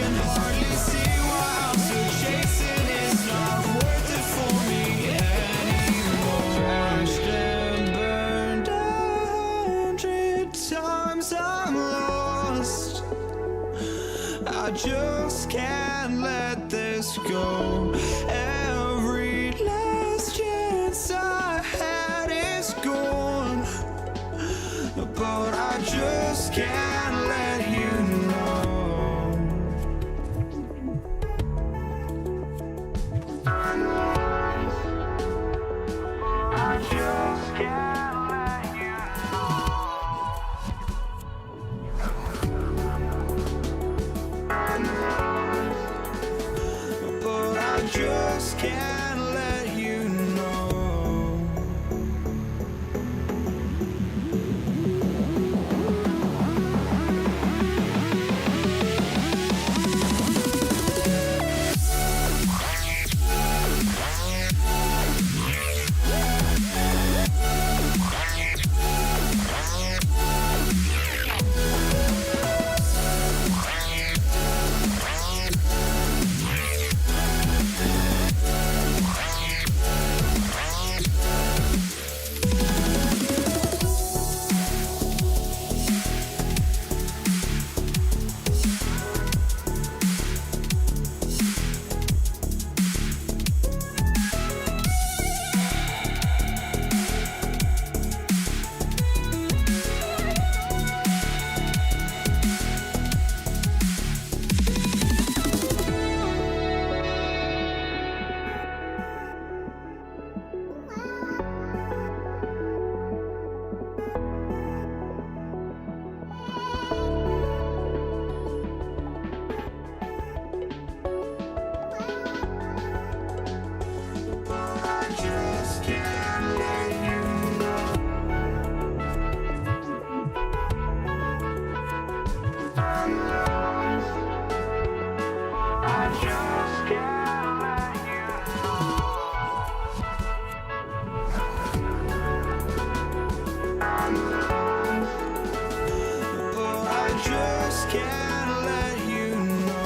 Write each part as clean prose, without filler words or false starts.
can hardly see why I'm still chasing. It's not worth it for me anymore. Crashed and burned 100 times, I'm lost. I just can't let this go. Every last chance I had is gone, but I just can't let you know. I just can't let you know. But I just can't let you know. Can't let you know.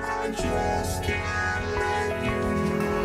I just can't let you know.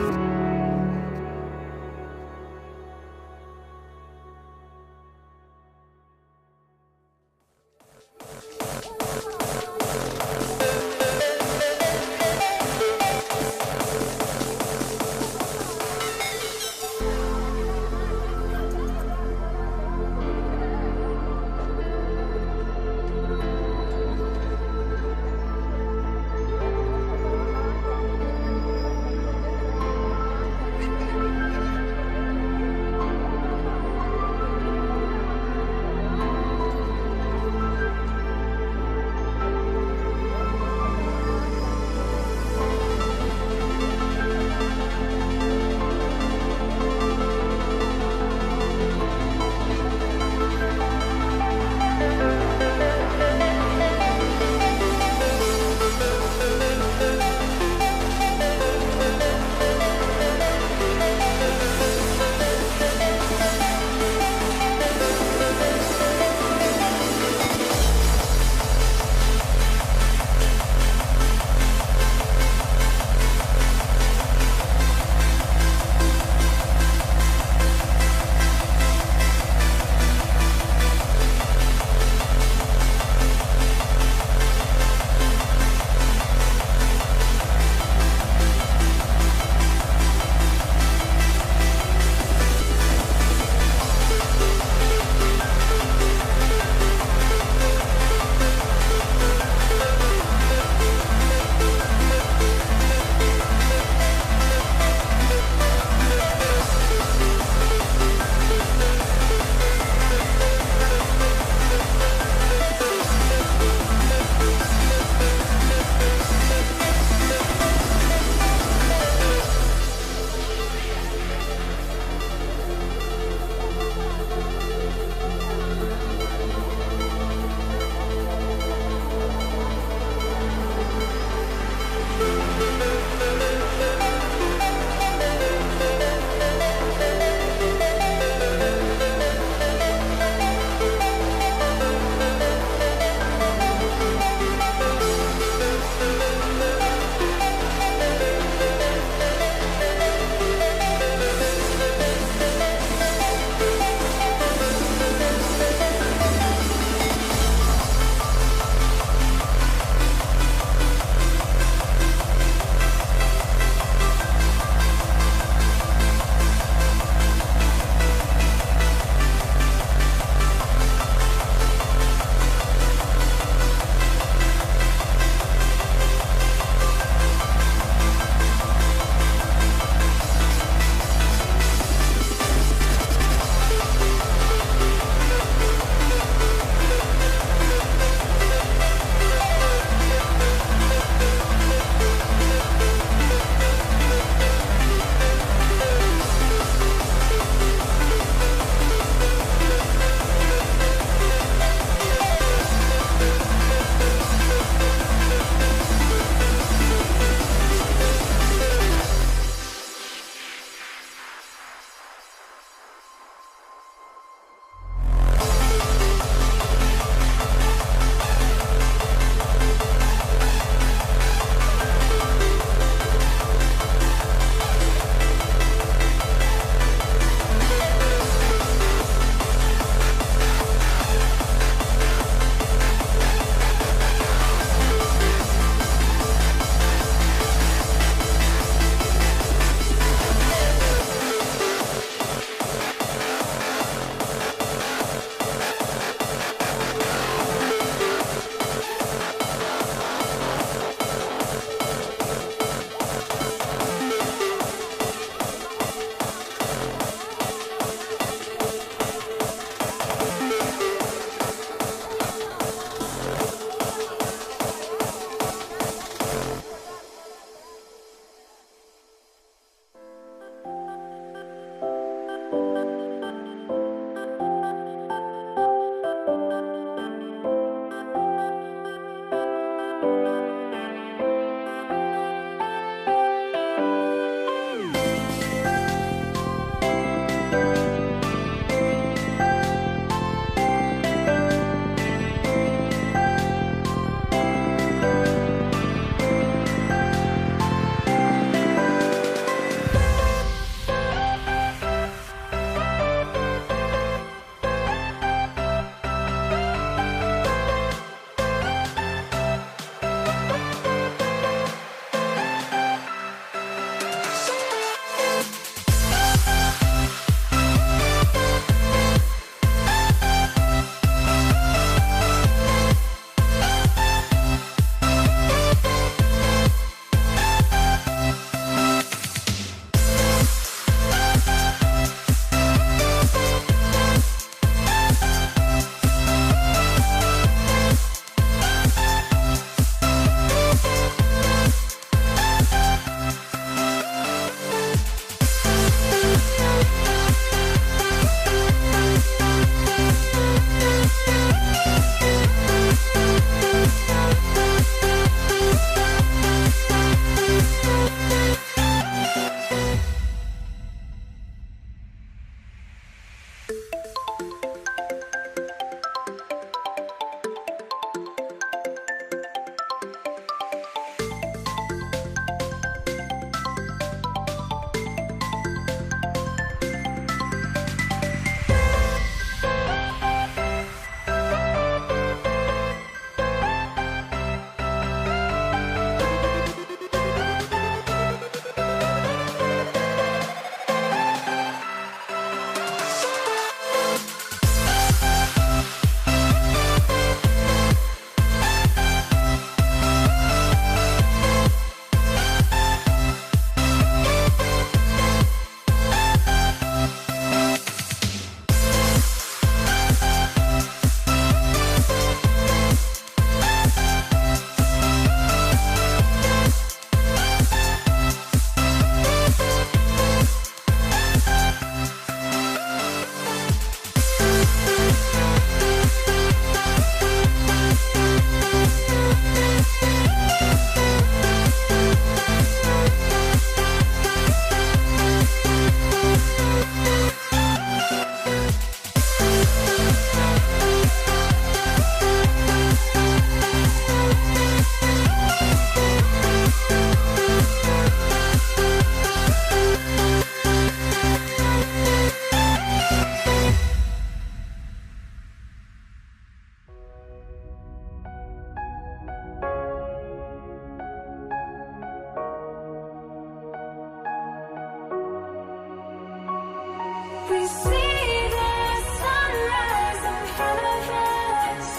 We see the sunrise in front of us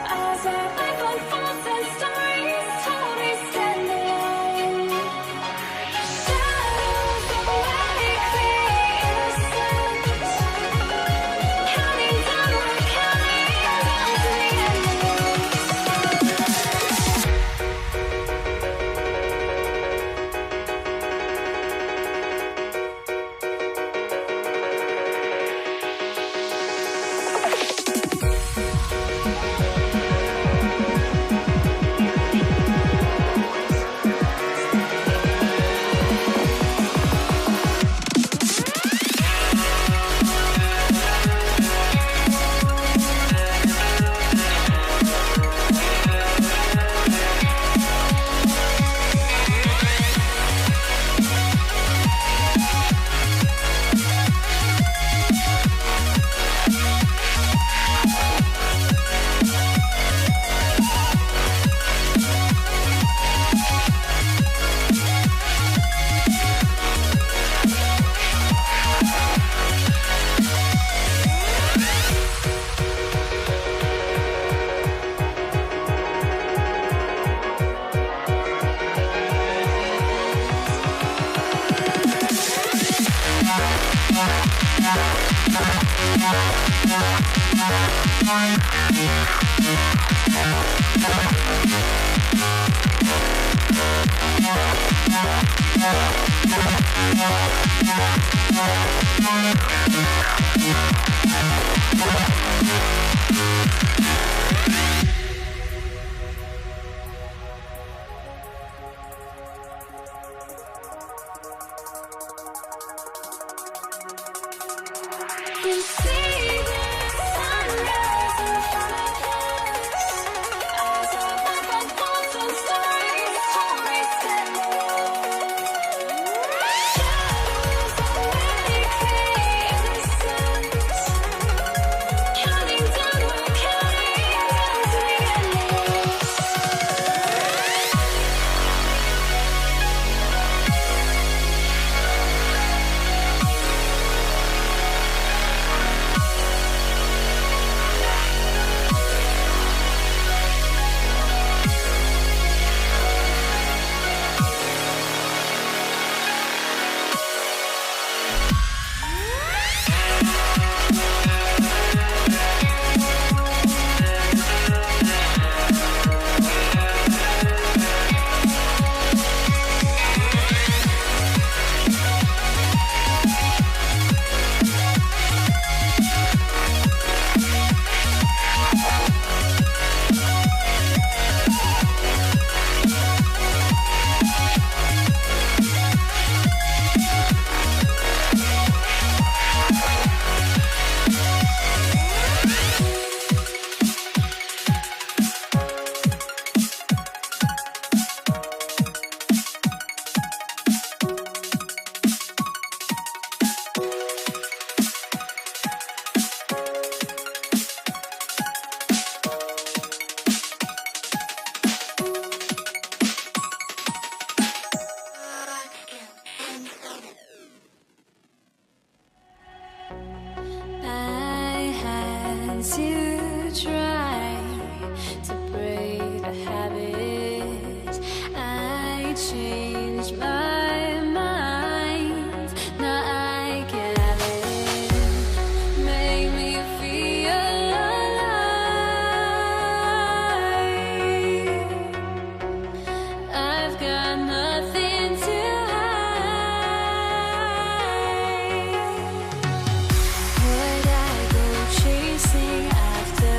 as our life unfolds and stories told. We stand alone. Shadows awake the innocence, counting down, we're counting down to the We see the sunrise in front of us as our life unfolds and stories told. We stand alone. Shadows awake the innocence, counting down, we're counting down to the endless. I had to try to break the habit. I changed my mind. Now I can have it. Make me feel alive. I've got nothing to hide. Would I go chasing after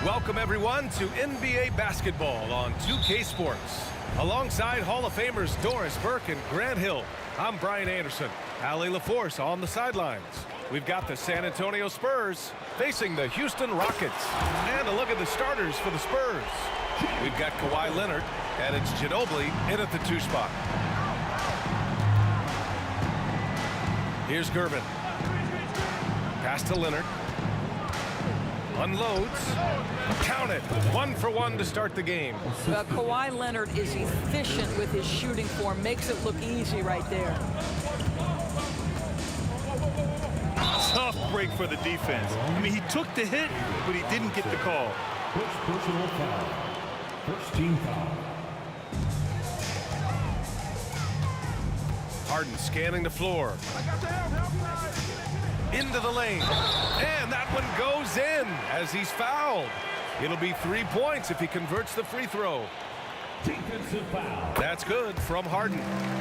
Welcome, everyone, to NBA basketball on 2K Sports. Alongside Hall of Famers Doris Burke and Grant Hill, I'm Brian Anderson. Allie LaForce on the sidelines. We've got the San Antonio Spurs facing the Houston Rockets. And a look at the starters for the Spurs. We've got Kawhi Leonard, and it's Ginobili in at the 2 spot. Here's Gervin. Pass to Leonard. Unloads. Count it. 1 for 1 to start the game. Kawhi Leonard is efficient with his shooting form. Makes it look easy right there. Tough break for the defense. I mean, he took the hit, but he didn't get the call. First personal foul. First team foul. Harden scanning the floor. Into the lane. And that one goes in as he's fouled. It'll be 3 points if he converts the free throw. Defensive foul. That's good from Harden.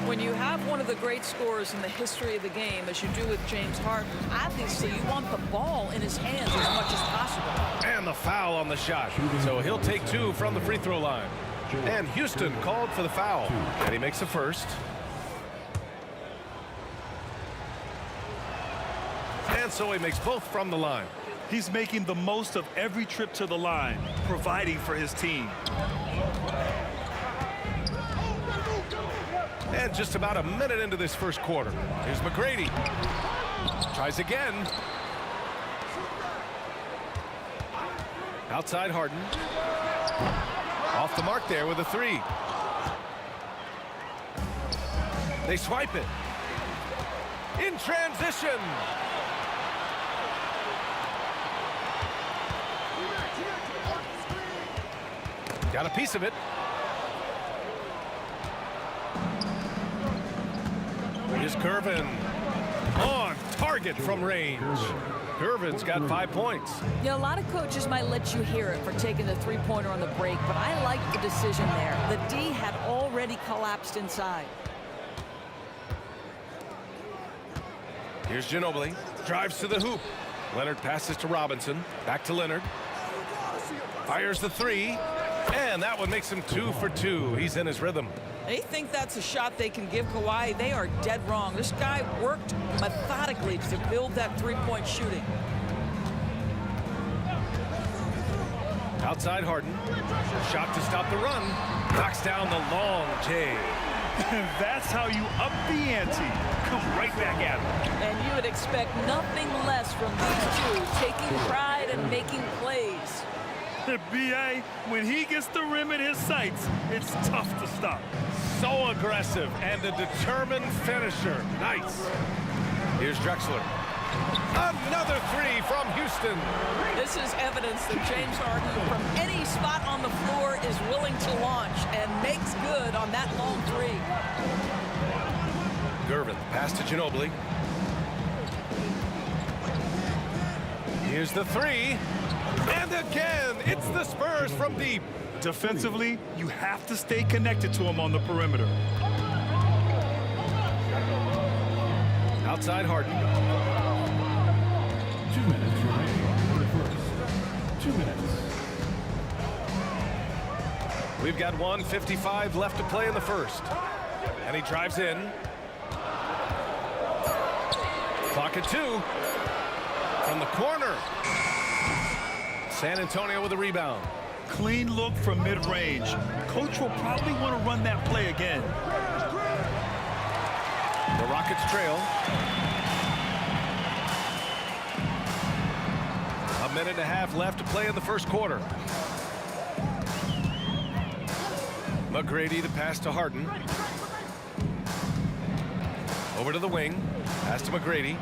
When you have one of the great scorers in the history of the game, as you do with James Harden, obviously you want the ball in his hands as much as possible. And the foul on the shot. So he'll take 2 from the free throw line. And Houston called for the foul. And he makes the first. And so he makes both from the line. He's making the most of every trip to the line, providing for his team. And just about a minute into this first quarter. Here's McGrady. Tries again. Outside Harden. Off the mark there with a 3. They swipe it. In transition. Got a piece of it. Here's Gervin. On target from range. Gervin's got 5 points. Yeah, a lot of coaches might let you hear it for taking the three-pointer on the break, but I like the decision there. The D had already collapsed inside. Here's Ginobili. Drives to the hoop. Leonard passes to Robinson. Back to Leonard. Fires the 3. And that one makes him 2 for 2. He's in his rhythm. They think that's a shot they can give Kawhi. They are dead wrong. This guy worked methodically to build that three-point shooting. Outside Harden. Shot to stop the run. Knocks down the long J. That's how you up the ante. Come right back at him. And you would expect nothing less from these two, taking pride and making plays. B.A., when he gets the rim in his sights, it's tough to stop. So aggressive and a determined finisher. Nice. Here's Drexler. Another 3 from Houston. This is evidence that James Harden, from any spot on the floor, is willing to launch and makes good on that long 3. Gervin, pass to Ginobili. Here's the 3. And again, it's the Spurs from deep. Defensively, you have to stay connected to him on the perimeter. Outside Harden. 2 minutes remaining in the first. 2 minutes. We've got 1:55 left to play in the first. And he drives in. Clock at 2. From the corner. San Antonio with a rebound. Clean look from mid-range. Coach will probably want to run that play again. The Rockets trail. A minute and a half left to play in the first quarter. McGrady to pass to Harden. Over to the wing. Pass to McGrady.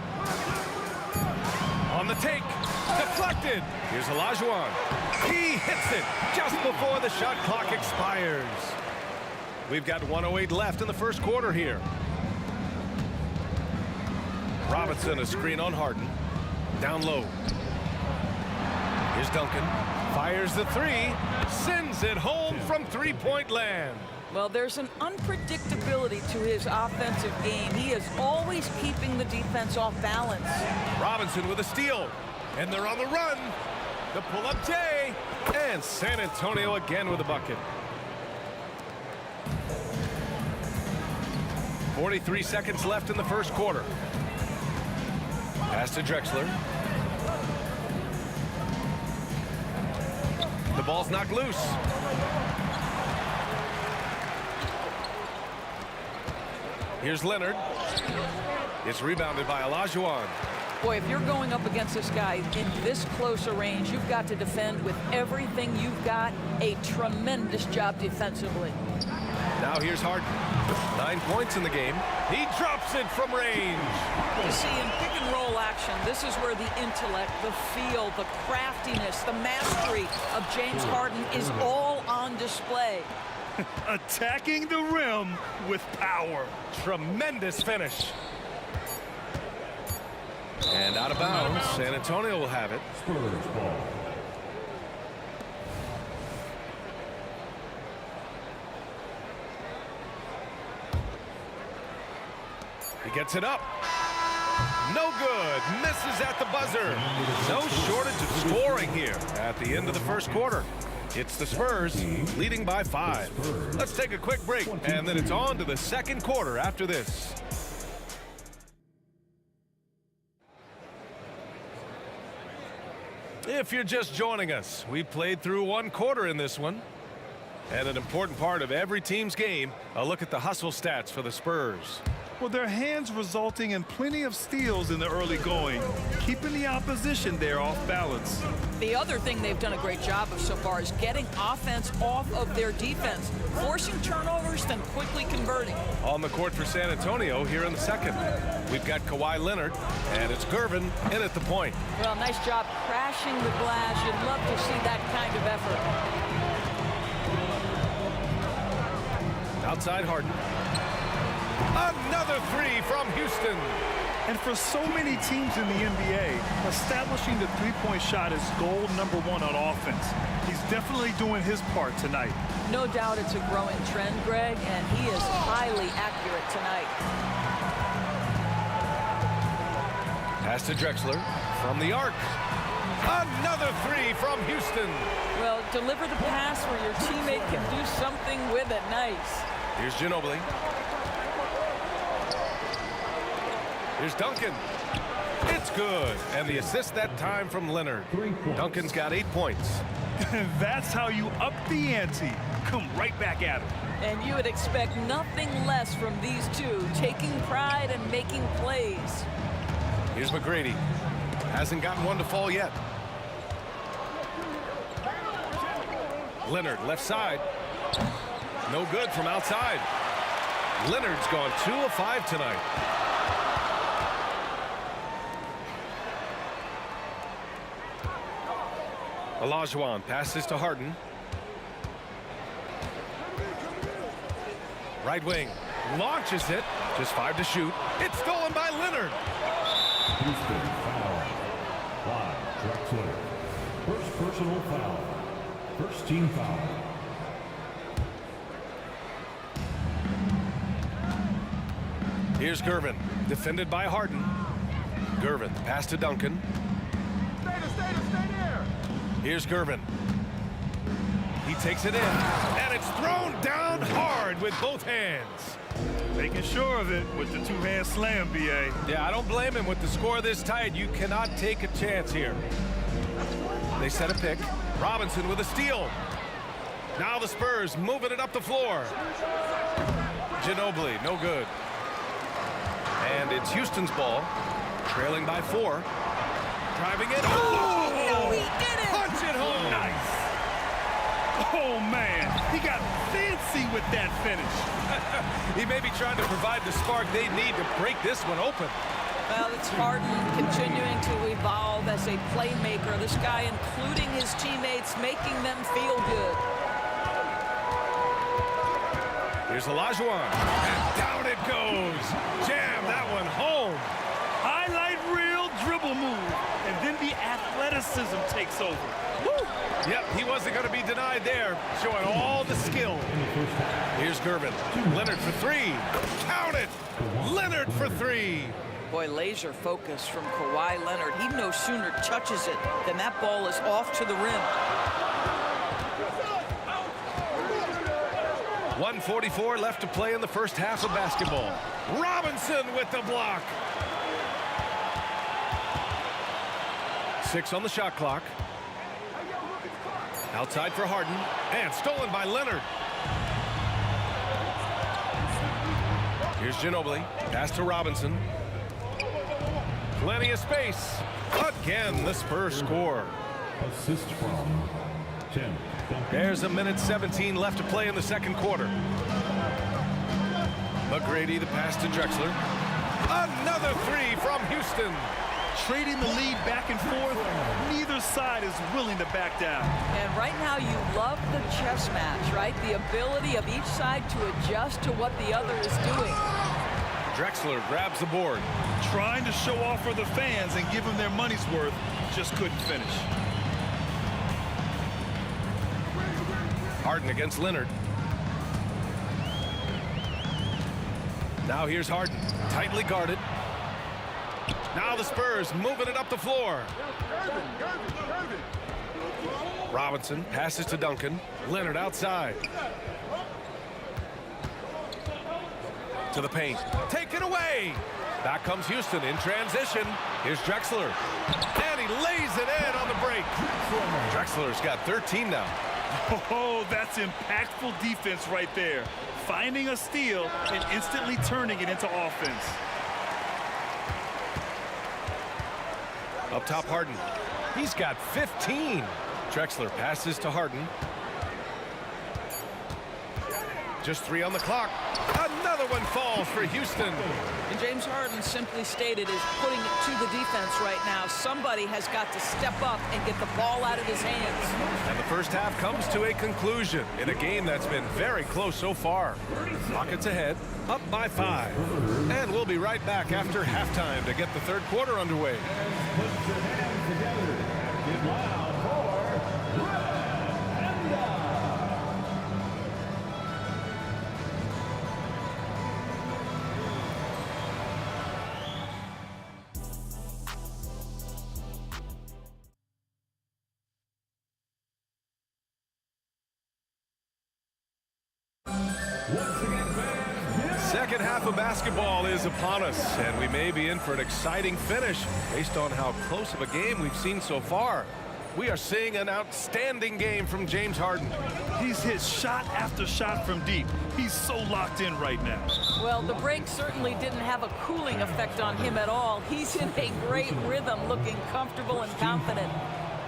On the take. Deflected. Here's Olajuwon. He hits it just before the shot clock expires. We've got 1:08 left in the first quarter here. Robinson, a screen on Harden. Down low. Here's Duncan. Fires the 3. Sends it home from three-point land. Well, there's an unpredictability to his offensive game. He is always keeping the defense off balance. Robinson with a steal. And they're on the run. The pull-up J. And San Antonio again with a bucket. 43 seconds left in the first quarter. Pass to Drexler. The ball's knocked loose. Here's Leonard. It's rebounded by Olajuwon. Boy, if you're going up against this guy in this close a range, you've got to defend with everything you've got. A tremendous job defensively. Now here's Harden. 9 points in the game. He drops it from range. You see, in pick and roll action, this is where the intellect, the feel, the craftiness, the mastery of James Harden is all on display. Attacking the rim with power. Tremendous finish. And out of bounds. San Antonio will have it. Spurs ball. He gets it up. No good. Misses at the buzzer. No shortage of scoring here at the end of the first quarter. It's the Spurs leading by 5. Let's take a quick break, and then it's on to the second quarter after this. If you're just joining us, we played through 1 quarter in this one. And an important part of every team's game, a look at the hustle stats for the Spurs. Well, their hands resulting in plenty of steals in the early going, keeping the opposition there off balance. The other thing they've done a great job of so far is getting offense off of their defense, forcing turnovers, then quickly converting. On the court for San Antonio here in the second. We've got Kawhi Leonard, and it's Gervin in at the point. Well, nice job crashing the glass. You'd love to see that kind of effort. Outside Harden. Another 3 from Houston. And for so many teams in the NBA, establishing the three-point shot is goal number 1 on offense. He's definitely doing his part tonight. No doubt it's a growing trend, Greg, and he is highly accurate tonight. Pass to Drexler from the arc. Another 3 from Houston. Well, deliver the pass where your teammate can do something with it. Nice. Here's Ginobili. Here's Duncan. It's good. And the assist that time from Leonard. 3 points. Duncan's got 8 points. That's how you up the ante. Come right back at him. And you would expect nothing less from these two, taking pride and making plays. Here's McGrady. Hasn't gotten one to fall yet. Leonard, left side. No good from outside. Leonard's gone 2 of 5 tonight. Olajuwon passes to Harden. Right wing. Launches it. Just 5 to shoot. It's stolen by Leonard. Houston foul. 5, Drexler. First personal foul. First team foul. Here's Gervin, defended by Harden. Gervin, pass to Duncan. Here's Gervin. He takes it in, and it's thrown down hard with both hands. Making sure of it with the two-hand slam, B.A. Yeah, I don't blame him with the score this tight. You cannot take a chance here. They set a pick. Robinson with a steal. Now the Spurs moving it up the floor. Ginobili, no good. And it's Houston's ball, trailing by 4. Driving it. Oh! No, he did it! Punch it home! Nice. Oh, man. He got fancy with that finish. He may be trying to provide the spark they need to break this one open. Well, it's Harden continuing to evolve as a playmaker. This guy, including his teammates, making them feel good. Here's Olajuwon. And down it goes. Jam that one home. Highlight reel dribble move. And then the athleticism takes over. Woo! Yep, he wasn't going to be denied there. Showing all the skill. Here's Gervin. Leonard for 3. Count it. Leonard for 3. Boy, laser focus from Kawhi Leonard. He no sooner touches it than that ball is off to the rim. 1:44 left to play in the first half of basketball. Robinson with the block. 6 on the shot clock. Outside for Harden, and stolen by Leonard. Here's Ginobili. Pass to Robinson. Plenty of space. Again, the Spurs score. Assist from Tim Duncan. There's a minute 17 left to play in the second quarter. McGrady, the pass to Drexler. Another three from Houston. Trading the lead back and forth, neither side is willing to back down. And right now you love the chess match, right? The ability of each side to adjust to what the other is doing. Drexler grabs the board. Trying to show off for the fans and give them their money's worth, just couldn't finish. Harden against Leonard. Now here's Harden, tightly guarded. Now the Spurs moving it up the floor. Robinson passes to Duncan. Leonard outside. To the paint. Taken away. Back comes Houston in transition. Here's Drexler. And he lays it in on the break. Drexler's got 13 now. Oh, that's impactful defense right there. Finding a steal and instantly turning it into offense. Up top, Harden. He's got 15. Drexler passes to Harden. Just 3 on the clock. Another one falls for Houston. And James Harden simply stated is putting it to the defense right now. Somebody has got to step up and get the ball out of his hands. And the first half comes to a conclusion in a game that's been very close so far. Rockets ahead, up by 5. And we'll be right back after halftime to get the third quarter underway. Put your hands together. Get loud for Brenda. Second half of basketball is upon us, and we may be in for an exciting finish based on how close of a game we've seen so far. We are seeing an outstanding game from James Harden. He's hit shot after shot from deep. He's so locked in right now. Well, the break certainly didn't have a cooling effect on him at all. He's in a great rhythm, looking comfortable and confident.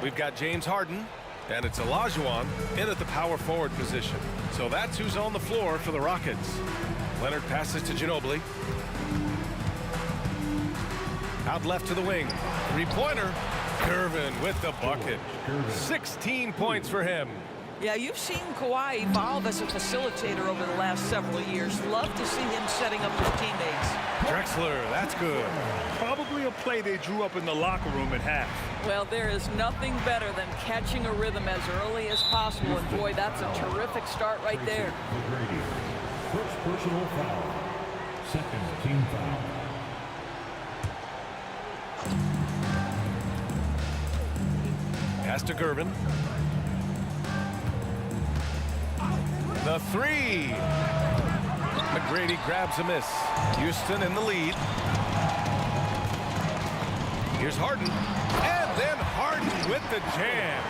We've got James Harden, and it's Olajuwon in at the power forward position. So that's who's on the floor for the Rockets. Leonard passes to Ginobili. Out left to the wing. Three-pointer. Gervin with the bucket. 16 points for him. Yeah, you've seen Kawhi evolve as a facilitator over the last several years. Love to see him setting up his teammates. Drexler, that's good. Probably a play they drew up in the locker room at half. Well, there is nothing better than catching a rhythm as early as possible. And boy, that's a terrific start right there. McGrady. First personal foul. Second team foul. Pass to Gervin. The three. McGrady grabs a miss. Houston in the lead. Here's Harden. And then Harden with the jam.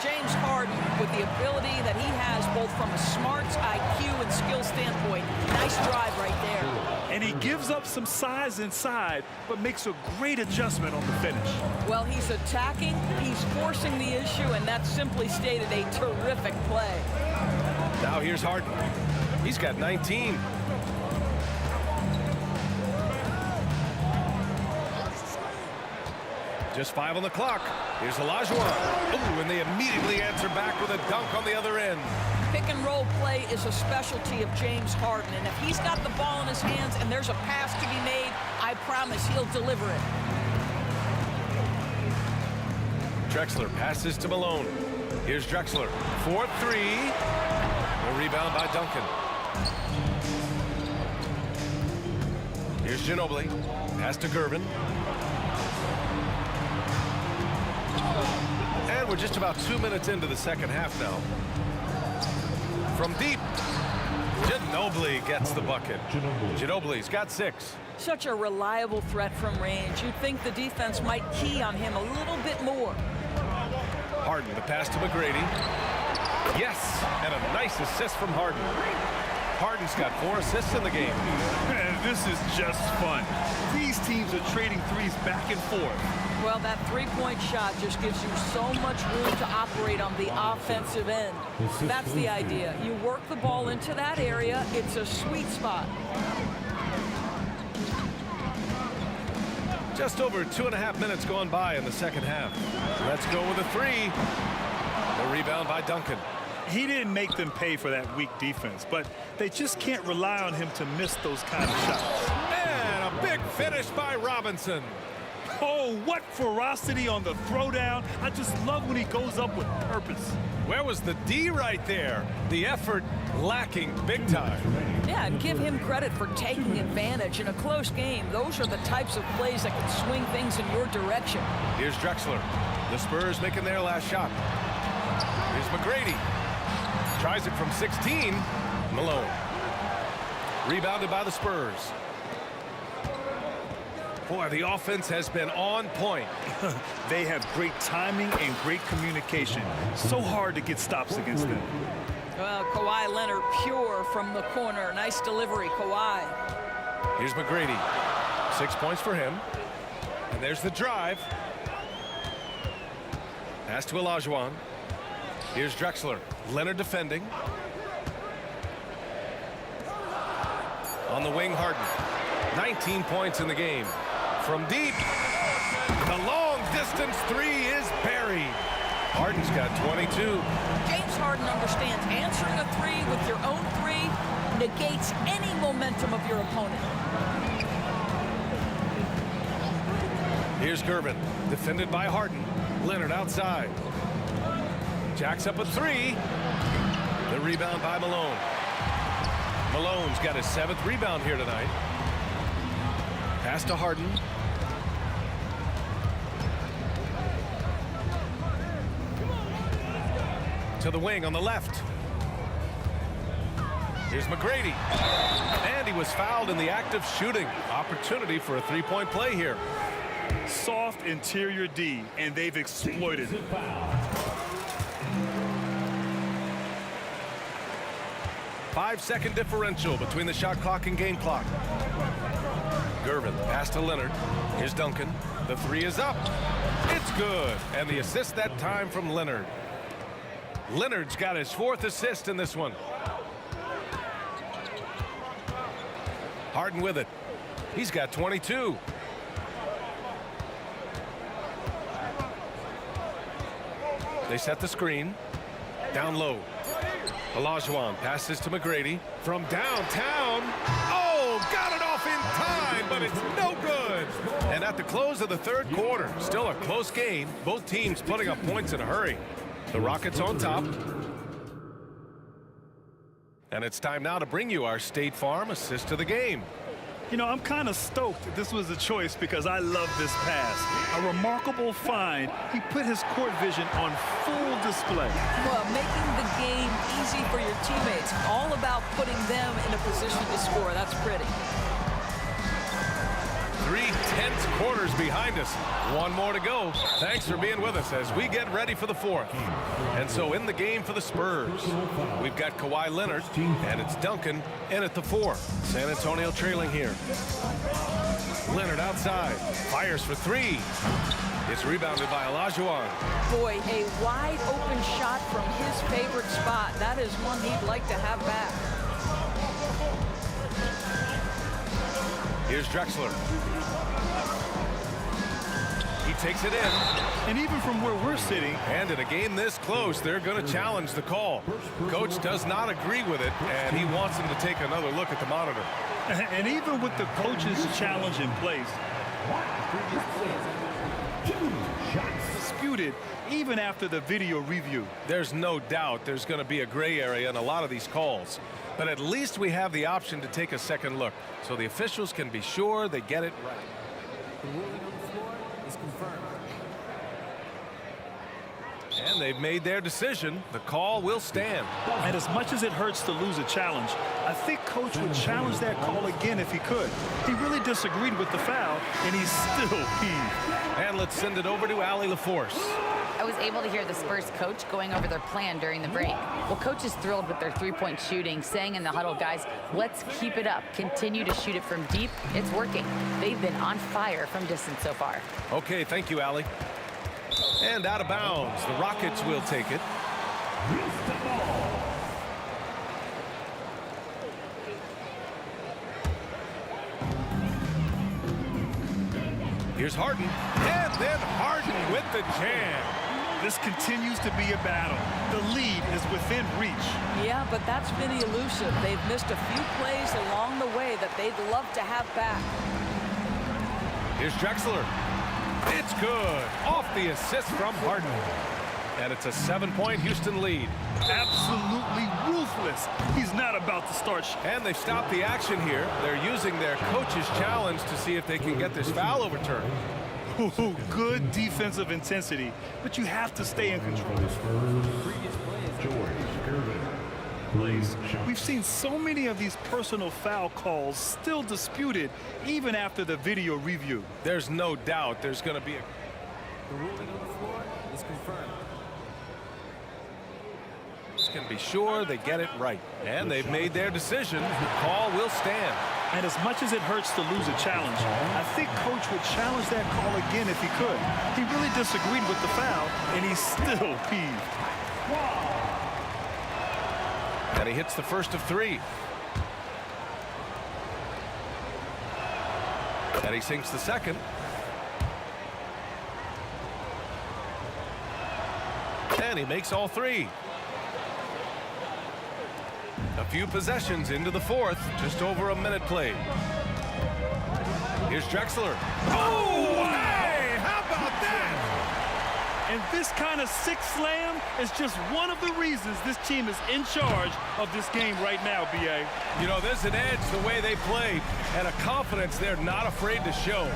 James Harden, with the ability that he has both from a smarts, IQ, and skill standpoint, nice drive right there. And he gives up some size inside, but makes a great adjustment on the finish. Well, he's attacking, he's forcing the issue, and that simply stated a terrific play. Now here's Harden. He's got 19. Just 5 on the clock. Here's Olajuwon. Ooh, and they immediately answer back with a dunk on the other end. Pick and roll play is a specialty of James Harden, and if he's got the ball in his hands and there's a pass to be made, I promise he'll deliver it. Drexler passes to Malone. Here's Drexler. 4-3. A rebound by Duncan. Here's Ginobili. Pass to Gervin. And we're just about 2 minutes into the second half now. From deep, Ginobili gets the bucket. Ginobili's got 6. Such a reliable threat from range. You'd think the defense might key on him a little bit more. Harden, the pass to McGrady. Yes, and a nice assist from Harden. Harden's got 4 assists in the game. Man, this is just fun. These teams are trading threes back and forth. Well, that three-point shot just gives you so much room to operate on the offensive end. That's the idea. You work the ball into that area. It's a sweet spot. Just over 2.5 minutes gone by in the second half. Let's go with a 3. The rebound by Duncan. He didn't make them pay for that weak defense, but they just can't rely on him to miss those kind of shots. And a big finish by Robinson. Oh, what ferocity on the throwdown. I just love when he goes up with purpose. Where was the D right there? The effort lacking big time. Yeah, and give him credit for taking advantage in a close game. Those are the types of plays that can swing things in your direction. Here's Drexler. The Spurs making their last shot. Here's McGrady. Tries it from 16. Malone. Rebounded by the Spurs. Boy, the offense has been on point. They have great timing and great communication. So hard to get stops against them. Well, Kawhi Leonard pure from the corner. Nice delivery, Kawhi. Here's McGrady. 6 points for him. And there's the drive. Pass to Olajuwon. Here's Drexler. Leonard defending. On the wing, Harden. 19 points in the game. From deep, the long-distance 3 is buried. Harden's got 22. James Harden understands answering a 3 with your own 3 negates any momentum of your opponent. Here's Gervin, defended by Harden. Leonard outside. Jacks up a 3. The rebound by Malone. Malone's got his 7th rebound here tonight. Pass to Harden. To the wing on the left. Here's McGrady. And he was fouled in the act of shooting. Opportunity for a 3-point play here. Soft interior D, and they've exploited it. 5-second differential between the shot clock and game clock. Gervin, pass to Leonard. Here's Duncan. The 3 is up. It's good. And the assist that time from Leonard. Leonard's got his 4th assist in this one. Harden with it. He's got 22. They set the screen. Down low. Olajuwon passes to McGrady from downtown. Oh, got it off in time, but it's no good. And at the close of the 3rd quarter, still a close game. Both teams putting up points in a hurry. The Rockets on top. And it's time now to bring you our State Farm assist of the game. You know, I'm kind of stoked that this was a choice because I love this pass. A remarkable find. He put his court vision on full display. Well, making the game easy for your teammates. All about putting them in a position to score. That's pretty. 3 tense quarters behind us. 1 more to go. Thanks for being with us as we get ready for the 4th. And so in the game for the Spurs, we've got Kawhi Leonard, and it's Duncan in at the 4. San Antonio trailing here. Leonard outside. Fires for 3. It's rebounded by Olajuwon. Boy, a wide open shot from his favorite spot. That is one he'd like to have back. Here's Drexler. He takes it in. And even from where we're sitting, And in a game this close, they're going to challenge the call. Coach does not agree with it, and he wants him to take another look at the monitor. and even with the coach's challenge in place, dispute disputed even after the video review. There's no doubt there's going to be a gray area in a lot of these calls. But at least we have the option to take a second look, so the officials can be sure they get it right. The ruling on the floor is confirmed. And they've made their decision. The call will stand. And as much as it hurts to lose a challenge, I think Coach would challenge that call again if he could. He really disagreed with the foul, and he's still peeved. And let's send it over to Allie LaForce. I was able to hear the Spurs coach going over their plan during the break. Well, coach is thrilled with their three-point shooting, saying in the huddle, guys, let's keep it up. Continue to shoot it from deep. It's working. They've been on fire from distance so far. Okay, thank you, Allie. And out of bounds. The Rockets will take it. Here's Harden. And then Harden with the jam. This continues to be a battle. The lead is within reach. Yeah, but that's been elusive. They've missed a few plays along the way that they'd love to have back. Here's Drexler. It's good. Off the assist from Harden. And it's a 7-point Houston lead. Absolutely ruthless. He's not about to start. And they've stopped the action here. They're using their coach's challenge to see if they can get this foul overturned. Ooh, good defensive intensity, but you have to stay in control. We've seen so many of these personal foul calls still disputed even after the video review. There's no doubt there's going to be a... The ruling on the floor is confirmed. Can be sure they get it right. And they've made their decision. The call will stand. And as much as it hurts to lose a challenge, I think Coach would challenge that call again if he could. He really disagreed with the foul, and he's still peeved. And he hits the first of 3. And he sinks the second. And he makes all 3. A few possessions into the fourth, just over a minute played. Here's Drexler. Oh, hey, how about that? And this kind of six slam is just one of the reasons this team is in charge of this game right now, B.A. You know, there's an edge the way they play and a confidence they're not afraid to show.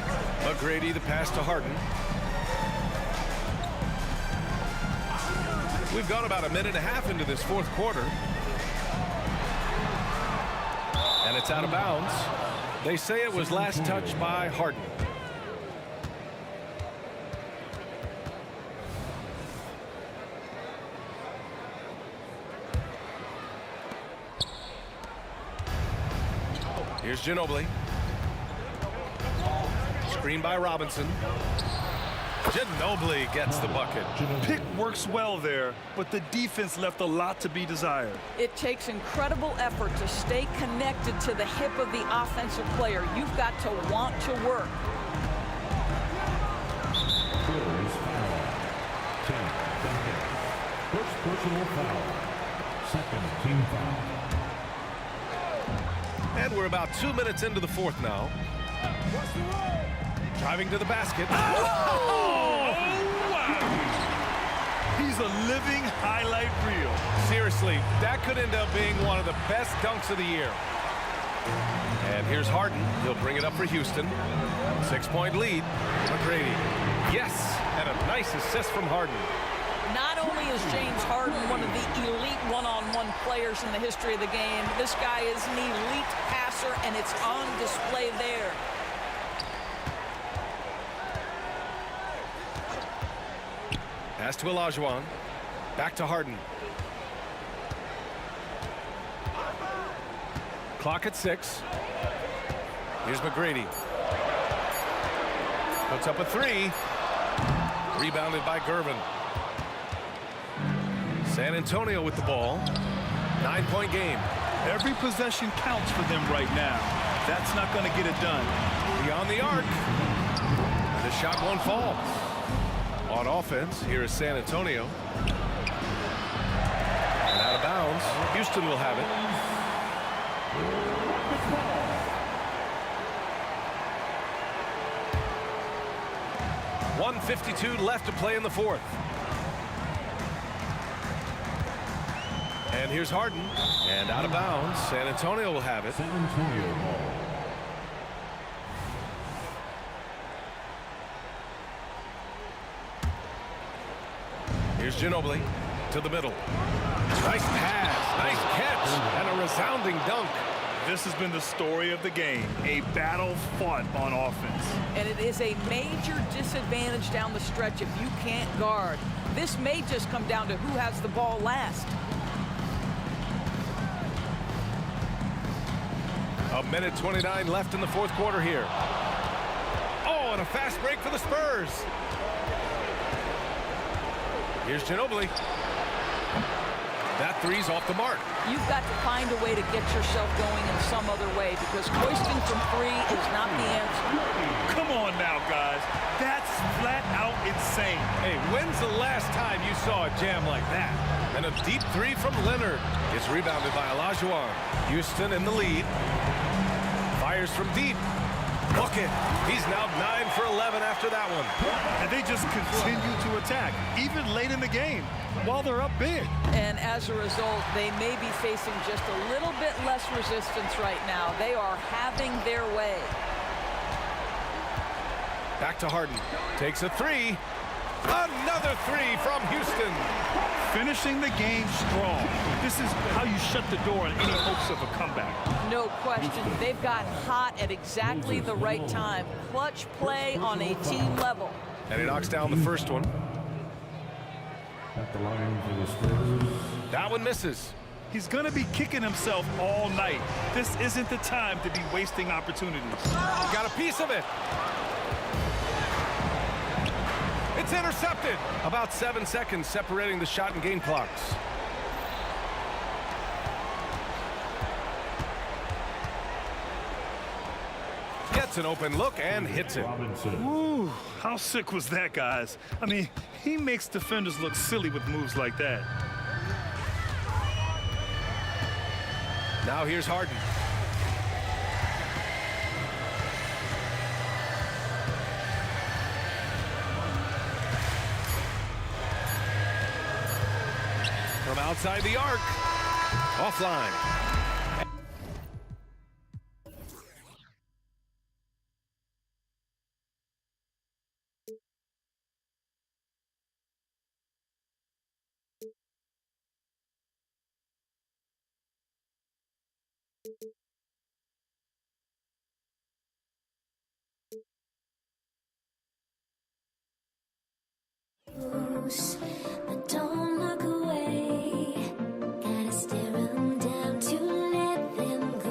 McGrady, the pass to Harden. We've gone about a minute and a half into this fourth quarter. And it's out of bounds. They say it was last touched by Harden. Here's Ginobili. Screen by Robinson. Ginobili gets the bucket. Pick works well there, but the defense left a lot to be desired. It takes incredible effort to stay connected to the hip of the offensive player. You've got to want to work. First personal foul. Second team foul. And we're about 2 minutes into the fourth now. Driving to the basket. Oh! He's a living highlight reel. Seriously, that could end up being one of the best dunks of the year. And here's Harden. He'll bring it up for Houston. 6-point lead. McGrady. Yes, and a nice assist from Harden. Not only is James Harden one of the elite one-on-one players in the history of the game, this guy is an elite passer, and it's on display there. Pass to Olajuwon. Back to Harden. Clock at 6. Here's McGrady. Puts up a 3. Rebounded by Gervin. San Antonio with the ball. 9-point game. Every possession counts for them right now. That's not going to get it done. Beyond the arc. The shot won't fall. On offense, here is San Antonio. And out of bounds. Houston will have it. 1:52 left to play in the fourth. And here's Harden. And out of bounds. San Antonio will have it. San Antonio ball. Here's Ginobili to the middle. Nice pass, nice catch, and a resounding dunk. This has been the story of the game, a battle fought on offense. And it is a major disadvantage down the stretch if you can't guard. This may just come down to who has the ball last. A minute 29 left in the fourth quarter here. Oh, and a fast break for the Spurs. Here's Ginobili. That three's off the mark. You've got to find a way to get yourself going in some other way because hoisting from three is not the answer. Come on now, guys. That's flat out insane. Hey, when's the last time you saw a jam like that? And a deep three from Leonard. It's rebounded by Olajuwon. Houston in the lead. Fires from deep. Bucket. He's now 9 for 11 after that one. And they just continue to attack, even late in the game, while they're up big. And as a result, they may be facing just a little bit less resistance right now. They are having their way. Back to Harden. Takes a three. Another three from Houston. Finishing the game strong. This is how you shut the door on any hopes of a comeback. No question. They've got hot at exactly the right time. Clutch play on a team level. And he knocks down the first one. At the line for the Spurs. That one misses. He's going to be kicking himself all night. This isn't the time to be wasting opportunities. Got a piece of it. It's intercepted. About 7 seconds separating the shot and game clocks. Gets an open look and hits it. Robinson. Ooh, how sick was that, guys? I mean, he makes defenders look silly with moves like that. Now here's Harden. From outside the arc. Offline. But don't look away. Gotta stare 'em down to let them go.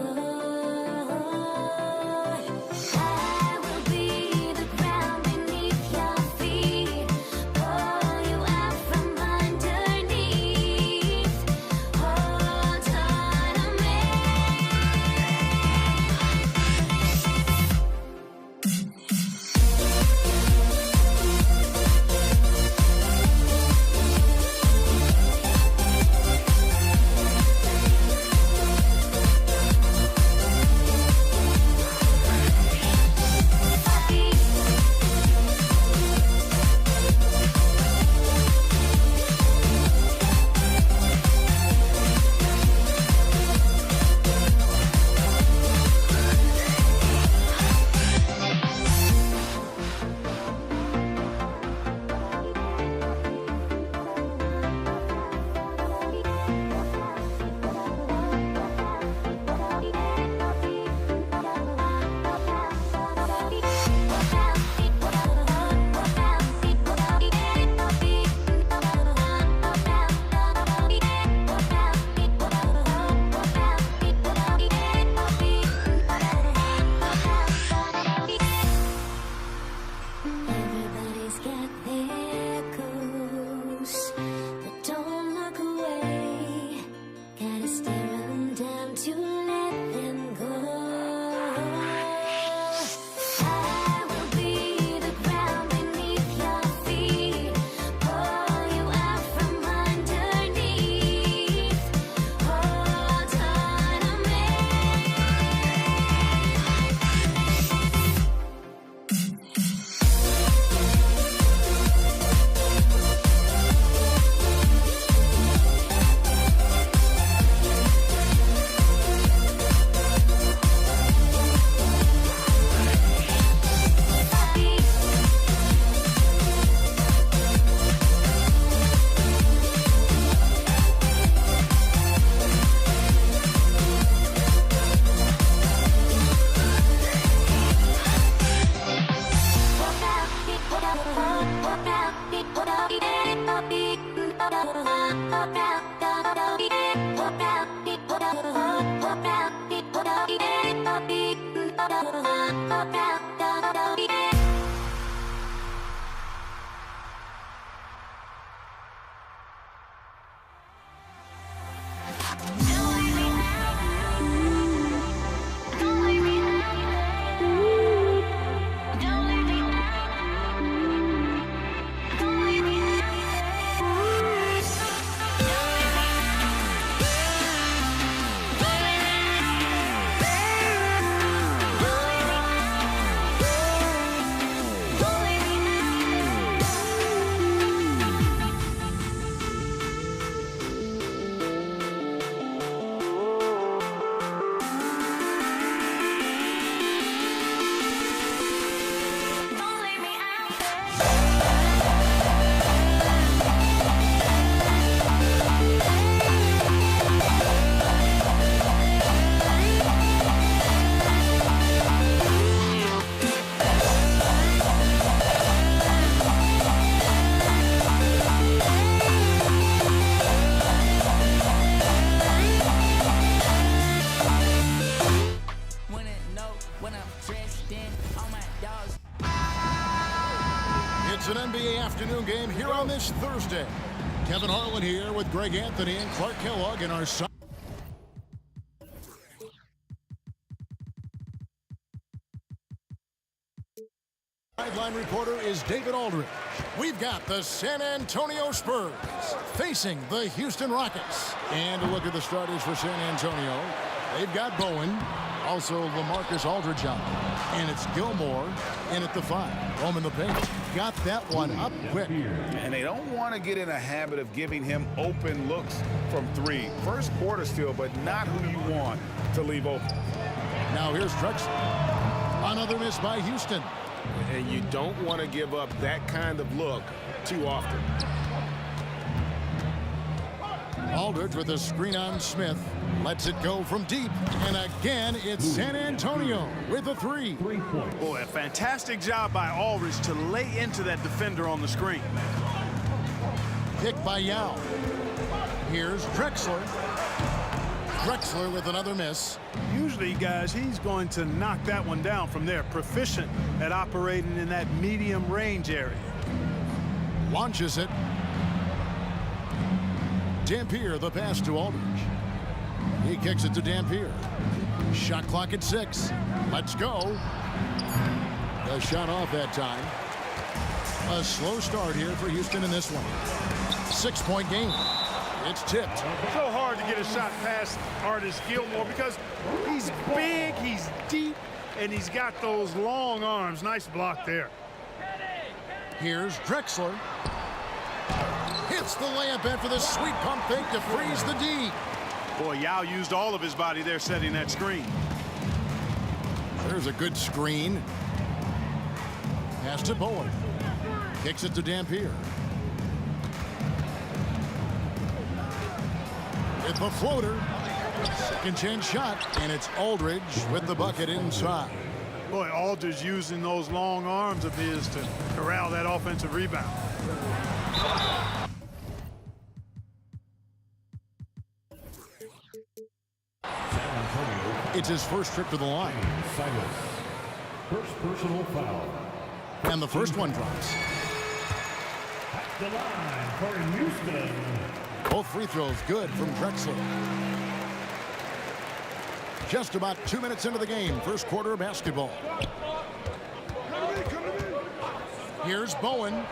I will be the ground beneath your feet. Pull you out from underneath. Hold on to me. It's an NBA afternoon game here on this Thursday. Kevin Harlan here with Greg Anthony and Clark Kellogg in our sideline reporter is David Aldridge. We've got the San Antonio Spurs facing the Houston Rockets. And a look at the starters for San Antonio. They've got Bowen, also LaMarcus Aldridge out there. And it's Gilmore in at the 5. Roman the paint. Got that one up quick. And they don't want to get in a habit of giving him open looks from 3. First quarter still, but not who you want to leave open. Now here's Drexler. Another miss by Houston. And you don't want to give up that kind of look too often. Aldridge with a screen on Smith. Lets it go from deep. And again, it's San Antonio with a 3. Boy, a fantastic job by Aldridge to lay into that defender on the screen. Pick by Yao. Here's Drexler. Drexler with another miss. Usually, guys, he's going to knock that one down from there. Proficient at operating in that medium range area. Launches it. Dampier, the pass to Aldridge. He kicks it to Dampier. Shot clock at 6. Let's go. The shot off that time. A slow start here for Houston in this one. 6-point game. It's tipped. So hard to get a shot past Artis Gilmore because he's big, he's deep, and he's got those long arms. Nice block there. Here's Drexler. Hits the layup in for the sweet pump fake to freeze the D. Boy, Yao used all of his body there setting that screen. There's a good screen. Pass to Bowen. Kicks it to Dampier. With the floater. Second chance shot, and it's Aldridge with the bucket inside. Boy, Aldridge using those long arms of his to corral that offensive rebound. It's his first trip to the line. Silas. First personal foul. And the first one drops. At the line for Houston. Both free throws good from Drexler. Just about 2 minutes into the game. First quarter of basketball. Here's Bowen.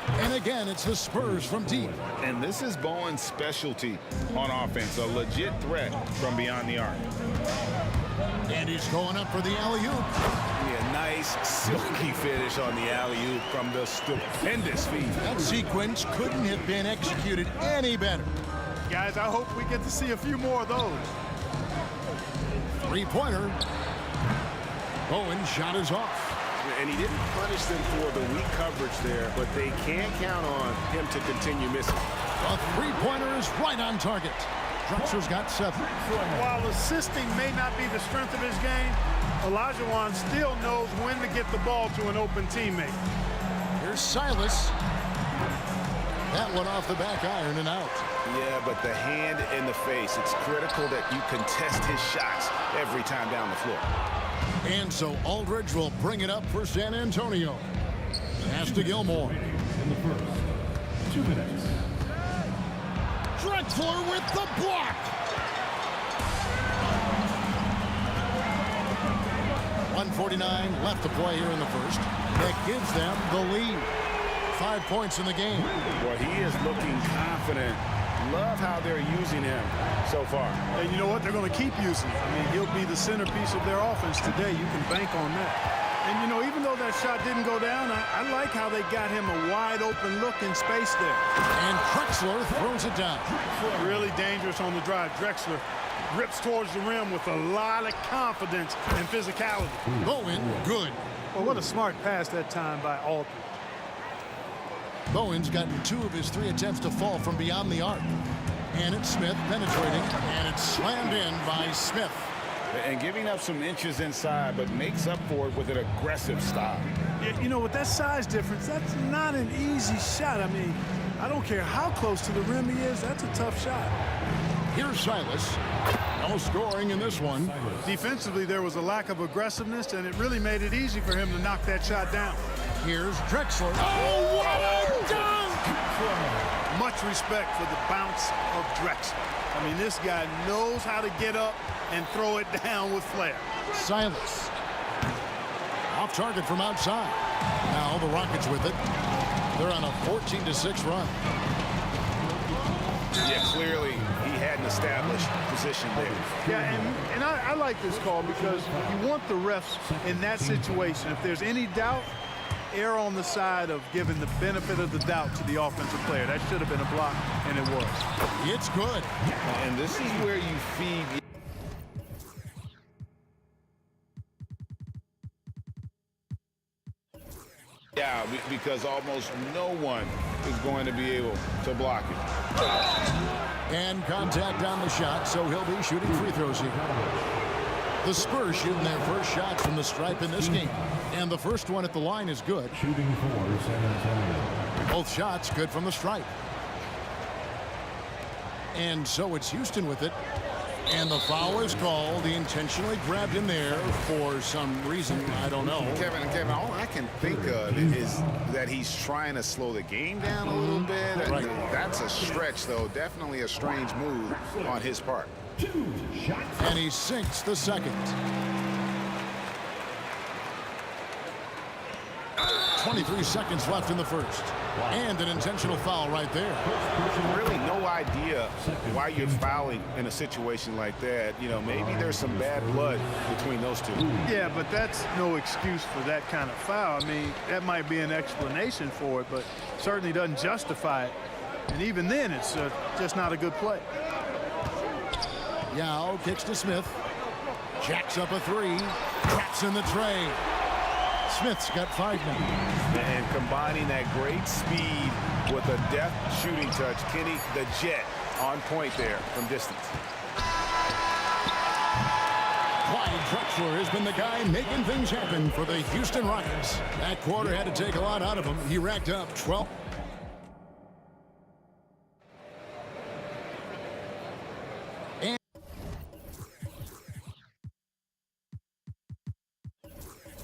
And again, it's the Spurs from deep. And this is Bowen's specialty on offense, a legit threat from beyond the arc. And he's going up for the alley-oop. Yeah, nice, silky finish on the alley-oop from the stupendous feed. That sequence couldn't have been executed any better. Guys, I hope we get to see a few more of those. Three-pointer. Bowen shot is off. And he didn't punish them for the weak coverage there, but they can't count on him to continue missing. A three-pointer is right on target. Drexler's got 7. While assisting may not be the strength of his game, Olajuwon still knows when to get the ball to an open teammate. Here's Silas. That one off the back iron and out. Yeah, but the hand in the face, it's critical that you contest his shots every time down the floor. And so Aldridge will bring it up for San Antonio. Pass to Gilmore. In the first 2 minutes. Drexler with the block. 1:49 left to play here in the first. That gives them the lead. 5 points in the game. Well, he is looking confident. Love how they're using him so far. And you know what? They're going to keep using him. I mean, he'll be the centerpiece of their offense today. You can bank on that. And, you know, even though that shot didn't go down, I like how they got him a wide open look in space there. And Drexler throws it down. Really dangerous on the drive. Drexler rips towards the rim with a lot of confidence and physicality. Bowen, good. Well, what a smart pass that time by Aldridge. Bowen's gotten 2 of his 3 attempts to fall from beyond the arc. And it's Smith penetrating, and it's slammed in by Smith. And giving up some inches inside, but makes up for it with an aggressive stop. Yeah, you know, with that size difference, that's not an easy shot. I mean, I don't care how close to the rim he is, that's a tough shot. Here's Silas. No scoring in this one. Defensively, there was a lack of aggressiveness, and it really made it easy for him to knock that shot down. Here's Drexler. Oh, what a dunk! Much respect for the bounce of Drexler. I mean, this guy knows how to get up and throw it down with flair. Silas. Off target from outside. Now the Rockets with it. They're on a 14-6 run. Yeah, clearly he had an established position there. Yeah, and I like this call because you want the refs in that situation. If there's any doubt, err on the side of giving the benefit of the doubt to the offensive player. That should have been a block, and it was. It's good. And this is where you feed. Yeah, because almost no one is going to be able to block it. And contact on the shot, so he'll be shooting free throws here. The Spurs shooting their first shots from the stripe in this game. And the first one at the line is good. Shooting for San Antonio. Both shots good from the stripe. And so it's Houston with it. And the foul is called. He intentionally grabbed him there for some reason. I don't know. Kevin, all I can think of is that he's trying to slow the game down a little bit. Right. That's a stretch, though. Definitely a strange move on his part. And he sinks the second. 23 seconds left in the first. And an intentional foul right there. Really no idea why you're fouling in a situation like that. You know, maybe there's some bad blood between those two. Yeah, but that's no excuse for that kind of foul. I mean, that might be an explanation for it, but certainly doesn't justify it. And even then, it's just not a good play. Yao kicks to Smith. Jacks up a 3. Traps in the tray. Smith's got 5 now. And combining that great speed with a deft shooting touch, Kenny the Jet on point there from distance. Clyde Drexler has been the guy making things happen for the Houston Rockets. That quarter had to take a lot out of him. He racked up 12.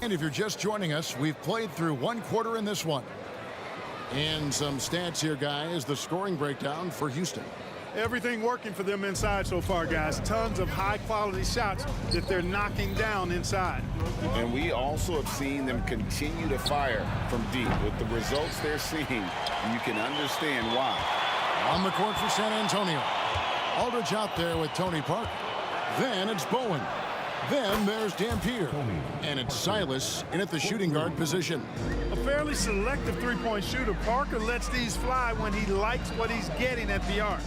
And if you're just joining us, we've played through 1 quarter in this one. And some stats here, guys, the scoring breakdown for Houston. Everything working for them inside so far, guys. Tons of high-quality shots that they're knocking down inside. And we also have seen them continue to fire from deep. With the results they're seeing, you can understand why. On the court for San Antonio. Aldridge out there with Tony Parker. Then it's Bowen. Then there's Dampier. And it's Silas in at the shooting guard position. A fairly selective three-point shooter. Parker lets these fly when he likes what he's getting at the arc.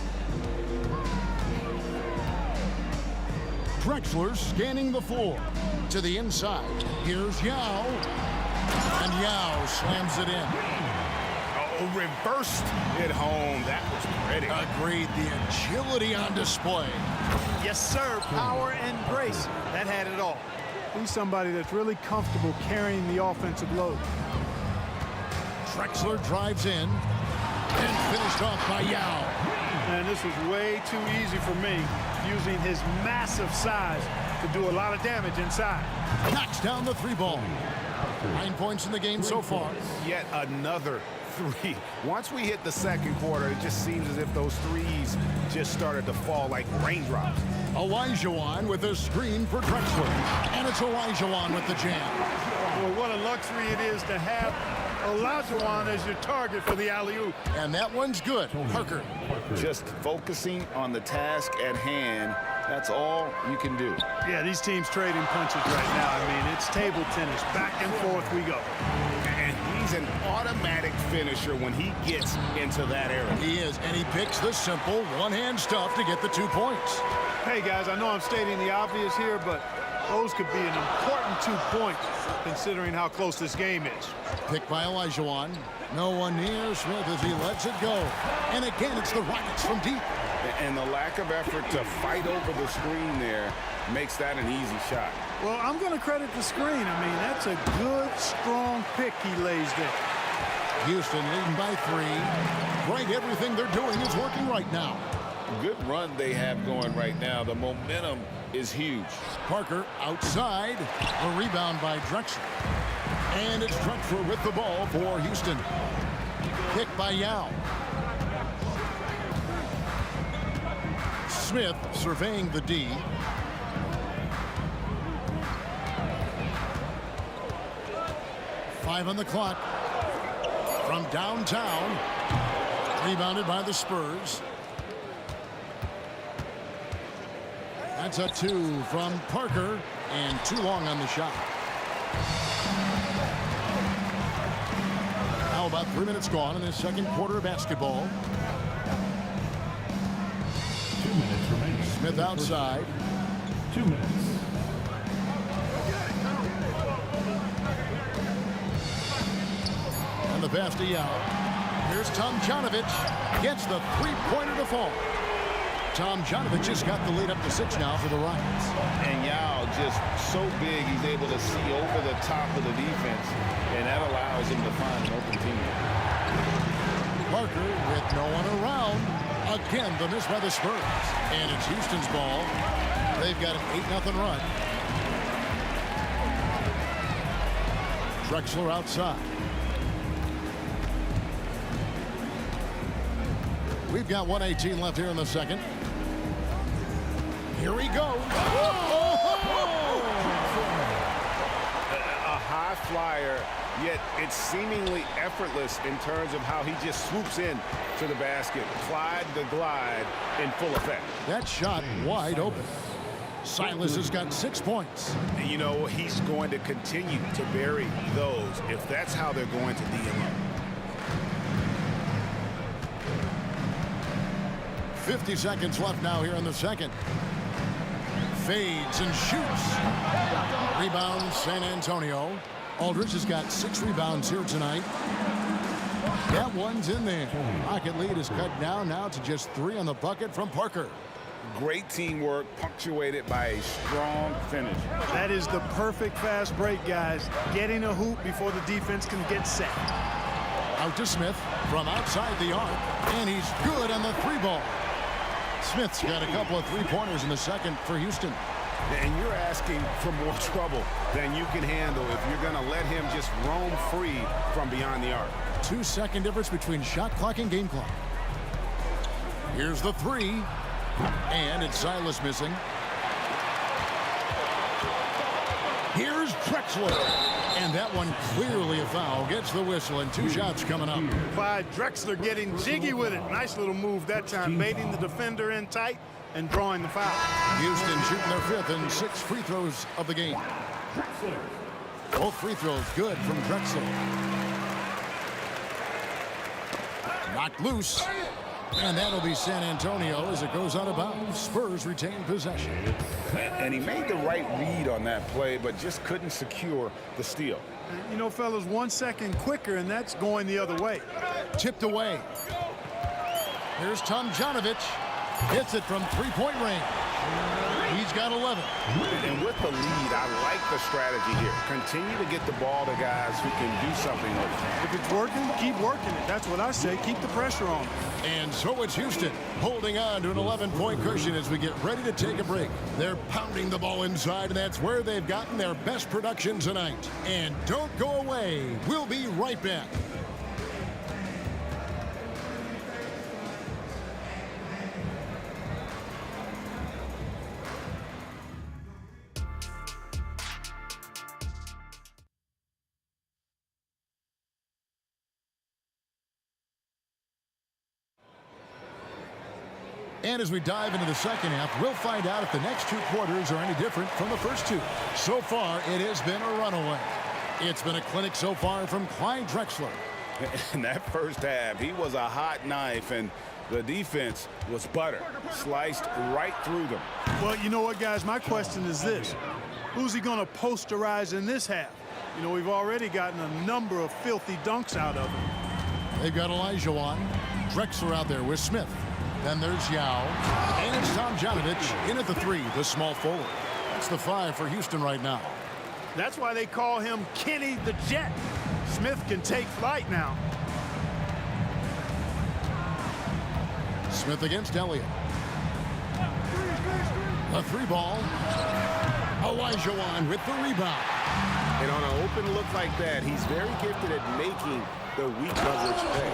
Drexler scanning the floor. To the inside. Here's Yao. And Yao slams it in. Oh, reversed it home. That was pretty. Agreed. The agility on display. Yes, sir. Power and grace. That had it all. He's somebody that's really comfortable carrying the offensive load. Drexler drives in. And finished off by Yao. And this was way too easy for me, using his massive size to do a lot of damage inside. Knocks down the 3-ball. 9 points in the game so far. Yet another 3. Once we hit the second quarter, it just seems as if those threes just started to fall like raindrops. Olajuwon with a screen for Drexler. And it's Olajuwon with the jam. Well, what a luxury it is to have Olajuwon as your target for the alley-oop. And that one's good. Parker. Just focusing on the task at hand, that's all you can do. Yeah, these teams trading punches right now. I mean, it's table tennis. Back and forth we go. And he's an automatic finisher when he gets into that area. He is, and he picks the simple one-hand stuff to get the 2 points. Hey, guys, I know I'm stating the obvious here, but those could be an important 2 points considering how close this game is. Picked by Olajuwon. No one near Smith as he lets it go. And again, it's the Rockets from deep. And the lack of effort to fight over the screen there makes that an easy shot. Well, I'm going to credit the screen. I mean, that's a good, strong pick he lays there. Houston leading by 3. Right, everything they're doing is working right now. Good run they have going right now. The momentum is huge. Parker outside. A rebound by Drexler. And it's Drexler with the ball for Houston. Picked by Yao. Smith surveying the D. Five on the clock. From downtown. Rebounded by the Spurs. That's a 2 from Parker, and too long on the shot. Now about 3 minutes gone in the second quarter of basketball. 2 minutes remaining. Smith outside. 2 minutes. And the pass to Yao. Here's Tomjanovich. Gets the three-pointer to fall. Tomjanovich has got the lead up to 6 now for the Rockets. And Yao just so big, he's able to see over the top of the defense, and that allows him to find an open team. Parker with no one around. Again, the miss by the Spurs. And it's Houston's ball. They've got an 8-0 run. Drexler outside. We've got 1:18 left here in the second. Here he goes. A high flyer, yet it's seemingly effortless in terms of how he just swoops in to the basket. Clyde the glide in full effect. That shot wide open. Silas has got 6 points. And you know, he's going to continue to bury those if that's how they're going to D him up. 50 seconds left now here in the second. Fades and shoots. Rebound, San Antonio. Aldridge has got 6 rebounds here tonight. That one's in there. Rocket lead is cut down now to just 3 on the bucket from Parker. Great teamwork, punctuated by a strong finish. That is the perfect fast break, guys. Getting a hoop before the defense can get set. Out to Smith from outside the arc. And he's good on the 3-ball. Smith's got a couple of 3-pointers in the second for Houston. And you're asking for more trouble than you can handle if you're going to let him just roam free from beyond the arc. 2-second difference between shot clock and game clock. Here's the 3. And it's Silas missing. Here's Drexler. And that one clearly a foul. Gets the whistle and 2 shots coming up. Clyde Drexler getting jiggy with it. Nice little move that time. Baiting the defender in tight and drawing the foul. Houston shooting their 5th and 6 free throws of the game. Both free throws good from Drexler. Knocked loose. And that'll be San Antonio as it goes out of bounds. Spurs retain possession. And he made the right read on that play, but just couldn't secure the steal. You know, fellas, 1 second quicker, and that's going the other way. Tipped away. Here's Tomjanovich. Hits it from three-point range. He's got 11. And with the lead, I like the strategy here. Continue to get the ball to guys who can do something with it. If it's working, keep working it. That's what I say. Keep the pressure on. And so it's Houston holding on to an 11-point cushion as we get ready to take a break. They're pounding the ball inside, and that's where they've gotten their best production tonight. And don't go away. We'll be right back. And as we dive into the second half, we'll find out if the next two quarters are any different from the first two. So far, it has been a runaway. It's been a clinic so far from Clyde Drexler. In that first half, he was a hot knife, and the defense was butter, sliced right through them. Well, you know what, guys? My question is this. Who's he going to posterize in this half? You know, we've already gotten a number of filthy dunks out of him. They've got Olajuwon. Drexler out there with Smith. Then there's Yao. And it's Tomjanovich in at the three, the small forward. That's the 5 for Houston right now. That's why they call him Kenny the Jet. Smith can take flight now. Smith against Elliott. A three ball. Olajuwon with the rebound. And on an open look like that, he's very gifted at making the weak coverage pay.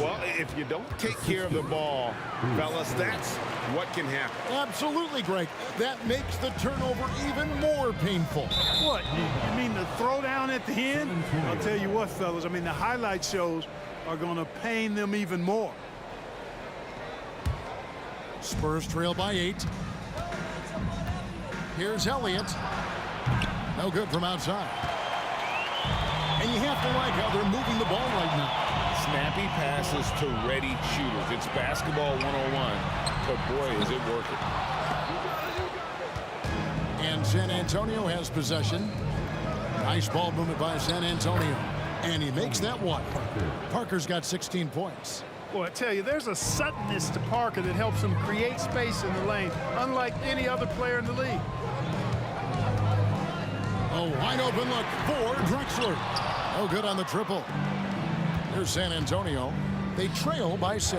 Well, if you don't take care of the ball, fellas, that's what can happen. Absolutely, Greg. That makes the turnover even more painful. What? You mean the throwdown at the end? I'll tell you what, fellas. I mean, the highlight shows are going to pain them even more. Spurs trail by 8. Here's Elliott. No good from outside. And you have to like how they're moving the ball right now. Snappy passes to ready shooters. It's basketball 101, but boy, is it working. And San Antonio has possession. Nice ball movement by San Antonio. And he makes that one. Parker's got 16 points. Well, I tell you, there's a suddenness to Parker that helps him create space in the lane, unlike any other player in the league. A wide open look for Drexler. No good on the triple. Here's San Antonio. They trail by 6.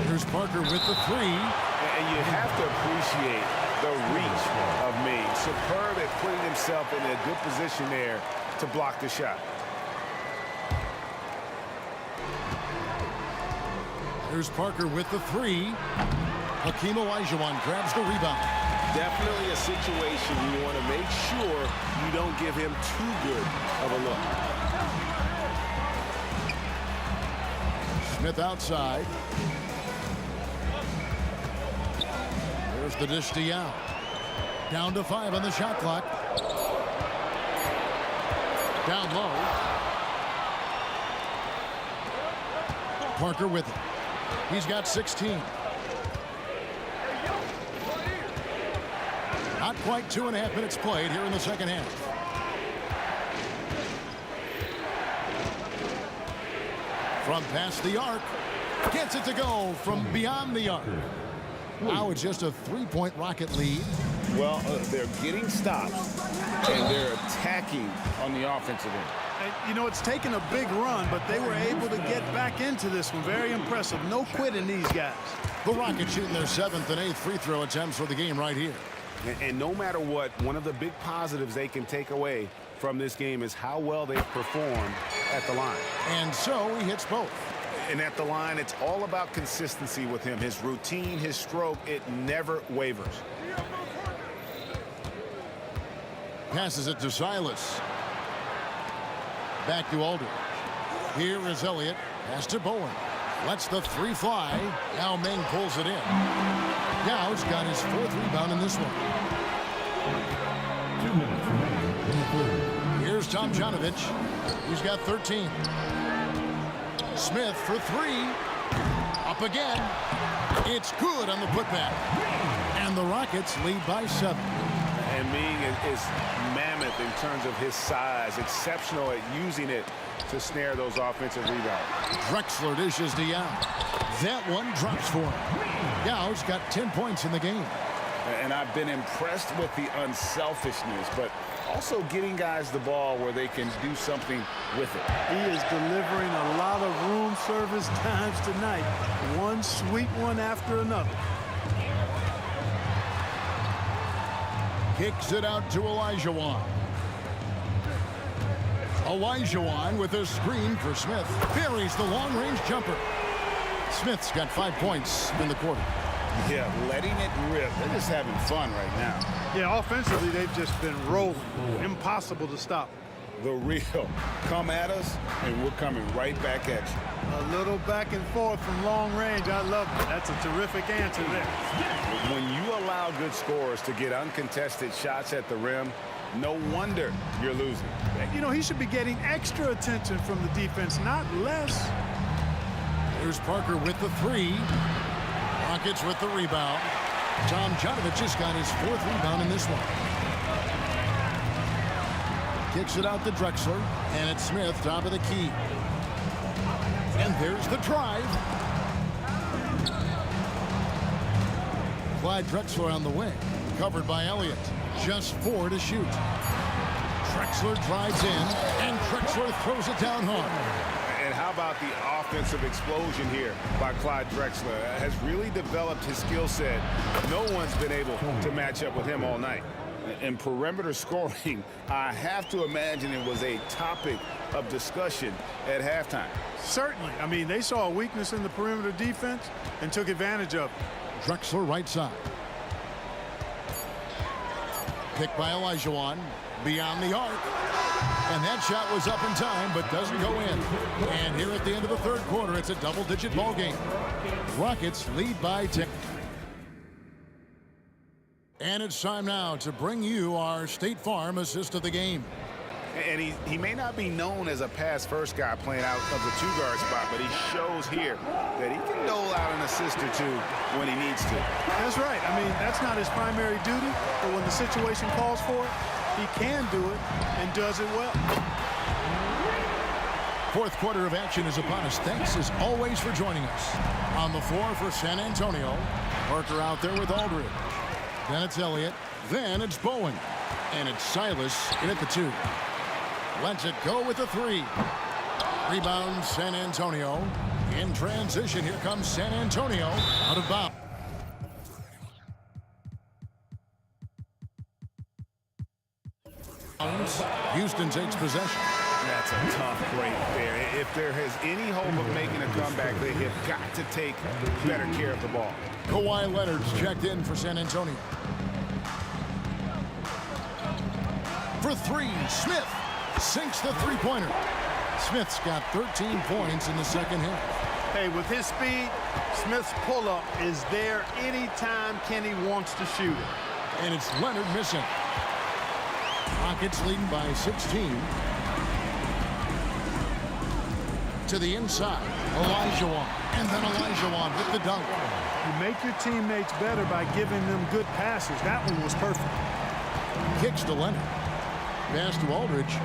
Here's Parker with the 3. And you have to appreciate the reach of Maine. Superb at putting himself in a good position there to block the shot. Here's Parker with the 3. Hakeem Olajuwon grabs the rebound. Definitely a situation you want to make sure you don't give him too good of a look. Smith outside. There's the dish to Yao. Down to 5 on the shot clock. Down low. Parker with it. He's got 16. Not quite 2.5 minutes played here in the second half. From past the arc. Gets it to go from beyond the arc. Now it's just a 3-point Rocket lead. Well, they're getting stops, and they're attacking on the offensive end. You know, it's taken a big run, but they were able to get back into this one. Very impressive. No quitting these guys. The Rockets shooting their 7th and 8th free throw attempts for the game right here. And no matter what, one of the big positives they can take away from this game is how well they've performed at the line. And so he hits both. And at the line, it's all about consistency with him. His routine, his stroke, it never wavers. Passes it to Silas. Back to Aldridge. Here is Elliott. Pass to Bowen. Lets the 3 fly. Now Meng pulls it in. Yau's got his 4th rebound in this one. 2 minutes remaining in the third. Here's Tomjanovich. He's got 13. Smith for 3. Up again. It's good on the putback. And the Rockets lead by 7. And Meng is mammoth in terms of his size. Exceptional at using it to snare those offensive rebounds. Drexler dishes to Yao. That one drops for him. Yau's got 10 points in the game. And I've been impressed with the unselfishness, but also getting guys the ball where they can do something with it. He is delivering a lot of room service times tonight. One sweet one after another. Kicks it out to Olajuwon. Olajuwon with a screen for Smith. Buries the long-range jumper. Smith's got 5 points in the quarter. Yeah, letting it rip. They're just having fun right now. Yeah, offensively, they've just been rolling. Impossible to stop. The real. Come at us, and we're coming right back at you. A little back and forth from long range. I love it. That's a terrific answer there. When you allow good scorers to get uncontested shots at the rim, no wonder you're losing. You know, he should be getting extra attention from the defense, not less. Here's Parker with the 3. Rockets with the rebound. Tomjanovich just got his 4th rebound in this one. Kicks it out to Drexler, and it's Smith, top of the key. And there's the drive. Clyde Drexler on the wing, covered by Elliott. Just 4 to shoot. Drexler drives in, and Drexler throws it down hard. And how about the offensive explosion here by Clyde Drexler? Has really developed his skill set. No one's been able to match up with him all night. In perimeter scoring, I have to imagine it was a topic of discussion at halftime. Certainly. I mean, they saw a weakness in the perimeter defense and took advantage of it. Drexler right side. Picked by Olajuwon. Beyond the arc. And that shot was up in time, but doesn't go in. And here at the end of the 3rd quarter, it's a double-digit ball game. Rockets lead by 10. And it's time now to bring you our State Farm assist of the game. And he may not be known as a pass-first guy playing out of the 2-guard spot, but he shows here that he can dole out an assist or 2 when he needs to. That's right. I mean, that's not his primary duty, but when the situation calls for it, he can do it and does it well. 4th quarter of action is upon us. Thanks as always for joining us. On the floor for San Antonio, Parker out there with Aldridge. Then it's Elliott. Then it's Bowen. And it's Silas in at the 2. Lets it go with the 3. Rebound San Antonio. In transition, here comes San Antonio. Out of bounds. Houston takes possession. That's a tough break there. If there has any hope of making a comeback, they have got to take better care of the ball. Kawhi Leonard's checked in for San Antonio. For 3, Smith sinks the 3-pointer. Smith's got 13 points in the 2nd half. Hey, with his speed, Smith's pull-up is there anytime Kenny wants to shoot it. And it's Leonard missing. Rockets leading by 16. To the inside, Olajuwon. And then Olajuwon with the dunk. You make your teammates better by giving them good passes. That one was perfect. Kicks to Leonard. Pass to Aldridge.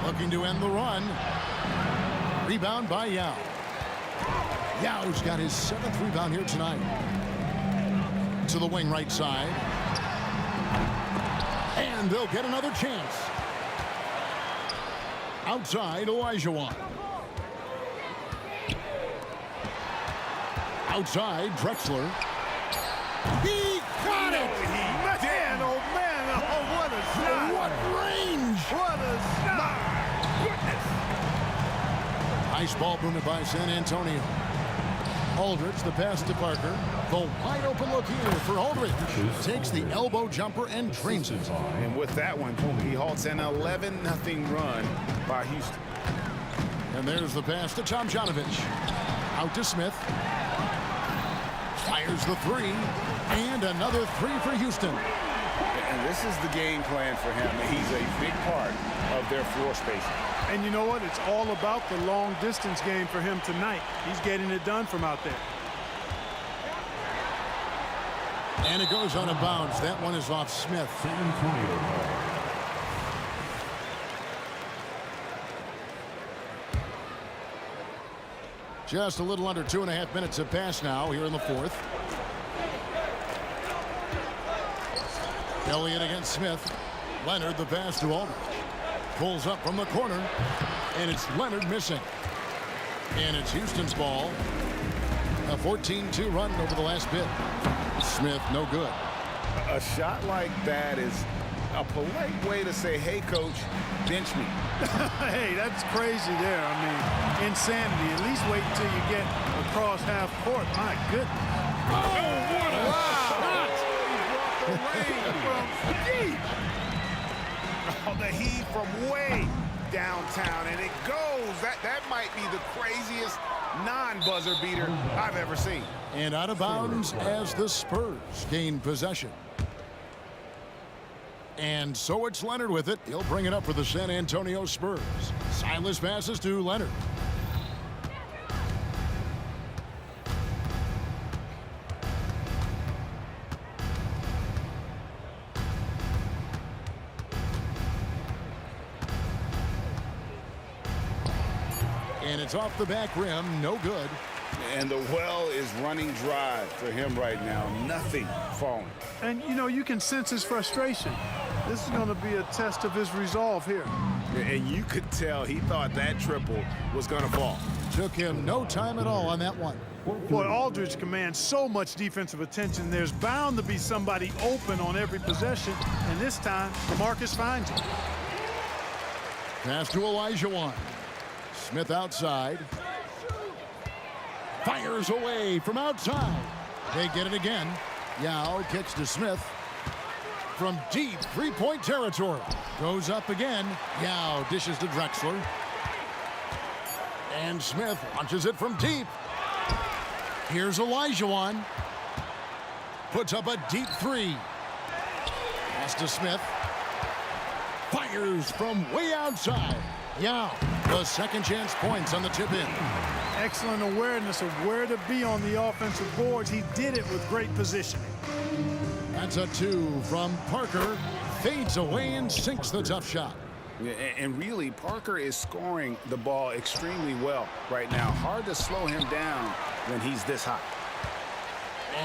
Looking to end the run. Rebound by Yao. Yao's got his 7th rebound here tonight. To the wing right side. And they'll get another chance. Outside, Olajuwon. Outside, Drexler. He got it! Man, oh man, oh what a shot! What range! What a shot! Goodness! Nice ball movement by San Antonio. Aldridge, the pass to Parker. The wide open look here for Aldridge. Takes the elbow jumper and drains it. And with that one, he halts an 11-0 run by Houston. And there's the pass to Tomjanovich. Out to Smith. Fires the 3. And another 3 for Houston. And this is the game plan for him. He's a big part of their floor spacing. And you know what? It's all about the long distance game for him tonight. He's getting it done from out there. And it goes on a bounce. That one is off Smith. San Antonio. Just a little under 2.5 minutes have passed now here in the fourth. Elliott against Smith. Leonard the pass to Aldridge. Pulls up from the corner. And it's Leonard missing. And it's Houston's ball. A 14-2 run over the last bit. Smith no good. A shot like that is a polite way to say, hey, coach, bench me. Hey, that's crazy there. I mean, insanity. At least wait until you get across half court. My goodness. Oh, what a shot! The rain from deep. Oh, the heat from way downtown, and it goes. That might be the craziest non-buzzer beater I've ever seen. And out of bounds as the Spurs gain possession. And so it's Leonard with it. He'll bring it up for the San Antonio Spurs. Silas passes to Leonard. And it's off the back rim, no good. And the well is running dry for him right now. Nothing falling. And, you know, you can sense his frustration. This is going to be a test of his resolve here. And you could tell he thought that triple was going to fall. Took him no time at all on that one. Boy, Aldridge commands so much defensive attention. There's bound to be somebody open on every possession. And this time, DeMarcus finds him. Pass to Olajuwon. Smith outside. Fires away from outside. They get it again. Yao kicks to Smith. From deep three-point territory. Goes up again. Yao dishes to Drexler. And Smith launches it from deep. Here's Olajuwon. Puts up a deep three. Pass to Smith. Fires from way outside. Yao, the second chance points on the tip in. Excellent awareness of where to be on the offensive boards. He did it with great positioning. That's a two from Parker. Fades away and sinks the tough shot. Yeah, and really, Parker is scoring the ball extremely well right now. Hard to slow him down when he's this hot.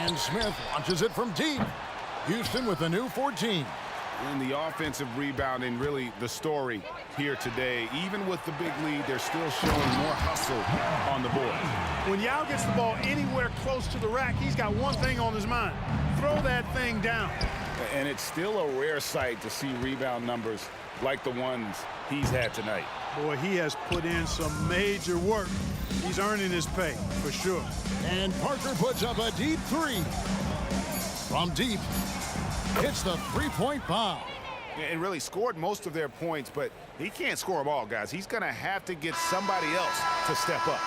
And Smith launches it from deep. Houston with a new 14. And the offensive rebounding, really the story here today. Even with the big lead, they're still showing more hustle on the board. When Yao gets the ball anywhere close to the rack, he's got one thing on his mind. Throw that thing down. And it's still a rare sight to see rebound numbers like the ones he's had tonight. Boy, he has put in some major work. He's earning his pay, for sure. And Parker puts up a deep three. From deep, hits the three-point bomb. And really scored most of their points, but he can't score them all, guys. He's going to have to get somebody else to step up.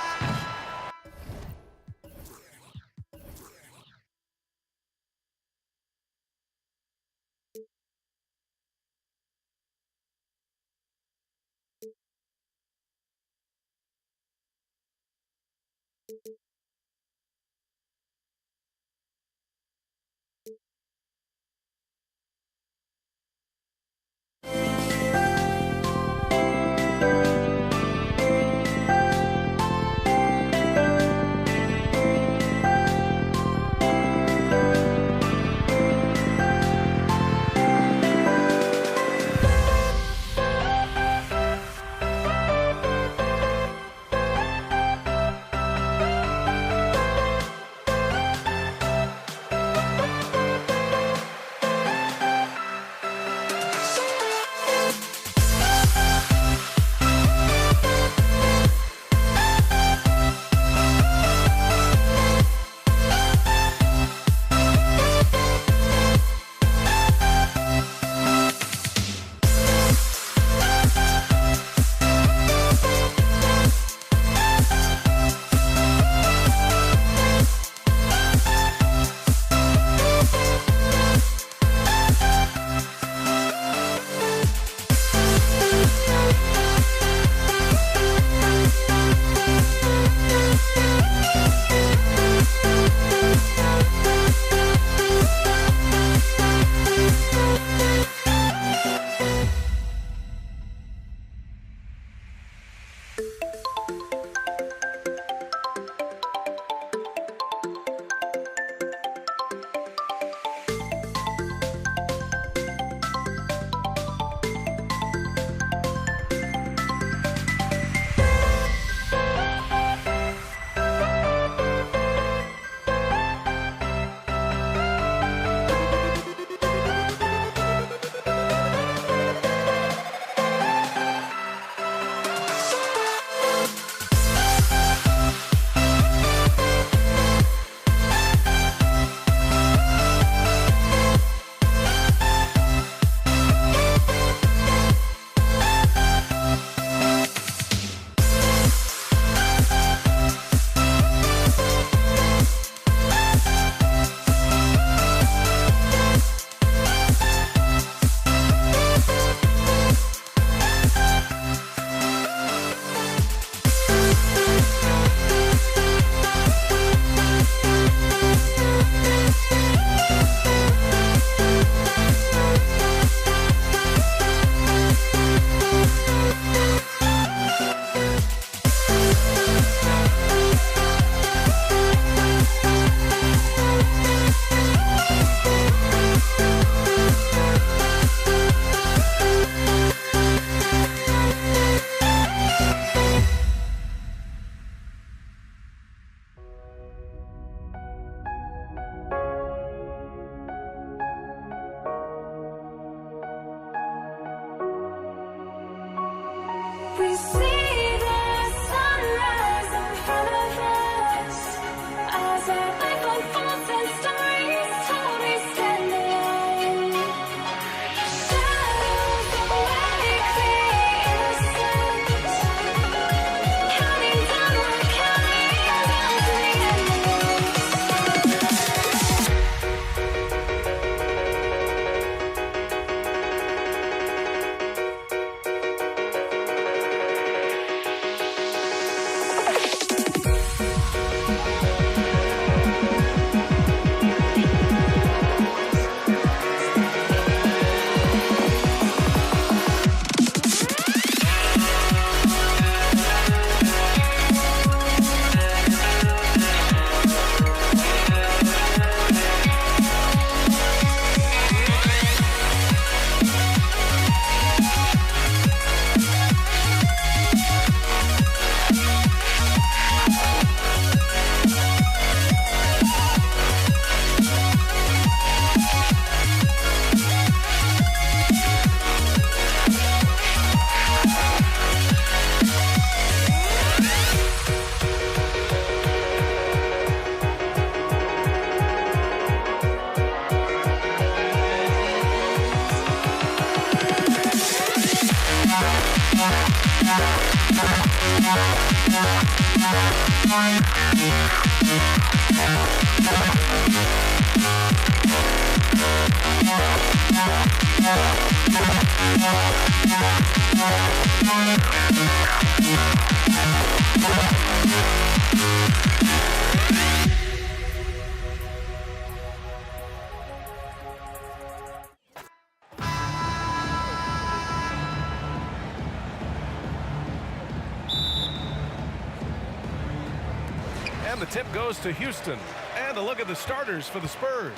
And the tip goes to Houston. And a look at the starters for the Spurs.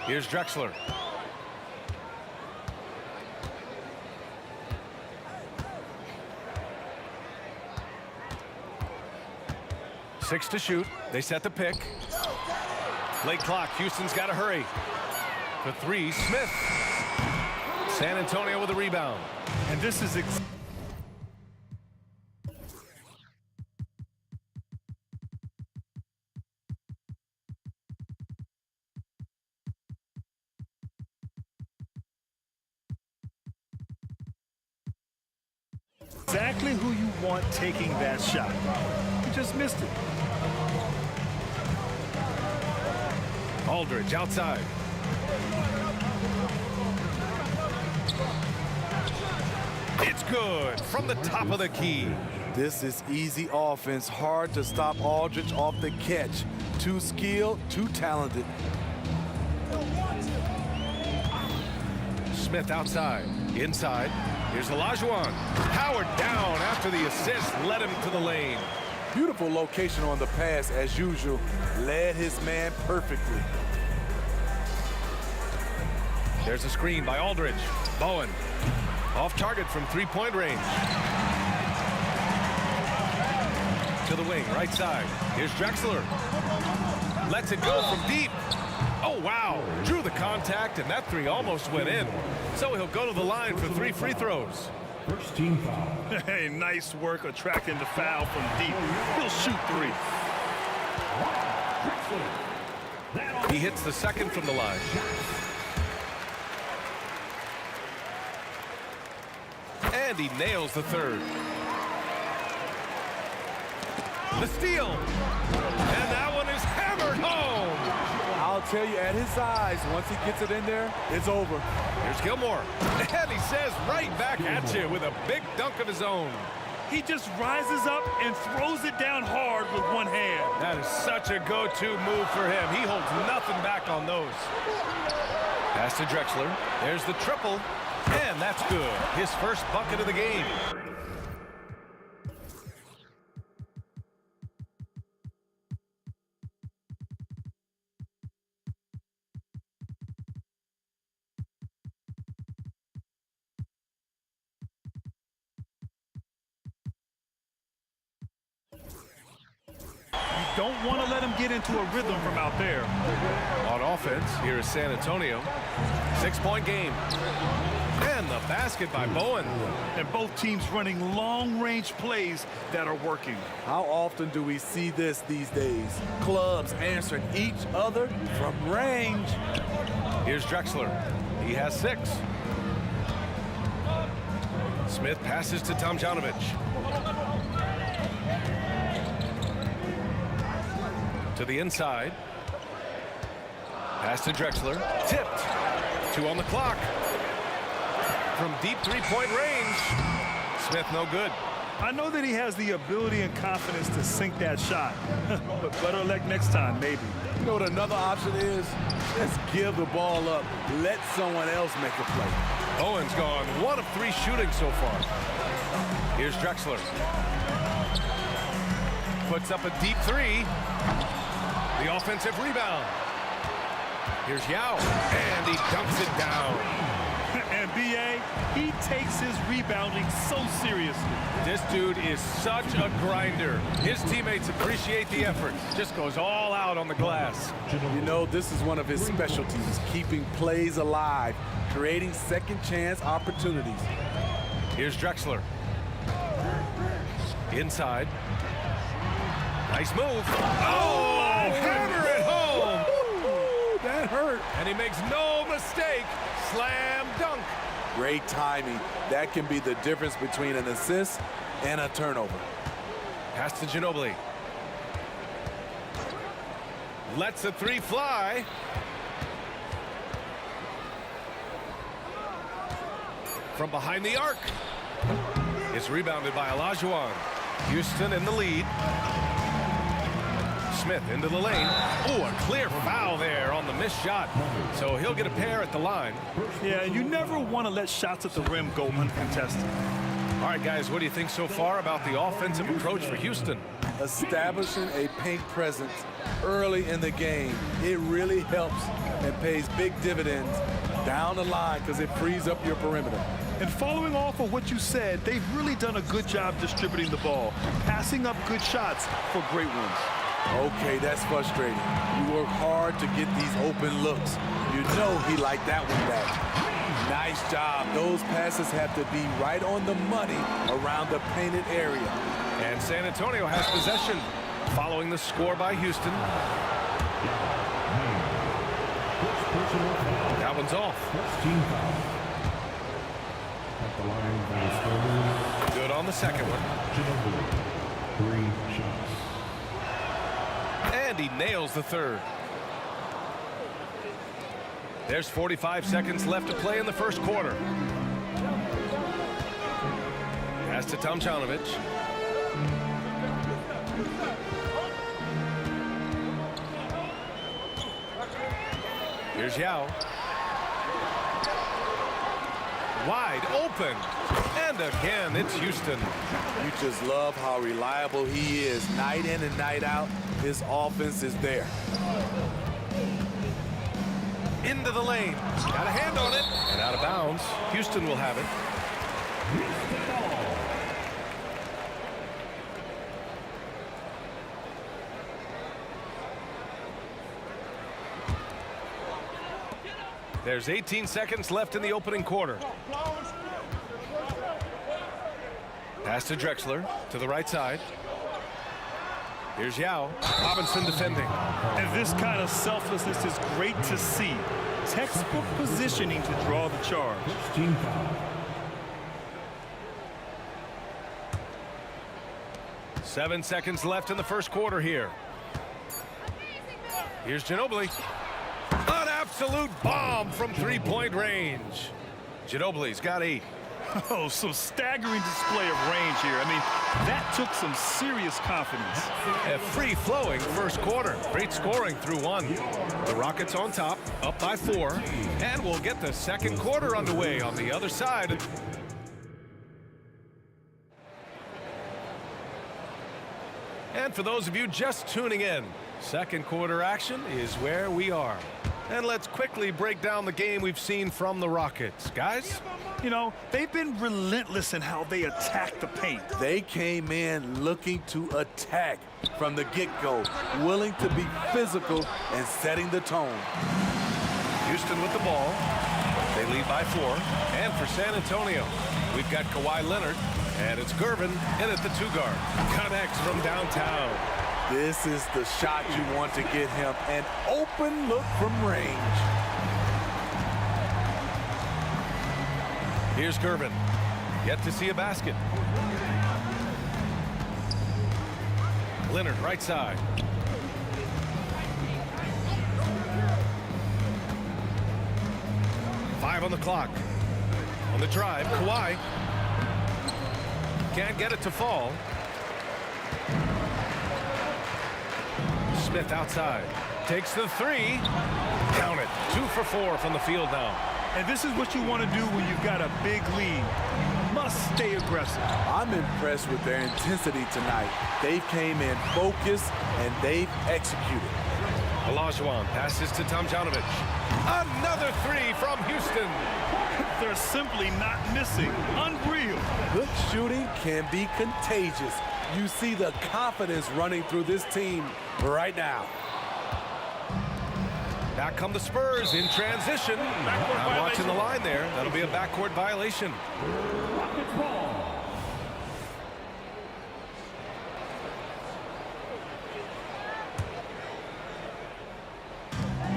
Here's Drexler. Six to shoot. They set the pick. Late clock. Houston's got to hurry. For three, Smith. San Antonio with a rebound. And this is exactly who you want taking that shot. You just missed it. Aldridge outside. It's good from the top of the key. This is easy offense. Hard to stop Aldridge off the catch. Too skilled, too talented. Smith outside. Inside. Here's Olajuwon. Howard down after the assist led him to the lane. Beautiful location on the pass as usual. Led his man perfectly. There's a screen by Aldridge. Bowen. Off target from three-point range. To the wing, right side. Here's Drexler. Lets it go from deep. Oh, wow. Drew the contact, and that three almost went in. So he'll go to the line for 3 free throws. First team foul. Hey, nice work attracting the foul from deep. He'll shoot 3. He hits the second from the line. And he nails the third. The steal. And that one is hammered home. I'll tell you, at his size, once he gets it in there, it's over. Here's Gilmore. And he says right back at you with a big dunk of his own. He just rises up and throws it down hard with one hand. That is such a go-to move for him. He holds nothing back on those. Pass to Drexler. There's the triple. And that's good. His first bucket of the game. Don't want to let him get into a rhythm from out there. On offense, here is San Antonio. 6-point game. And the basket by Bowen. And both teams running long-range plays that are working. How often do we see this these days? Clubs answering each other from range. Here's Drexler. He has 6. Smith passes to Tomjanovich. To the inside. Pass to Drexler. Tipped. 2 on the clock. From deep three-point range. Smith no good. I know that he has the ability and confidence to sink that shot. But better luck next time, maybe. You know what another option is? Just give the ball up. Let someone else make a play. Bowen's gone 1 of 3 shooting so far. Here's Drexler. Puts up a deep 3. The offensive rebound. Here's Yao. And he dunks it down. And B.A., he takes his rebounding so seriously. This dude is such a grinder. His teammates appreciate the effort. Just goes all out on the glass. You know, this is one of his specialties, keeping plays alive, creating second chance opportunities. Here's Drexler. Inside. Nice move. Oh, hammer it home. That hurt. And he makes no mistake. Slam dunk. Great timing. That can be the difference between an assist and a turnover. Pass to Ginobili. Lets the three fly. From behind the arc. It's rebounded by Olajuwon. Houston in the lead. Smith into the lane. Oh, a clear foul there on the missed shot. So he'll get a pair at the line. Yeah, you never want to let shots at the rim go uncontested. All right, guys, what do you think so far about the offensive approach for Houston? Establishing a paint presence early in the game, it really helps and pays big dividends down the line because it frees up your perimeter. And following off of what you said, they've really done a good job distributing the ball, passing up good shots for great ones. Okay, that's frustrating. You work hard to get these open looks. You know he liked that one back. Nice job. Those passes have to be right on the money around the painted area. And San Antonio has possession following the score by Houston. That one's off. Good on the second one. 3 shots. And he nails the third. There's 45 seconds left to play in the first quarter. Pass to Tomljanovic. Here's Yao. Wide open. And again, it's Houston. You just love how reliable he is. Night in and night out, his offense is there. Into the lane. Got a hand on it. And out of bounds. Houston will have it. There's 18 seconds left in the opening quarter. Pass to Drexler to the right side. Here's Yao. Robinson defending. And this kind of selflessness is great to see. Textbook positioning to draw the charge. 16 foul. Seven seconds left in the first quarter here. Here's Ginobili. An absolute bomb from three-point range. Ginobili's got 8. Oh, some staggering display of range here. I mean, that took some serious confidence. A free-flowing first quarter. Great scoring through 1. The Rockets on top, up by 4. And we'll get the second quarter underway on the other side. And for those of you just tuning in, second quarter action is where we are. And let's quickly break down the game we've seen from the Rockets. Guys? You know, they've been relentless in how they attack the paint. They came in looking to attack from the get-go, willing to be physical and setting the tone. Houston with the ball. They lead by 4. And for San Antonio, we've got Kawhi Leonard, and it's Gervin in at the 2-guard. Connects from downtown. This is the shot you want to get him, an open look from range. Here's Gervin. Yet to see a basket. Leonard, right side. Five on the clock. On the drive, Kawhi. Can't get it to fall. Smith outside. Takes the 3. Count it. 2 for 4 from the field now. And this is what you want to do when you've got a big lead. You must stay aggressive. I'm impressed with their intensity tonight. They came in focused and they've executed. Olajuwon passes to Tomljanovic. Another 3 from Houston. They're simply not missing. Unreal. Good shooting can be contagious. You see the confidence running through this team right now. Back come the Spurs in transition. I'm watching the line there. That'll be a backcourt violation.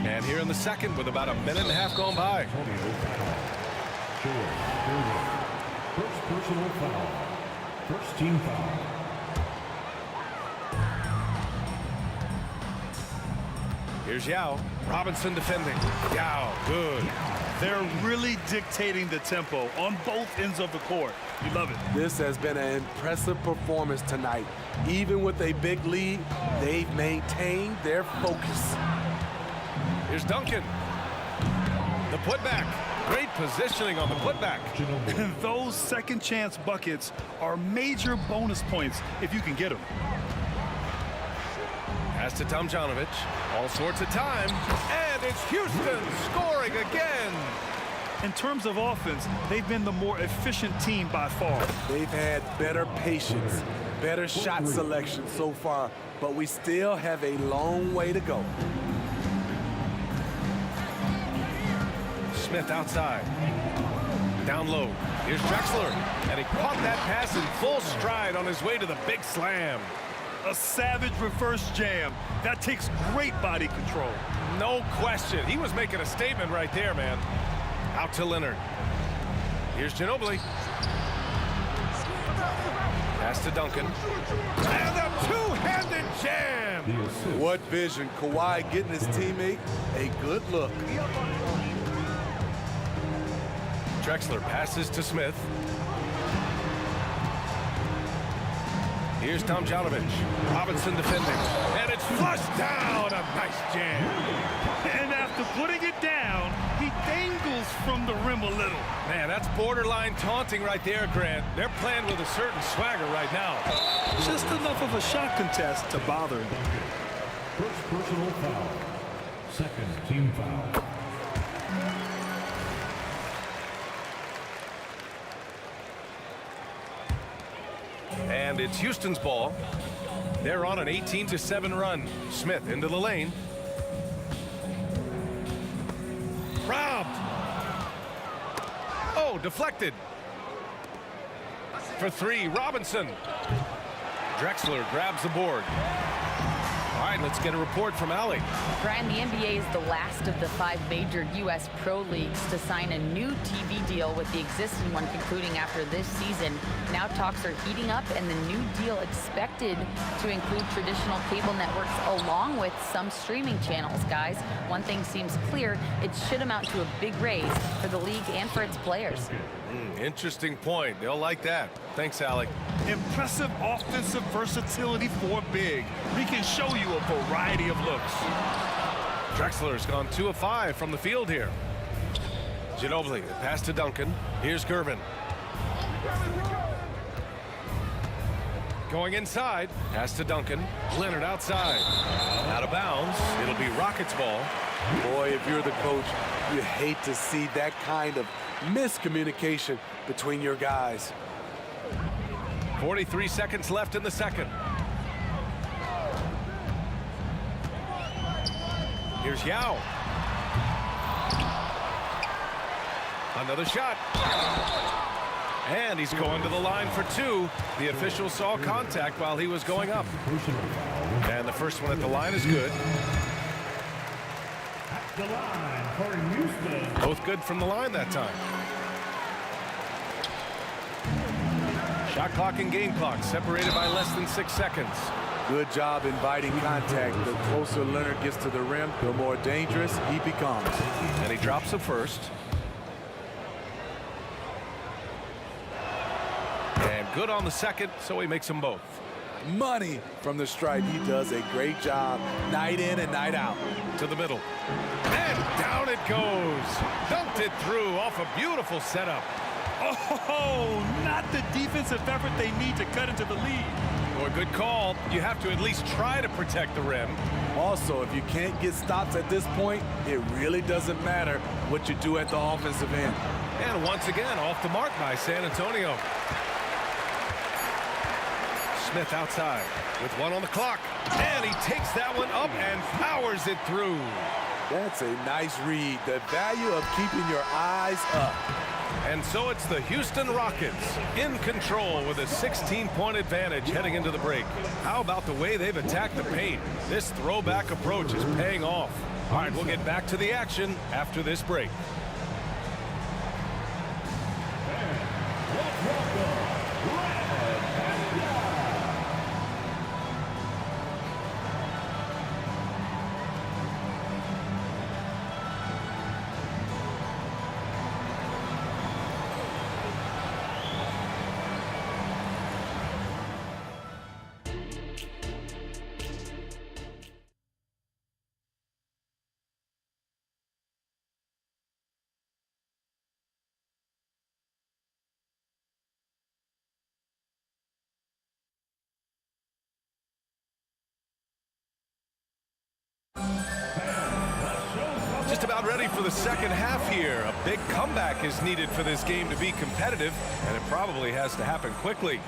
And here in the second with about a minute and a half gone by. First personal foul. First team foul. Here's Yao. Robinson defending. Yao, good. They're really dictating the tempo on both ends of the court. You love it. This has been an impressive performance tonight. Even with a big lead, they've maintained their focus. Here's Duncan. The putback. Great positioning on the putback. Those second chance buckets are major bonus points if you can get them. Pass to Tomjanovich. All sorts of time. And it's Houston scoring again. In terms of offense, they've been the more efficient team by far. They've had better patience, better shot selection so far, but we still have a long way to go. Smith outside. Down low. Here's Drexler. And he caught that pass in full stride on his way to the big slam. A savage reverse jam. That takes great body control. No question. He was making a statement right there, man. Out to Leonard. Here's Ginobili. Pass to Duncan. And a two-handed jam. What vision. Kawhi getting his teammate a good look. Drexler passes to Smith. Here's Tomjanovich. Robinson defending. And it's flushed down. A nice jam. And after putting it down, he dangles from the rim a little. Man, that's borderline taunting right there, Grant. They're playing with a certain swagger right now. Just enough of a shot contest to bother him. First personal foul. Second team foul. And it's Houston's ball. They're on an 18-7 run. Smith into the lane. Robbed. Oh, deflected. For three, Robinson. Drexler grabs the board. All right, let's get a report from Allie. Brian, the NBA is the last of the 5 major U.S. pro leagues to sign a new TV deal, with the existing one concluding after this season. Now talks are heating up, and the new deal expected to include traditional cable networks along with some streaming channels. Guys, one thing seems clear: it should amount to a big raise for the league and for its players. Interesting point. They'll like that. Thanks, Allie. Impressive offensive versatility for big. He can show you a variety of looks. Drexler's gone 2 of 5 from the field here. Ginobili, pass to Duncan. Here's Gervin. Going inside, pass to Duncan. Leonard outside. Out of bounds. It'll be Rockets ball. Boy, if you're the coach, you hate to see that kind of miscommunication between your guys. 43 seconds left in the second. Here's Yao. Another shot. And he's going to the line for 2. The official saw contact while he was going up. And the first one at the line is good. At the line for Houston. Both good from the line that time. Shot clock and game clock separated by less than 6 seconds. Good job inviting contact. The closer Leonard gets to the rim, the more dangerous he becomes. And he drops the first. And good on the second, so he makes them both. Money from the stripe. He does a great job night in and night out. To the middle. And down it goes. Dumped it through off a beautiful setup. Oh, not the defensive effort they need to cut into the lead. Boy, good call. You have to at least try to protect the rim. Also, if you can't get stops at this point, it really doesn't matter what you do at the offensive end. And once again, off the mark by San Antonio. Smith outside with 1 on the clock. And he takes that one up and powers it through. That's a nice read. The value of keeping your eyes up. And so it's the Houston Rockets in control with a 16-point advantage heading into the break. How about the way they've attacked the paint? This throwback approach is paying off. All right, we'll get back to the action after this break. just about ready for the second half here. A big comeback is needed for this game to be competitive, and it probably has to happen quickly.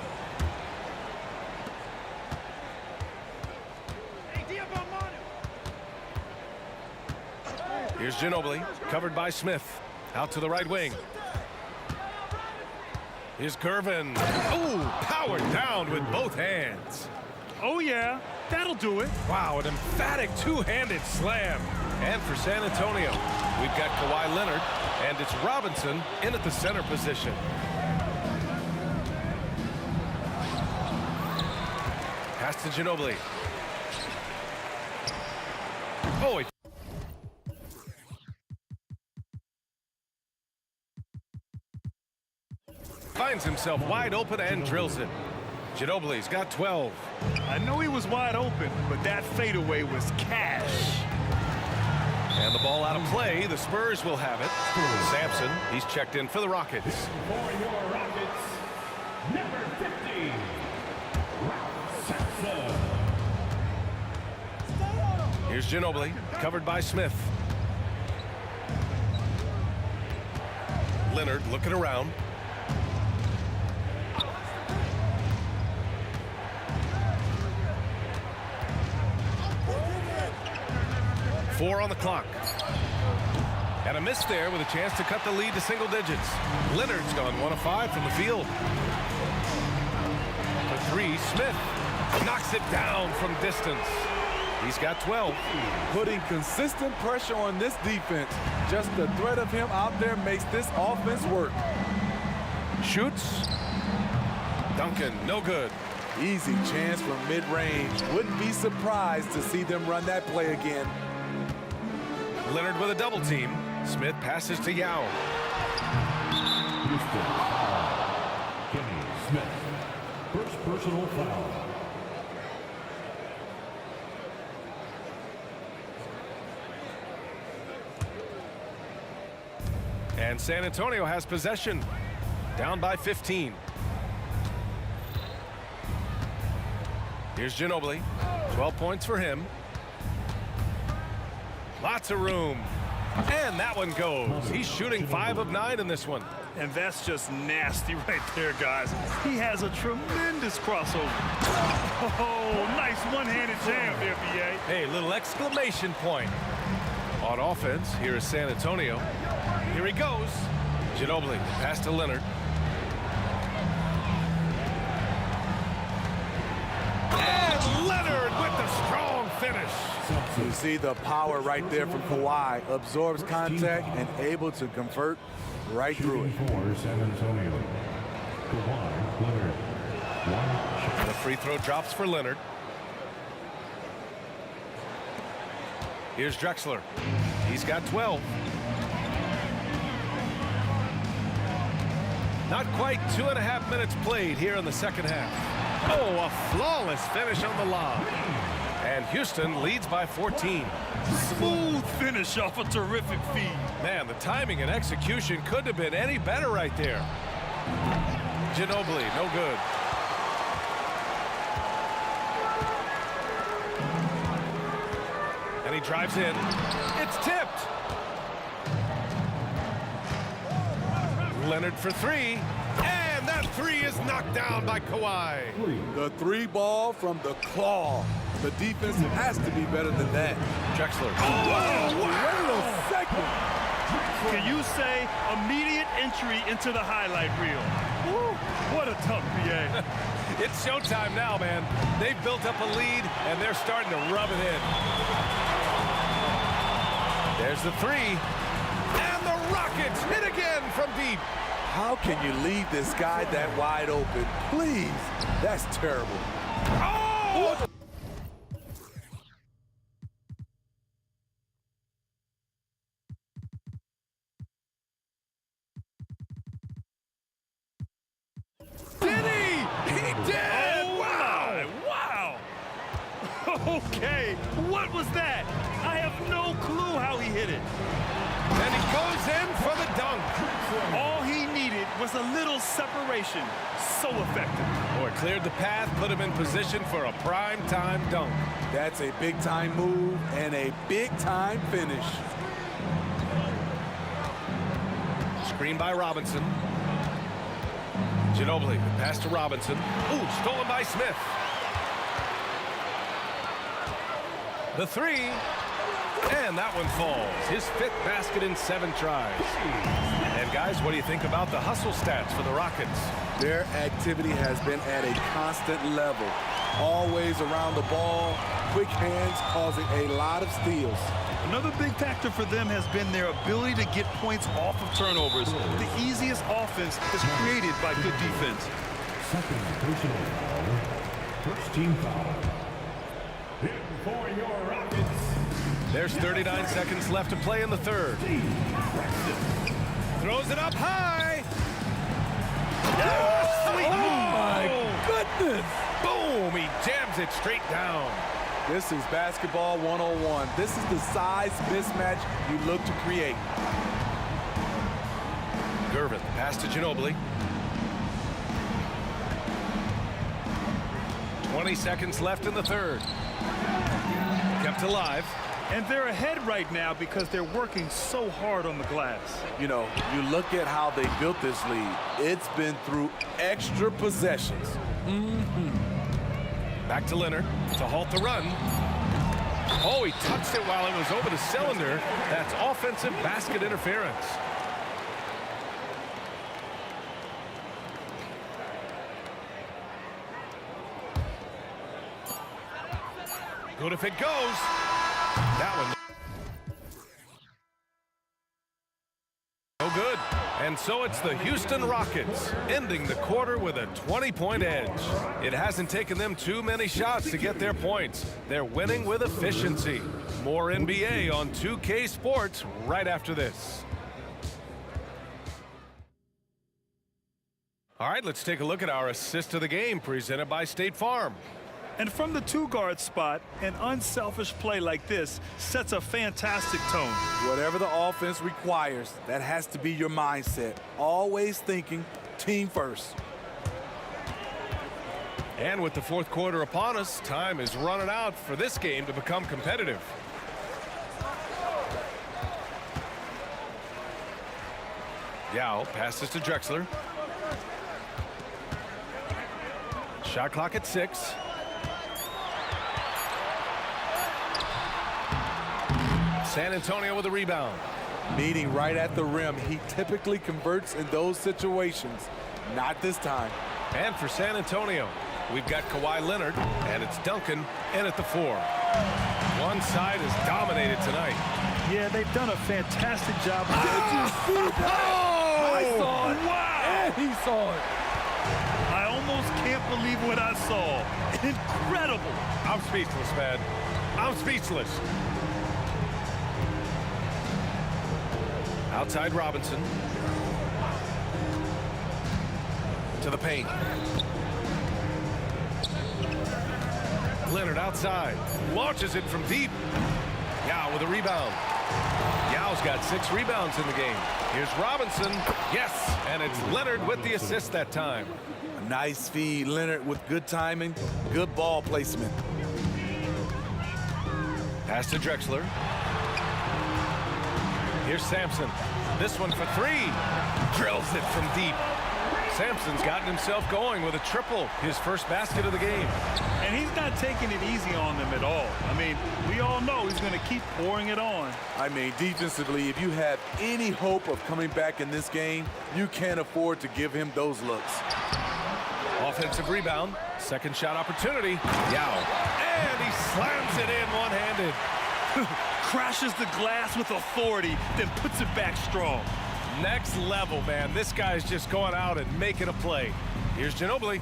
Here's Ginobili, covered by Smith. Out to the right wing. Here's Gervin. Ooh, powered down with both hands. Oh, yeah, that'll do it. Wow, an emphatic two-handed slam. And for San Antonio, we've got Kawhi Leonard, and it's Robinson in at the center position. Pass to Ginobili. Oh, he finds himself wide open and drills it. Ginobili's got 12. I know he was wide open, but that fadeaway was cash. And the ball out of play. The Spurs will have it. Sampson, he's checked in for the Rockets. For your Rockets, number 50, Ralph Sampson. Here's Ginobili, covered by Smith. Leonard looking around. Four on the clock. And a miss there with a chance to cut the lead to single digits. Leonard's gone 1 of 5 from the field. For 3, Smith knocks it down from distance. He's got 12. Putting consistent pressure on this defense. Just the threat of him out there makes this offense work. Shoots. Duncan, no good. Easy chance from mid-range. Wouldn't be surprised to see them run that play again. Leonard with a double team. Smith passes to Yao. Houston, Kenny Smith, first personal foul. And San Antonio has possession. Down by 15. Here's Ginobili. 12 points for him. Lots of room. And that one goes. He's shooting 5 of 9 in this one. And that's just nasty right there, guys. He has a tremendous crossover. Oh, nice one-handed jam there, B.A. Hey, little exclamation point. On offense, here is San Antonio. Here he goes. Ginobili, pass to Leonard. And Leonard with the strong finish. You see the power right there from Kawhi. Absorbs contact and able to convert right through it. For San Antonio, Kawhi Leonard. One shot. The free throw drops for Leonard. Here's Drexler. He's got 12. Not quite 2.5 minutes played here in the second half. Oh, a flawless finish on the lob. And Houston leads by 14. Smooth finish off a terrific feed. Man, the timing and execution couldn't have been any better right there. Ginobili, no good. And he drives in. It's tipped. Leonard for 3. And that 3 is knocked down by Kawhi. The 3 ball from the claw. The defense has to be better than that. Drexler. Oh, wait a second. Can you say immediate entry into the highlight reel? Woo, what a tough BA. It's showtime now, man. They've built up a lead, and they're starting to rub it in. There's the 3. And the Rockets hit again from deep. How can you leave this guy that wide open? Please. That's terrible. Oh! Did he? He did! Oh, Wow! wow. Okay, what was that? I have no clue how he hit it. And he goes in for the dunk. All he needed was a little separation. So effective. Boy, cleared the path, put him in position for a prime-time dunk. That's a big-time move and a big-time finish. Screen by Robinson. Ginobili, pass to Robinson. Ooh, stolen by Smith. The three, and that one falls. His 5th basket in 7 tries. And guys, what do you think about the hustle stats for the Rockets? Their activity has been at a constant level. Always around the ball, quick hands causing a lot of steals. Another big factor for them has been their ability to get points off of turnovers. The easiest offense is created by good defense. Second personal foul. First team foul. Hit for your Rockets. There's 39 seconds left to play in the 3rd. Throws it up high. Oh, my goodness. Boom, he jams it straight down. This is basketball 101. This is the size mismatch you look to create. Gervin, pass to Ginobili. 20 seconds left in the 3rd. Kept alive. And they're ahead right now because they're working so hard on the glass. You know, you look at how they built this lead. It's been through extra possessions. Back to Leonard to halt the run. Oh, he touched it while it was over the cylinder. That's offensive basket interference. Good if it goes. That one. No good. And so it's the Houston Rockets ending the quarter with a 20-point edge. It hasn't taken them too many shots to get their points. They're winning with efficiency. More NBA on 2K Sports right after this. All right, let's take a look at our assist of the game presented by State Farm. And from the 2-guard spot, an unselfish play like this sets a fantastic tone. Whatever the offense requires, that has to be your mindset. Always thinking team first. And with the 4th quarter upon us, time is running out for this game to become competitive. Yao passes to Drexler. Shot clock at 6. San Antonio with a rebound. Meeting right at the rim. He typically converts in those situations. Not this time. And for San Antonio, we've got Kawhi Leonard, and it's Duncan in at the 4. One side is dominated tonight. Yeah, they've done a fantastic job. Did you see that? I saw it. Wow. And he saw it. I almost can't believe what I saw. Incredible. I'm speechless, man. I'm speechless. Outside Robinson. To the paint. Leonard outside. Launches it from deep. Yao with a rebound. Yao's got 6 rebounds in the game. Here's Robinson. Yes, and it's Leonard with the assist that time. A nice feed. Leonard with good timing, good ball placement. Pass to Drexler. Here's Sampson. This one for 3. Drills it from deep. Sampson's gotten himself going with a triple, his first basket of the game. And he's not taking it easy on them at all. I mean, we all know he's going to keep pouring it on. I mean, defensively, if you have any hope of coming back in this game, you can't afford to give him those looks. Offensive rebound. Second shot opportunity. Yao. And he slams it in one-handed. Crashes the glass with authority, then puts it back strong. Next level, man. This guy's just going out and making a play. Here's Ginobili.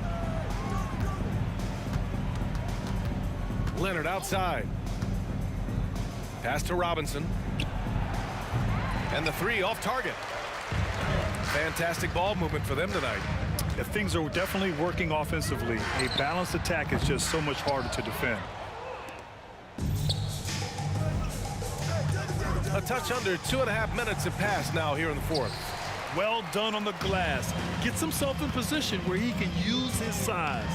Leonard outside. Pass to Robinson. And the 3 off target. Fantastic ball movement for them tonight. If things are definitely working offensively, a balanced attack is just so much harder to defend. A touch under 2.5 minutes have passed now here in the 4th. Well done on the glass. Gets himself in position where he can use his size.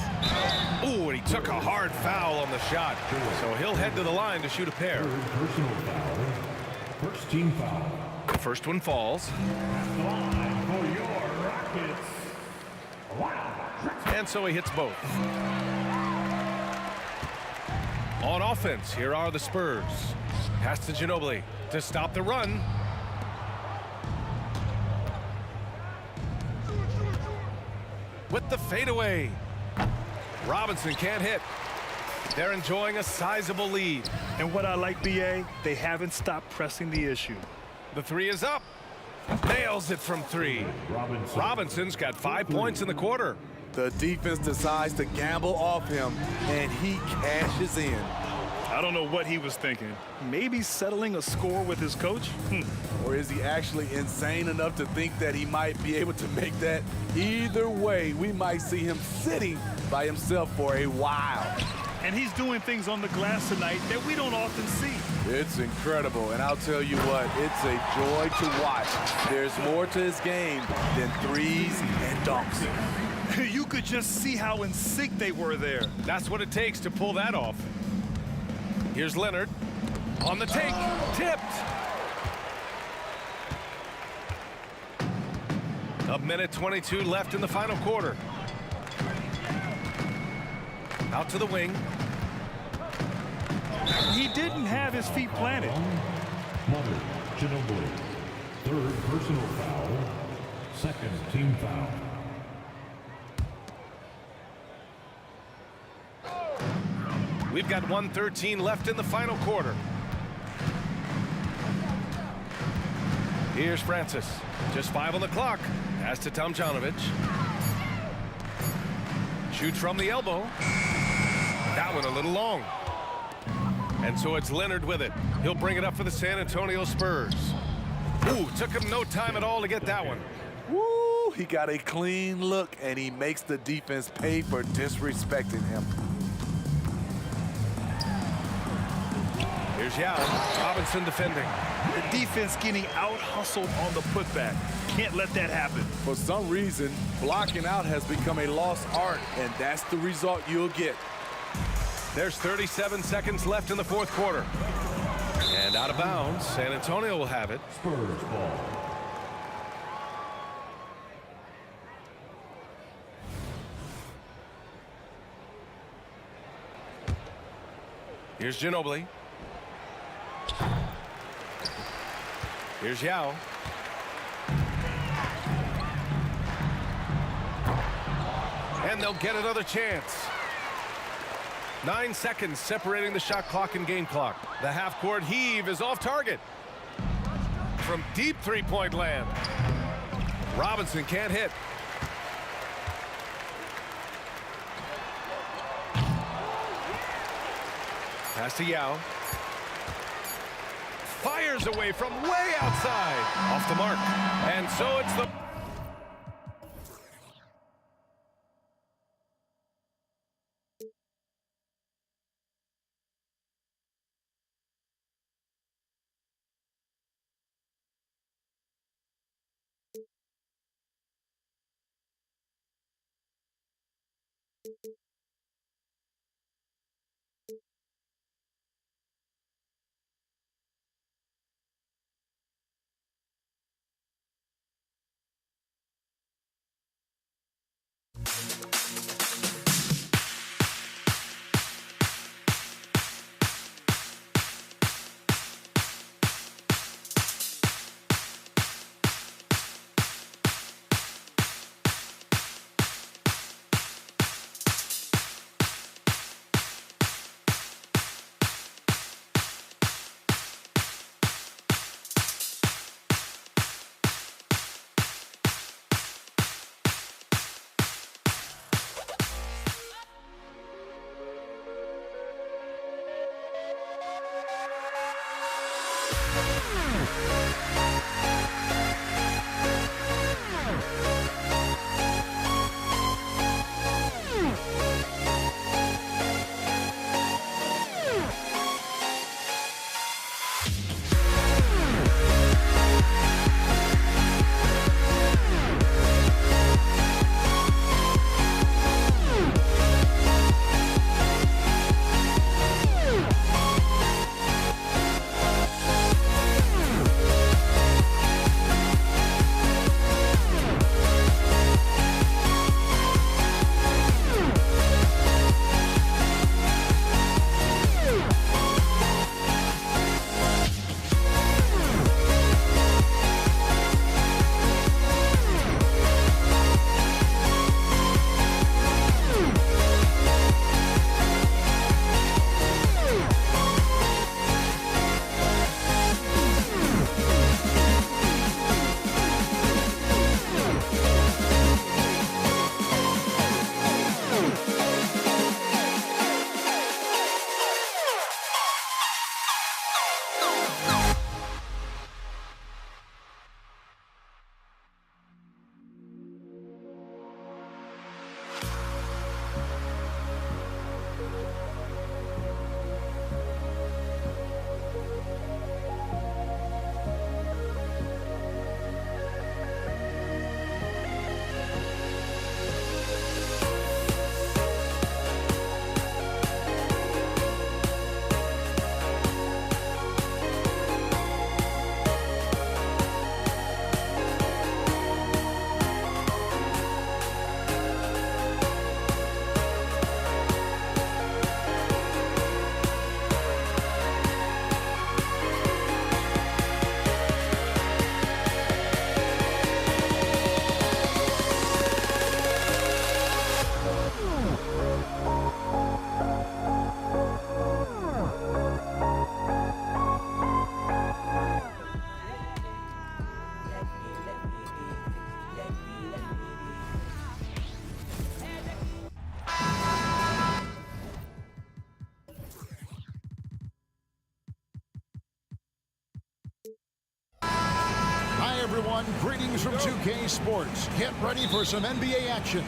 Ooh, and he took a hard foul on the shot. So he'll head to the line to shoot a pair. Personal foul. First team foul. The first one falls. Rockets. And so he hits both. On offense, here are the Spurs. Pass to Ginobili to stop the run. With the fadeaway. Robinson can't hit. They're enjoying a sizable lead. And what I like, B.A., they haven't stopped pressing the issue. The three is up. Nails it from three. Robinson's got 5 points in the quarter. The defense decides to gamble off him, and he cashes in. I don't know what he was thinking. Maybe settling a score with his coach? Or is he actually insane enough to think that he might be able to make that? Either way, we might see him sitting by himself for a while. And he's doing things on the glass tonight that we don't often see. It's incredible, and I'll tell you what, it's a joy to watch. There's more to his game than threes and dunks. You could just see how in sync they were there. That's what it takes to pull that off. Here's Leonard on the take, tipped. A minute 22 left in the final quarter. Out to the wing. He didn't have his feet planted. Mother, Ginobili. Third personal foul. Second team foul. We've got 1:13 left in the final quarter. Here's Francis. Just 5 on the clock. Pass to Tomjanovich. Shoots from the elbow. That one a little long. And so it's Leonard with it. He'll bring it up for the San Antonio Spurs. Ooh, took him no time at all to get that one. Woo, he got a clean look, and he makes the defense pay for disrespecting him. Here's Yao. Robinson defending. The defense getting out-hustled on the putback. Can't let that happen. For some reason, blocking out has become a lost art, and that's the result you'll get. There's 37 seconds left in the fourth quarter. And out of bounds, San Antonio will have it. Spurs ball. Here's Ginobili. Here's Yao. And they'll get another chance. 9 seconds separating the shot clock and game clock. The half-court heave is off target. From deep three-point land. Robinson can't hit. Pass to Yao. Fires away from way outside. Off the mark. And so it's the... everyone. Greetings from 2K Sports. Get ready for some NBA action.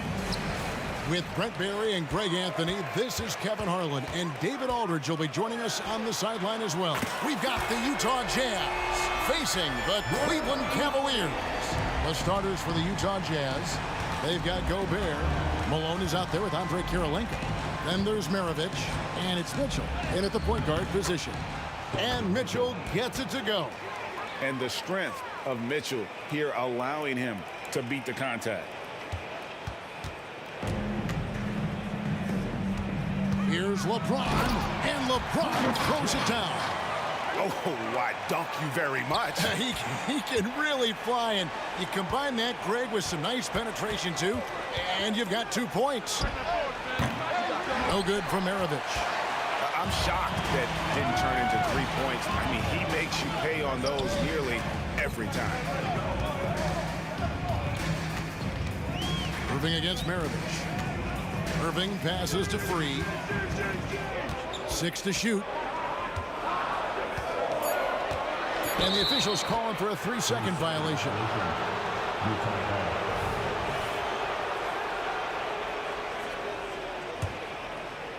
With Brent Barry and Greg Anthony, this is Kevin Harlan, and David Aldridge will be joining us on the sideline as well. We've got the Utah Jazz facing the Cleveland Cavaliers. The starters for the Utah Jazz, they've got Gobert. Malone is out there with Andre Kirilenko. Then there's Maravich, and it's Mitchell in at the point guard position. And Mitchell gets it to go. And the strength of Mitchell here allowing him to beat the contact. Here's LeBron, and LeBron throws it down. Oh, I dunk you very much. He can really fly, and you combine that, Greg, with some nice penetration, too, and you've got 2 points. No good from Maravich. I'm shocked that didn't turn into 3 points. I mean, he makes you pay on those nearly every time. Irving against Maravich. Irving passes to Free. 6 to shoot. And the officials calling for a 3-second violation.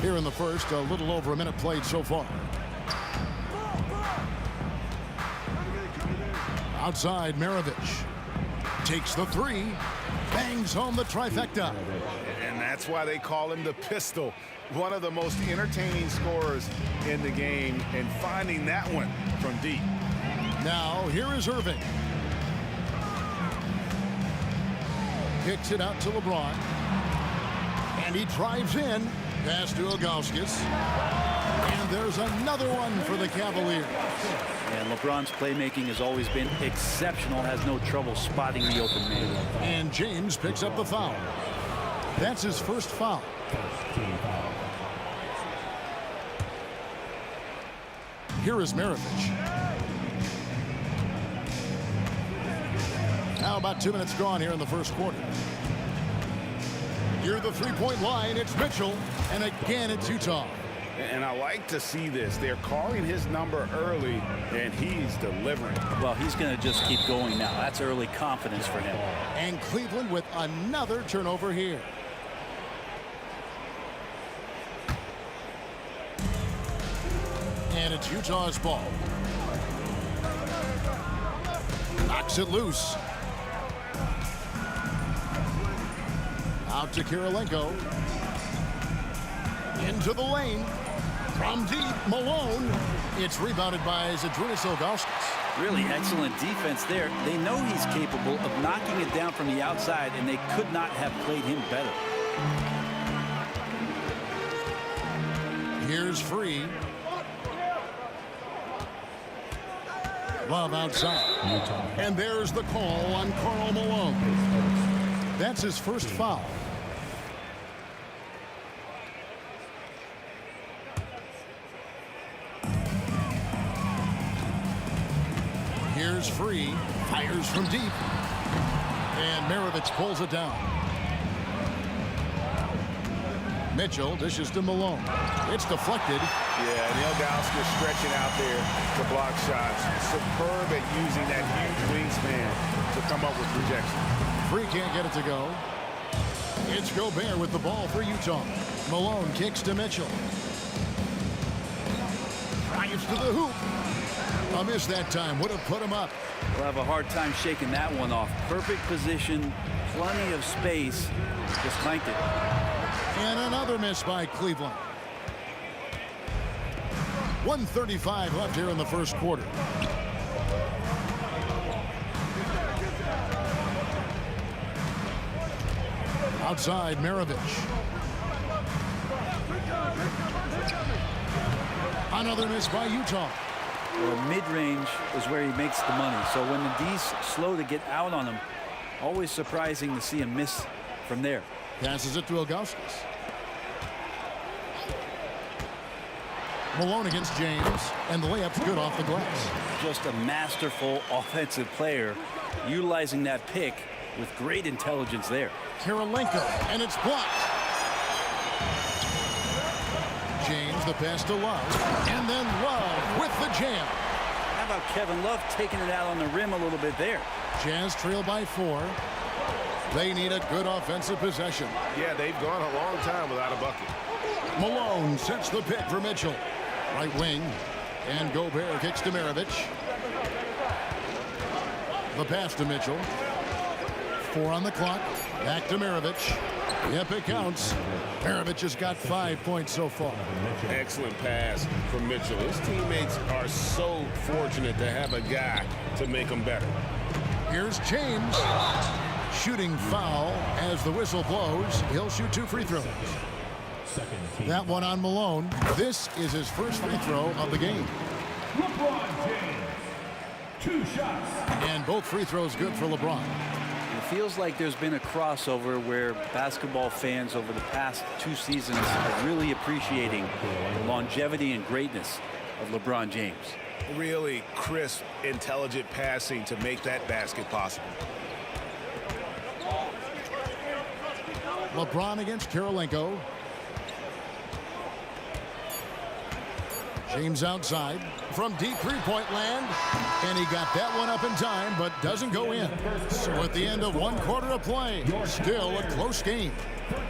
Here in the first, a little over a minute played so far. Outside, Maravich takes the 3, bangs home the trifecta. And that's why they call him the Pistol. One of the most entertaining scorers in the game, and finding that one from deep. Now, here is Irving. Kicks it out to LeBron. And he drives in. Pass to Ilgauskas. And there's another one for the Cavaliers. And LeBron's playmaking has always been exceptional. Has no trouble spotting the open man. And James picks up the foul. That's his first foul. Here is Maravich. Now about 2 minutes gone here in the first quarter. Near the three-point line, it's Mitchell. And again, it's Utah. And I like to see this. They're calling his number early, and he's delivering. Well, he's going to just keep going now. That's early confidence for him. And Cleveland with another turnover here. And it's Utah's ball. Knocks it loose. Out to Kirilenko. Into the lane. From deep, Malone. It's rebounded by Zydrunas Ilgauskas. Really excellent defense there. They know he's capable of knocking it down from the outside, and they could not have played him better. Here's Free. Love outside. And there's the call on Karl Malone. That's his first foul. Here's Free. Fires from deep. And Maravich pulls it down. Mitchell dishes to Malone. It's deflected. Yeah, and Ilgauskas stretching out there to block shots. Superb at using that huge wingspan to come up with projection. Free can't get it to go. It's Gobert with the ball for Utah. Malone kicks to Mitchell. Drives to the hoop. A miss that time. Would have put him up. We'll have a hard time shaking that one off. Perfect position, plenty of space. Just clanked it. And another miss by Cleveland. 1:35 left here in the first quarter. Outside, Maravich. Another miss by Utah. Well, mid-range is where he makes the money. So when the D's slow to get out on him, always surprising to see him miss from there. Passes it to Ilgauskas. Malone against James, and the layup's good off the glass. Just a masterful offensive player, utilizing that pick with great intelligence there. Kirilenko, and it's blocked. James, the pass to Love, and then Love with the jam. How about Kevin Love taking it out on the rim a little bit there? Jazz trail by 4. They need a good offensive possession. Yeah, they've gone a long time without a bucket. Malone sets the pick for Mitchell. Right wing. And Gobert kicks to Maravich. The pass to Mitchell. 4 on the clock. Back to Maravich. Yep, it counts. Maravich has got 5 points so far. Excellent pass from Mitchell. His teammates are so fortunate to have a guy to make them better. Here's James. Shooting foul as the whistle blows. He'll shoot 2 free throws. That one on Malone. This is his first free throw of the game. LeBron James. 2 shots. And both free throws good for LeBron. It feels like there's been a crossover where basketball fans over the past 2 seasons are really appreciating the longevity and greatness of LeBron James. Really crisp, intelligent passing to make that basket possible. LeBron against Kirilenko. James outside from deep three-point land. And he got that one up in time, but doesn't go in. So at the end of 1 quarter of play, still a close game.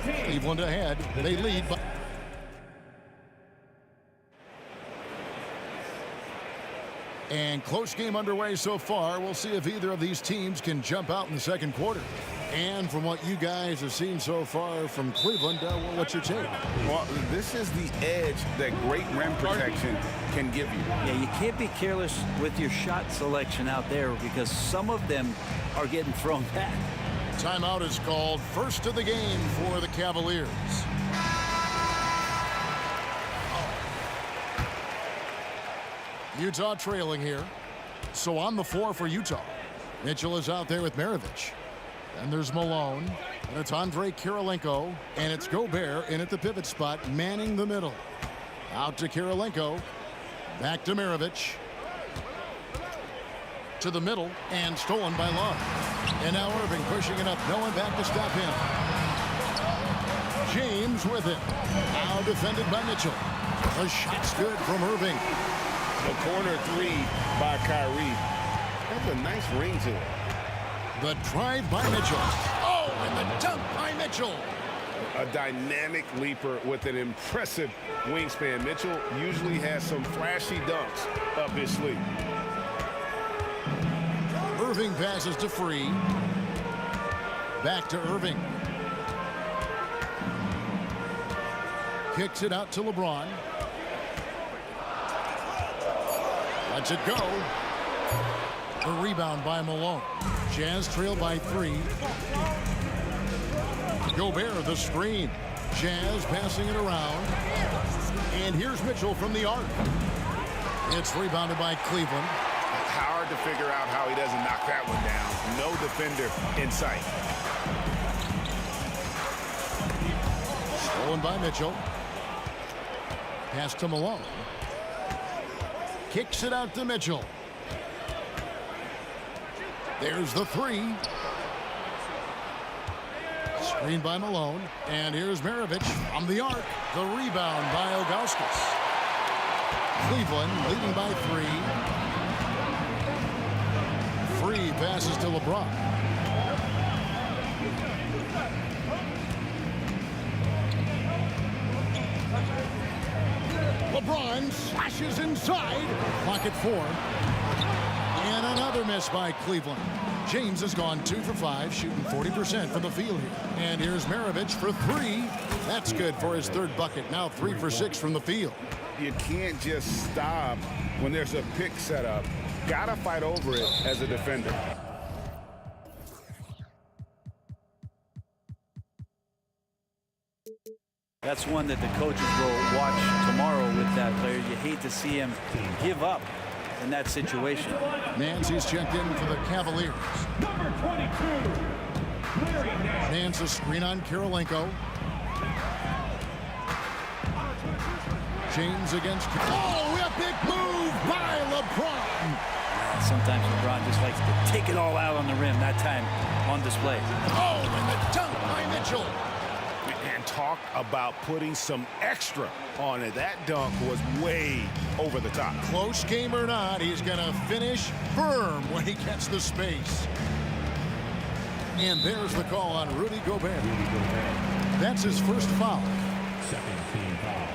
Cleveland ahead. They lead by... And close game underway so far. We'll see if either of these teams can jump out in the second quarter. And from what you guys have seen so far from Cleveland, what's your take? Well, this is the edge that great rim protection can give you. Yeah, you can't be careless with your shot selection out there because some of them are getting thrown back. Timeout is called. First of the game for the Cavaliers. Utah trailing here. So on the floor for Utah. Mitchell is out there with Maravich. And there's Malone. And it's Andre Kirilenko. And it's Gobert in at the pivot spot, manning the middle. Out to Kirilenko. Back to Maravich. To the middle. And stolen by Love. And now Irving pushing it up. No one back to stop him. James with it. Now defended by Mitchell. The shot's good from Irving. The corner 3 by Kyrie. That's a nice ring to it. The drive by Mitchell. Oh, and the dunk by Mitchell. A dynamic leaper with an impressive wingspan. Mitchell usually has some flashy dunks up his sleeve. Irving passes to Free. Back to Irving. Kicks it out to LeBron. Lets it go. The rebound by Malone. Jazz trail by 3. Gobert the screen. Jazz passing it around. And here's Mitchell from the arc. It's rebounded by Cleveland. It's hard to figure out how he doesn't knock that one down. No defender in sight. Stolen by Mitchell. Pass to Malone. Kicks it out to Mitchell. There's the 3. Screen by Malone. And here's Maravich on the arc. The rebound by Ilgauskas. Cleveland leading by 3. Free passes to LeBron. LeBron slashes inside. Clock at 4. And another miss by Cleveland. James has gone 2 for 5, shooting 40% from the field here. And here's Maravich for 3. That's good for his 3rd bucket. Now 3 for 6 from the field. You can't just stop when there's a pick set up. Gotta fight over it as a defender. That's one that the coaches will watch tomorrow with that player. You hate to see him give up in that situation. Nancy's checked in for the Cavaliers. Number 22. Nance a screen on Kirilenko. James against... Oh, a big move by LeBron. Sometimes LeBron just likes to take it all out on the rim. That time on display. Oh, and the dunk by Mitchell. And talk about putting some extra on it. That dunk was way over the top. Close game or not, he's going to finish firm when he gets the space. And there's the call on Rudy Gobert. That's his first foul. Second team foul.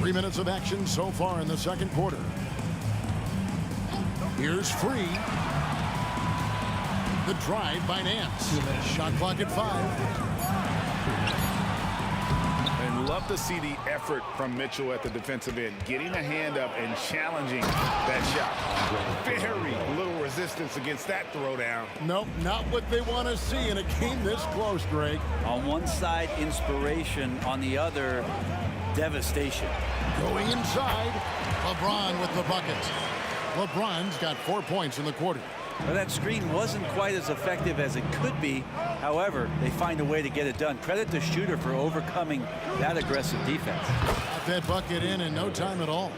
3 minutes of action so far in the second quarter. Here's Free. The drive by Nance. Shot clock at 5. And love to see the effort from Mitchell at the defensive end, getting a hand up and challenging that shot. Very little resistance against that throwdown. Nope, not what they want to see in a game this close, Greg. On one side, inspiration. On the other, devastation. Going inside, LeBron with the bucket. LeBron's got 4 points in the quarter. Well, that screen wasn't quite as effective as it could be. However, they find a way to get it done. Credit the shooter for overcoming that aggressive defense. Got that bucket in no time at all.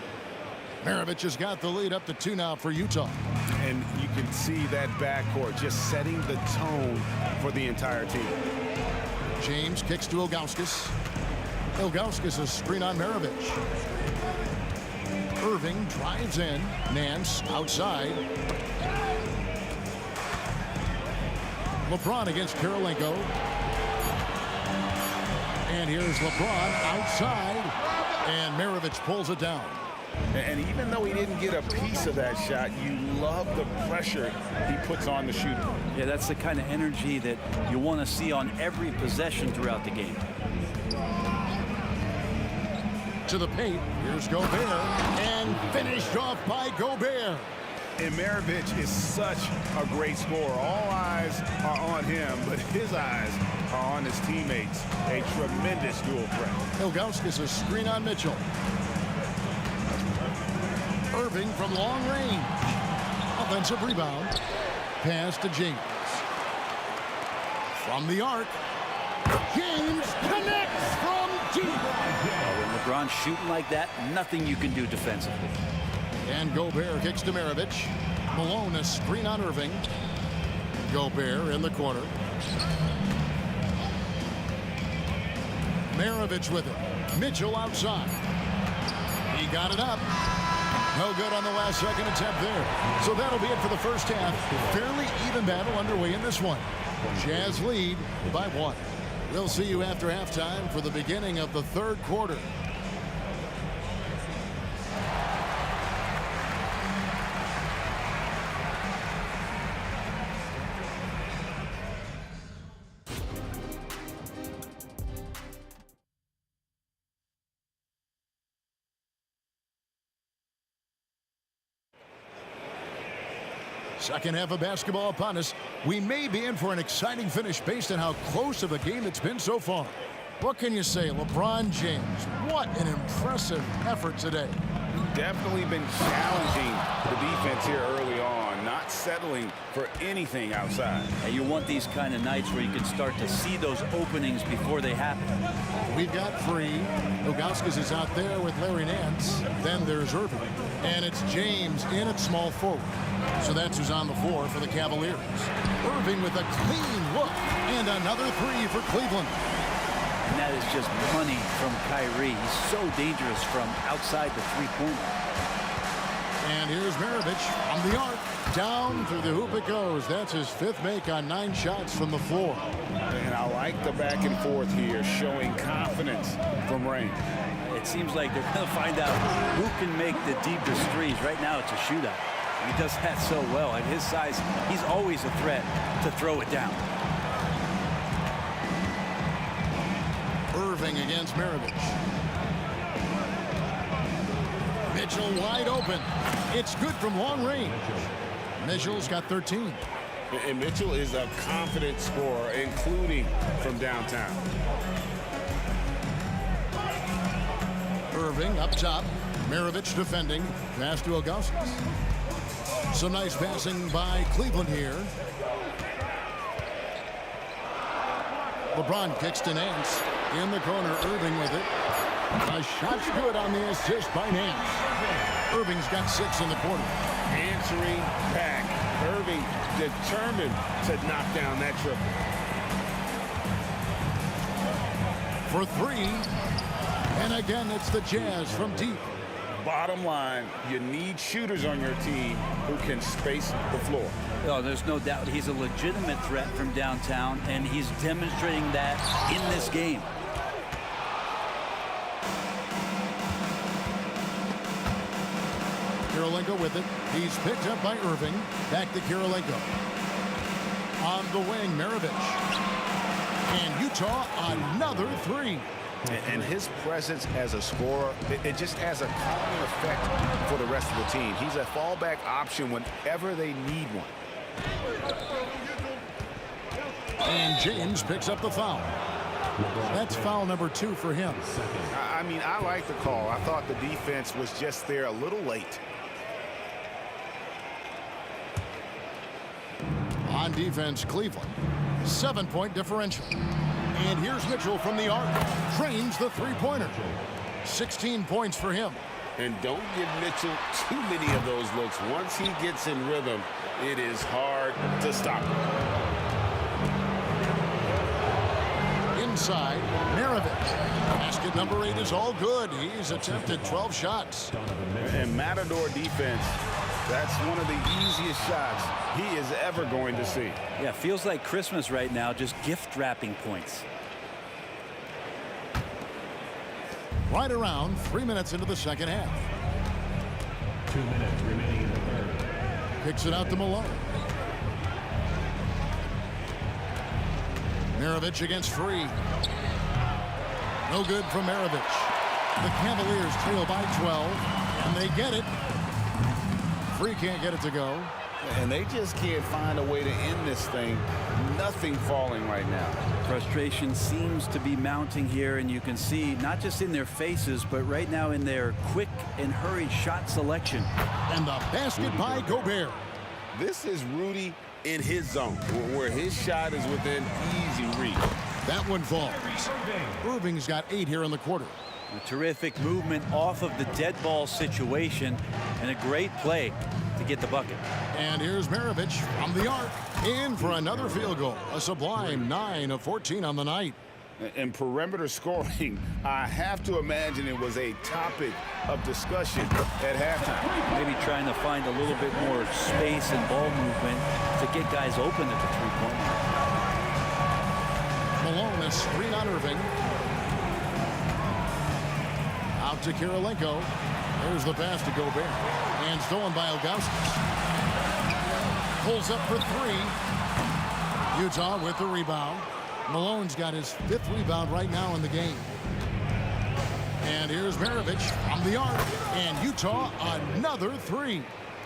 Maravich has got the lead up to 2 now for Utah. And you can see that backcourt just setting the tone for the entire team. James kicks to Ilgauskas. Ilgauskas a screen on Maravich. Irving drives in. Nance outside. LeBron against Karolinko. And here's LeBron outside. And Maravich pulls it down. And even though he didn't get a piece of that shot, you love the pressure he puts on the shooter. Yeah, that's the kind of energy that you want to see on every possession throughout the game. To the paint, here's Gobert, and finished off by Gobert. And Maravich is such a great scorer. All eyes are on him, but his eyes are on his teammates. A tremendous dual threat. Ilgauskas a screen on Mitchell. Irving from long range. Offensive rebound. Pass to James. From the arc. James connects from deep. When LeBron's shooting like that, nothing you can do defensively. And Gobert kicks to Maravich. Malone a screen on Irving. Gobert in the corner. Maravich with it. Mitchell outside. He got it up. No good on the last second attempt there. So that'll be it for the first half. Fairly even battle underway in this one. Jazz lead by 1. We'll see you after halftime for the beginning of the third quarter. Second half of basketball upon us. We may be in for an exciting finish based on how close of a game it's been so far. What can you say, LeBron James? What an impressive effort today. Definitely been challenging the defense here early on, not settling for anything outside. And you want these kind of nights where you can start to see those openings before they happen. We've got Free. Ilgauskas is out there with Larry Nance. Then there's Irving. And it's James in at small forward. So that's who's on the floor for the Cavaliers. Irving with a clean look. And another 3 for Cleveland. And that is just money from Kyrie. He's so dangerous from outside the three-pointer. And here's Maravich from the arc. Down through the hoop it goes. That's his 5th make on 9 shots from the floor. And I like the back and forth here, showing confidence from Rain. It seems like they're going to find out who can make the deepest threes. Right now it's a shootout. And he does that so well. At his size, he's always a threat to throw it down. Irving against Maravich. Mitchell wide open. It's good from long range. Mitchell's got 13. And Mitchell is a confident scorer, including from downtown. Irving up top. Maravich defending. Pass to Ilgauskas. Some nice passing by Cleveland here. LeBron kicks to Nance. In the corner, Irving with it. A shot's good on the assist by Nance. Irving's got 6 in the quarter. Answering back Irving determined to knock down that triple. For three. And again, it's the Jazz from deep. Bottom line, you need shooters on your team who can space the floor. Oh, there's no doubt he's a legitimate threat from downtown, and he's demonstrating that in this game. Kirilenko with it. He's picked up by Irving. Back to Kirilenko. On the wing, Maravich. And Utah, another three. And his presence as a scorer, it just has a calming effect for the rest of the team. He's a fallback option whenever they need one. And James picks up the foul. That's foul number 2 for him. I mean, I like the call. I thought the defense was just there a little late. On defense, Cleveland. 7-point differential. And here's Mitchell from the arc. Trains the three-pointer. 16 points for him. And don't give Mitchell too many of those looks. Once he gets in rhythm, it is hard to stop him. Inside, Maravich. Basket number 8 is all good. He's attempted 12 shots. And Matador defense, that's one of the easiest shots he is ever going to see. Yeah, feels like Christmas right now, just gift wrapping points. Right around 3 minutes into the second half. 2 minutes remaining in the third. Kicks it out to Malone. Maravich against Free. No good from Maravich. The Cavaliers trail by 12, and they get it. Free can't get it to go. And they just can't find a way to end this thing. Nothing falling right now. Frustration seems to be mounting here, and you can see not just in their faces, but right now in their quick and hurried shot selection. And the basket by Gobert. This is Rudy in his zone, where his shot is within easy reach. That one falls. Irving's got 8 here in the quarter. A terrific movement off of the dead ball situation, and a great play to get the bucket. And here's Maravich from the arc. In for another field goal. A sublime 9 of 14 on the night. And perimeter scoring, I have to imagine it was a topic of discussion at halftime. Maybe trying to find a little bit more space and ball movement to get guys open at the three-point line. Malone is screen on Irving. Out to Kirilenko. There's the pass to Gobert. And stolen by Ilgauskas. Pulls up for 3. Utah with the rebound. Malone's got his 5th rebound right now in the game. And here's Maravich from the arc. And Utah, another 3.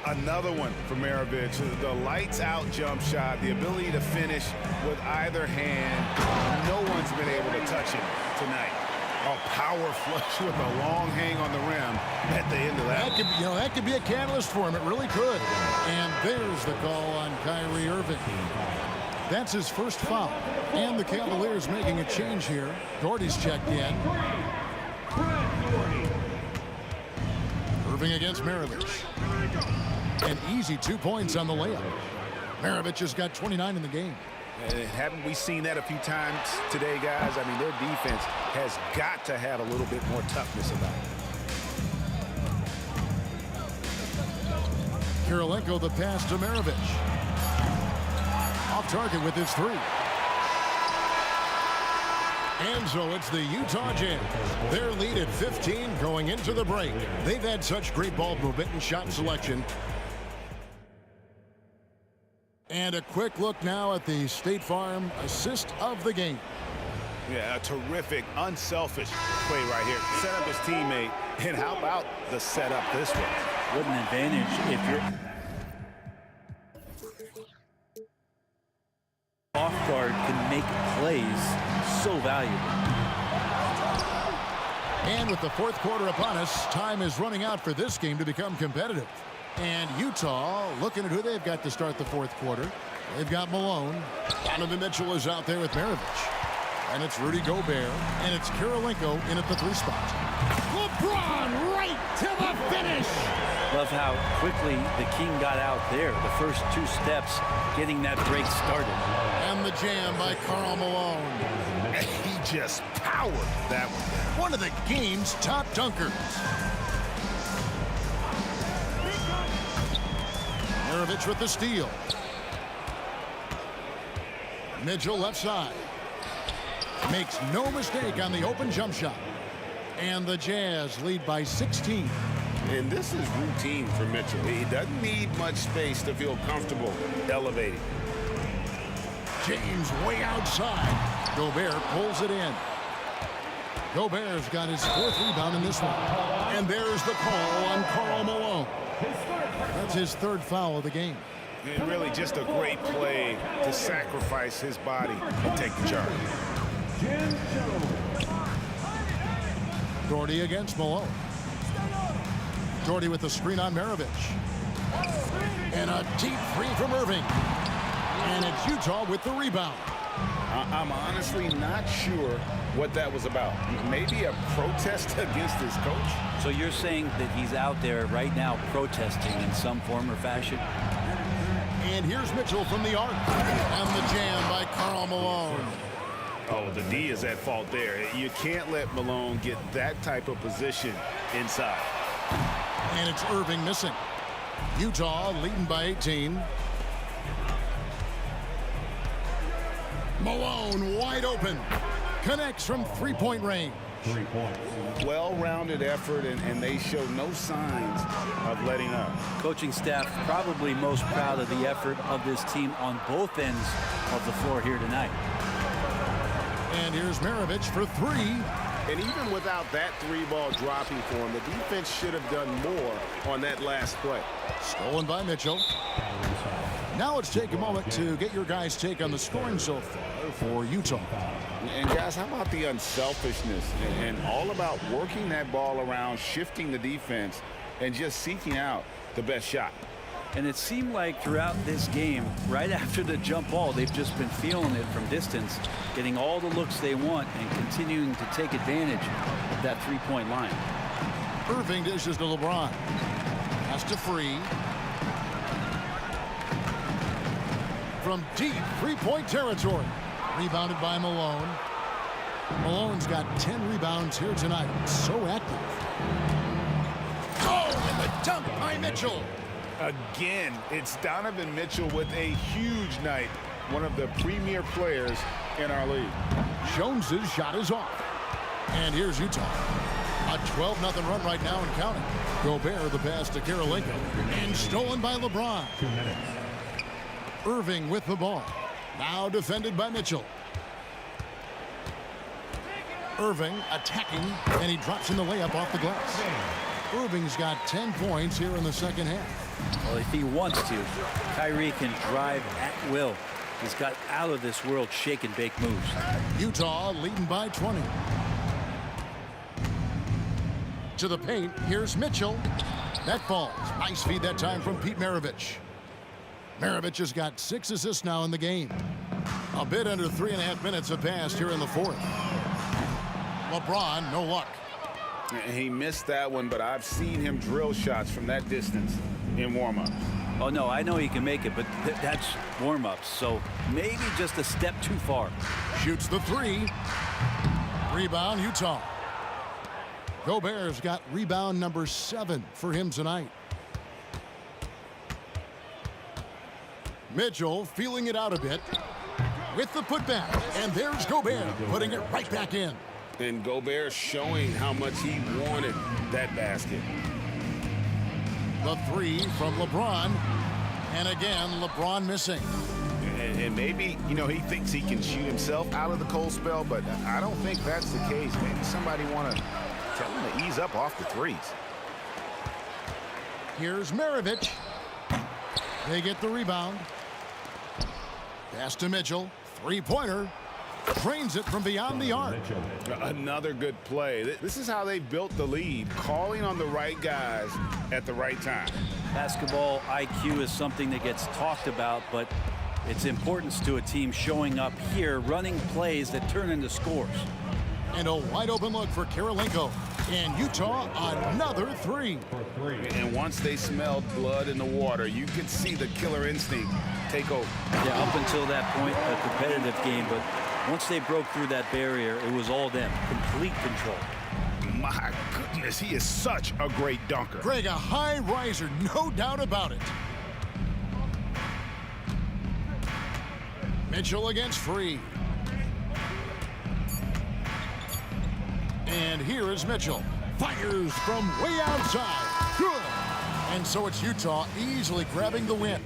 Another one for Maravich. The lights-out jump shot, the ability to finish with either hand. No one's been able to touch it tonight. A power flush with a long hang on the rim at the end of that. That could be a catalyst for him. It really could. And there's the call on Kyrie Irving. That's his first foul. And the Cavaliers making a change here. Doherty's checked in. Irving against Maravich. An easy 2 points on the layup. Maravich has got 29 in the game. Haven't we seen that a few times today, guys? I mean, their defense has got to have a little bit more toughness about it. Kirilenko the pass to Maravich. Off target with his 3. And so it's the Utah Jazz. Their lead at 15 going into the break. They've had such great ball movement and shot selection. And a quick look now at the State Farm assist of the game. Yeah, a terrific, unselfish play right here. Set up his teammate, and how about the setup this way? What an advantage if you're off guard can make plays so valuable. And with the 4th quarter upon us, time is running out for this game to become competitive. And Utah looking at who they've got to start the 4th quarter. They've got Malone. Donovan Mitchell is out there with Maravich. And it's Rudy Gobert, and it's Kirilenko in at the 3 spot. LeBron right to the finish. Love how quickly the King got out there. The first 2 steps getting that break started. And the jam by Karl Malone. He just powered that one. One of the game's top dunkers. Maravich with the steal. Mitchell left side. Makes no mistake on the open jump shot. And the Jazz lead by 16. And this is routine for Mitchell. He doesn't need much space to feel comfortable elevating. James way outside. Gobert pulls it in. Gobert's got his 4th rebound in this one. And there's the call on Karl Malone. That's his 3rd foul of the game. And really just a great play to sacrifice his body and take the charge. Doherty against Malone. Doherty with the screen on Maravich. And a deep 3 from Irving. And it's Utah with the rebound. I'm honestly not sure what that was about. Maybe a protest against his coach? So you're saying that he's out there right now protesting in some form or fashion? And here's Mitchell from the arc. And the jam by Karl Malone. Oh, the D is at fault there. You can't let Malone get that type of position inside. And it's Irving missing. Utah leading by 18. Malone wide open. Connects from 3-point range. 3 points. Well-rounded effort, and they show no signs of letting up. Coaching staff probably most proud of the effort of this team on both ends of the floor here tonight. And here's Maravich for 3. And even without that 3-ball dropping for him, the defense should have done more on that last play. Stolen by Mitchell. Now let's take a moment to get your guys' take on the scoring so far for Utah. And guys, how about the unselfishness and all about working that ball around, shifting the defense, and just seeking out the best shot. And it seemed like throughout this game, right after the jump ball, they've just been feeling it from distance, getting all the looks they want and continuing to take advantage of that 3-point line. Irving dishes to LeBron. Has to free. From deep 3-point territory. Rebounded by Malone. Malone's got 10 rebounds here tonight. So active. Oh, and the dunk by Mitchell. Again, it's Donovan Mitchell with a huge night. One of the premier players in our league. Jones's shot is off. And here's Utah. A 12-0 run right now and counting. Gobert the pass to Kirilenko. And stolen by LeBron. 2 minutes. Irving with the ball. Now defended by Mitchell. Irving attacking, and he drops in the layup off the glass. Irving's got 10 points here in the second half. Well, if he wants to, Kyrie can drive at will. He's got out of this world shake and bake moves. Utah leading by 20. To the paint, here's Mitchell. That falls. Nice feed that time from Pete Maravich. Maravich has got 6 assists now in the game. A bit under 3.5 minutes have passed here in the 4th. LeBron, no luck. He missed that one, but I've seen him drill shots from that distance in warm-up. Oh, no, I know he can make it, but that's warm-ups, so maybe just a step too far. Shoots the 3. Rebound, Utah. Gobert's got rebound number 7 for him tonight. Mitchell feeling it out a bit with the putback. And there's Gobert putting it right back in. And Gobert showing how much he wanted that basket. The 3 from LeBron. And again, LeBron missing. And maybe, you know, he thinks he can shoot himself out of the cold spell, but I don't think that's the case. Maybe somebody want to tell him to ease up off the threes. Here's Maravich. They get the rebound. Pass to Mitchell. 3-pointer. Drains it from beyond the arc. Another good play. This is how they built the lead, calling on the right guys at the right time. Basketball IQ is something that gets talked about, but its importance to a team showing up here, running plays that turn into scores. And a wide open look for Kirilenko. And Utah, another three. And once they smelled blood in the water, you could see the killer instinct take over. Yeah, up until that point, a competitive game, but once they broke through that barrier, it was all them. Complete control. My goodness, he is such a great dunker. Greg, a high riser, no doubt about it. Mitchell against Free. And here is Mitchell. Fires from way outside. Good. And so it's Utah easily grabbing the win.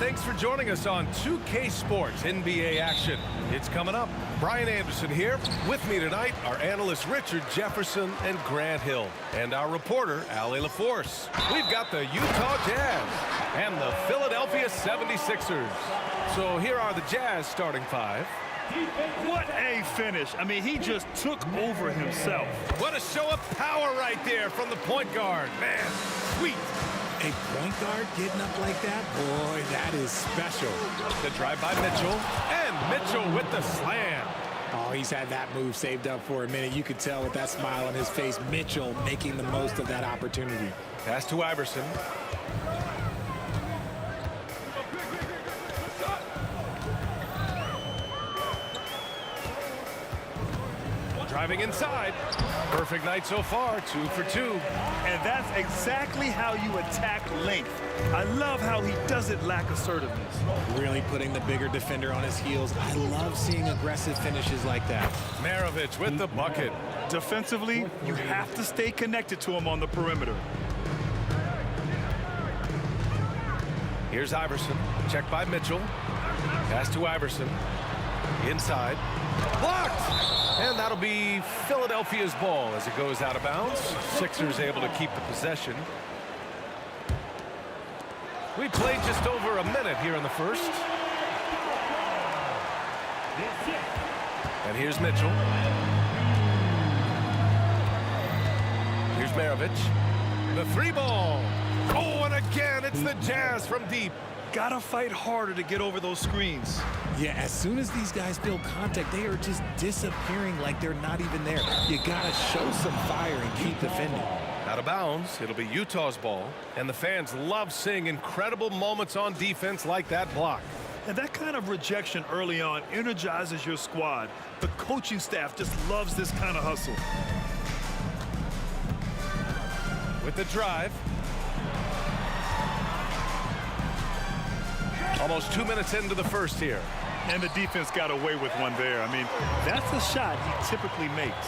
thanks for joining us on 2K Sports NBA action. It's coming up. Brian Anderson here. With me tonight, our analysts Richard Jefferson and Grant Hill, and our reporter, Allie LaForce. We've got the Utah Jazz and the Philadelphia 76ers. So here are the Jazz starting five. What a finish. I mean, he just took over himself. What a show of power right there from the point guard. Man, sweet. A point guard getting up like that? Boy, that is special. The drive by Mitchell, and Mitchell with the slam. Oh, he's had that move saved up for a minute. You could tell with that smile on his face, Mitchell making the most of that opportunity. Pass to Iverson. Driving inside. Perfect night so far, 2 for 2. And that's exactly how you attack length. I love how he doesn't lack assertiveness. Really putting the bigger defender on his heels. I love seeing aggressive finishes like that. Maravich with the bucket. Defensively, you have to stay connected to him on the perimeter. Here's Iverson. Check by Mitchell. Pass to Iverson. Inside. Blocked! And that'll be Philadelphia's ball as it goes out of bounds. Sixers able to keep the possession. We played just over a minute here in the first. And here's Mitchell. Here's Maravich. The three ball. Oh, and again, it's the Jazz from deep. Gotta fight harder to get over those screens. Yeah, as soon as these guys feel contact, they are just disappearing like they're not even there. You gotta show some fire and keep defending. Out of bounds, it'll be Utah's ball. And the fans love seeing incredible moments on defense like that block. And that kind of rejection early on energizes your squad. The coaching staff just loves this kind of hustle. With the drive. Almost 2 minutes into the first here. And the defense got away with one there. I mean, that's a shot he typically makes.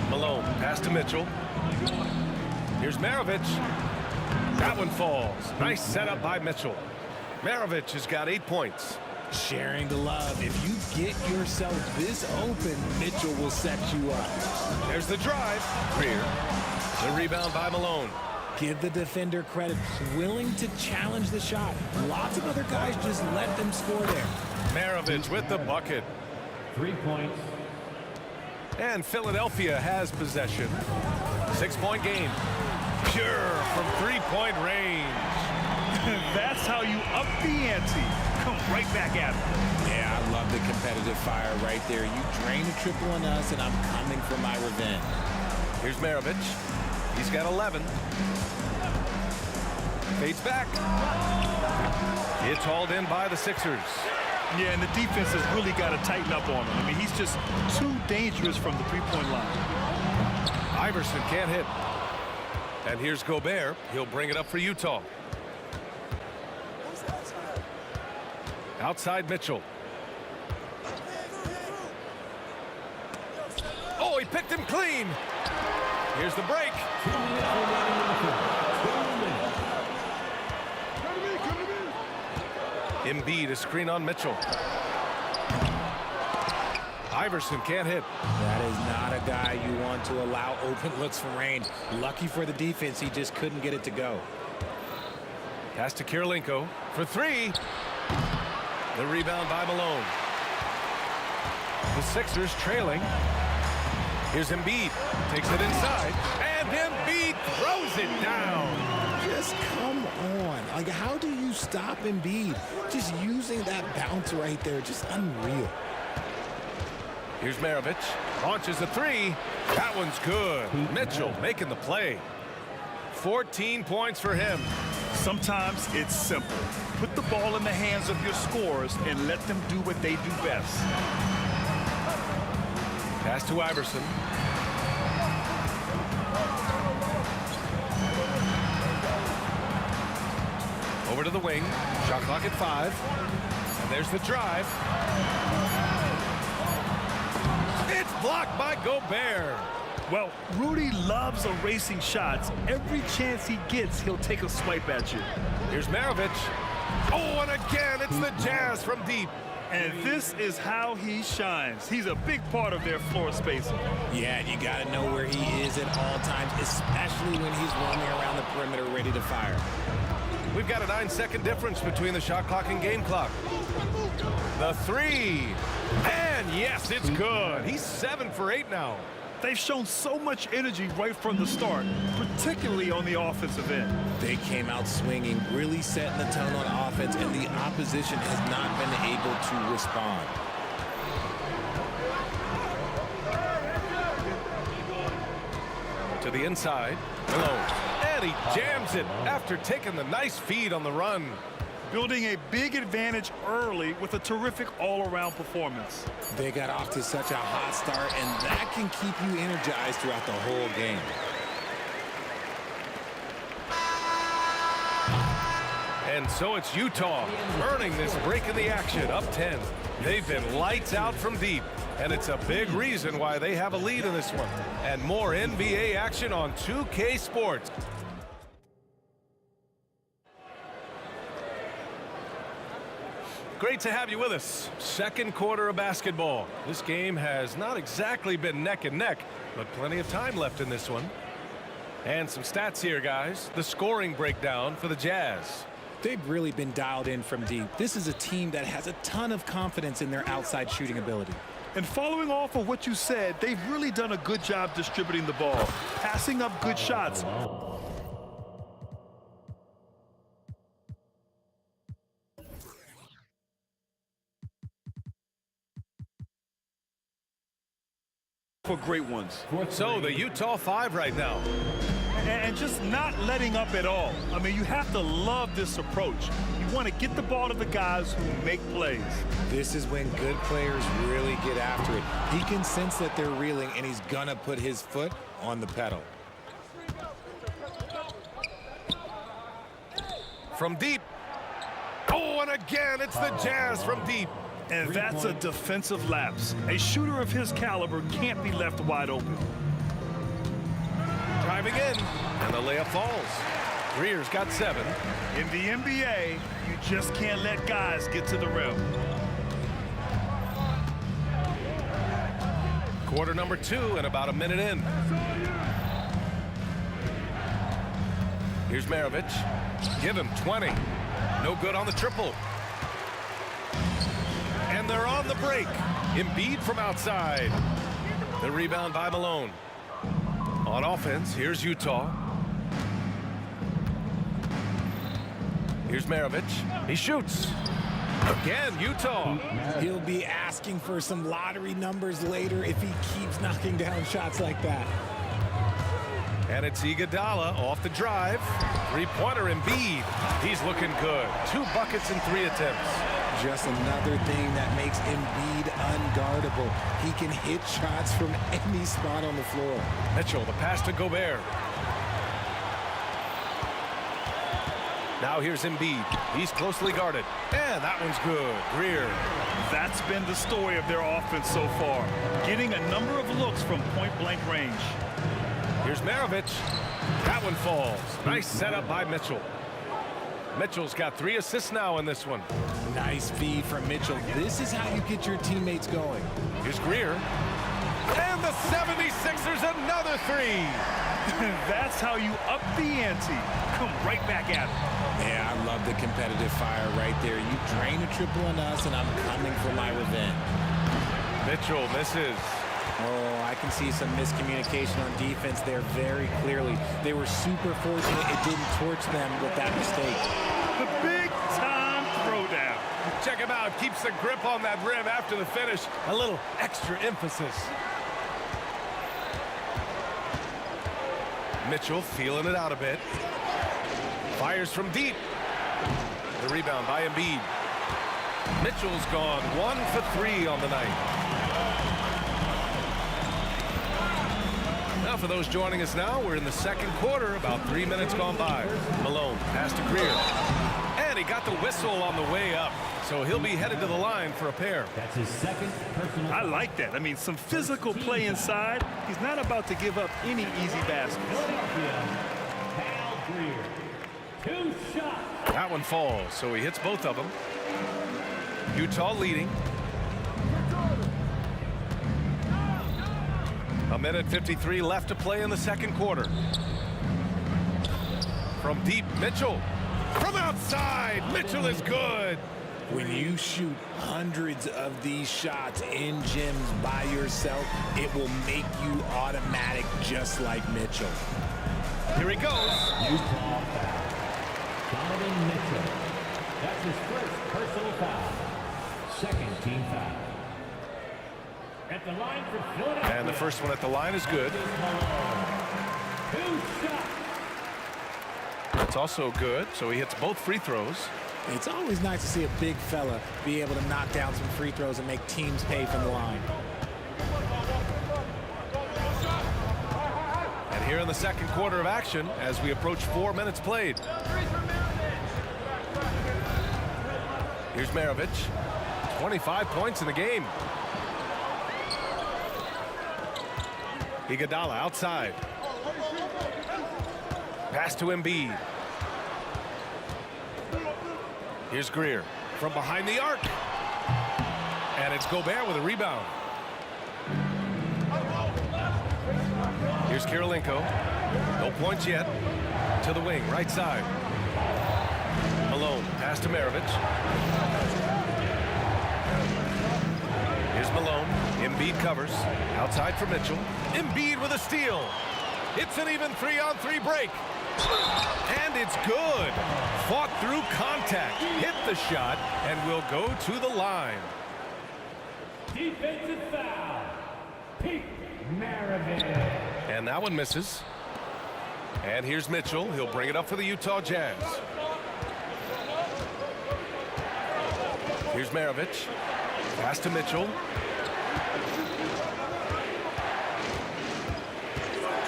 Malone, pass to Mitchell. Here's Maravich. That one falls. Nice setup by Mitchell. Maravich has got 8 points. Sharing the love. If you get yourself this open, Mitchell will set you up. There's the drive. Greer. The rebound by Malone. Give the defender credit. Willing to challenge the shot. Lots of other guys just let them score there. Maravich with the bucket. 3 points. And Philadelphia has possession. 6-point game. Pure from 3-point range. That's how you up the ante. Come right back at him. Yeah, I love the competitive fire right there. You drain a triple on us, and I'm coming for my revenge. Here's Maravich. He's got 11. Fades back. It's hauled in by the Sixers. Yeah, and the defense has really got to tighten up on him. I mean, he's just too dangerous from the three-point line. Iverson can't hit. And here's Gobert. He'll bring it up for Utah. Outside Mitchell. Oh, he picked him clean. Here's the break. Embiid, a screen on Mitchell. Iverson can't hit. That is not a guy you want to allow open looks from range. Lucky for the defense, he just couldn't get it to go. Pass to Kirilenko for 3. The rebound by Malone. The Sixers trailing. Here's Embiid. Takes it inside. And Embiid throws it down. Just come on. Like, how do you stop Embiid? Just using that bounce right there. Just unreal. Here's Maravich. Launches a 3. That one's good. Mitchell making the play. 14 points for him. Sometimes it's simple. Put the ball in the hands of your scorers and let them do what they do best. Pass to Iverson. Over to the wing. Shot clock at 5. And there's the drive. It's blocked by Gobert. Well, Rudy loves erasing shots. Every chance he gets, he'll take a swipe at you. Here's Maravich. Oh, and again, it's the Jazz from deep. And this is how he shines. He's a big part of their floor spacing. Yeah, and you got to know where he is at all times, especially when he's roaming around the perimeter ready to fire. We've got a 9-second difference between the shot clock and game clock. The three. And yes, it's good. He's 7 for 8 now. They've shown so much energy right from the start, particularly on the offensive end. They came out swinging, really setting the tone on offense, and the opposition has not been able to respond. To the inside. Malone. And he jams it after taking the nice feed on the run. Building a big advantage early with a terrific all-around performance. They got off to such a hot start, and that can keep you energized throughout the whole game. And so it's Utah earning this break in the action, up 10. They've been lights out from deep, and it's a big reason why they have a lead in this one. And more NBA action on 2K Sports. Great to have you with us. Second quarter of basketball. This game has not exactly been neck and neck, but plenty of time left in this one. And some stats here, guys. The scoring breakdown for the Jazz. They've really been dialed in from deep. This is a team that has a ton of confidence in their outside shooting ability. And following off of what you said, they've really done a good job distributing the ball, passing up good shots. For great ones. So the Utah 5 right now. And just not letting up at all. I mean, you have to love this approach. You want to get the ball to the guys who make plays. This is when good players really get after it. He can sense that they're reeling, and he's going to put his foot on the pedal. From deep. Oh, and again, it's the Jazz from deep. And that's a defensive lapse. A shooter of his caliber can't be left wide open. Driving in, and the layup falls. Greer's got 7. In the NBA, you just can't let guys get to the rim. Quarter number 2 and about a minute in. Here's Maravich. Give him 20. No good on the triple. And they're on the break. Embiid from outside. The rebound by Malone. On offense, here's Utah. Here's Maravich. He shoots. Again, Utah. He'll be asking for some lottery numbers later if he keeps knocking down shots like that. And it's Iguodala off the drive. Three-pointer Embiid. He's looking good. 2 buckets in 3 attempts. Just another thing that makes Embiid unguardable. He can hit shots from any spot on the floor. Mitchell, the pass to Gobert. Now here's Embiid. He's closely guarded. And that one's good. Greer. That's been the story of their offense so far. Getting a number of looks from point-blank range. Here's Maravich. That one falls. Nice setup by Mitchell. Mitchell's got 3 assists now in this one. Nice feed from Mitchell. This is how you get your teammates going. Here's Greer. And the 76ers another 3. That's how you up the ante. Come right back at it. Yeah, I love the competitive fire right there. You drain a triple on us, and I'm coming for my revenge. Mitchell misses. Oh, I can see some miscommunication on defense there very clearly. They were super fortunate it didn't torch them with that mistake. The big-time throwdown. Check him out. Keeps the grip on that rim after the finish. A little extra emphasis. Mitchell feeling it out a bit. Fires from deep. The rebound by Embiid. Mitchell's gone 1 for 3 on the night. Now for those joining us now, we're in the second quarter, about 3 minutes gone by. Malone pass to Greer. And he got the whistle on the way up. So he'll be headed to the line for a pair. That's his second personal I foul. like that. I mean, some physical play inside. He's not about to give up any easy baskets. Hal Greer. 2 shots. That one falls, so he hits both of them. Utah leading. A minute 53 left to play in the second quarter. From deep, Mitchell. From outside, Mitchell is good. When you shoot hundreds of these shots in gyms by yourself, it will make you automatic just like Mitchell. Here he goes. Utah foul. Donovan Mitchell. That's his first personal foul. Second team foul. At the line for Philadelphia. And the first one at the line is good. 2 shots. It's also good, so he hits both free throws. It's always nice to see a big fella be able to knock down some free throws and make teams pay from the line. And here in the second quarter of action, as we approach 4 minutes played. Here's Maravich. 25 points in the game. Iguodala outside. Pass to Embiid. Here's Greer from behind the arc. And it's Gobert with a rebound. Here's Kirilenko. No points yet. To the wing, right side. Malone, pass to Maravich. Here's Malone. Embiid covers. Outside for Mitchell. Embiid with a steal. It's an even 3-on-3 break. And it's good. Fought through contact. Hit the shot and will go to the line. Defensive foul. Pete Maravich. And that one misses. And here's Mitchell. He'll bring it up for the Utah Jazz. Here's Maravich. Pass to Mitchell.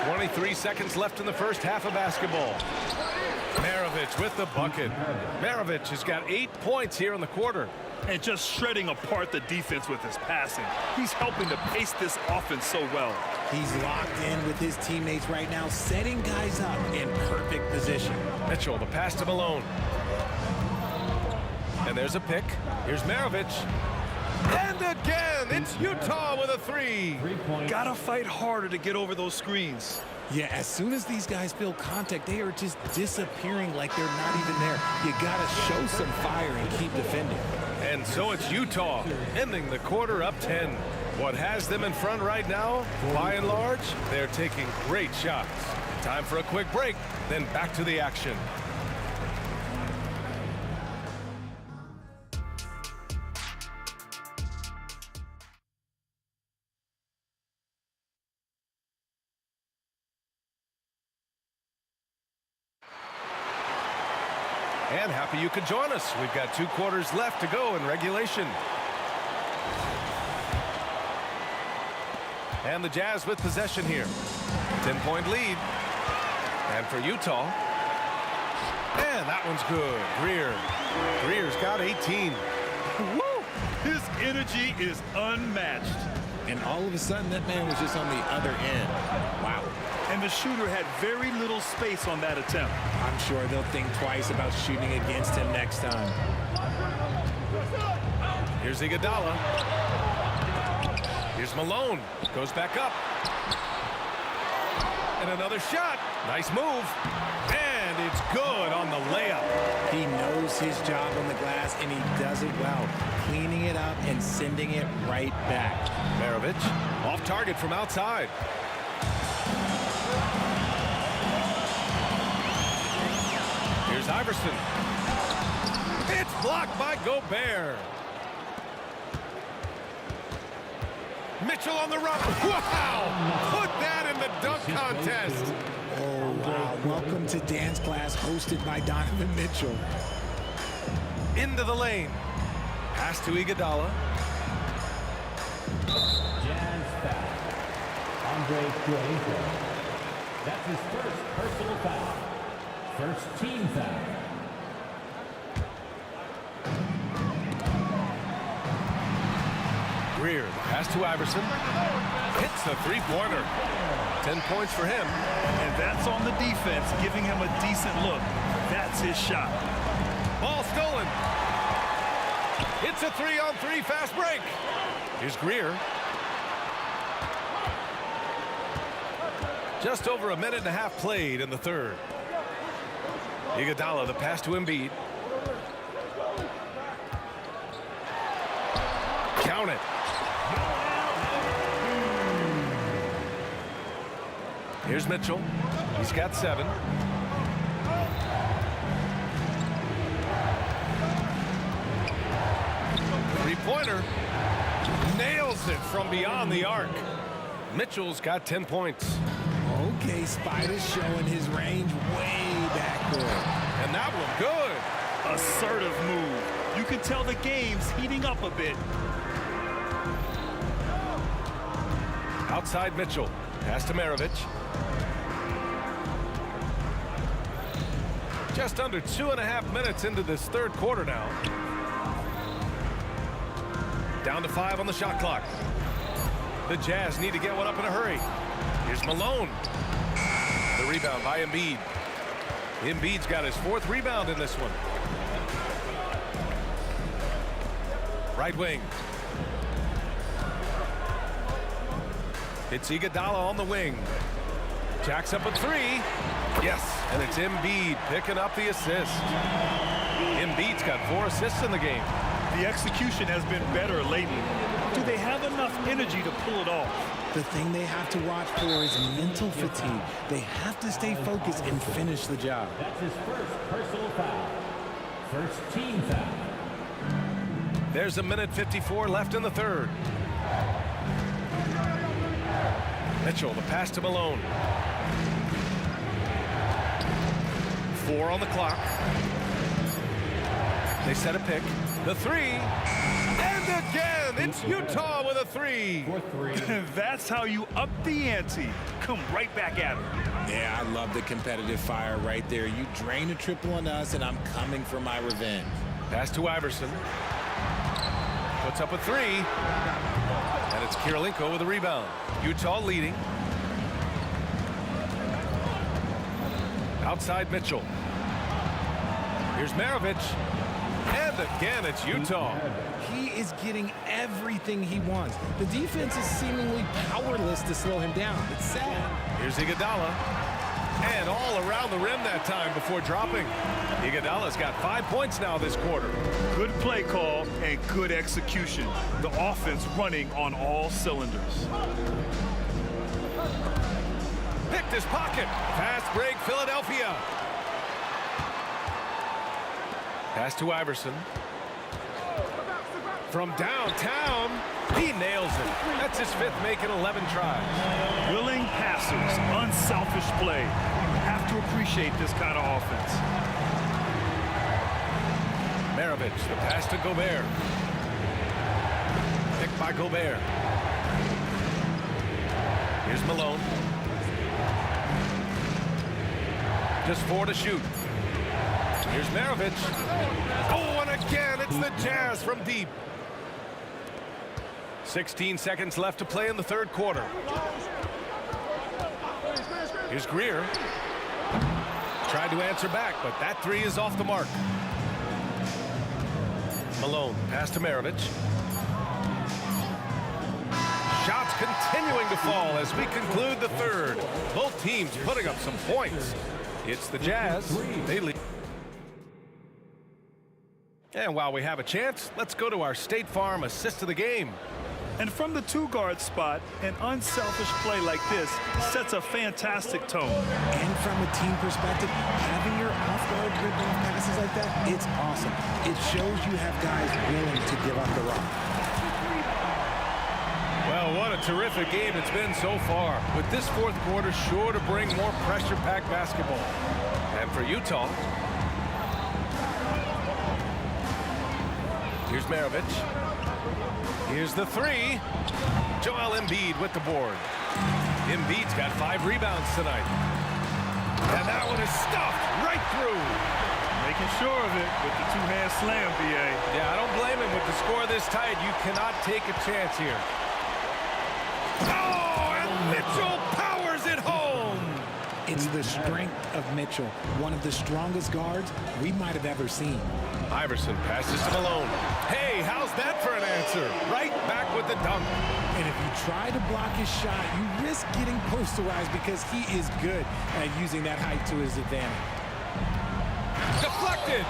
23 seconds left in the first half of basketball. Maravich with the bucket. Maravich has got 8 points here in the quarter. And just shredding apart the defense with his passing. He's helping to pace this offense so well. He's locked in with his teammates right now, setting guys up in perfect position. Mitchell, the pass to Malone. And there's a pick. Here's Maravich. And again, it's Utah with a 3. Gotta fight harder to get over those screens. Yeah, as soon as these guys feel contact, they are just disappearing like they're not even there. You gotta show some fire and keep defending. And so it's Utah ending the quarter up 10. What has them in front right now, by and large, they're taking great shots. Time for a quick break, then back to the action. And happy you could join us. We've got 2 quarters left to go in regulation. And the Jazz with possession here. 10-point lead. And for Utah. And that one's good. Greer's got 18. Woo! His energy is unmatched. And all of a sudden, that man was just on the other end. Wow. And the shooter had very little space on that attempt. I'm sure they'll think twice about shooting against him next time. Here's Iguodala. Here's Malone. Goes back up. And another shot. Nice move. And it's good on the layup. He knows his job on the glass, and he does it well. Cleaning it up and sending it right back. Maravich off target from outside. Here's Iverson. It's blocked by Gobert. Mitchell on the run. Wow! Put that in the dunk contest. Oh, wow. Welcome to dance class hosted by Donovan Mitchell. Into the lane. Pass to Iguodala. Jazz foul. Andre Kirilenko. That's his first personal foul. First team foul. Greer, the pass to Iverson. Hits the three-pointer. 10 points for him. And that's on the defense, giving him a decent look. That's his shot. Ball stolen. It's a 3-on-3 fast break. Here's Greer. Just over a minute and a half played in the third. Iguodala, the pass to Embiid. Count it. Here's Mitchell. He's got 7. Three-pointer. Nails it from beyond the arc. Mitchell's got 10 points. Okay, Spider's showing his range way back there. And that one good. Assertive move. You can tell the game's heating up a bit. Outside Mitchell. Pass to Maravich. Just under 2.5 minutes into this third quarter now. Down to 5 on the shot clock. The Jazz need to get one up in a hurry. Here's Malone. The rebound by Embiid. Embiid's got his 4th rebound in this one. Right wing. It's Iguodala on the wing. Jacks up a 3. Yes, and it's Embiid picking up the assist. Embiid's got 4 assists in the game. The execution has been better lately. Do they have enough energy to pull it off? The thing they have to watch for is mental fatigue. They have to stay focused and finish the job. That's his first personal foul. First team foul. There's a minute 54 left in the third. Mitchell, the pass to Malone. 4 on the clock. They set a pick. The 3. And again, it's Utah with a 3. That's how you up the ante. Come right back at him. Yeah, I love the competitive fire right there. You drain a triple on us, and I'm coming for my revenge. Pass to Iverson. Puts up a 3. And it's Kirilenko with a rebound. Utah leading. Outside Mitchell. Here's Maravich. And again, it's Utah. He is getting everything he wants. The defense is seemingly powerless to slow him down. It's sad. Here's Iguodala. And all around the rim that time before dropping. Iguodala's got 5 points now this quarter. Good play call and good execution. The offense running on all cylinders. Picked his pocket. Fast break, Philadelphia. Pass to Iverson. From downtown, he nails it. That's his 5th make in 11 tries. Willing passers, unselfish play. You have to appreciate this kind of offense. Maravich, the pass to Gobert. Picked by Gobert. Here's Malone. Just 4 to shoot. Here's Maravich. Oh, and again, it's the Jazz from deep. 16 seconds left to play in the third quarter. Here's Greer. Tried to answer back, but that 3 is off the mark. Malone, pass to Maravich. Shots continuing to fall as we conclude the third. Both teams putting up some points. It's the Jazz. They lead. And while we have a chance, let's go to our State Farm assist of the game. And from the 2-guard spot, an unselfish play like this sets a fantastic tone. And from a team perspective, having your off-guard rip-off passes like that, it's awesome. It shows you have guys willing to give up the rock. Well, what a terrific game it's been so far. With this fourth quarter sure to bring more pressure-packed basketball. And for Utah, here's Maravich. Here's the 3. Joel Embiid with the board. Embiid's got 5 rebounds tonight. And that one is stuffed right through. Making sure of it with the two-hand slam, B.A. Yeah, I don't blame him. With the score this tight, you cannot take a chance here. Oh, and Mitchell powers it home. It's the strength of Mitchell, one of the strongest guards we might have ever seen. Iverson passes to Malone. Hey, how's that for an answer? Right back with the dunk. And if you try to block his shot, you risk getting posterized because he is good at using that height to his advantage. Deflected.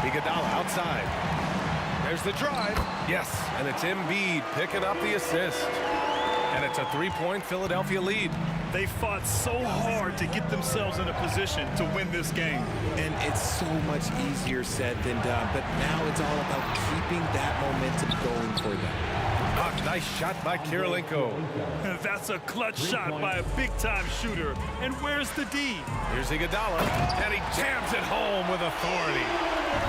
Iguodala outside. There's the drive. Yes, and it's Embiid picking up the assist. And it's a three-point Philadelphia lead. They fought so hard to get themselves in a position to win this game. And it's so much easier said than done, but now it's all about keeping that momentum going for them. Ah, nice shot by Kirilenko. That's a clutch shot by a big-time shooter. And where's the D? Here's Iguodala, and he jams it home with authority.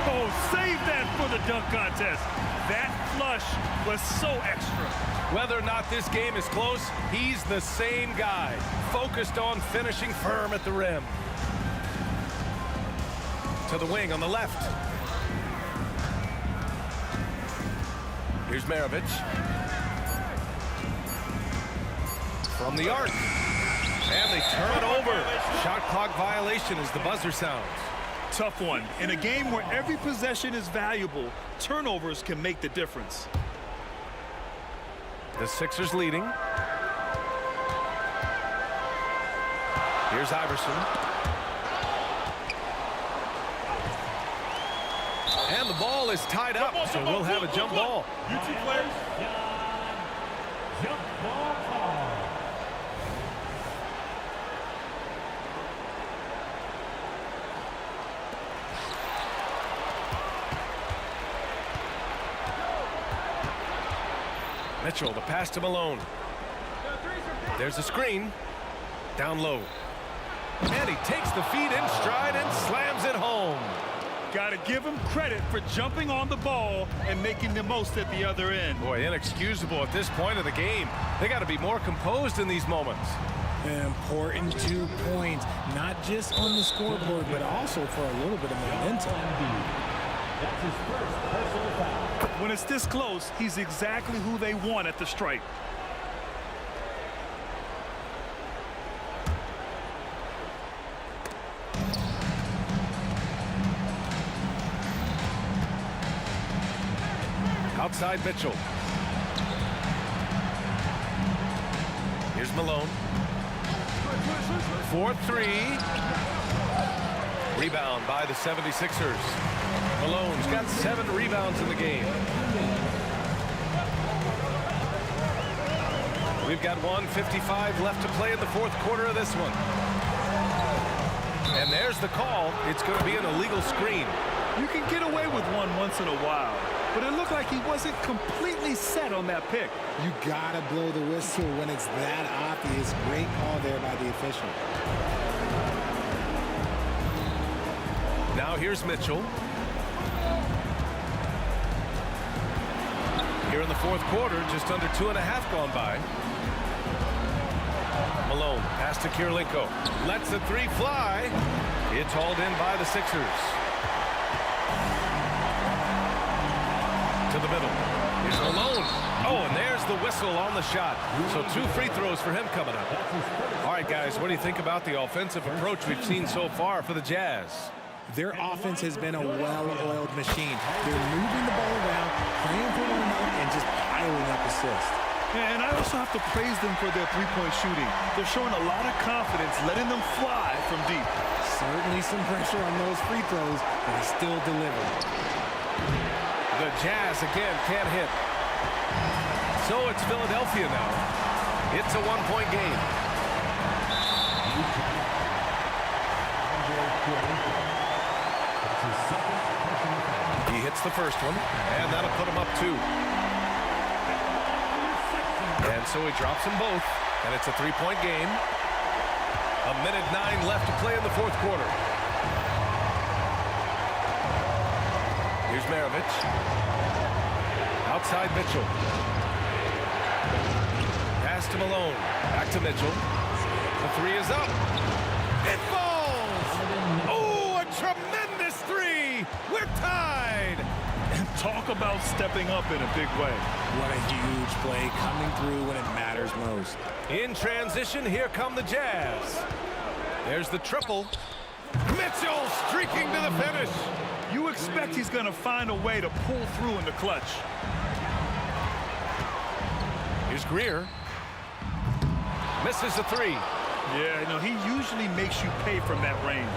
Oh, save that for the dunk contest. That flush was so extra. Whether or not this game is close, he's the same guy, focused on finishing firm at the rim. To the wing on the left. Here's Maravich. From the arc. And they turn it over. Shot clock violation as the buzzer sounds. Tough one. In a game where every possession is valuable, turnovers can make the difference. The Sixers leading. Here's Iverson. And the ball is tied up, so we'll have a jump ball. You two players. Jump ball call. Mitchell, the pass to Malone. There's a screen. Down low. And he takes the feed in stride and slams it home. Got to give him credit for jumping on the ball and making the most at the other end. Boy, inexcusable at this point of the game. They got to be more composed in these moments. Important 2 points, not just on the scoreboard, but also for a little bit of momentum. That's his first personal foul. When it's this close, he's exactly who they want at the stripe. Outside Mitchell. Here's Malone. 4-3. Rebound by the 76ers. Malone's got 7 rebounds in the game. We've got 1:55 left to play in the fourth quarter of this one. And there's the call. It's going to be an illegal screen. You can get away with one once in a while, but it looked like he wasn't completely set on that pick. You gotta blow the whistle when it's that obvious. Great call there by the official. Now here's Mitchell. Here in the fourth quarter, just under 2.5 gone by. Malone, pass to Kirilenko. Lets the three fly. It's hauled in by the Sixers. To the middle. Here's Malone. Oh, and there's the whistle on the shot. So 2 free throws for him coming up. All right, guys, what do you think about the offensive approach we've seen so far for the Jazz? Their offense has been a well-oiled machine. They're moving the ball around, playing for one another, and just piling up assists. Yeah, and I also have to praise them for their three-point shooting. They're showing a lot of confidence, letting them fly from deep. Certainly some pressure on those free throws, but they still deliver. The Jazz again can't hit. So it's Philadelphia now. It's a 1-point game. He hits the first one, and that'll put him up 2. And so he drops them both, and it's a 3-point game. 1:09 left to play in the fourth quarter. Here's Maravich. Outside Mitchell. Pass to Malone. Back to Mitchell. The 3 is up. It falls! Oh, a tremendous three! We're tied! And talk about stepping up in a big way. What a huge play coming through when it matters most. In transition, here come the Jazz. There's the triple. Mitchell streaking to the finish. You expect he's going to find a way to pull through in the clutch. Here's Greer. Misses the three. Yeah, you know, he usually makes you pay from that range.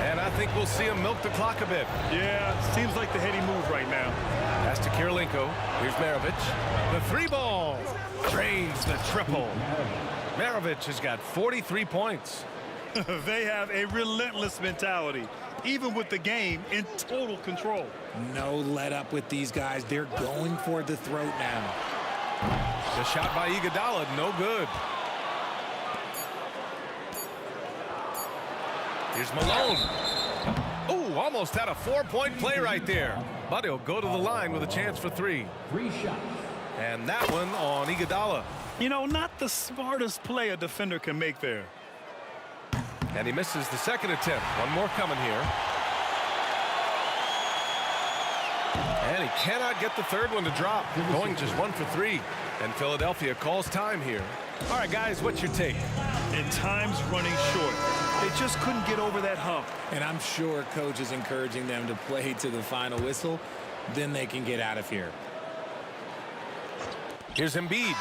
And I think we'll see him milk the clock a bit. Yeah, seems like the heady move right now. Pass to Kirilenko. Here's Maravich. The three ball. Drains the triple. Maravich has got 43 points. They have a relentless mentality, even with the game in total control. No let up with these guys. They're going for the throat now. The shot by Iguodala, no good. Here's Malone. Ooh, almost had a 4-point play right there. But he'll go to the line with a chance for three. 3 shots. And that one on Iguodala. You know, not the smartest play a defender can make there. And he misses the second attempt. One more coming here. And he cannot get the third one to drop. Going just 1 for 3. And Philadelphia calls time here. All right, guys, what's your take? And time's running short. They just couldn't get over that hump. And I'm sure coach is encouraging them to play to the final whistle. Then they can get out of here. Here's Embiid.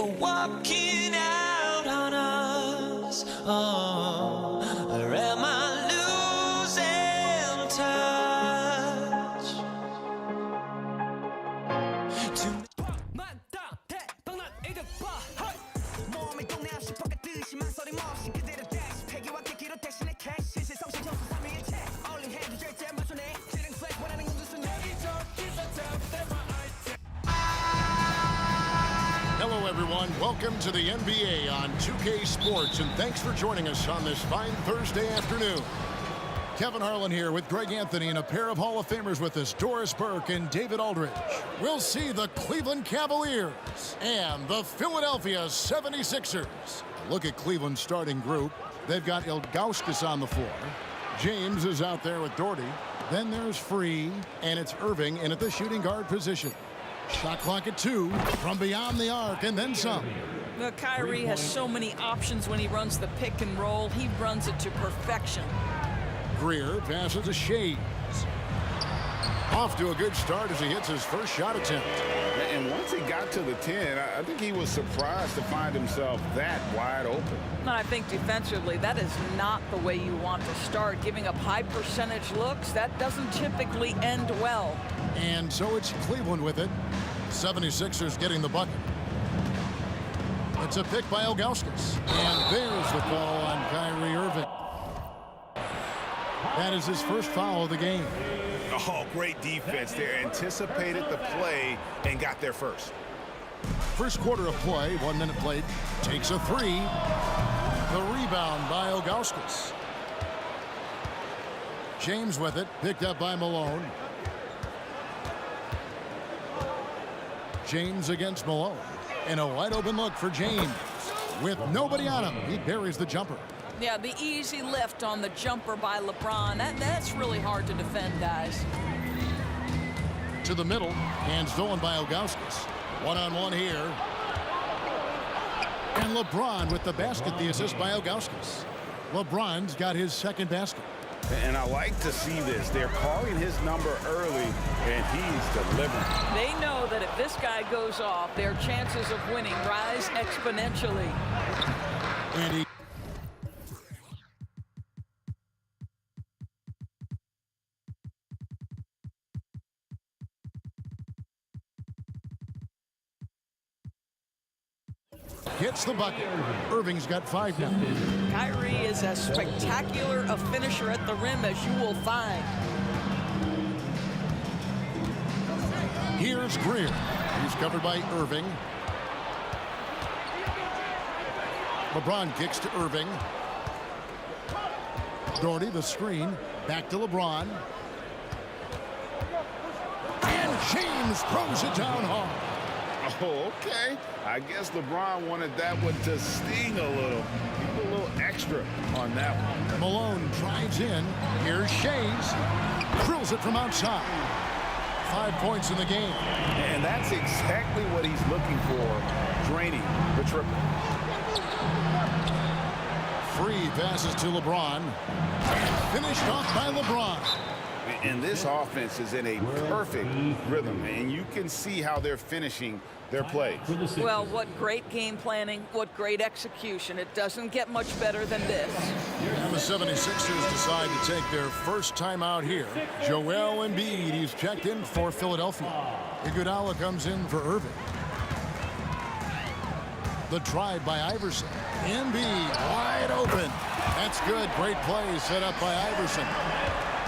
walking out on us. Oh, or am I losing touch? Hello, everyone. Welcome to the NBA on 2K Sports, and thanks for joining us on this fine Thursday afternoon. Kevin Harlan here with Greg Anthony and a pair of Hall of Famers with us, Doris Burke and David Aldridge. We'll see the Cleveland Cavaliers and the Philadelphia 76ers. Look at Cleveland's starting group. They've got Ilgauskas on the floor. James is out there with Doherty. Then there's Free, and it's Irving in at the shooting guard position. Shot clock at 2 from beyond the arc and then some. Well, Kyrie has so many options when he runs the pick and roll. He runs it to perfection. Greer passes to Shades. Off to a good start as he hits his first shot attempt. And once he got to the 10, I think he was surprised to find himself that wide open. And I think defensively, that is not the way you want to start. Giving up high percentage looks, that doesn't typically end well. And so it's Cleveland with it. 76ers getting the bucket. It's a pick by Ilgauskas. And there's the call on Kyrie Irving. That is his first foul of the game. Oh, great defense there. Anticipated the play and got there first. First quarter of play, 1 minute played. Takes a 3. The rebound by Ilgauskas. James with it, picked up by Malone. James against Malone. And a wide open look for James. With nobody on him, he buries the jumper. Yeah, the easy lift on the jumper by LeBron. That's really hard to defend, guys. To the middle, and stolen by Ilgauskas. One-on-one here. And LeBron with the basket, the assist by Ilgauskas. LeBron's got his second basket. And I like to see this. They're calling his number early, and he's delivering. They know that if this guy goes off, their chances of winning rise exponentially. And he hits the bucket. Irving's got 5 now. Kyrie is as spectacular a finisher at the rim as you will find. Here's Greer. He's covered by Irving. LeBron kicks to Irving. Doherty, the screen. Back to LeBron. And James throws it down hard. Oh, okay. I guess LeBron wanted that one to sting a little. Give a little extra on that one. Malone drives in. Here's Shades. Drills it from outside. 5 points in the game. And that's exactly what he's looking for, draining the triple. Free passes to LeBron. Finished off by LeBron. And this offense is in a perfect rhythm, and you can see how they're finishing their plays. Well, what great game planning, what great execution. It doesn't get much better than this. And the 76ers decide to take their first time out here. Joel Embiid, he's checked in for Philadelphia. Iguodala comes in for Irving. The drive by Iverson. Embiid wide open. That's good. Great play set up by Iverson.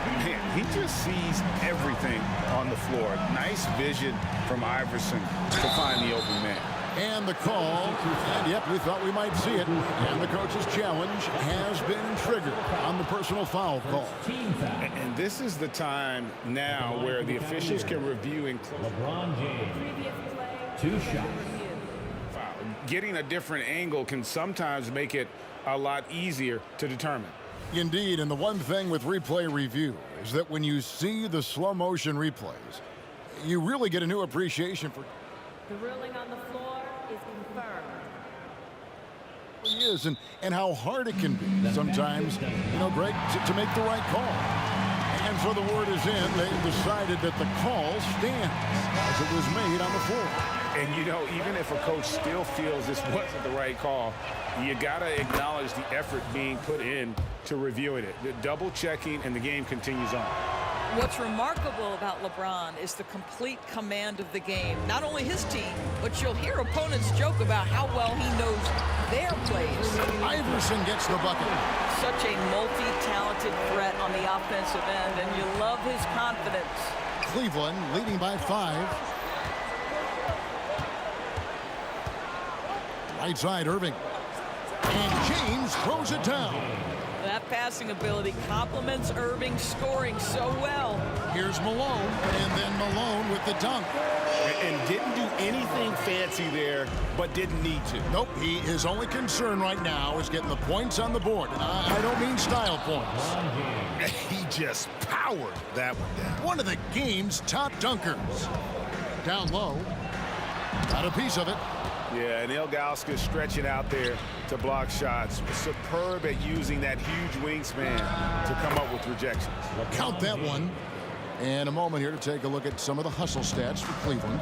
Man, he just sees everything on the floor. Nice vision from Iverson to find the open man. And the call, and yep, we thought we might see it. And the coach's challenge has been triggered on the personal foul call. And this is the time now where the officials can review and LeBron James, 2 shots. Getting a different angle can sometimes make it a lot easier to determine. Indeed, and the one thing with replay review is that when you see the slow motion replays, you really get a new appreciation for The ruling on the floor is confirmed. he is and how hard it can be sometimes, Greg, to make the right call. And so the word is in. They decided that the call stands as it was made on the floor. And, you know, even if a coach still feels this wasn't the right call, you got to acknowledge the effort being put in to reviewing it. The double checking, and the game continues on. What's remarkable about LeBron is the complete command of the game. Not only his team, but you'll hear opponents joke about how well he knows their plays. Iverson gets the bucket. Such a multi-talented threat on the offensive end, and you love his confidence. Cleveland leading by 5. Right side, Irving. And James throws it down. That passing ability complements Irving's scoring so well. Here's Malone, and then Malone with the dunk. And didn't do anything fancy there, but didn't need to. Nope, his only concern right now is getting the points on the board. And I don't mean style points. He just powered that one down. One of the game's top dunkers. Down low. Got a piece of it. Yeah, and Ilgauskas stretching out there to block shots. Superb at using that huge wingspan to come up with rejections. Count that one. And a moment here to take a look at some of the hustle stats for Cleveland.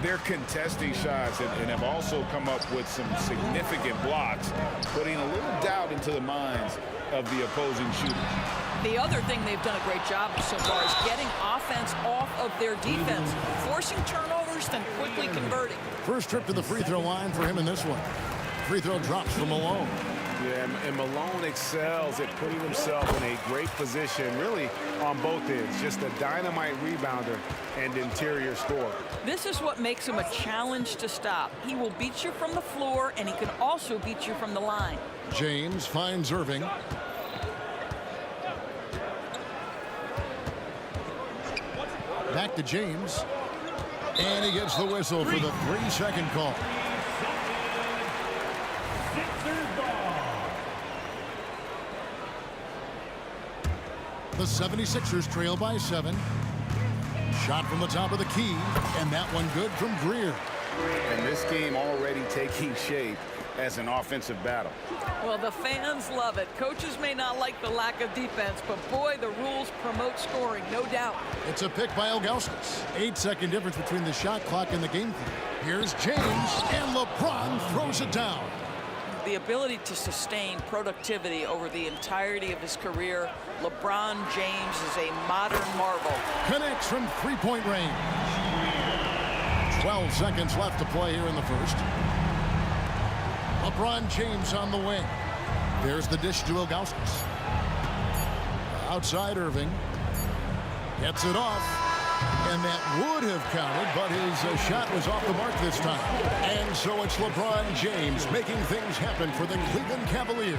They're contesting shots and have also come up with some significant blocks, putting a little doubt into the minds of the opposing shooters. The other thing they've done a great job of so far is getting offense off of their defense, forcing turnovers, then quickly converting. First trip to the free throw line for him in this one. Free throw drops for Malone. Yeah, and Malone excels at putting himself in a great position, really on both ends. Just a dynamite rebounder and interior scorer. This is what makes him a challenge to stop. He will beat you from the floor, and he can also beat you from the line. James finds Irving. Back to James. And he gets the whistle for the 3-second call. The 76ers trail by 7. Shot from the top of the key, and that one good from Greer. And this game already taking shape as an offensive battle. Well, the fans love it. Coaches may not like the lack of defense, but boy, the rules promote scoring, no doubt. It's a pick by Ilgauskas. 8-second difference between the shot clock and the game clock. Here's James, and LeBron throws it down. The ability to sustain productivity over the entirety of his career, LeBron James is a modern marvel. Connects from three-point range. 12 seconds left to play here in the first. LeBron James on the wing. There's the dish to Ilgauskas. Outside Irving. Gets it off. And that would have counted, but his shot was off the mark this time. And so it's LeBron James making things happen for the Cleveland Cavaliers.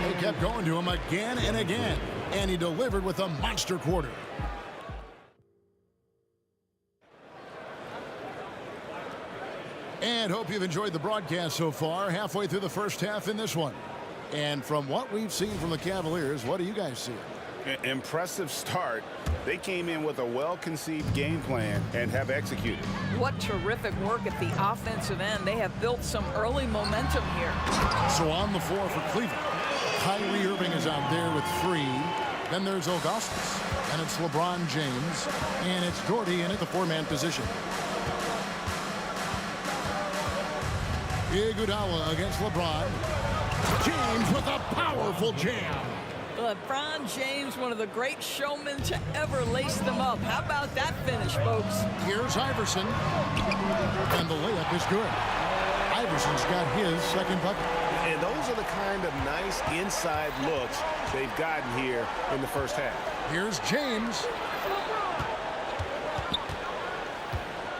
They kept going to him again and again, and he delivered with a monster quarter. And hope you've enjoyed the broadcast so far, halfway through the first half in this one. And from what we've seen from the Cavaliers, what do you guys see? Impressive start. They came in with a well-conceived game plan and have executed. What terrific work at the offensive end. They have built some early momentum here. So on the floor for Cleveland, Kyrie Irving is out there with 3. Then there's Ilgauskas, and it's LeBron James, and it's Gordy in at the 4-man position. Iguodala against LeBron. James with a powerful jam. LeBron James, one of the great showmen to ever lace them up. How about that finish, folks? Here's Iverson, and the layup is good. Iverson's got his second bucket. And those are the kind of nice inside looks they've gotten here in the first half. Here's James.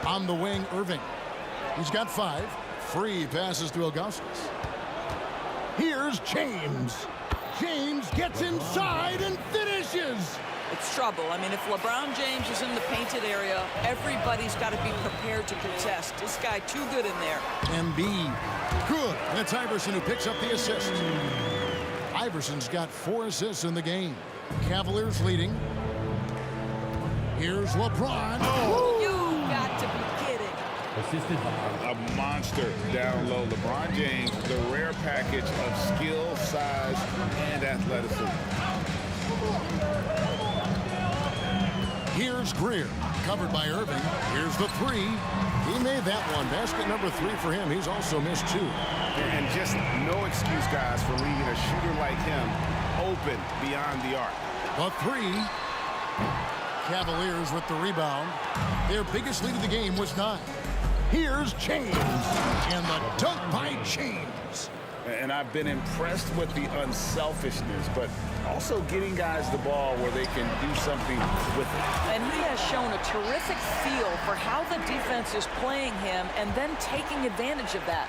On the wing, Irving. He's got 5. Free passes to Ilgauskas. Here's James. James gets inside and finishes. It's trouble. I mean, if LeBron James is in the painted area, everybody's got to be prepared to contest. This guy too good in there. Embiid. Good. That's Iverson who picks up the assist. Iverson's got 4 assists in the game. Cavaliers leading. Here's LeBron. Oh, you got to be kidding. A monster down low. LeBron James, the rare package of skill, size, and athleticism. Here's Greer. Covered by Irving. Here's the three. He made that one. Basket number 3 for him. He's also missed 2. And just no excuse, guys, for leaving a shooter like him open beyond the arc. The 3. Cavaliers with the rebound. Their biggest lead of the game was 9. Here's James. And the dunk by James. And I've been impressed with the unselfishness, but also getting guys the ball where they can do something with it. And he has shown a terrific feel for how the defense is playing him and then taking advantage of that.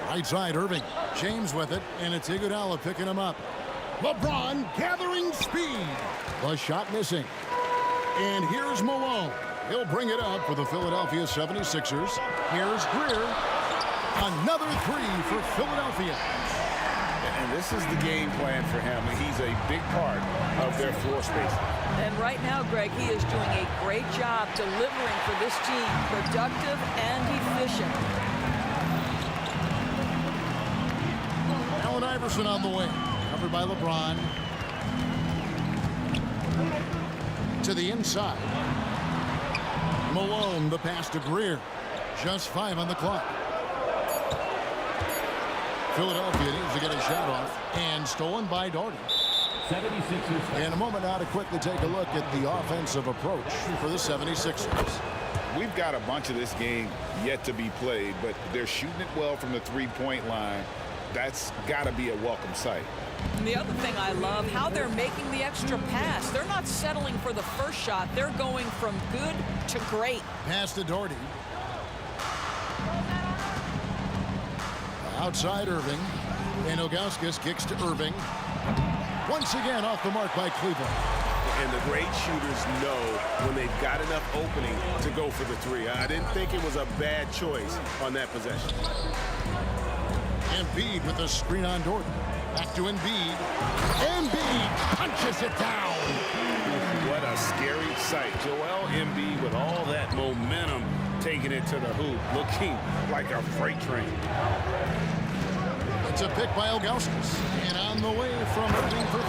Right side, Irving. James with it, and it's Iguodala picking him up. LeBron gathering speed. The shot missing. And here's Malone. He'll bring it up for the Philadelphia 76ers. Here's Greer. Another 3 for Philadelphia. And this is the game plan for him. He's a big part of their floor space. And right now, Greg, he is doing a great job delivering for this team, productive and efficient. Allen Iverson on the wing. Covered by LeBron. To the inside. Malone, the pass to Greer. Just 5 on the clock. Philadelphia needs to get a shot off. And stolen by Doherty. 76ers. In a moment now to quickly take a look at the offensive approach for the 76ers. We've got a bunch of this game yet to be played, but they're shooting it well from the three-point line. That's got to be a welcome sight. And the other thing I love, how they're making the extra pass. They're not settling for the first shot. They're going from good to great. Pass to Doherty. Outside Irving. And Ilgauskas kicks to Irving. Once again off the mark by Cleveland. And the great shooters know when they've got enough opening to go for the 3. I didn't think it was a bad choice on that possession. Embiid with a screen on Doherty. Back to Embiid. Embiid punches it down. What a scary sight. Joel Embiid with all that momentum taking it to the hoop, looking like a freight train. It's a pick by Ilgauskas. And on the way from Irving for 3.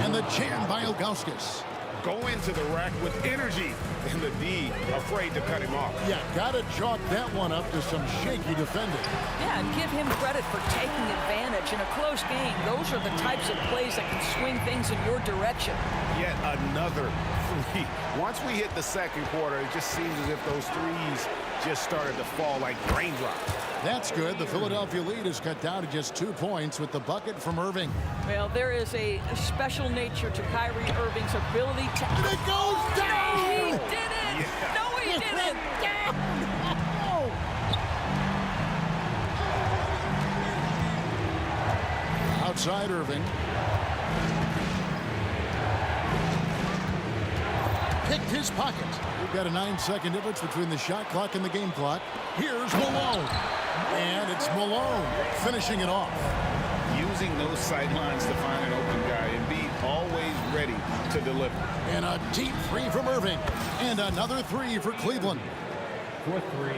And the jam by Ilgauskas. Go into the rack with energy. And the D afraid to cut him off. Yeah, gotta chalk that one up to some shaky defending. Yeah, and give him credit for taking advantage. In a close game, those are the types of plays that can swing things in your direction. Yet another 3. Once we hit the second quarter, it just seems as if those threes just started to fall like raindrops. That's good. The Philadelphia lead is cut down to just 2 points with the bucket from Irving. Well, there is a special nature to Kyrie Irving's ability to... And it goes down! He did it! Yeah. No, he didn't! Outside Irving. Picked his pocket. We've got a 9-second difference between the shot clock and the game clock. Here's Malone. And it's Malone finishing it off. Using those sidelines to find an open guy and be always ready to deliver. And a deep 3 from Irving. And another 3 for Cleveland. For 3.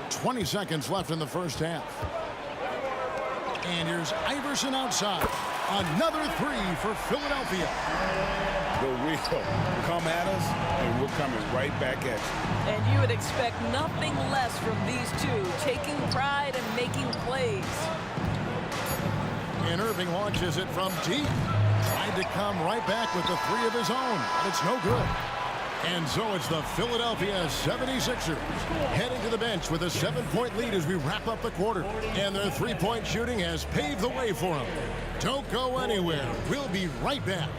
20 seconds left in the first half. And here's Iverson outside. Another 3 for Philadelphia. The wheel come at us, and we're coming right back at you. And you would expect nothing less from these two, taking pride and making plays. And Irving launches it from deep. Tried to come right back with the 3 of his own, but it's no good. And so it's the Philadelphia 76ers heading to the bench with a 7-point lead as we wrap up the quarter. And their 3-point shooting has paved the way for them. Don't go anywhere. We'll be right back.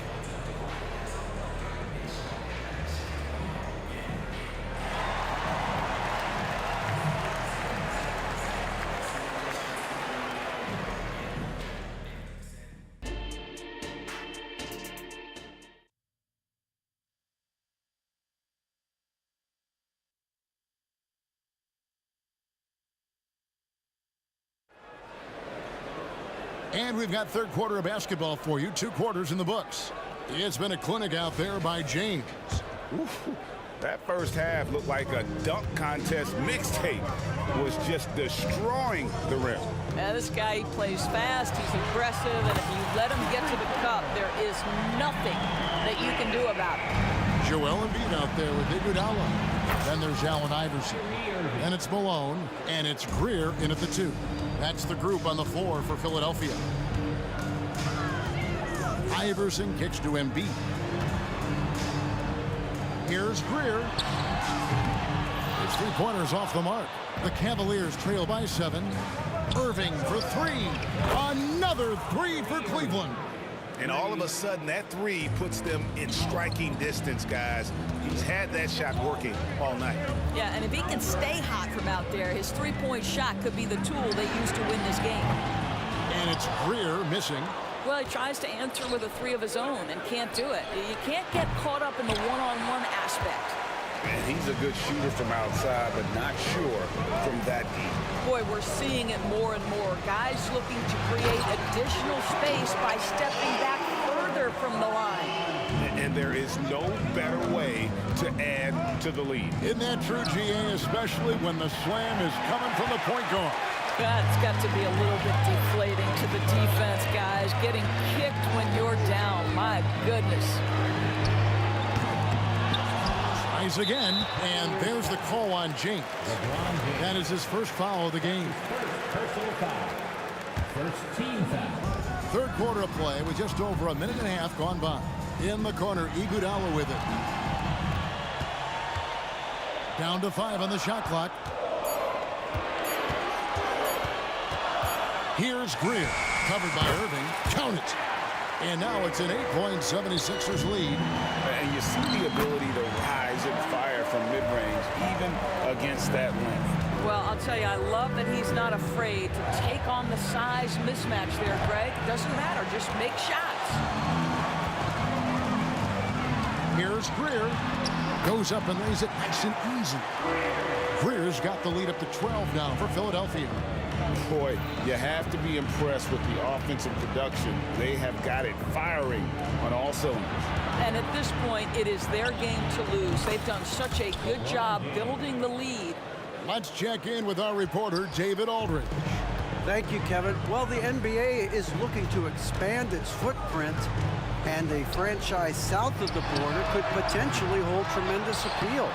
And we've got third quarter of basketball for you. 2 quarters in the books. It's been a clinic out there by James. Ooh, that first half looked like a dunk contest mixtape. Was just destroying the rim. Now, this guy, he plays fast, he's aggressive, and if you let him get to the cup, up. There is nothing that you can do about it. Joel Embiid out there with Iguodala. Then there's Allen Iverson. And it's Malone. And it's Greer in at the 2. That's the group on the floor for Philadelphia. Iverson kicks to Embiid. Here's Greer. It's 3-pointers off the mark. The Cavaliers trail by 7. Irving for 3. Another 3 for Cleveland. And all of a sudden, that 3 puts them in striking distance, guys. He's had that shot working all night. Yeah, and if he can stay hot from out there, his three-point shot could be the tool they use to win this game. And it's Greer missing. Well, he tries to answer with a 3 of his own and can't do it. You can't get caught up in the one-on-one aspect. And he's a good shooter from outside, but not sure from that deep. Boy, we're seeing it more and more. Guys looking to create additional space by stepping back further from the line. And there is no better way to add to the lead. Isn't that true, GA, especially when the slam is coming from the point guard? That's got to be a little bit deflating to the defense, guys. Getting kicked when you're down. My goodness. Tries again, and there's the call on James. That is his first foul of the game. Personal foul. First team foul. Third quarter of play with just over a minute and a half gone by. In the corner, Iguodala with it. Down to 5 on the shot clock. Here's Greer, covered by Irving. Count it. And now it's an 8-point 76ers lead. And you see the ability to rise and fire from mid-range, even against that length. Well, I'll tell you, I love that he's not afraid to take on the size mismatch there, Greg. Doesn't matter. Just make shots. Here's Greer. Goes up and lays it nice and easy. Greer's got the lead up to 12 now for Philadelphia. Boy, you have to be impressed with the offensive production. They have got it firing on all cylinders. And at this point, it is their game to lose. They've done such a good job building the lead. Let's check in with our reporter, David Aldridge. Thank you, Kevin. Well, the NBA is looking to expand its footprint, and a franchise south of the border could potentially hold tremendous appeal.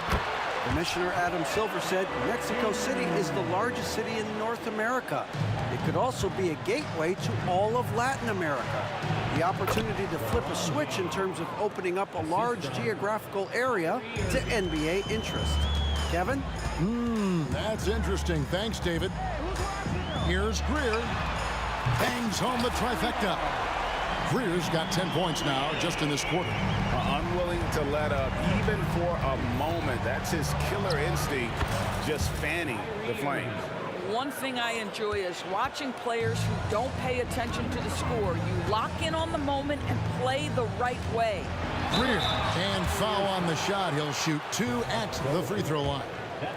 Commissioner Adam Silver said Mexico City is the largest city in North America. It could also be a gateway to all of Latin America. The opportunity to flip a switch in terms of opening up a large geographical area to NBA interest. Kevin? That's interesting. Thanks, David. Here's Greer. Bangs home the trifecta. Greer's got 10 points now just in this quarter. Unwilling to let up even for a moment. That's his killer instinct, just fanning the flames. One thing I enjoy is watching players who don't pay attention to the score. You lock in on the moment and play the right way. Greer, and foul on the shot. He'll shoot 2 at the free throw line.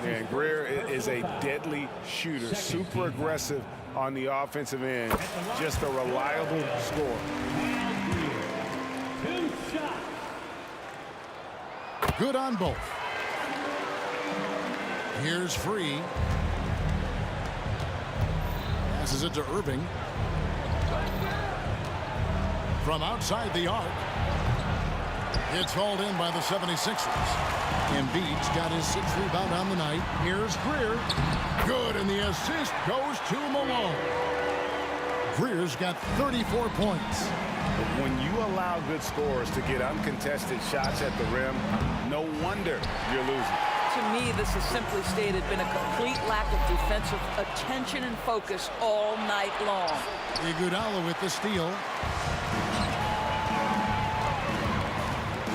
And Greer is a deadly shooter, super aggressive on the offensive end, just a reliable scorer. Good on both. Here's Free. Passes it to Irving. From outside the arc. It's hauled in by the 76ers. Embiid's got his 6th rebound on the night. Here's Greer. Good, and the assist goes to Malone. Greer's got 34 points. When you allow good scorers to get uncontested shots at the rim, no wonder you're losing. To me, this has simply stated been a complete lack of defensive attention and focus all night long. Iguodala with the steal.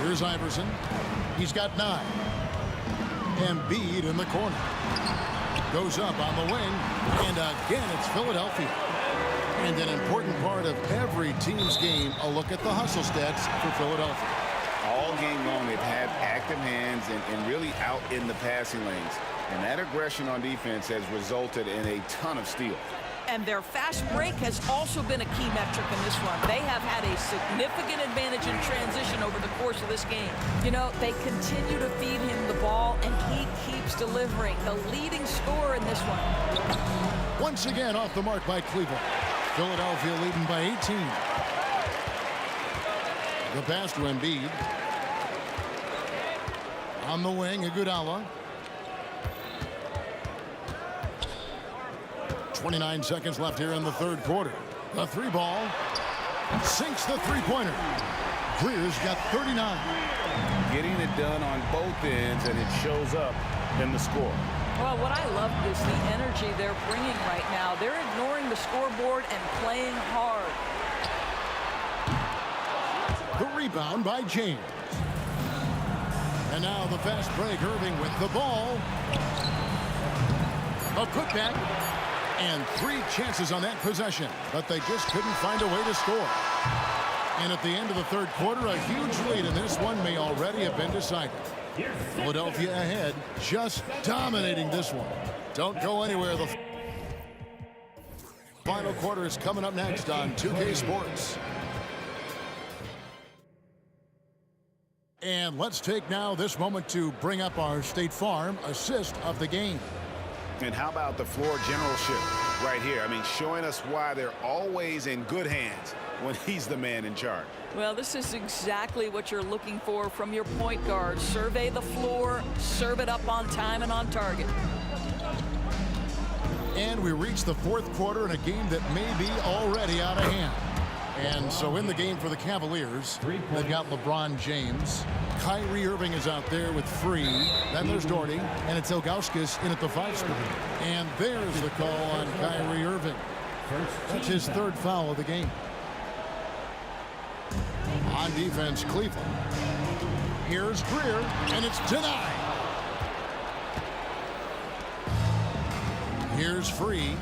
Here's Iverson. He's got 9. Embiid in the corner. Goes up on the wing. And again, it's Philadelphia. And an important part of every team's game, a look at the hustle stats for Philadelphia. All game long, they've had active hands and really out in the passing lanes. And that aggression on defense has resulted in a ton of steals. And their fast break has also been a key metric in this one. They have had a significant advantage in transition over the course of this game. You know, they continue to feed him the ball, and he keeps delivering. The leading scorer in this one. Once again, off the mark by Cleveland. Philadelphia leading by 18. The pass to Embiid. On the wing, Iguodala. 29 seconds left here in the third quarter. The three ball sinks the three-pointer. Greer's got 39. Getting it done on both ends, and it shows up in the score. Well, what I love is the energy they're bringing right now. They're ignoring the scoreboard and playing hard. The rebound by James. And now the fast break. Irving with the ball. A putback. And 3 chances on that possession, but they just couldn't find a way to score. And at the end of the third quarter, a huge lead in this one may already have been decided. Philadelphia ahead, just dominating this one. Don't go anywhere. The final quarter is coming up next on 2K Sports. And let's take now this moment to bring up our State Farm assist of the game. And how about the floor generalship right here? I mean, showing us why they're always in good hands when he's the man in charge. Well, this is exactly what you're looking for from your point guard. Survey the floor, serve it up on time and on target. And we reach the fourth quarter in a game that may be already out of hand. And so in the game for the Cavaliers, they've got LeBron James. Kyrie Irving is out there with Free. Then there's Doherty, and it's Ilgauskas in at the 5 spot. And there's the call on Kyrie Irving. That's his third foul of the game. On defense, Cleveland. Here's Greer, and it's denied. Here's Free.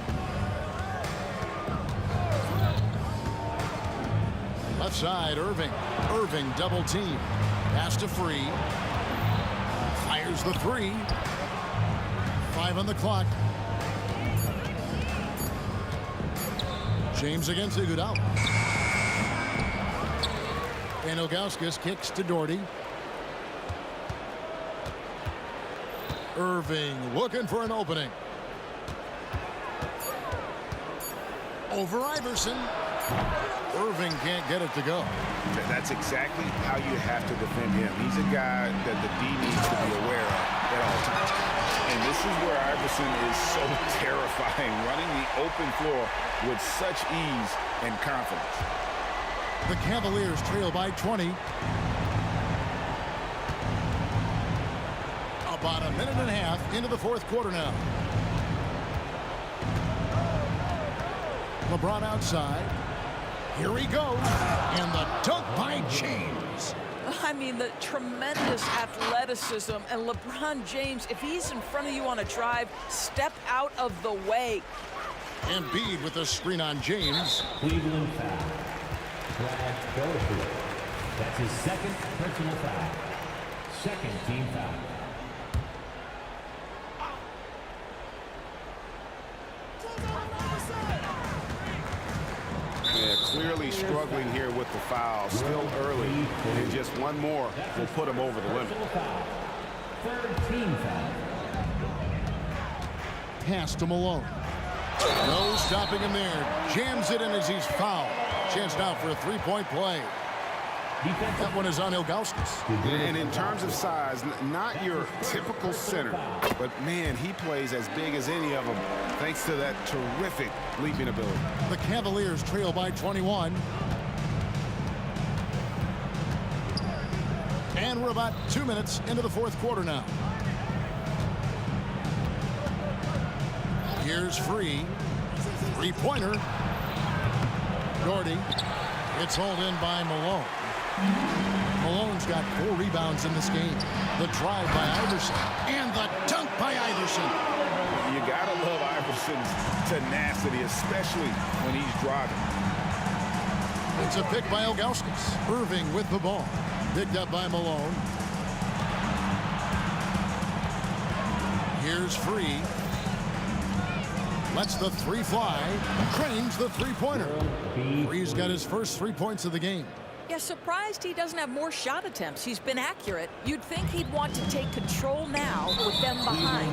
Left side, Irving. Irving double team. Pass to Free. Fires the 3. 5 on the clock. James against Iguodala. And Ilgauskas kicks to Doherty. Irving looking for an opening. Over Iverson. Irving can't get it to go. That's exactly how you have to defend him. He's a guy that the D needs to be aware of at all times. And this is where Iverson is so terrifying, running the open floor with such ease and confidence. The Cavaliers trail by 20. About a minute and a half into the fourth quarter now. LeBron outside. Here he goes. And the dunk by James. I mean, the tremendous athleticism. And LeBron James, if he's in front of you on a drive, step out of the way. Embiid with a screen on James. Cleveland foul. Brad Dorothy. That's his second personal foul. Second team foul. Yeah, clearly struggling here with the foul. Still early. And just one more will put him over the limit. Third team foul. Pass to Malone. No stopping him there. Jams it in as he's fouled. Chance now for a three-point play. That one is on Ilgauskas. And in terms of size, not your typical center, but man, he plays as big as any of them thanks to that terrific leaping ability. The Cavaliers trail by 21. And we're about 2 minutes into the fourth quarter now. Here's Free. Three-pointer. Doherty. It's hauled in by Malone. Malone's got 4 rebounds in this game. The drive by Iverson. And the dunk by Iverson. You gotta love Iverson's tenacity, especially when he's driving. It's a pick by Ilgauskas. Irving with the ball. Picked up by Malone. Here's Free. Lets the 3 fly. Cranes the three-pointer. Free's got his first 3 points of the game. Yeah, surprised he doesn't have more shot attempts. He's been accurate. You'd think he'd want to take control now with them behind.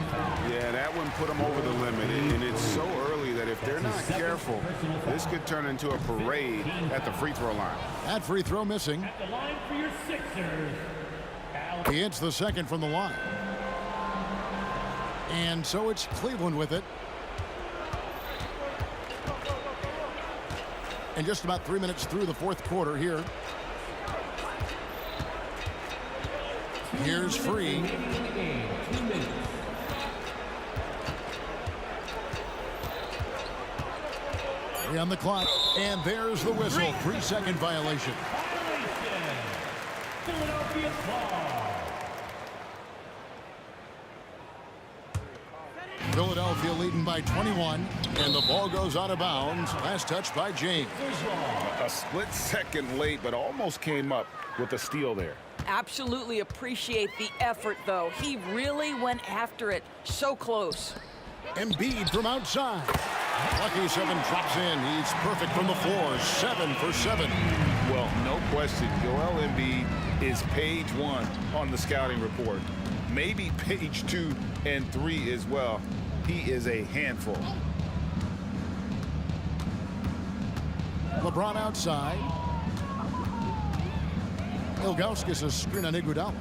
Yeah, that one put him over the limit, and it's so early that if they're not careful, this could turn into a parade at the free throw line. That free throw missing. At the line for your Sixers, He hits the second from the line. And so it's Cleveland with it. And just about 3 minutes through the fourth quarter here. Here's Free. Three on the clock. And there's the whistle. 3-second violation. Philadelphia ball. Philadelphia leading by 21, and the ball goes out of bounds. Last touch by James. A split second late, but almost came up with a steal there. Absolutely appreciate the effort, though. He really went after it. So close. Embiid from outside. Lucky 7 drops in. He's perfect from the floor. 7 for 7. Well, no question, Joel Embiid is page 1 on the scouting report. Maybe page 2 and 3 as well. He is a handful. LeBron outside. Ilgauskas a screen on Iguodala.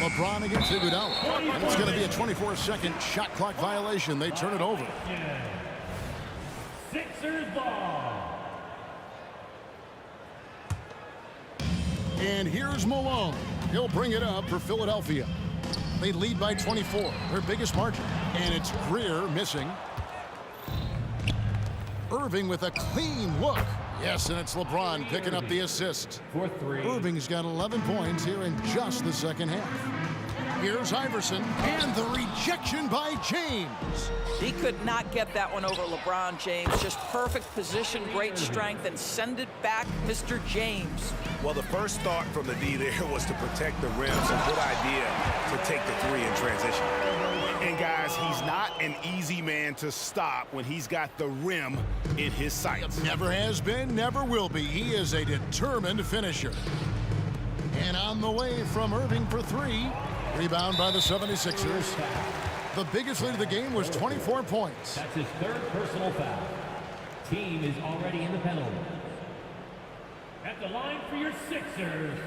LeBron against Iguodala. And it's going to be a 24-second shot clock violation. They turn it over. Sixers ball. And here's Malone. He'll bring it up for Philadelphia. They lead by 24, their biggest margin. And it's Greer missing. Irving with a clean look. Yes, and it's LeBron picking up the assist. For 3. Irving's got 11 points here in just the second half. Here's Iverson, and the rejection by James. He could not get that one over LeBron James. Just perfect position, great strength, and send it back, Mr. James. Well, the first thought from the D there was to protect the rim. So good idea to take the 3 in transition. And guys, he's not an easy man to stop when he's got the rim in his sights. Never has been, never will be. He is a determined finisher. And on the way from Irving for 3. Rebound by the 76ers. The biggest lead of the game was 24 points. That's his 3rd personal foul. Team is already in the penalty. At the line for your Sixers,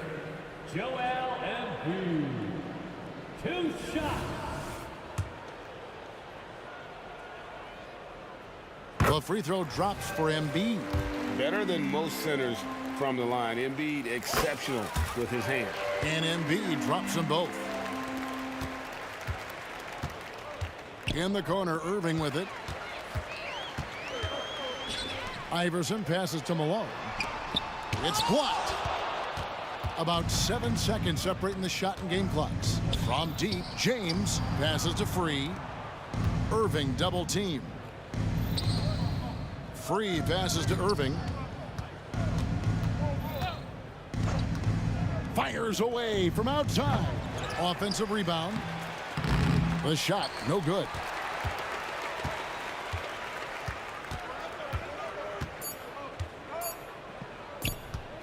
Joel Embiid. 2 shots. The free throw drops for Embiid. Better than most centers from the line. Embiid exceptional with his hand. And Embiid drops them both. In the corner, Irving with it. Iverson passes to Malone. It's blocked. About 7 seconds separating the shot and game clocks. From deep, James passes to Free. Irving double team. Free passes to Irving. Fires away from outside. Offensive rebound. The shot, no good.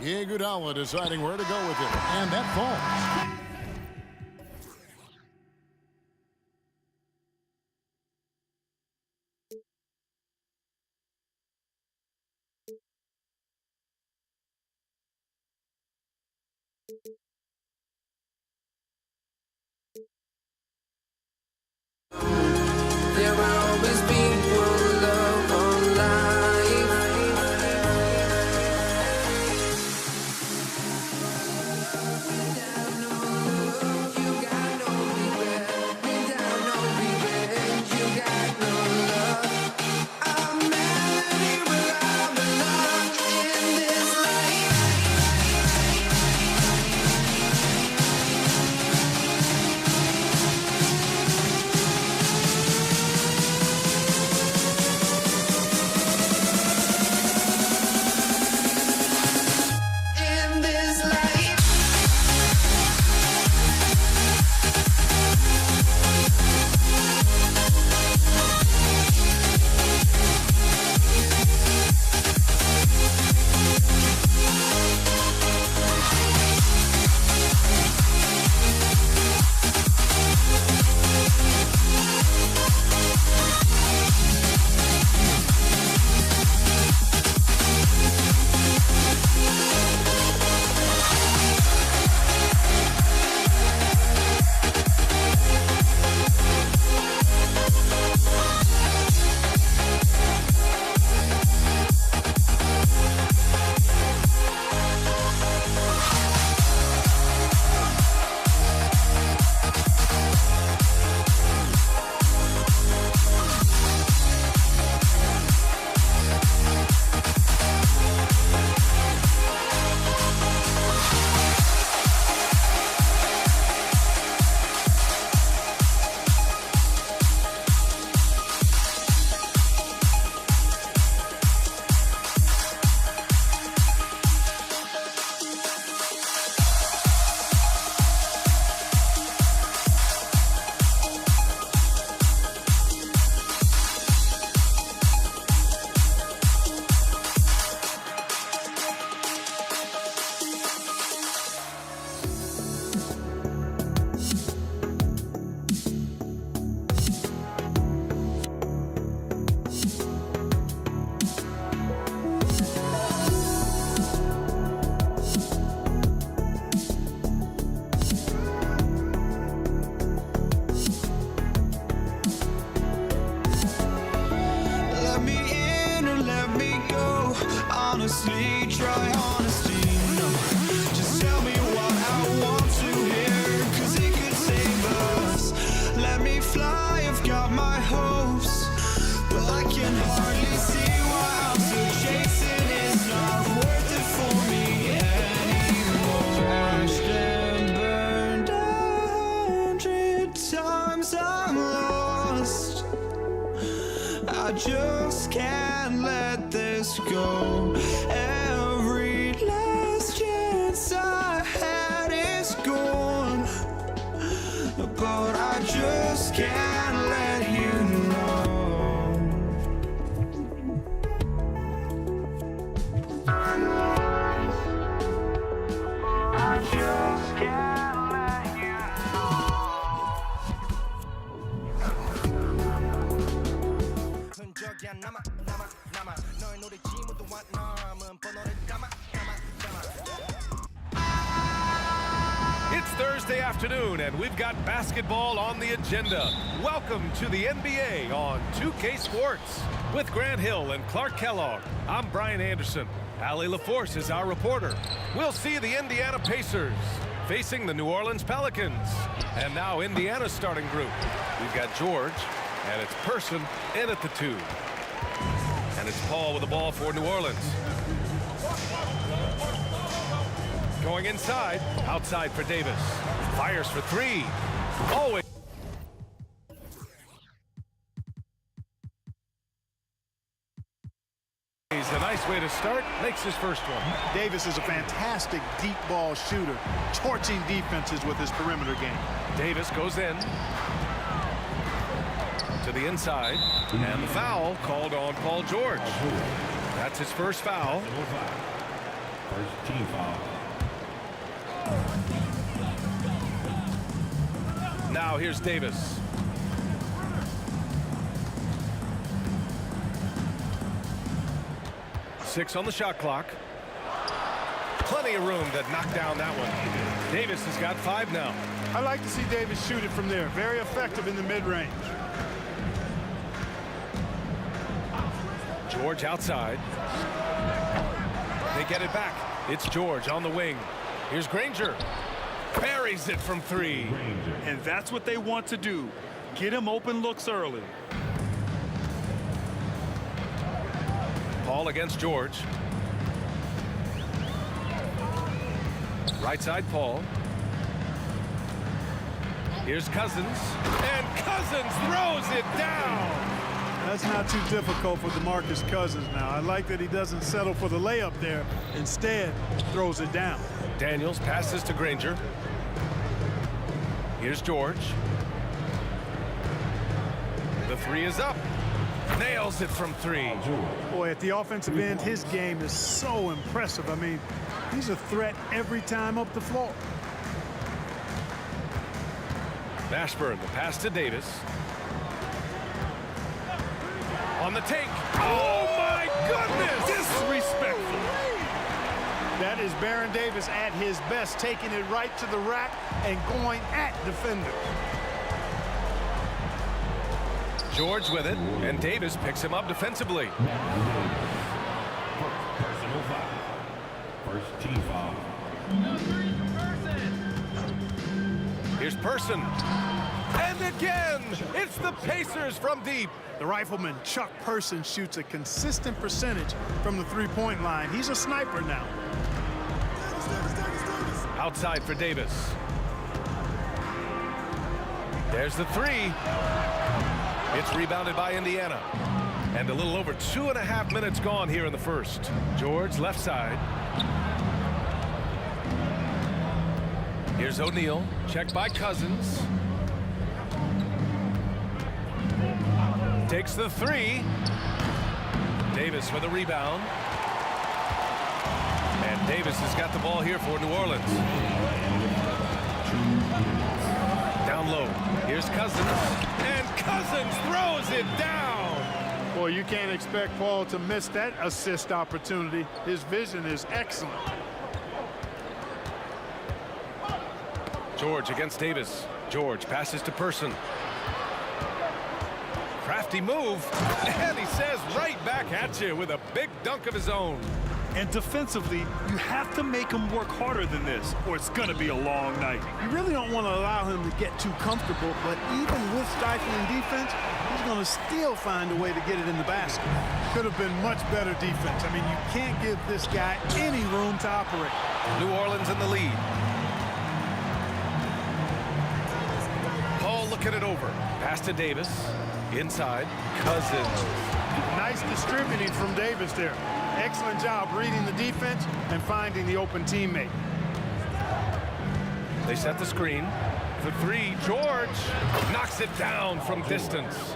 Iguodala deciding where to go with it. And that falls. There will always be one love on life. me try honesty. No, just tell me what I want to hear, 'cause it could save us. Let me fly, I've got my hopes, but I can hardly see why I'm still chasing. It's not worth it for me anymore. Crashed and burned 100 times, I'm lost. I just can't let this go. Every last chance I had is gone, but I just can't let you know. I just can't let you It's Thursday afternoon, and we've got basketball on the agenda. Welcome to the NBA on 2K Sports. With Grant Hill and Clark Kellogg, I'm Brian Anderson. Allie LaForce is our reporter. We'll see the Indiana Pacers facing the New Orleans Pelicans. And now Indiana's starting group. We've got George, and it's Person in at the 2. And it's Paul with the ball for New Orleans. Going inside, outside for Davis. Fires for 3. Always. He's a nice way to start. Makes his first one. Davis is a fantastic deep ball shooter, torching defenses with his perimeter game. Davis goes in to the inside, and the foul called on Paul George. That's his first foul. First team foul. Now here's Davis. Six on the shot clock. Plenty of room to knock down that one. Davis has got 5 now. I like to see Davis shoot it from there. Very effective in the mid-range. George outside. They get it back. It's George on the wing. Here's Granger. Buries it from 3. And that's what they want to do. Get him open looks early. Paul against George. Right side Paul. Here's Cousins. And Cousins throws it down. That's not too difficult for DeMarcus Cousins now. I like that he doesn't settle for the layup there. Instead, throws it down. Daniels passes to Granger. Here's George. The 3 is up. Nails it from 3. Boy, at the offensive end, his game is so impressive. I mean, he's a threat every time up the floor. Mashburn, the pass to Davis. On the take. Oh, my goodness! Disrespectful. That is Baron Davis at his best, taking it right to the rack and going at defenders. George with it, and Davis picks him up defensively. Personal foul. First team foul. Here's Person. And again, it's the Pacers from deep. The rifleman, Chuck Person, shoots a consistent percentage from the three-point line. He's a sniper now. Outside for Davis. There's the 3. It's rebounded by Indiana. And a little over 2.5 minutes gone here in the first. George left side. Here's O'Neal. Checked by Cousins. Takes the 3. Davis with a rebound. And Davis has got the ball here for New Orleans. Down low. Here's Cousins. And Cousins throws it down. Boy, you can't expect Paul to miss that assist opportunity. His vision is excellent. George against Davis. George passes to Person. Crafty move. And he says right back at you with a big dunk of his own. And defensively, you have to make him work harder than this, or it's going to be a long night. You really don't want to allow him to get too comfortable, but even with stifling defense, he's going to still find a way to get it in the basket. Could have been much better defense. I mean, you can't give this guy any room to operate. New Orleans in the lead. Paul looking it over. Pass to Davis. Inside. Cousins. Nice distributing from Davis there. Excellent job reading the defense and finding the open teammate. They set the screen. For three, George knocks it down from distance.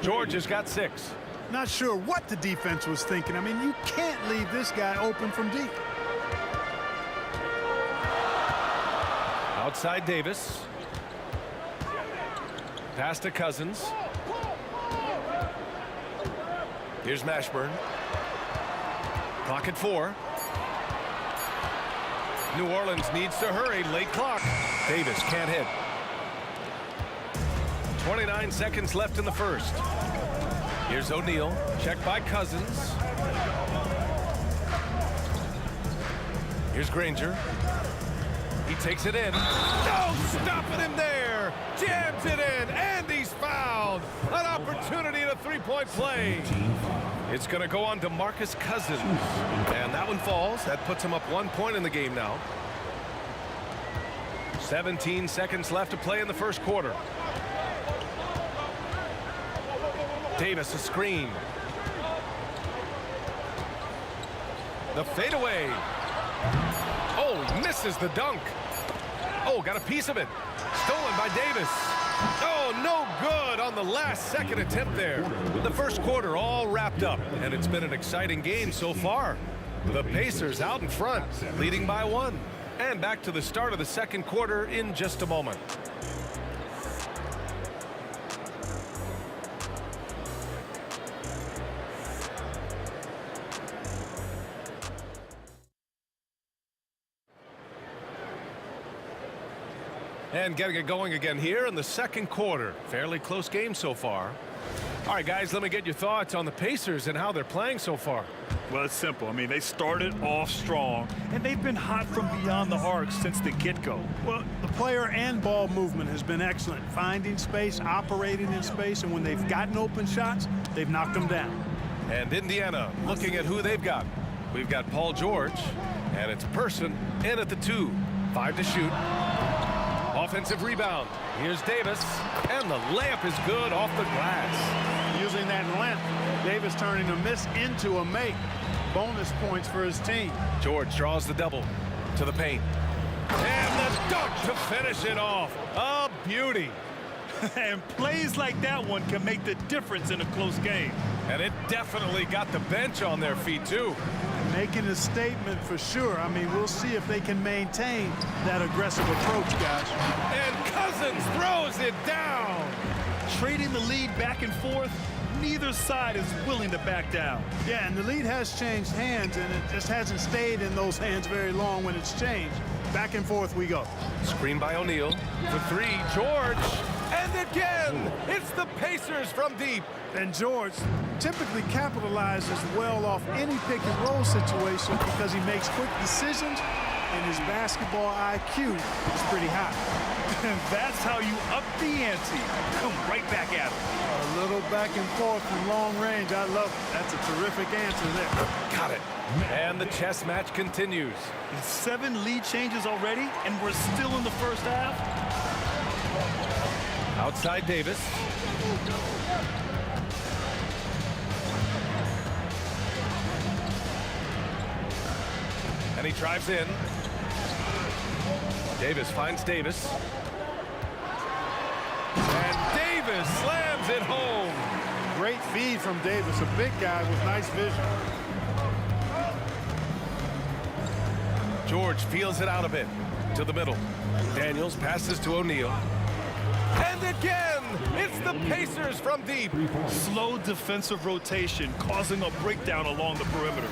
George has got 6. Not sure what the defense was thinking. I mean, you can't leave this guy open from deep. Outside Davis. Pass to Cousins. Here's Mashburn. Clock at 4. New Orleans needs to hurry. Late clock. Davis can't hit. 29 seconds left in the first. Here's O'Neal. Checked by Cousins. Here's Granger. He takes it in. No, stopping him there. Jams it in, and he's fouled. An opportunity at a three-point play. It's going to go on to Marcus Cousins. And that one falls. That puts him up 1 point in the game now. 17 seconds left to play in the first quarter. Davis, a screen. The fadeaway. Oh, he misses the dunk. Oh, got a piece of it. Stolen by Davis. Oh, no good on the last second attempt there. The first quarter all wrapped up, and it's been an exciting game so far. The Pacers out in front, leading by 1. And back to the start of the second quarter in just a moment. And getting it going again here in the second quarter. Fairly close game so far. All right, guys, let me get your thoughts on the Pacers and how they're playing so far. Well, it's simple. I mean, they started off strong, and they've been hot from beyond the arc since the get-go. Well, the player and ball movement has been excellent. Finding space, operating in space, and when they've gotten open shots, they've knocked them down. And Indiana looking at who they've got. We've got Paul George, and it's Person in at the 2. 5 to shoot. Offensive rebound. Here's Davis, and the layup is good off the glass. Using that length, Davis turning a miss into a make. Bonus points for his team. George draws the double to the paint. And the dunk to finish it off. A beauty. And plays like that one can make the difference in a close game. And it definitely got the bench on their feet, too. Making a statement for sure. I mean, we'll see if they can maintain that aggressive approach, guys. And Cousins throws it down. Trading the lead back and forth, neither side is willing to back down. Yeah, and the lead has changed hands, and it just hasn't stayed in those hands very long when it's changed. Back and forth we go. Screen by O'Neal. For 3, George. And again, it's the Pacers from deep. And George typically capitalizes well off any pick-and-roll situation because he makes quick decisions, and his basketball IQ is pretty high. And that's how you up the ante. Come right back at him. A little back and forth from long range. I love it. That's a terrific answer there. Got it. And the chess match continues. 7 lead changes already, and we're still in the first half. Outside Davis. And he drives in. Davis finds Davis. And Davis slams it home. Great feed from Davis, a big guy with nice vision. George feels it out a bit to the middle. Daniels passes to O'Neal. And again, it's the Pacers from deep. Slow defensive rotation causing a breakdown along the perimeter.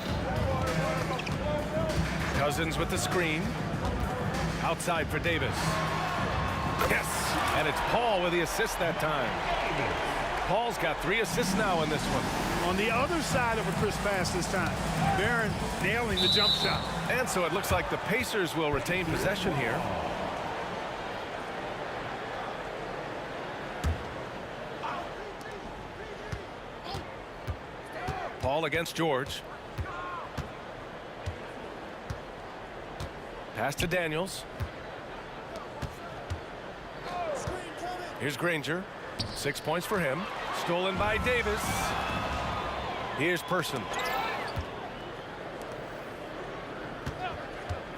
Cousins with the screen. Outside for Davis. Yes, and it's Paul with the assist that time. Paul's got 3 assists now in this one. On the other side of a crisp pass this time. Barron nailing the jump shot. And so it looks like the Pacers will retain possession here. Paul against George. Pass to Daniels. Here's Granger. 6 points for him. Stolen by Davis. Here's Person.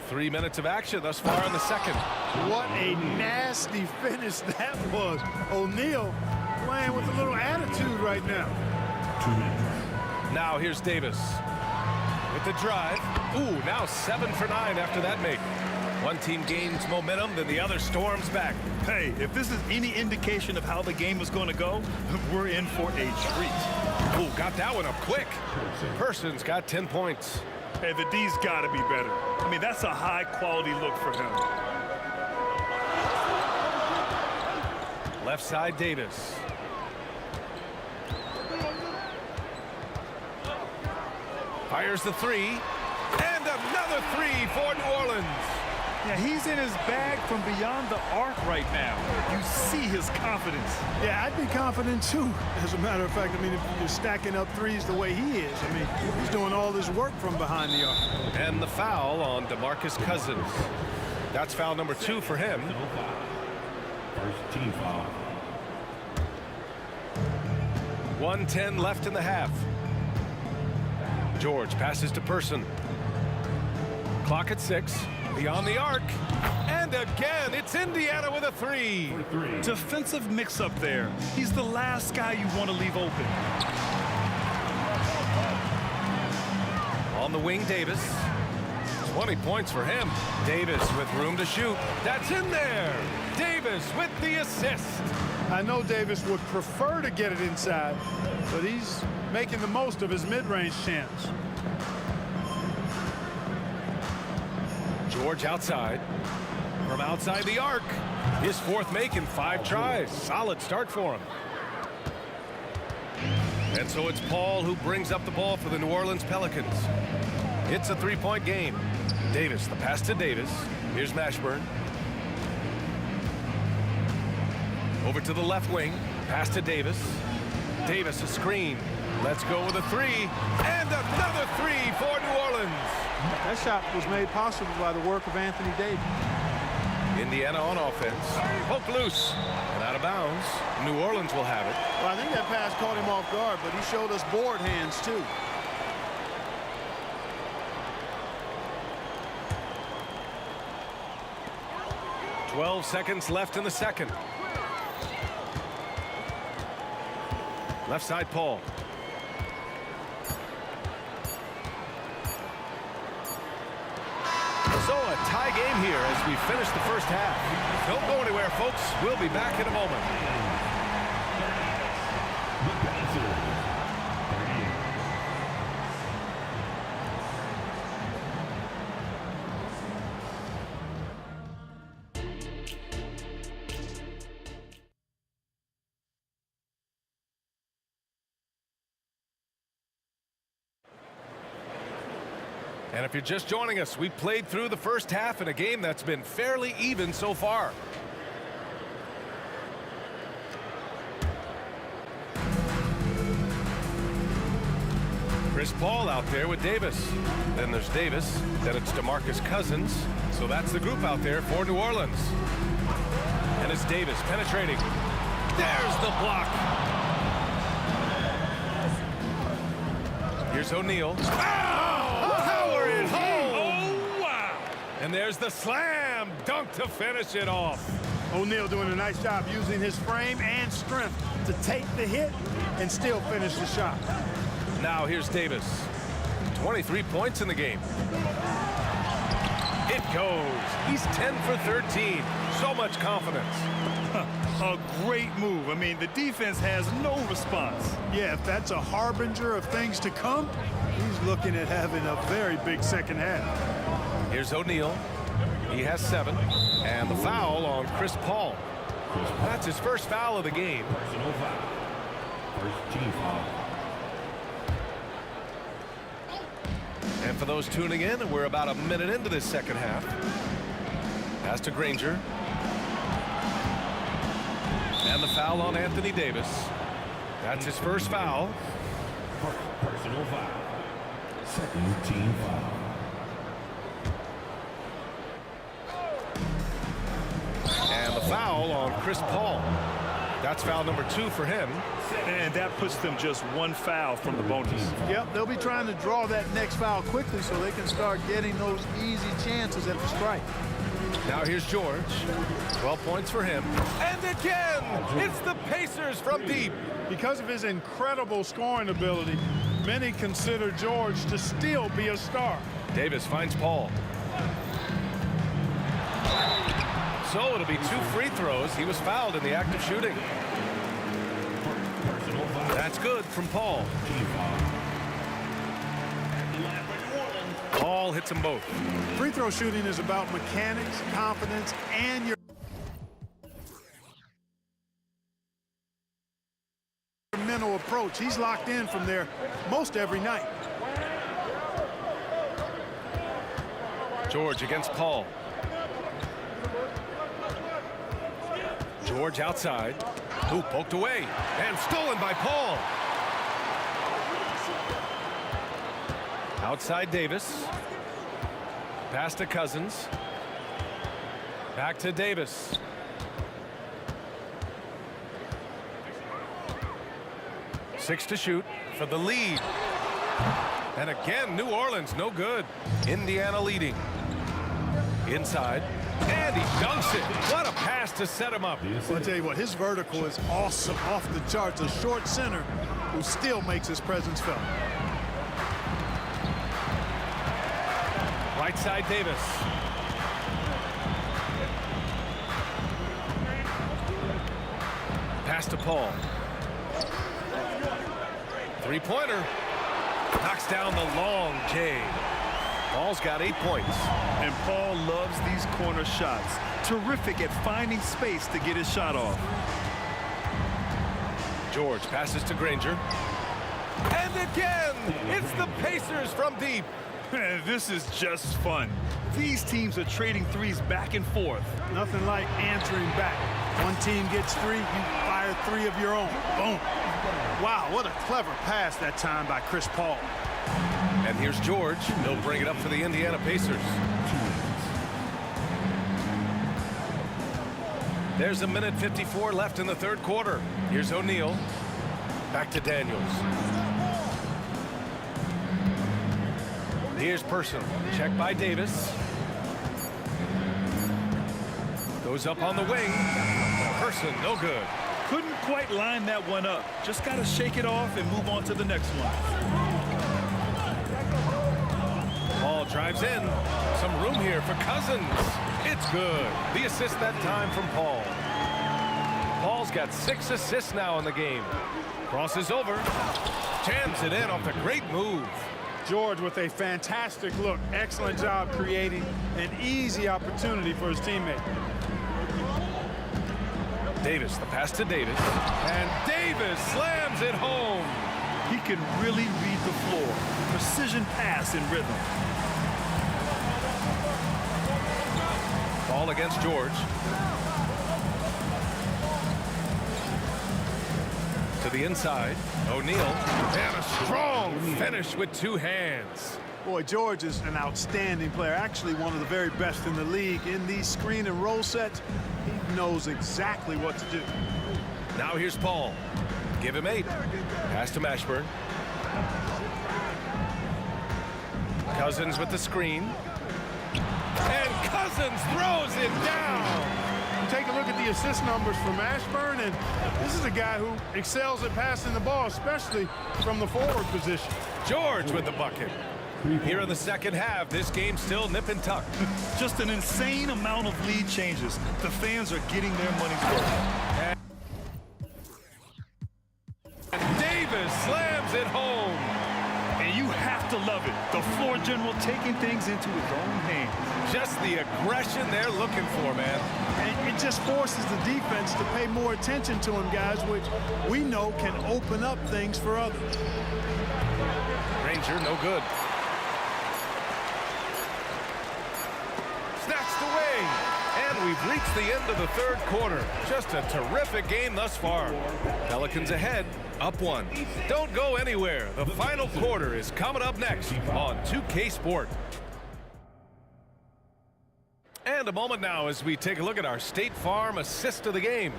3 minutes of action thus far in the second. What a nasty finish that was. O'Neal playing with a little attitude right now. Now here's Davis with the drive. Ooh, now 7 for 9 after that make. One team gains momentum, then the other storms back. Hey, if this is any indication of how the game is going to go, we're in for a treat. Ooh, got that one up quick. Person's got 10 points. Hey, the D's got to be better. I mean, that's a high-quality look for him. Left side, Davis. Fires the 3. And another 3 for New Orleans. Yeah, he's in his bag from beyond the arc right now. You see his confidence. Yeah, I'd be confident too. As a matter of fact, I mean, if you're stacking up threes the way he is, I mean, he's doing all this work from behind the arc. And the foul on DeMarcus Cousins. That's foul number 2 for him. First team foul. 1:10 left in the half. George passes to Person. Clock at 6. Beyond the arc. And again, it's Indiana with a 3. Defensive mix-up there. He's the last guy you want to leave open. On the wing, Davis. 20 points for him. Davis with room to shoot. That's in there. Davis with the assist. I know Davis would prefer to get it inside, but he's making the most of his mid-range chance. George outside. From outside the arc. His 4th make in 5 tries. Solid start for him. And so it's Paul who brings up the ball for the New Orleans Pelicans. It's a 3-point game. Davis, the pass to Davis. Here's Mashburn. Over to the left wing. Pass to Davis. Davis a screen. Let's go with a 3. And another 3 for New Orleans. That shot was made possible by the work of Anthony Davis. Indiana on offense. Poke loose. And out of bounds. New Orleans will have it. Well, I think that pass caught him off guard, but he showed us board hands too. .12 seconds left in the second. Left side, Paul. So a tie game here as we finish the first half. Don't go anywhere, folks. We'll be back in a moment. And if you're just joining us, we played through the first half in a game that's been fairly even so far. Chris Paul out there with Davis. Then there's Davis. Then it's DeMarcus Cousins. So that's the group out there for New Orleans. And it's Davis penetrating. There's the block. Here's O'Neal. Power it home. Oh, wow. And there's the slam dunk to finish it off. O'Neal doing a nice job using his frame and strength to take the hit and still finish the shot. Now here's Davis. 23 points in the game. It goes. He's 10 for 13. So much confidence. A great move. I mean, the defense has no response. Yeah, if that's a harbinger of things to come, he's looking at having a very big second half. Here's O'Neal. He has 7. And the foul on Chris Paul. That's his first foul of the game. First team foul. And for those tuning in, we're about a minute into this second half. Pass to Granger. And the foul on Anthony Davis. That's his first foul. Personal foul. Second team foul. And the foul on Chris Paul. That's foul number 2 for him. And that puts them just one foul from the bonus. Yep, they'll be trying to draw that next foul quickly so they can start getting those easy chances at the strike. Now here's George. 12 points for him. And again, it's the Pacers from deep. Because of his incredible scoring ability, many consider George to still be a star. Davis finds Paul. So it'll be 2 free throws. He was fouled in the act of shooting. That's good from Paul. Paul hits them both. Free throw shooting is about mechanics, confidence, and your mental approach. He's locked in from there most every night. George against Paul. George outside. Ooh, poked away. And stolen by Paul. Outside Davis. Pass to Cousins. Back to Davis. Six to shoot for the lead. And again, New Orleans no good. Indiana leading. Inside. And he dunks it. What a pass to set him up. Well, I'll tell you what, his vertical is awesome, off the charts. A short center who still makes his presence felt. Right side Davis. Pass to Paul. Three-pointer. Knocks down the long J. Paul's got 8 points. And Paul loves these corner shots. Terrific at finding space to get his shot off. George passes to Granger. And again, it's the Pacers from deep. This is just fun. These teams are trading threes back and forth. Nothing like answering back. One team gets 3, you fire 3 of your own. Boom. Wow, what a clever pass that time by Chris Paul. And here's George. He'll bring it up for the Indiana Pacers. There's a minute 54 left in the third quarter. Here's O'Neal. Back to Daniels. Here's Personal. Check by Davis. Goes up on the wing. Person, no good. Couldn't quite line that one up. Just got to shake it off and move on to the next one. Paul drives in. Some room here for Cousins. It's good. The assist that time from Paul. Paul's got 6 assists now in the game. Crosses over. Jams it in off a great move. George with a fantastic look. Excellent job creating an easy opportunity for his teammate. Davis, the pass to Davis. And Davis slams it home. He can really read the floor. Precision pass in rhythm. Ball against George. To the inside. O'Neal. And a strong finish with 2 hands. Boy, George is an outstanding player. Actually, one of the very best in the league. In these screen and roll sets, he knows exactly what to do. Now here's Paul. Give him 8. Pass to Mashburn. Cousins with the screen. And Cousins throws it down. Take a look at the assist numbers for Mashburn, and this is a guy who excels at passing the ball, especially from the forward position. George with the bucket. Here in the second half, this game's still nip and tuck. Just an insane amount of lead changes. The fans are getting their money's worth. And Davis slams it home. And you have to love love it. The floor general taking things into his own hands. Just the aggression they're looking for, man. And it just forces the defense to pay more attention to him, guys, which we know can open up things for others. Granger, no good. Snatched away. And we've reached the end of the third quarter. Just a terrific game thus far. Pelicans ahead, up 1. Don't go anywhere. The final quarter is coming up next on 2K Sport. And a moment now as we take a look at our State Farm assist of the game.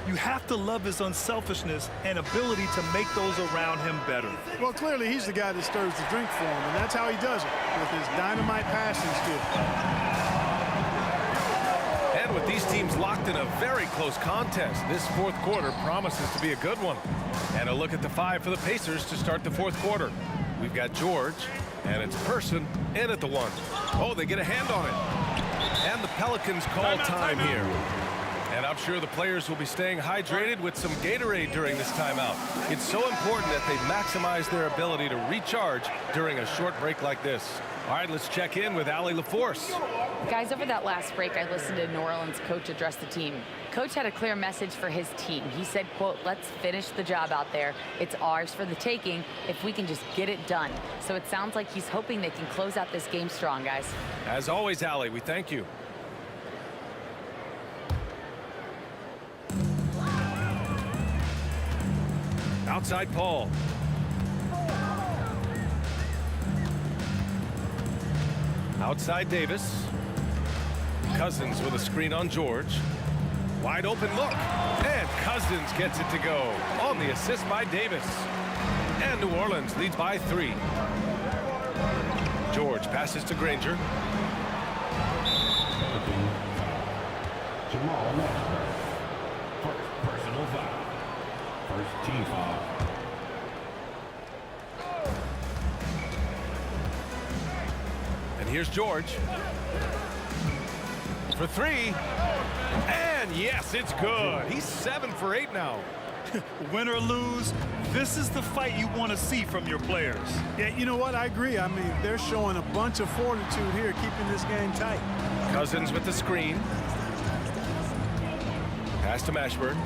You have to love his unselfishness and ability to make those around him better. Well, clearly he's the guy that stirs the drink for him, and that's how he does it, with his dynamite passing skill. And with these teams locked in a very close contest, this fourth quarter promises to be a good one. And a look at the 5 for the Pacers to start the fourth quarter. We've got George, and it's Person in at the 1. Oh, they get a hand on it. And the Pelicans call time here. And I'm sure the players will be staying hydrated with some Gatorade during this timeout. It's so important that they maximize their ability to recharge during a short break like this. All right, let's check in with Allie LaForce. Guys, over that last break, I listened to New Orleans coach address the team. Coach had a clear message for his team. He said, quote, let's finish the job out there. It's ours for the taking if we can just get it done. So it sounds like he's hoping they can close out this game strong, guys. As always, Allie, we thank you. Outside Paul. Outside Davis. Cousins with a screen on George. Wide open look. And Cousins gets it to go on the assist by Davis. And New Orleans leads by 3. George passes to Granger. Jamal Mashburn. First personal foul. First team foul. And here's George. For 3. And yes, it's good. He's 7 for 8 now. Win or lose, this is the fight you want to see from your players. Yeah, you know what? I agree. I mean, they're showing a bunch of fortitude here, keeping this game tight. Cousins with the screen. Pass to Mashburn.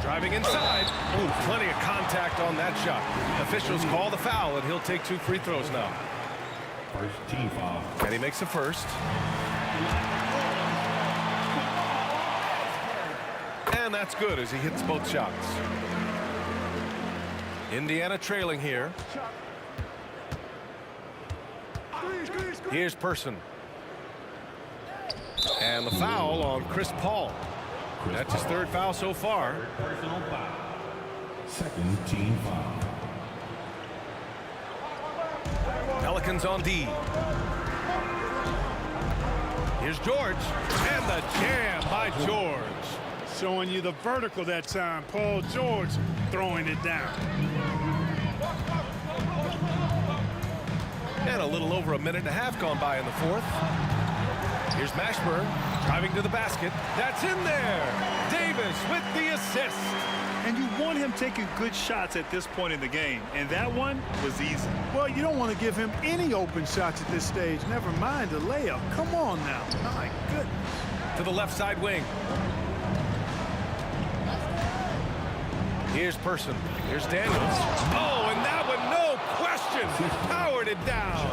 Driving inside. Ooh, plenty of contact on that shot. Officials call the foul, and he'll take 2 free throws now. First team foul. And he makes the first. And that's good as he hits both shots. Indiana trailing here. Here's Person. And the foul on Chris Paul. That's his 3rd foul so far. Personal foul. Second team foul. Pelicans on D. Here's George. And the jam by George. Showing you the vertical that time. Paul George throwing it down. And a little over a minute and a half gone by in the 4th. Here's Mashburn driving to the basket. That's in there. Davis with the assist. And you want him taking good shots at this point in the game. And that one was easy. Well, you don't want to give him any open shots at this stage. Never mind the layup. Come on now. My goodness. To the left side wing. Here's Person. Here's Daniels. Oh, and that one, no question. Powered it down.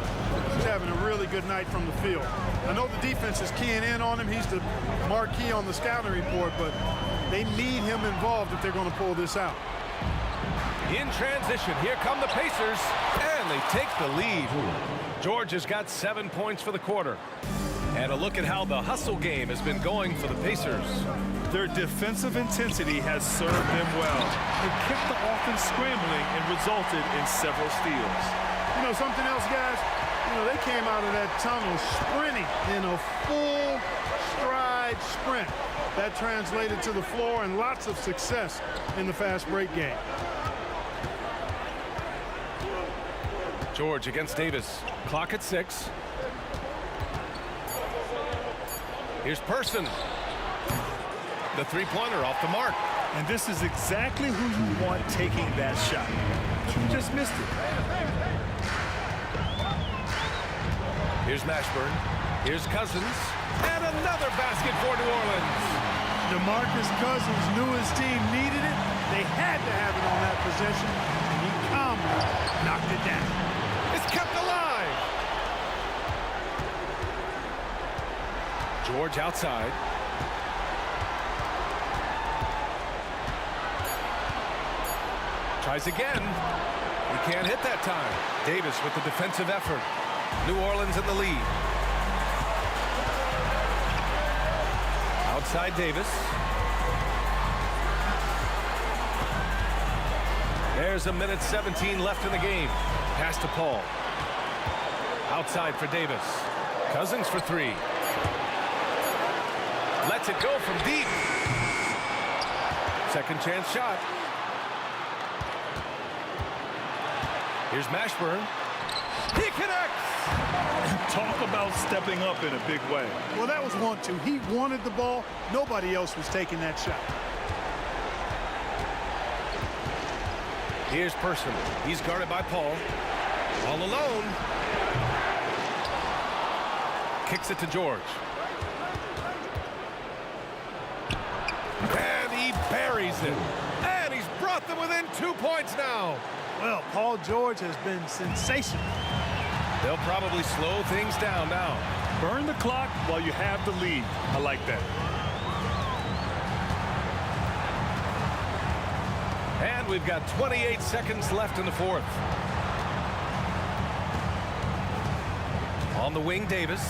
He's having a really good night from the field. I know the defense is keying in on him. He's the marquee on the scouting report, but they need him involved if they're going to pull this out. In transition, here come the Pacers, and they take the lead. George has got 7 points for the quarter. And a look at how the hustle game has been going for the Pacers. Their defensive intensity has served them well. It kept the offense scrambling and resulted in several steals. You know something else, guys? You know, they came out of that tunnel sprinting in a full stride sprint. That translated to the floor and lots of success in the fast break game. George against Davis. Clock at 6. Here's Person. The three-pointer off the mark. And this is exactly who you want taking that shot. You just missed it. Here's Mashburn. Here's Cousins. And another basket for New Orleans. DeMarcus Cousins knew his team needed it. They had to have it on that possession, and he calmly knocked it down. It's kept alive. George outside. Tries again. He can't hit that time. Davis with the defensive effort. New Orleans in the lead. Outside Davis. There's a minute 17 left in the game. Pass to Paul. Outside for Davis. Cousins for three. Lets it go from deep. Second chance shot. Here's Mashburn. He connects! Talk about stepping up in a big way. Well, that was 1-2. He wanted the ball. Nobody else was taking that shot. Here's Person. He's guarded by Paul. All alone. Kicks it to George. And he buries it. And he's brought them within 2 points now. Well, Paul George has been sensational. They'll probably slow things down now. Burn the clock while you have the lead. I like that. And we've got 28 seconds left in the fourth. On the wing, Davis.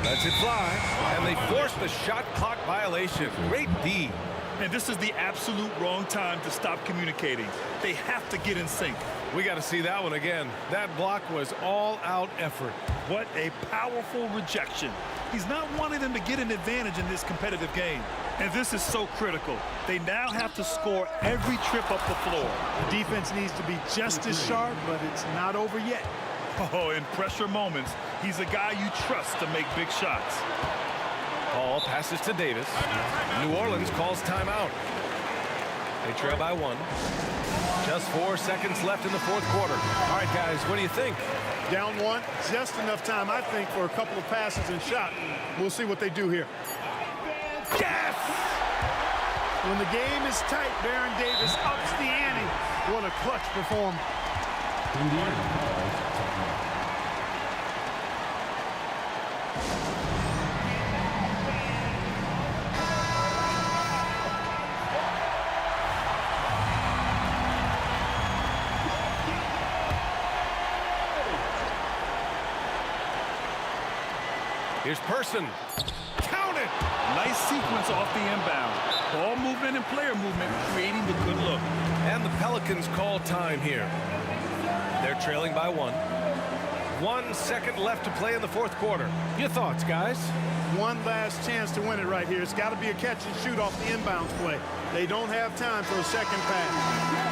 Lets it fly. And they force the shot clock violation. Great D. And this is the absolute wrong time to stop communicating. They have to get in sync. We got to see that one again. That block was all-out effort. What a powerful rejection. He's not wanting them to get an advantage in this competitive game. And this is so critical. They now have to score every trip up the floor. The defense needs to be just as sharp, but it's not over yet. Oh, in pressure moments, he's a guy you trust to make big shots. Paul passes to Davis. New Orleans calls timeout. They trail by one. Just 4 seconds left in the fourth quarter. All right, guys, what do you think? Down one, just enough time, I think, for a couple of passes and shot. We'll see what they do here. Yes! When the game is tight, Baron Davis ups the ante. What a clutch performance. Here's Person. Count it! Nice sequence off the inbound. Ball movement and player movement creating the good look. And the Pelicans call time here. They're trailing by one. 1 second left to play in the fourth quarter. Your thoughts, guys? One last chance to win it right here. It's got to be a catch and shoot off the inbounds play. They don't have time for a second pass.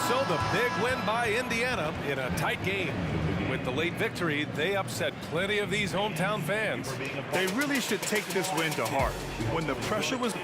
So the big win by Indiana in a tight game. With the late victory, they upset plenty of these hometown fans. They really should take this win to heart. When the pressure was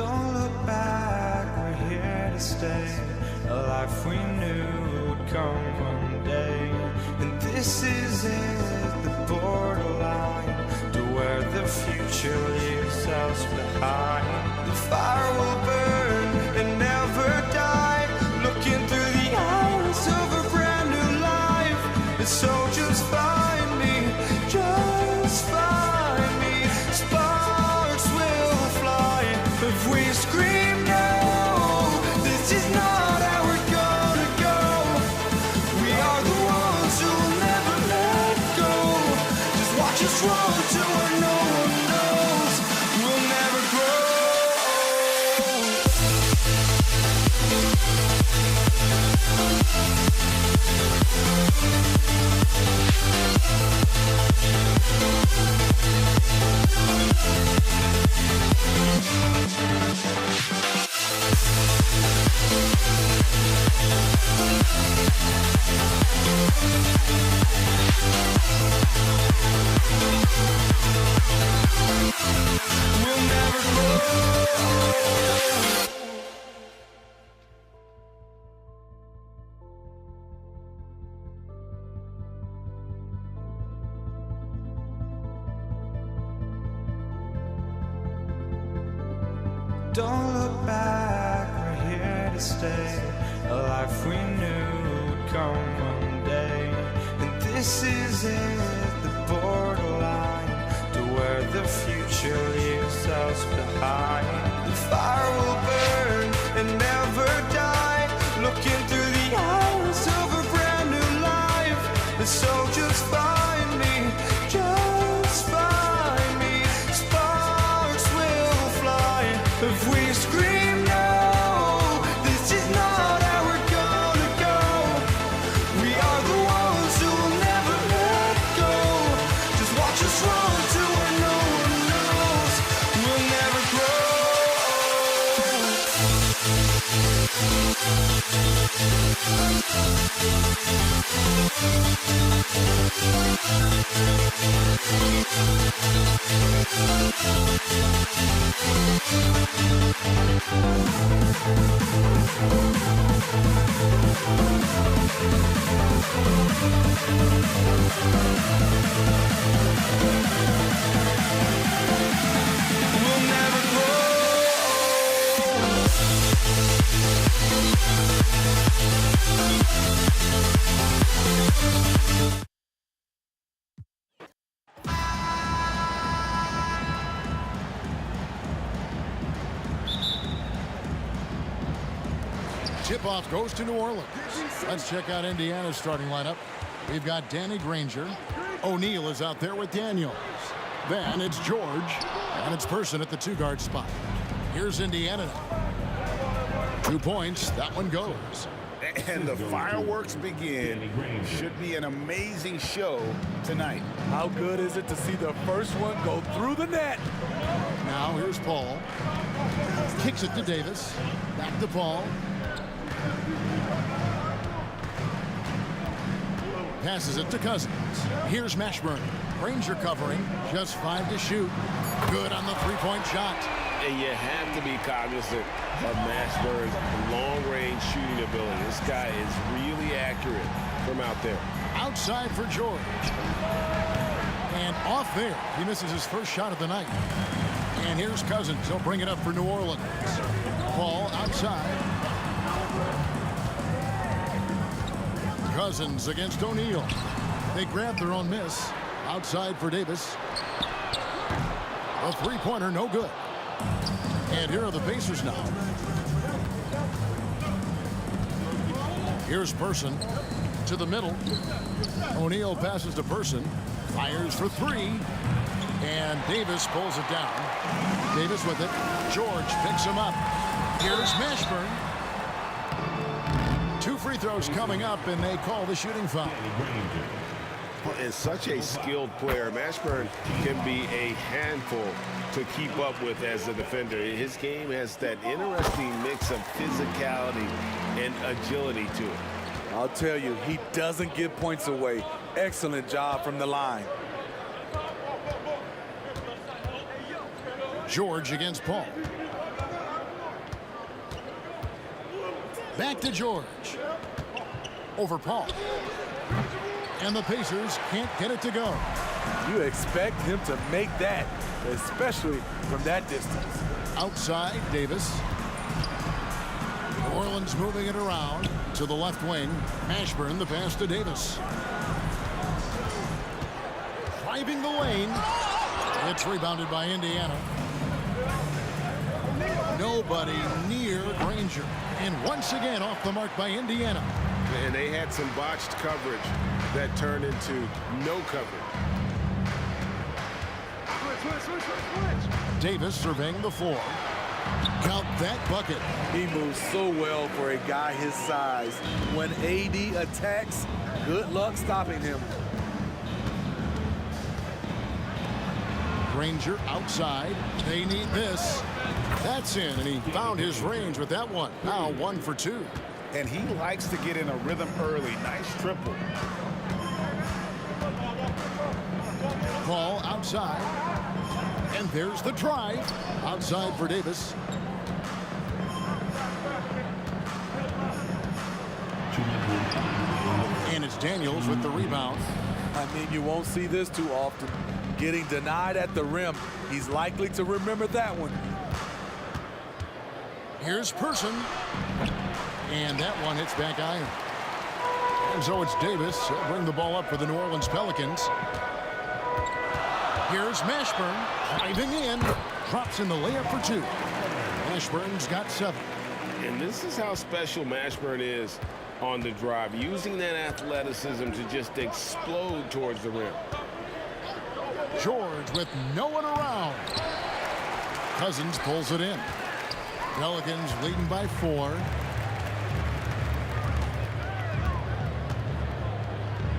Don't look back, we're here to stay. A life we knew would come one day. And this is it, the borderline to where the future leaves us behind. The fire will burn and never die. Looking through the eyes of a brand new life. And so just find me, just find me. Sparks will fly if we scream no. This is not how we're gonna go. We are the ones who will never let go. Just watch us run to where no one knows. We'll never grow. We'll never grow. Don't look back, we're here to stay. A life we knew would come one day. And this is it, the borderline to where the future leaves us behind. The fire will burn and never die. Looking through the eyes of a brand new life. And so just find me, just find me. Sparks will fly if we scream no. This is not how we're gonna go. We are the ones who will never let go. Just watch us run to where no one knows. We'll never grow. We'll never grow. Tip-off goes to New Orleans. Let's check out Indiana's starting lineup. We've got Danny Granger. O'Neal is out there with Daniels. Then it's George. And it's Person at the two-guard spot. Here's Indiana now. 2 points. That one goes. And the fireworks begin. Should be an amazing show tonight. How good is it to see the first one go through the net? Now here's Paul. Kicks it to Davis. Back to Paul. Passes it to Cousins. Here's Mashburn. Granger covering. Just 5 to shoot. Good on the three-point shot. And you have to be cognizant of Mashburn's long-range shooting ability. This guy is really accurate from out there. Outside for George. And off there. He misses his first shot of the night. And here's Cousins. He'll bring it up for New Orleans. Paul outside. Cousins against O'Neal. They grab their own miss. Outside for Davis. A three-pointer, no good. And here are the Pacers now. Here's Person to the middle. O'Neal passes to Person. Fires for three. And Davis pulls it down. Davis with it. George picks him up. Here's Mashburn. 2 free throws coming up, and they call the shooting foul. And such a skilled player. Mashburn can be a handful to keep up with as a defender. His game has that interesting mix of physicality and agility to it. I'll tell you, he doesn't give points away. Excellent job from the line. George against Paul. Back to George. Over Paul. And the Pacers can't get it to go. You expect him to make that, especially from that distance. Outside, Davis. New Orleans moving it around to the left wing. Mashburn, the pass to Davis. Driving the lane. It's rebounded by Indiana. Nobody near Granger. And once again off the mark by Indiana. And they had some botched coverage that turned into no coverage. Davis surveying the floor. Count that bucket. He moves so well for a guy his size. When AD attacks, good luck stopping him. Granger outside. They need this. That's in, and he found his range with that one. Now 1 for 2. And he likes to get in a rhythm early. Nice triple. Paul outside. And there's the drive. Outside for Davis. And it's Daniels with the rebound. I mean, you won't see this too often. Getting denied at the rim. He's likely to remember that one. Here's Person. And that one hits back iron. And so it's Davis. He'll bring the ball up for the New Orleans Pelicans. Here's Mashburn. Driving in. Drops in the layup for 2. Mashburn's got 7. And this is how special Mashburn is on the drive. Using that athleticism to just explode towards the rim. George with no one around. Cousins pulls it in. Pelicans leading by 4.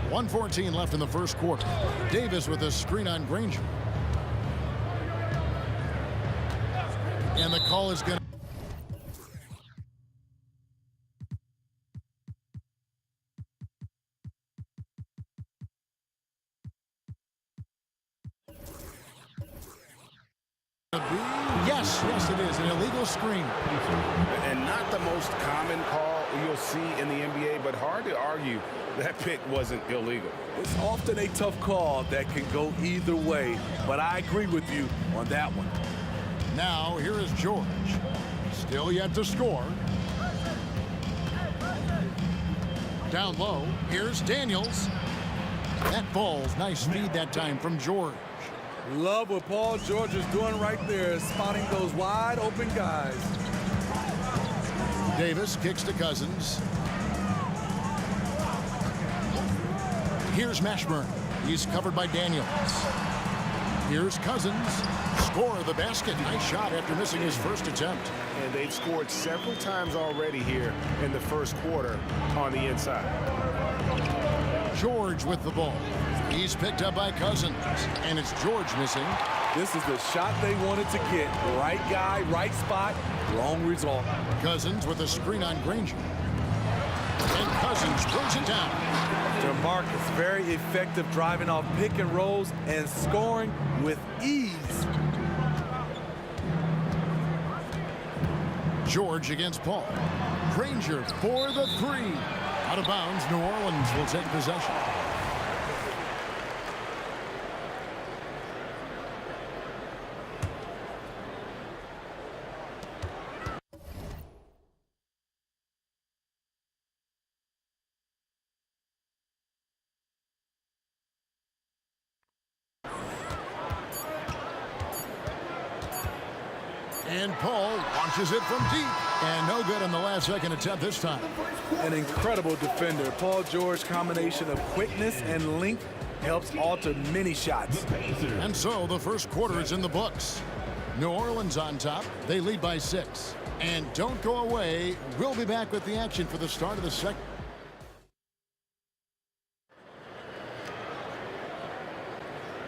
1:14 left in the first quarter. Davis with a screen on Granger. And the call is going to... Yes, it is. An illegal screen. And not the most common call you'll see in the NBA, but hard to argue that pick wasn't illegal. It's often a tough call that can go either way, but I agree with you on that one. Now, here is George. Still yet to score. Down low, here's Daniels. That falls. Nice feed that time from George. Love what Paul George is doing right there, spotting those wide open guys. Davis kicks to Cousins. Here's Mashburn. He's covered by Daniels. Here's Cousins. Score of the basket. Nice shot after missing his first attempt. And they've scored several times already here in the first quarter on the inside. George with the ball. He's picked up by Cousins. And it's George missing. This is the shot they wanted to get. Right guy, right spot, wrong result. Cousins with a screen on Granger. And Cousins brings it down. DeMarcus very effective driving off pick and rolls and scoring with ease. George against Paul. Granger for the 3. Out of bounds, New Orleans will take possession. And Paul launches it from deep. And no good on the last second attempt this time. An incredible defender. Paul George's combination of quickness and length helps alter many shots. And so the first quarter is in the books. New Orleans on top. They lead by 6. And don't go away. We'll be back with the action for the start of the second.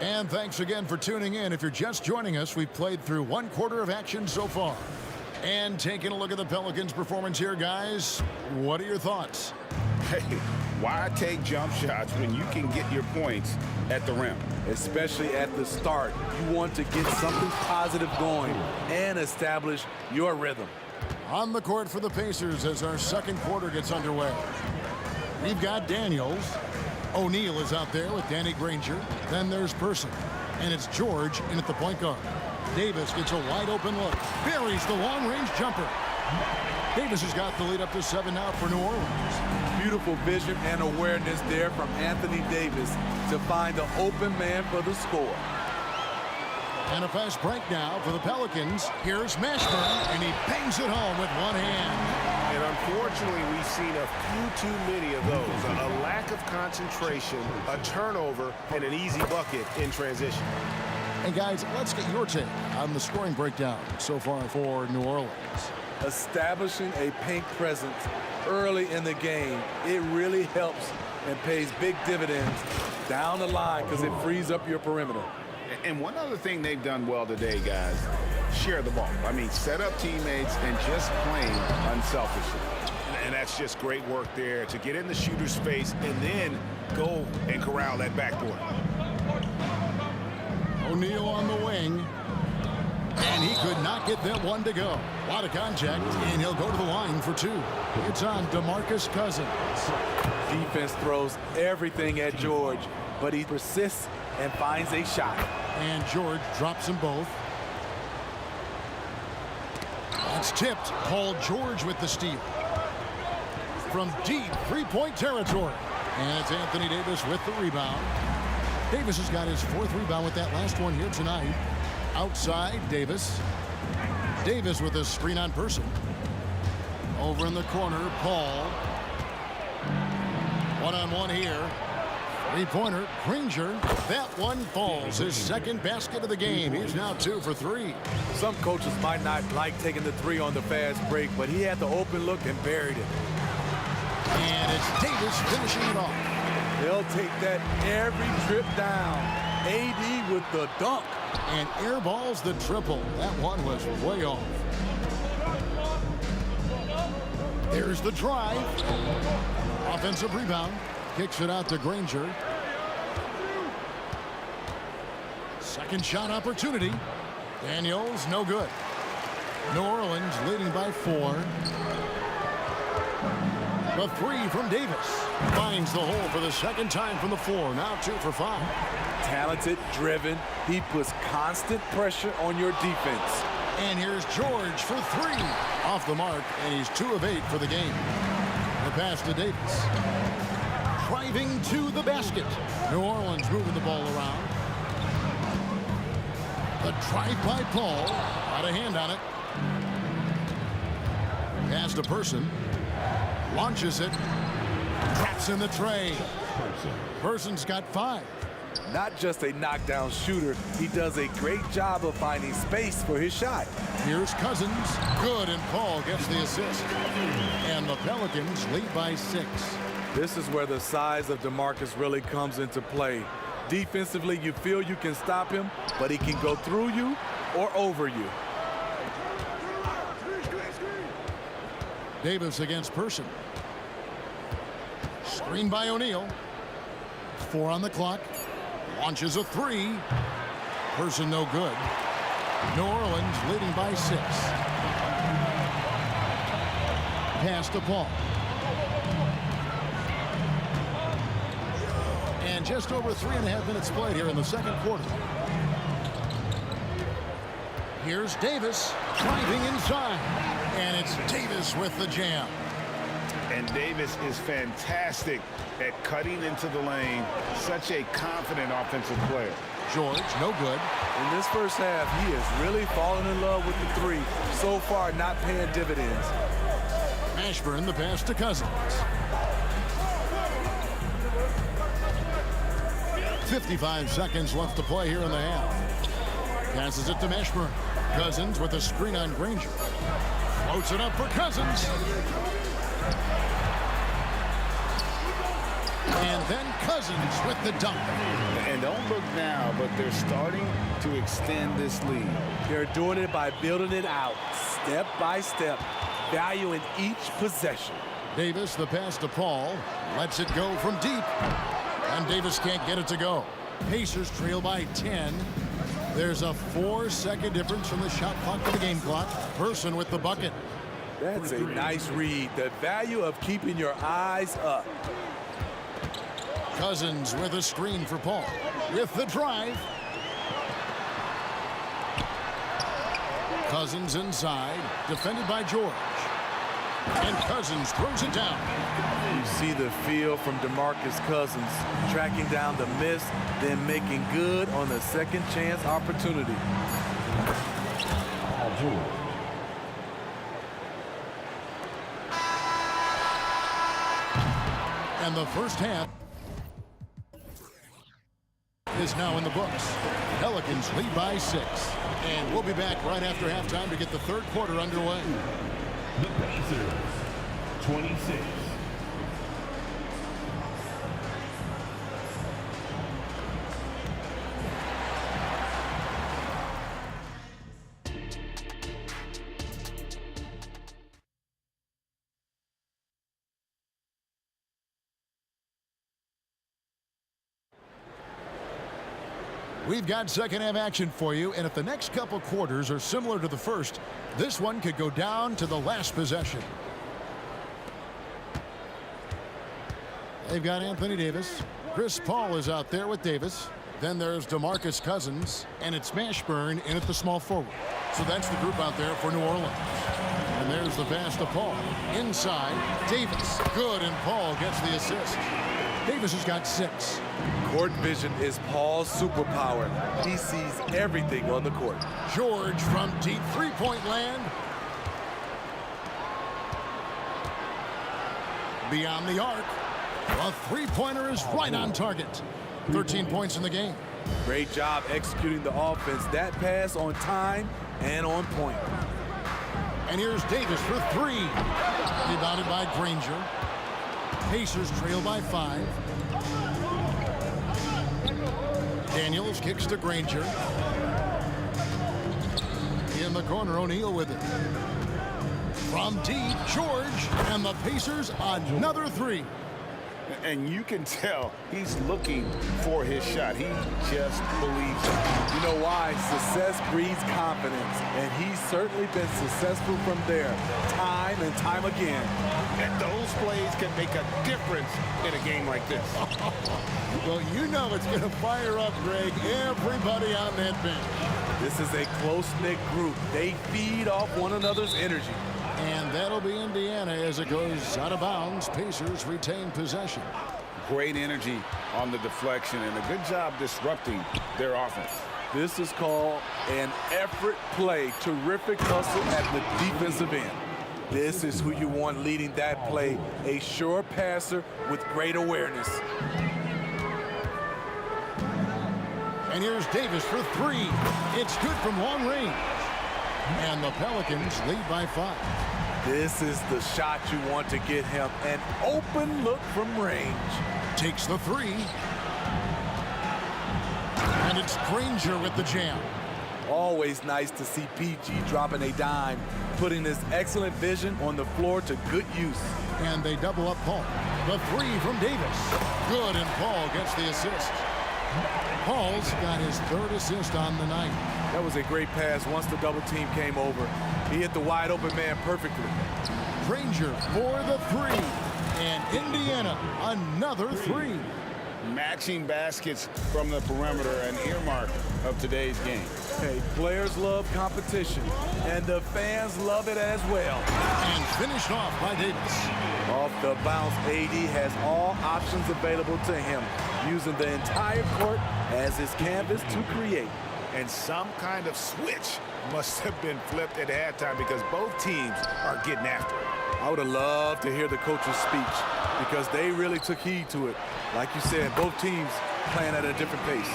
And thanks again for tuning in. If you're just joining us, we've played through 1 quarter of action so far. And taking a look at the Pelicans' performance here, guys, what are your thoughts? Hey, why take jump shots when you can get your points at the rim? Especially at the start. You want to get something positive going and establish your rhythm. On the court for the Pacers as our second quarter gets underway. We've got Daniels. O'Neal is out there with Danny Granger. Then there's Person. And it's George in at the point guard. Davis gets a wide open look. Buries the long-range jumper. Davis has got the lead up to 7 now for New Orleans. Beautiful vision and awareness there from Anthony Davis to find the open man for the score. And a fast break now for the Pelicans. Here's Mashburn, and he bangs it home with one hand. And unfortunately, we've seen a few too many of those. A lack of concentration, a turnover, and an easy bucket in transition. And guys, let's get your take on the scoring breakdown so far for New Orleans. Establishing a paint presence early in the game, it really helps and pays big dividends down the line because it frees up your perimeter. And one other thing they've done well today, guys, share the ball. I mean, set up teammates and just playing unselfishly. And that's just great work there to get in the shooter's face and then go and corral that backboard. O'Neal on the wing. And he could not get that one to go. A lot of contact, and he'll go to the line for 2. It's on DeMarcus Cousins. Defense throws everything at George, but he persists and finds a shot. And George drops them both. It's tipped. Paul George with the steal. From deep three-point territory. And it's Anthony Davis with the rebound. Davis has got his 4th rebound with that last one here tonight. Outside, Davis. Davis with a screen on Person. Over in the corner, Paul. One-on-one here. Three-pointer, Granger. That one falls. His second basket of the game. He's now 2 for 3. Some coaches might not like taking the 3 on the fast break, but he had the open look and buried it. And it's Davis finishing it off. They'll take that every trip down. AD with the dunk. And airballs the triple. That one was way off. There's the drive. Offensive rebound. Kicks it out to Granger. Second shot opportunity. Daniels, no good. New Orleans leading by 4. The 3 from Davis. Finds the hole for the second time from the floor. Now 2 for 5. Talented, driven. He puts constant pressure on your defense. And here's George for 3. Off the mark, and he's 2 of 8 for the game. The pass to Davis. Driving to the basket. New Orleans moving the ball around. The drive by Paul. Got a hand on it. Pass to Person. Launches it. Traps in the tray. Person's got 5. Not just a knockdown shooter, he does a great job of finding space for his shot. Here's Cousins. Good, and Paul gets the assist. And the Pelicans lead by 6. This is where the size of DeMarcus really comes into play. Defensively, you feel you can stop him, but he can go through you or over you. Davis against Person. Screen by O'Neal. 4 on the clock. Launches a 3. Person no good. New Orleans leading by 6. Pass to Paul. And just over 3.5 minutes played here in the second quarter. Here's Davis driving inside. And it's Davis with the jam. And Davis is fantastic at cutting into the lane. Such a confident offensive player. George, no good. In this first half, he has really fallen in love with the 3. So far, not paying dividends. Mashburn, the pass to Cousins. 55 seconds left to play here in the half. Passes it to Mashburn. Cousins with a screen on Granger. Floats it up for Cousins. And then Cousins with the dunk. And don't look now, but they're starting to extend this lead. They're doing it by building it out, step by step, valuing each possession. Davis, the pass to Paul, lets it go from deep. And Davis can't get it to go. Pacers trail by 10. There's a 4-second difference from the shot clock to the game clock. Person with the bucket. That's a nice read. The value of keeping your eyes up. Cousins with a screen for Paul. With the drive. Cousins inside, defended by George. And Cousins throws it down. You see the feel from DeMarcus Cousins, tracking down the miss, then making good on the second chance opportunity. And the first half is now in the books. Pelicans lead by 6. And we'll be back right after halftime to get the third quarter underway. The Pacers, 26. We've got second half action for you, and if the next couple quarters are similar to the first, this one could go down to the last possession. They've got Anthony Davis. Chris Paul is out there with Davis. Then there's DeMarcus Cousins, and it's Mashburn in at the small forward. So that's the group out there for New Orleans. And there's the pass to Paul. Inside, Davis. Good, and Paul gets the assist. Davis has got 6. Court vision is Paul's superpower. He sees everything on the court. George from deep three-point land. Beyond the arc. A three-pointer is right on target. 13 points in the game. Great job executing the offense. That pass on time and on point. And here's Davis for 3. Rebounded by Granger. Pacers trail by 5. Daniels kicks to Granger. In the corner, O'Neal with it. From deep, George, and the Pacers another 3. And you can tell he's looking for his shot. He just believes it. You know why? Success breeds confidence, and he's certainly been successful from there, time and time again. And those plays can make a difference in a game like this. Well, you know it's going to fire up, Greg, everybody on that bench. This is a close-knit group. They feed off one another's energy. And that'll be Indiana as it goes out of bounds. Pacers retain possession. Great energy on the deflection and a good job disrupting their offense. This is called an effort play. Terrific hustle at the defensive end. This is who you want leading that play. A sure passer with great awareness. And here's Davis for 3. It's good from long range. And the Pelicans lead by 5. This is the shot you want to get him. An open look from range. Takes the 3. And it's Granger with the jam. Always nice to see PG dropping a dime, putting his excellent vision on the floor to good use. And they double up Paul. The 3 from Davis. Good, and Paul gets the assist. Paul's got his 3rd assist on the night. That was a great pass once the double team came over. He hit the wide open man perfectly. Granger for the 3. And Indiana another 3. Matching baskets from the perimeter, an earmark of today's game. Hey, players love competition, and the fans love it as well. And finished off by Davis. Off the bounce, AD has all options available to him, using the entire court as his canvas to create. And some kind of switch must have been flipped at halftime because both teams are getting after it. I would have loved to hear the coach's speech because they really took heed to it. Like you said, both teams playing at a different pace.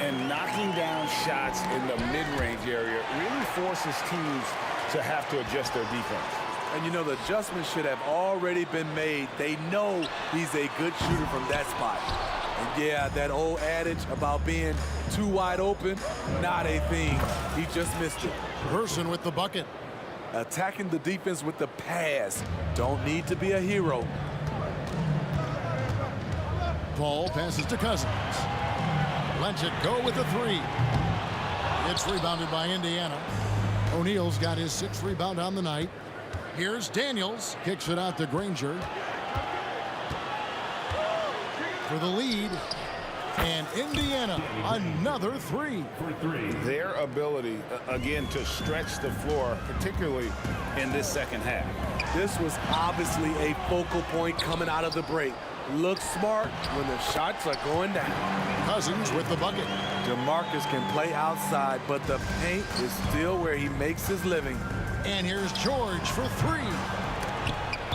And knocking down shots in the mid-range area really forces teams to have to adjust their defense. And you know, the adjustment should have already been made. They know he's a good shooter from that spot. And yeah, that old adage about being too wide open, not a thing. He just missed it. Person with the bucket. Attacking the defense with the pass. Don't need to be a hero. Paul passes to Cousins. Lets it go with the 3. It's rebounded by Indiana. O'Neal's got his 6th rebound on the night. Here's Daniels. Kicks it out to Granger. For the lead. And Indiana, another three. Their ability, again, to stretch the floor, particularly in this second half. This was obviously a focal point coming out of the break. Look smart when the shots are going down. Cousins with the bucket. DeMarcus can play outside, but the paint is still where he makes his living. And here's George for three.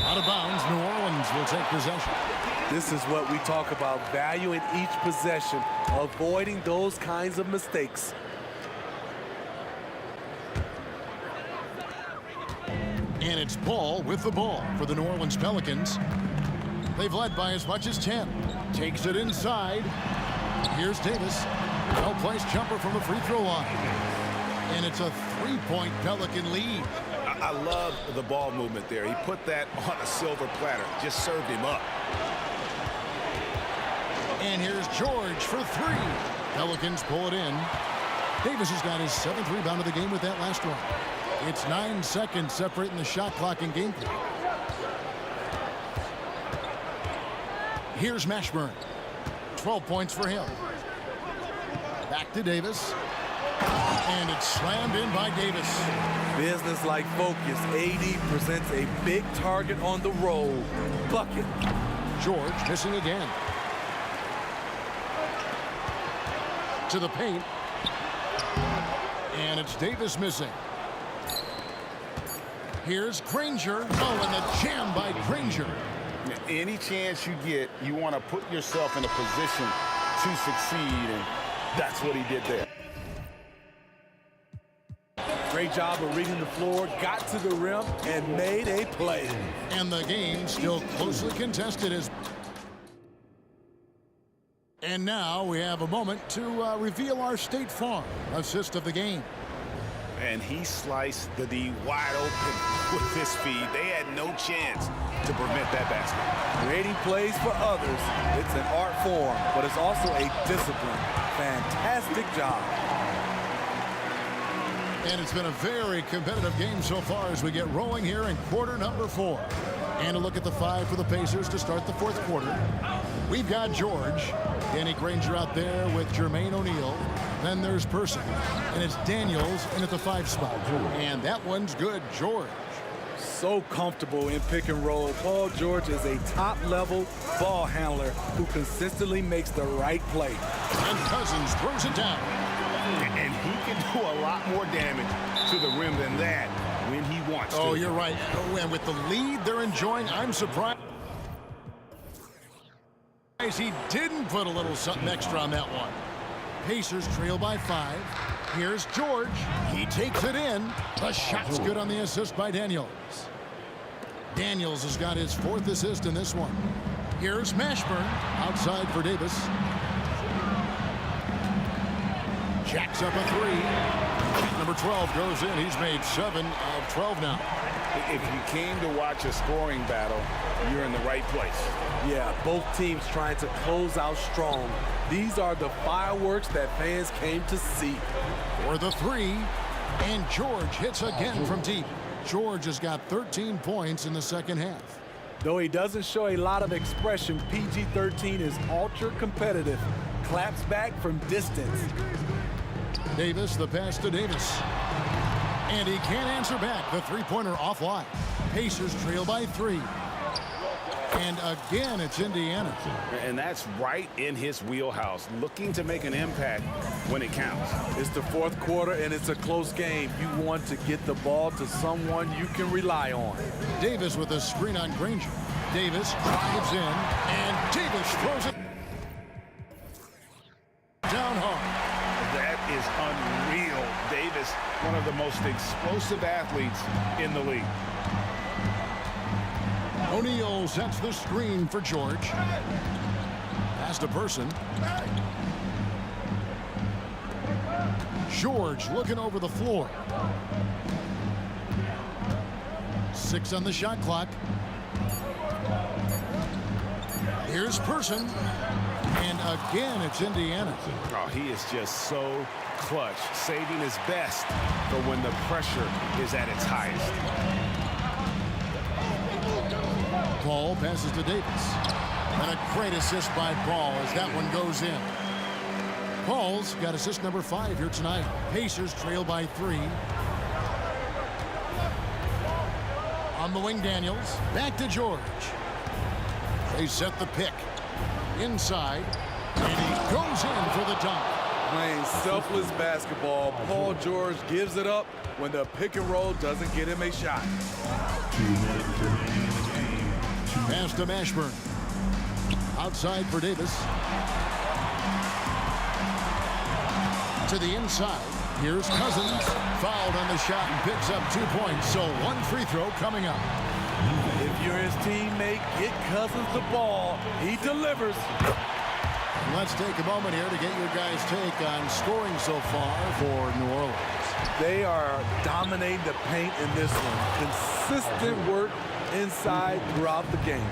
Out of bounds, New Orleans will take possession. This is what we talk about, valuing each possession, avoiding those kinds of mistakes. And it's Ball with the ball for the New Orleans Pelicans. They've led by as much as 10. Takes it inside. Here's Davis. Well-placed jumper from the free throw line. And it's a three-point Pelican lead. I love the ball movement there. He put that on a silver platter, just served him up. And here's George for three. Pelicans pull it in. Davis has got his 7th rebound of the game with that last one. It's 9 seconds separating the shot clock in game 3. Here's Mashburn. 12 points for him. Back to Davis. And it's slammed in by Davis. Business-like focus. AD presents a big target on the roll. Bucket. George missing again. To the paint. And it's Davis missing. Here's Granger. Oh, and the jam by Granger. Any chance you get, you want to put yourself in a position to succeed, and that's what he did there. Great job of reading the floor, got to the rim, and made a play. And the game still closely contested as... And now we have a moment to reveal our State Farm assist of the game. And he sliced the D wide open with his feed. They had no chance to prevent that basket. Creating plays for others, it's an art form, but it's also a discipline. Fantastic job. And it's been a very competitive game so far as we get rolling here in quarter number 4. And a look at the 5 for the Pacers to start the 4th quarter. We've got George. Danny Granger out there with Jermaine O'Neal. Then there's Person. And it's Daniels in at the 5 spot. And that one's good, George. So comfortable in pick and roll. Paul George is a top-level ball handler who consistently makes the right play. And Cousins throws it down. And he can do a lot more damage to the rim than that when he wants to. Oh, you're right. And with the lead they're enjoying, I'm surprised he didn't put a little something extra on that one. Pacers trail by 5. Here's George. He takes it in. The shot's good on the assist by Daniels. Daniels has got his 4th assist in this one. Here's Mashburn outside for Davis. Jacks up a 3. Number 12 goes in. He's made 7 of 12 now. If you came to watch a scoring battle, you're in the right place. Yeah, both teams trying to close out strong. These are the fireworks that fans came to see. For the 3, and George hits again from deep. George has got 13 points in the second half. Though he doesn't show a lot of expression, PG-13 is ultra competitive. Claps back from distance. Davis, the pass to Davis. And he can't answer back. The three-pointer offline. Pacers trail by 3. And again, it's Indiana. And that's right in his wheelhouse, looking to make an impact when it counts. It's the 4th quarter, and it's a close game. You want to get the ball to someone you can rely on. Davis with a screen on Granger. Davis drives in, and Davis throws it down hard. That is unreal. Davis, one of the most explosive athletes in the league. O'Neal sets the screen for George. Pass to Person. George looking over the floor. 6 on the shot clock. Here's Person. And again, it's Indiana. Oh, he is just so clutch, saving his best for when the pressure is at its highest. Ball passes to Davis. And a great assist by Ball as that one goes in. Ball's got assist number 5 here tonight. Pacers trail by 3. On the wing, Daniels. Back to George. They set the pick. Inside. And he goes in for the dunk. Playing selfless basketball, Paul George gives it up when the pick and roll doesn't get him a shot. Pass to Mashburn. Outside for Davis. To the inside. Here's Cousins. Fouled on the shot and picks up 2 points. So 1 free throw coming up. If you're his teammate, get Cousins the ball. He delivers. Let's take a moment here to get your guys' take on scoring so far for New Orleans. They are dominating the paint in this one. Consistent work inside throughout the game.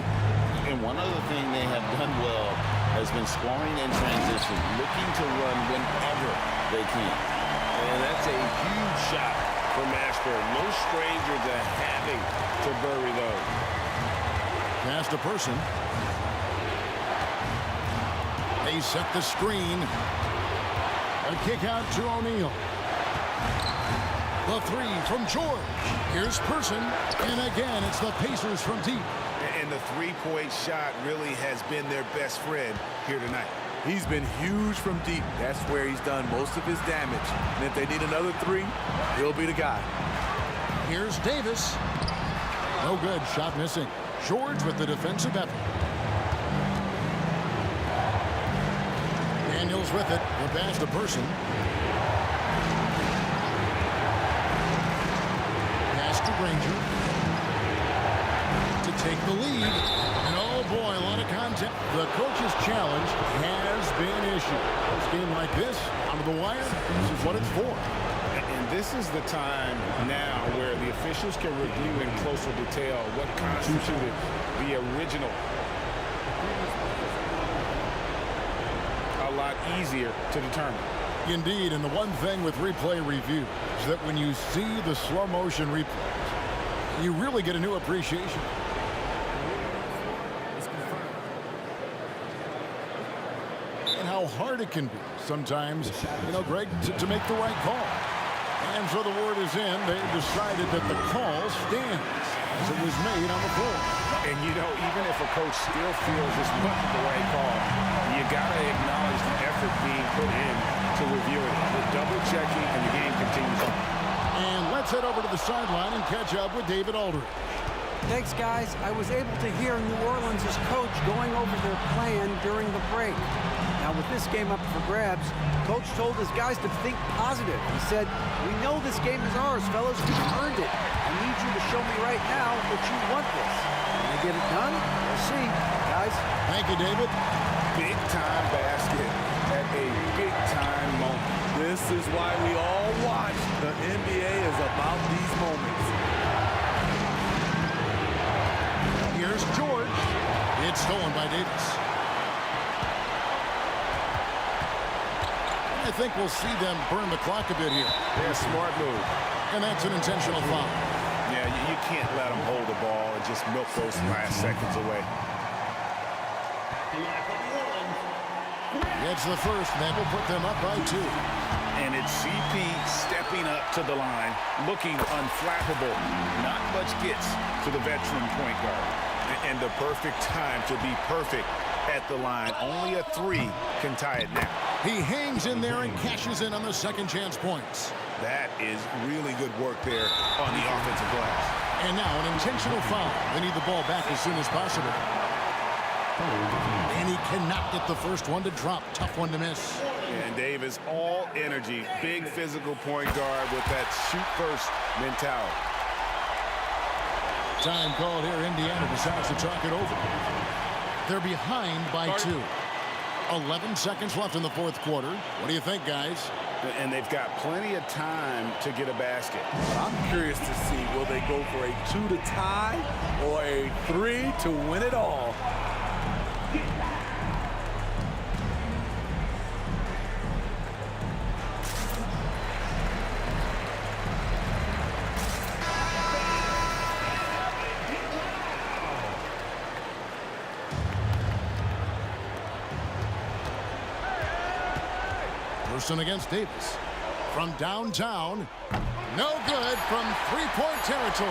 And one other thing they have done well has been scoring in transition, looking to run whenever they can. And that's a huge shot for Mashburn. No stranger to having to bury those. Pass to Person. They set the screen. A kick out to O'Neal. The 3 from George. Here's Person. And again, it's the Pacers from deep. And the three-point shot really has been their best friend here tonight. He's been huge from deep. That's where he's done most of his damage. And if they need another 3, he'll be the guy. Here's Davis. No good. Shot missing. George with the defensive effort. Daniels with it. The pass to Person. Pass to Granger. To take the lead. And oh boy, a lot of contact. The coach's challenge has been issued. A game like this, out of the wire, this is what it's for. And this is the time now where the officials can review in closer detail what constituted the original. A lot easier to determine. Indeed, and the one thing with replay review is that when you see the slow motion replay, you really get a new appreciation. And how hard it can be sometimes, Greg, to make the right call. And so the word is in. They decided that the call stands as it was made on the floor. And even if a coach still feels this wasn't the right call, you got to acknowledge the effort being put in to review it. We're double checking and the game continues on. And let's head over to the sideline and catch up with David Aldridge. Thanks, guys. I was able to hear New Orleans' coach going over their plan during the break. Now, with this game up for grabs, coach told his guys to think positive. He said, "We know this game is ours, fellas. We've earned it. I need you to show me right now that you want this." Can they get it done? We'll see, guys. Thank you, David. Big-time basket at a big-time moment. This is why we all watch. The NBA is about these moments. Here's George. It's stolen by Davis. I think we'll see them burn the clock a bit here. Yeah, smart move. And that's an intentional foul. Yeah, you can't let them hold the ball and just milk those last seconds away. Gets the first, and that will put them up by 2. And it's CP stepping up to the line, looking unflappable. Not much gets to the veteran point guard. And the perfect time to be perfect at the line. Only a 3 can tie it now. He hangs in there and cashes in on the second chance points. That is really good work there on the offensive glass. And now an intentional foul. They need the ball back as soon as possible. And he cannot get the first one to drop. Tough one to miss. And Davis, all energy. Big physical point guard with that shoot-first mentality. Time called here. Indiana decides to talk it over. They're behind by 2. 11 seconds left in the fourth quarter. What do you think, guys? And they've got plenty of time to get a basket. I'm curious to see, will they go for a 2 to tie or a 3 to win it all? Iverson against Davis. From downtown, no good from three-point territory.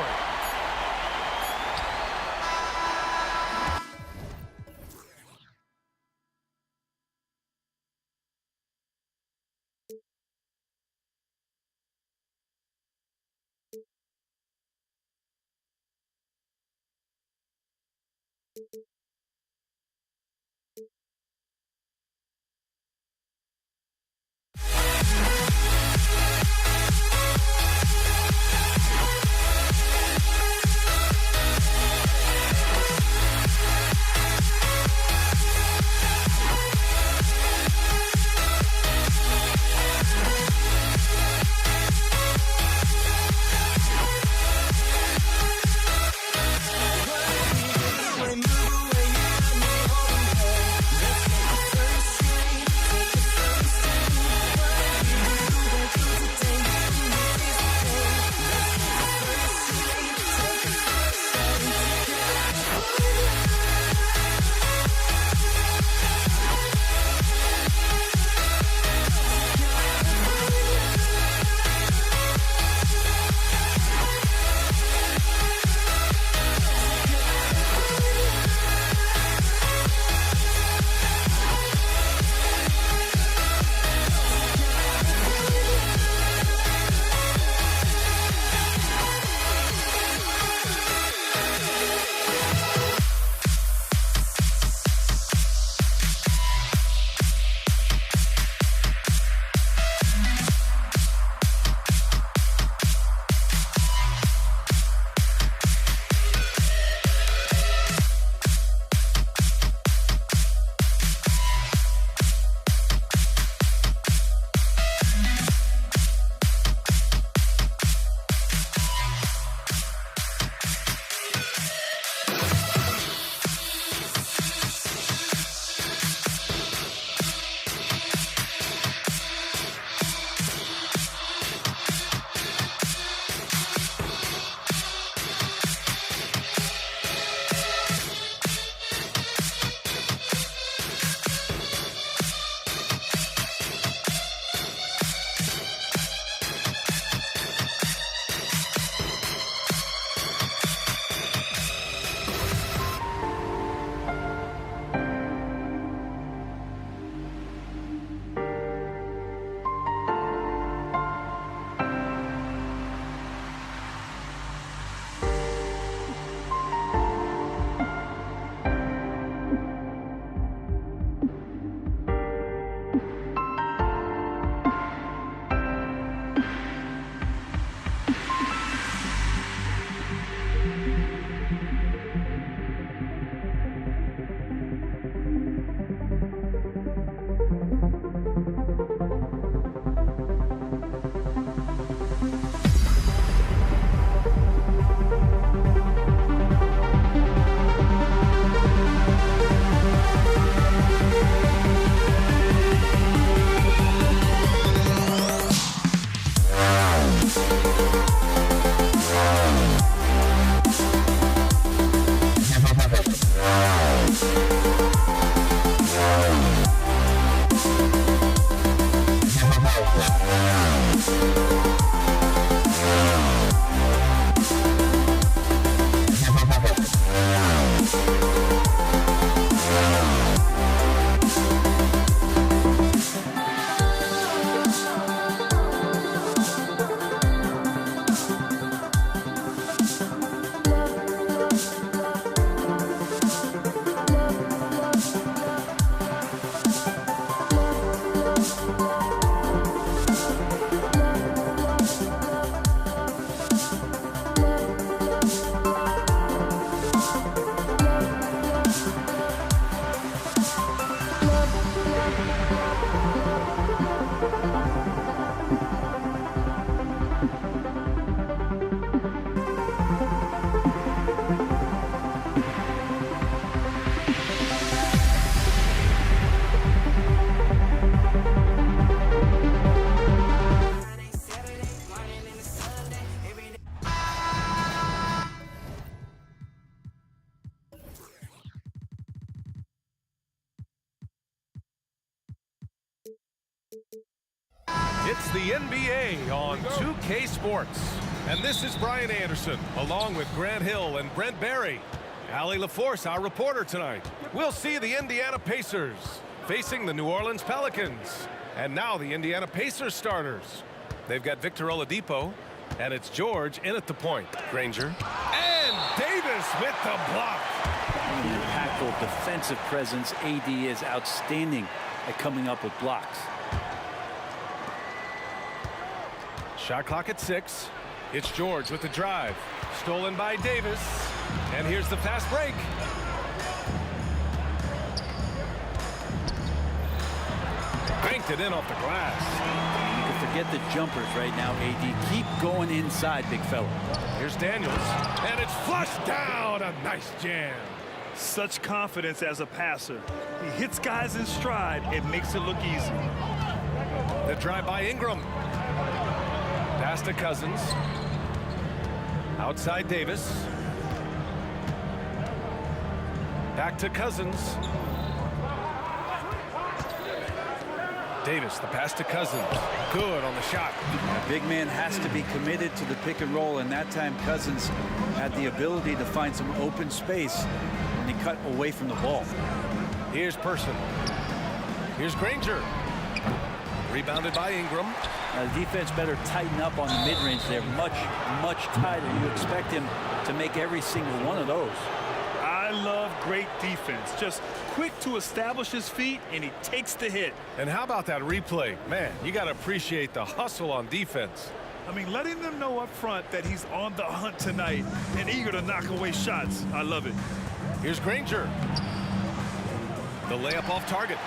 Move away. It's the NBA on 2K Sports. And this is Brian Anderson, along with Grant Hill and Brent Barry. Allie LaForce, our reporter tonight. We'll see the Indiana Pacers facing the New Orleans Pelicans. And now the Indiana Pacers starters. They've got Victor Oladipo, and it's George in at the point. Granger. And Davis with the block. An impactful defensive presence. AD is outstanding at coming up with blocks. Shot clock at 6. It's George with the drive. Stolen by Davis. And here's the fast break. Banked it in off the glass. You can forget the jumpers right now, AD. Keep going inside, big fella. Here's Daniels. And it's flushed down. A nice jam. Such confidence as a passer. He hits guys in stride. It makes it look easy. The drive by Ingram. Pass to Cousins. Outside Davis. Back to Cousins. Davis, the pass to Cousins. Good on the shot. A big man has to be committed to the pick and roll, and that time Cousins had the ability to find some open space when he cut away from the ball. Here's Person. Here's Granger. Rebounded by Ingram. The defense better tighten up on the mid-range there. Much tighter. You expect him to make every single one of those. I love great defense. Just quick to establish his feet, and he takes the hit. And how about that replay? Man, you got to appreciate the hustle on defense. I mean, letting them know up front that he's on the hunt tonight and eager to knock away shots. I love it. Here's Granger. The layup off target.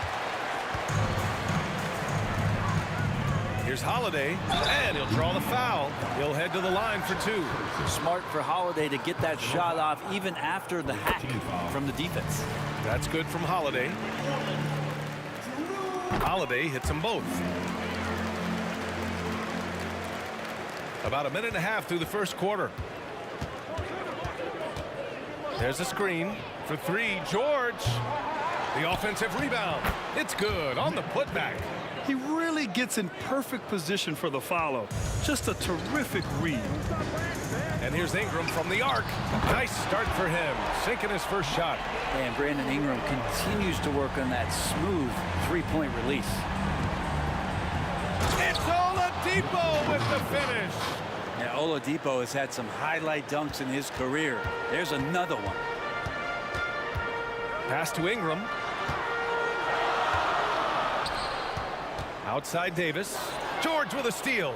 Here's Holiday, and he'll draw the foul. He'll head to the line for 2. Smart for Holiday to get that shot off even after the hack from the defense. That's good from Holiday. Holiday hits them both. About a minute and a half through the first quarter. There's a screen for 3. George. The offensive rebound. It's good on the putback. He really gets in perfect position for the follow. Just a terrific read. And here's Ingram from the arc. Nice start for him, sinking his first shot. And Brandon Ingram continues to work on that smooth three-point release. It's Oladipo with the finish. Yeah, Oladipo has had some highlight dunks in his career. There's another one. Pass to Ingram. Outside Davis. George with a steal.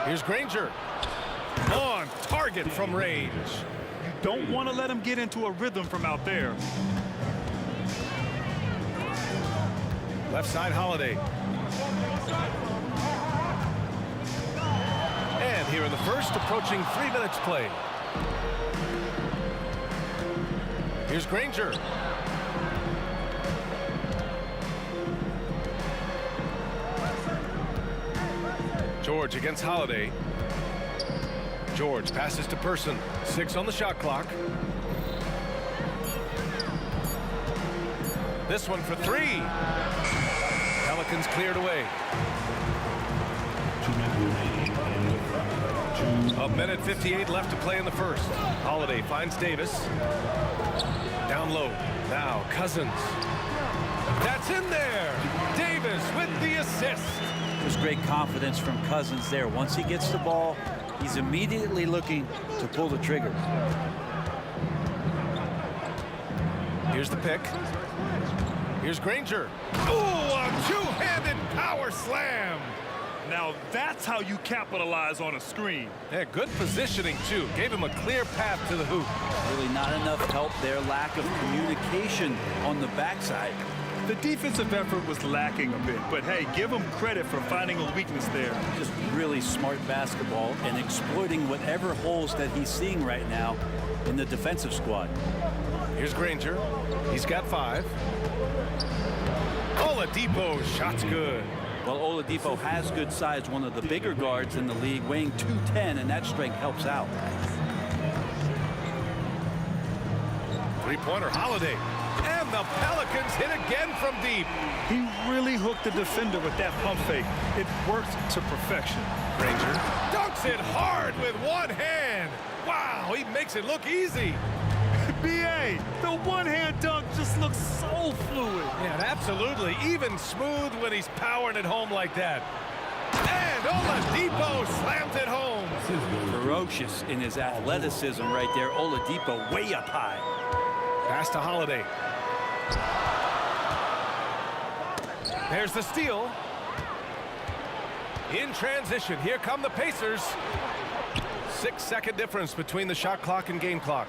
Here's Granger. On target from range. You don't want to let him get into a rhythm from out there. Left side Holiday. And here in the first, approaching 3 minutes play. Here's Granger. George against Holiday. George passes to Person. 6 on the shot clock. This one for 3. Pelicans cleared away. A minute 58 left to play in the first. Holiday finds Davis. Down low. Now Cousins. That's in there. Davis with the assist. There's great confidence from Cousins there. Once he gets the ball, he's immediately looking to pull the trigger. Here's the pick. Here's Granger. Oh, a two-handed power slam. Now that's how you capitalize on a screen. Yeah, good positioning, too. Gave him a clear path to the hoop. Really not enough help there. Lack of communication on the backside. The defensive effort was lacking a bit, but hey, give him credit for finding a weakness there. Just really smart basketball and exploiting whatever holes that he's seeing right now in the defensive squad. Here's Granger. He's got 5. Oladipo, shot's good. Well, Oladipo has good size, one of the bigger guards in the league, weighing 210, and that strength helps out. Three-pointer Holiday. And the Pelicans hit again from deep. He really hooked the defender with that pump fake. It worked to perfection. Granger dunks it hard with one hand. Wow, he makes it look easy. B.A., the one-hand dunk just looks so fluid. Yeah, absolutely. Even smooth when he's powering it home like that. And Oladipo slams it home. Ferocious in his athleticism right there. Oladipo way up high. Pass to Holiday. There's the steal. In transition, here come the Pacers. 6-second difference between the shot clock and game clock.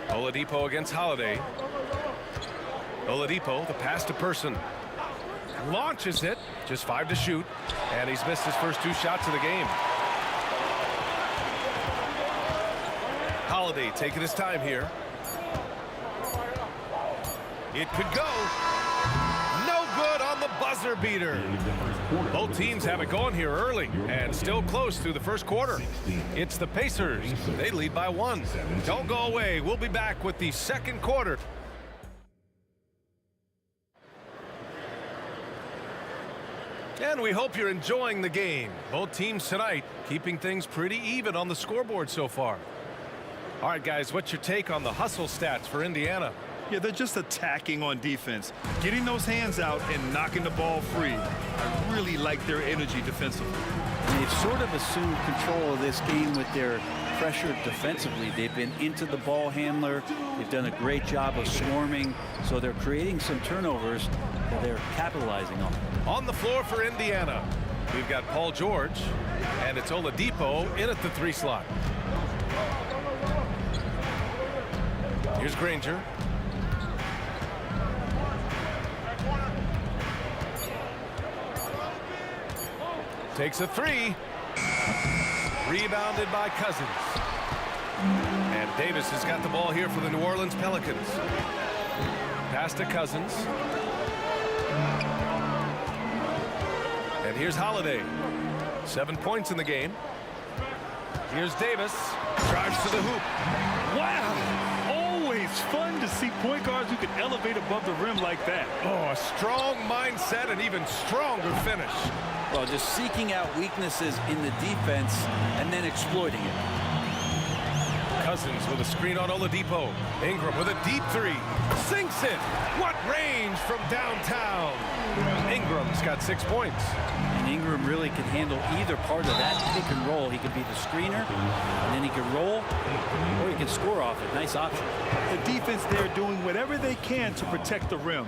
Oladipo against Holiday. Oladipo, the pass to Person. Launches it, just 5 to shoot, and he's missed his first 2 shots of the game. Holiday taking his time here. It could go. No good on the buzzer beater. Both teams have it going here early and still close through the first quarter. It's the Pacers. They lead by 1. Don't go away. We'll be back with the second quarter. And we hope you're enjoying the game. Both teams tonight keeping things pretty even on the scoreboard so far. All right, guys, what's your take on the hustle stats for Indiana? Yeah, they're just attacking on defense, getting those hands out and knocking the ball free. I really like their energy defensively. They've sort of assumed control of this game with their pressure defensively. They've been into the ball handler. They've done a great job of swarming, so they're creating some turnovers that they're capitalizing on. On the floor for Indiana, we've got Paul George, and it's Oladipo in at the 3 slot. Here's Granger. Takes a 3. Rebounded by Cousins. And Davis has got the ball here for the New Orleans Pelicans. Pass to Cousins. And here's Holiday. 7 points in the game. Here's Davis. Drives to the hoop. Wow! Always fun to see point guards who can elevate above the rim like that. Oh, a strong mindset and even stronger finish. Well, just seeking out weaknesses in the defense and then exploiting it. Cousins with a screen on Oladipo. Ingram with a deep 3. Sinks it. What range from downtown. Ingram's got 6 points. And Ingram really can handle either part of that pick and roll. He could be the screener, and then he can roll, or he can score off it. Nice option. The defense there doing whatever they can to protect the rim.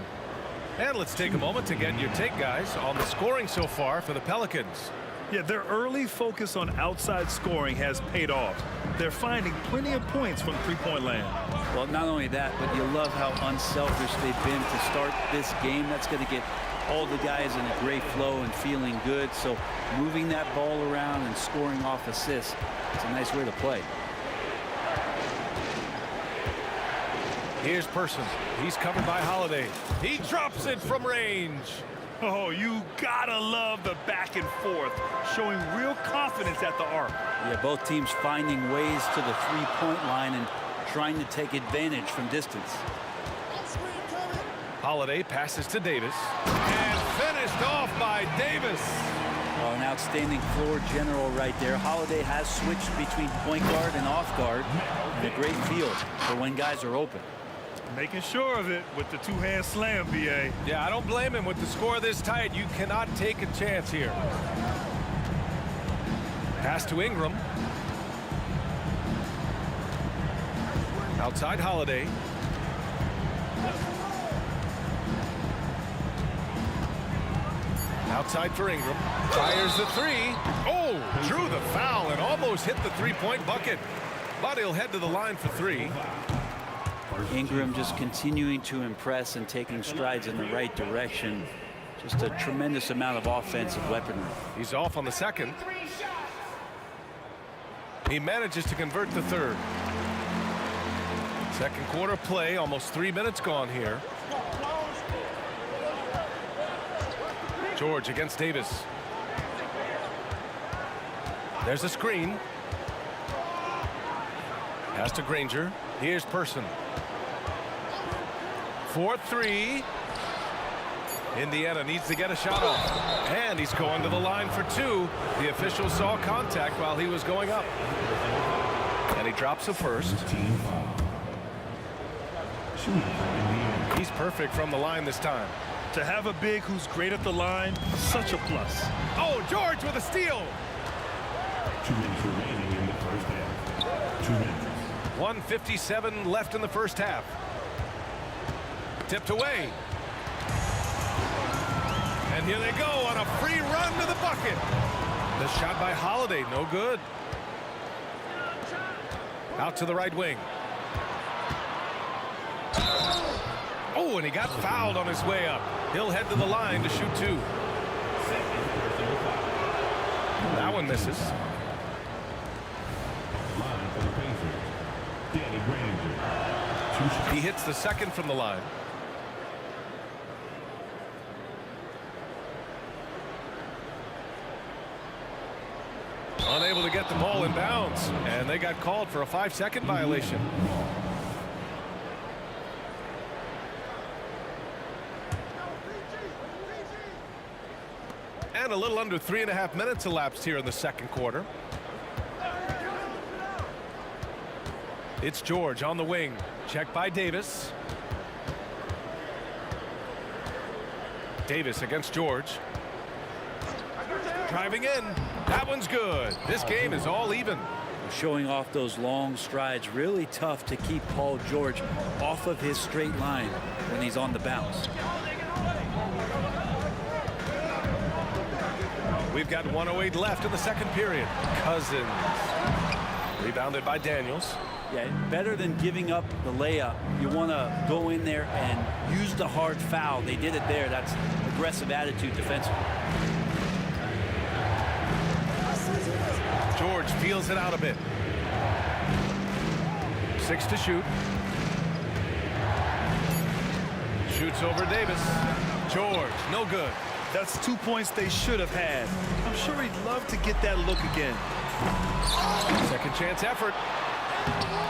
And let's take a moment to get your take, guys, on the scoring so far for the Pelicans. Yeah, their early focus on outside scoring has paid off. They're finding plenty of points from three-point land. Well, not only that, but you love how unselfish they've been to start this game. That's going to get all the guys in a great flow and feeling good. So moving that ball around and scoring off assists, it's a nice way to play. Here's Person. He's covered by Holiday. He drops it from range. Oh, you gotta love the back and forth, showing real confidence at the arc. Yeah, both teams finding ways to the three-point line and trying to take advantage from distance. Holiday passes to Davis. And finished off by Davis. Oh, an outstanding floor general right there. Holiday has switched between point guard and off guard in a great field for when guys are open. Making sure of it with the two-hand slam, B.A. Yeah, I don't blame him. With the score this tight, you cannot take a chance here. Pass to Ingram. Outside Holiday. Outside for Ingram. Fires the 3. Oh, drew the foul and almost hit the three-point bucket. But he'll head to the line for 3. Ingram just continuing to impress and taking strides in the right direction. Just a tremendous amount of offensive weaponry. He's off on the second. He manages to convert the third. Second quarter play, almost 3 minutes gone here. George against Davis. There's a screen. Pass to Granger. Here's Person. 4-3. Indiana needs to get a shot off. And he's going to the line for two. The official saw contact while he was going up. And he drops a first. He's perfect from the line this time. To have a big who's great at the line, such a plus. Oh, George with a steal. 2 minutes remaining in the first half. 2 minutes. 1:57 left in the first half. Tipped away. And here they go on a free run to the bucket. The shot by Holiday, no good. Out to the right wing. Oh, and he got fouled on his way up. He'll head to the line to shoot two. That one misses. He hits the second from the line. Unable to get the ball in bounds, and they got called for a 5-second violation. And a little under 3.5 minutes elapsed here in the second quarter. It's George on the wing. Checked by Davis. Davis against George. Driving in. That one's good. This game is all even. Showing off those long strides. Really tough to keep Paul George off of his straight line when he's on the bounce. We've got 1:08 left in the second period. Cousins. Rebounded by Daniels. Yeah, better than giving up the layup. You want to go in there and use the hard foul. They did it there. That's aggressive attitude defensively. George feels it out a bit. 6 to shoot. Shoots over Davis. George, no good. That's 2 points they should have had. I'm sure he'd love to get that look again. Second chance effort.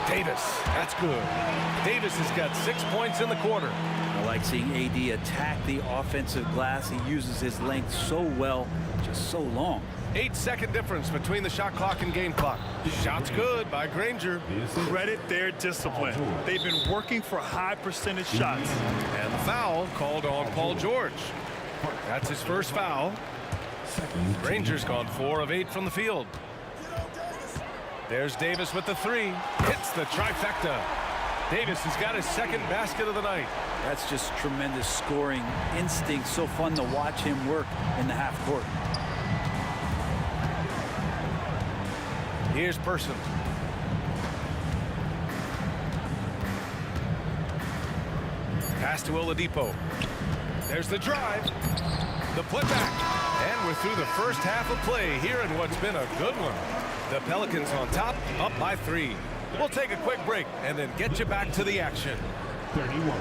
Davis, that's good. Davis has got 6 points in the quarter. I like seeing AD attack the offensive glass. He uses his length so well, just so long. 8-second difference between the shot clock and game clock. Shot's good by Granger. Credit their discipline. They've been working for high percentage shots. And the foul called on Paul George. That's his first foul. Granger's gone 4 of 8 from the field. There's Davis with the 3. Hits the trifecta. Davis has got his second basket of the night. That's just tremendous scoring instinct. So fun to watch him work in the half court. Here's Person. Pass to Oladipo. There's the drive. The putback. And we're through the first half of play here in what's been a good one. The Pelicans on top, up by 3. We'll take a quick break and then get you back to the action. 31.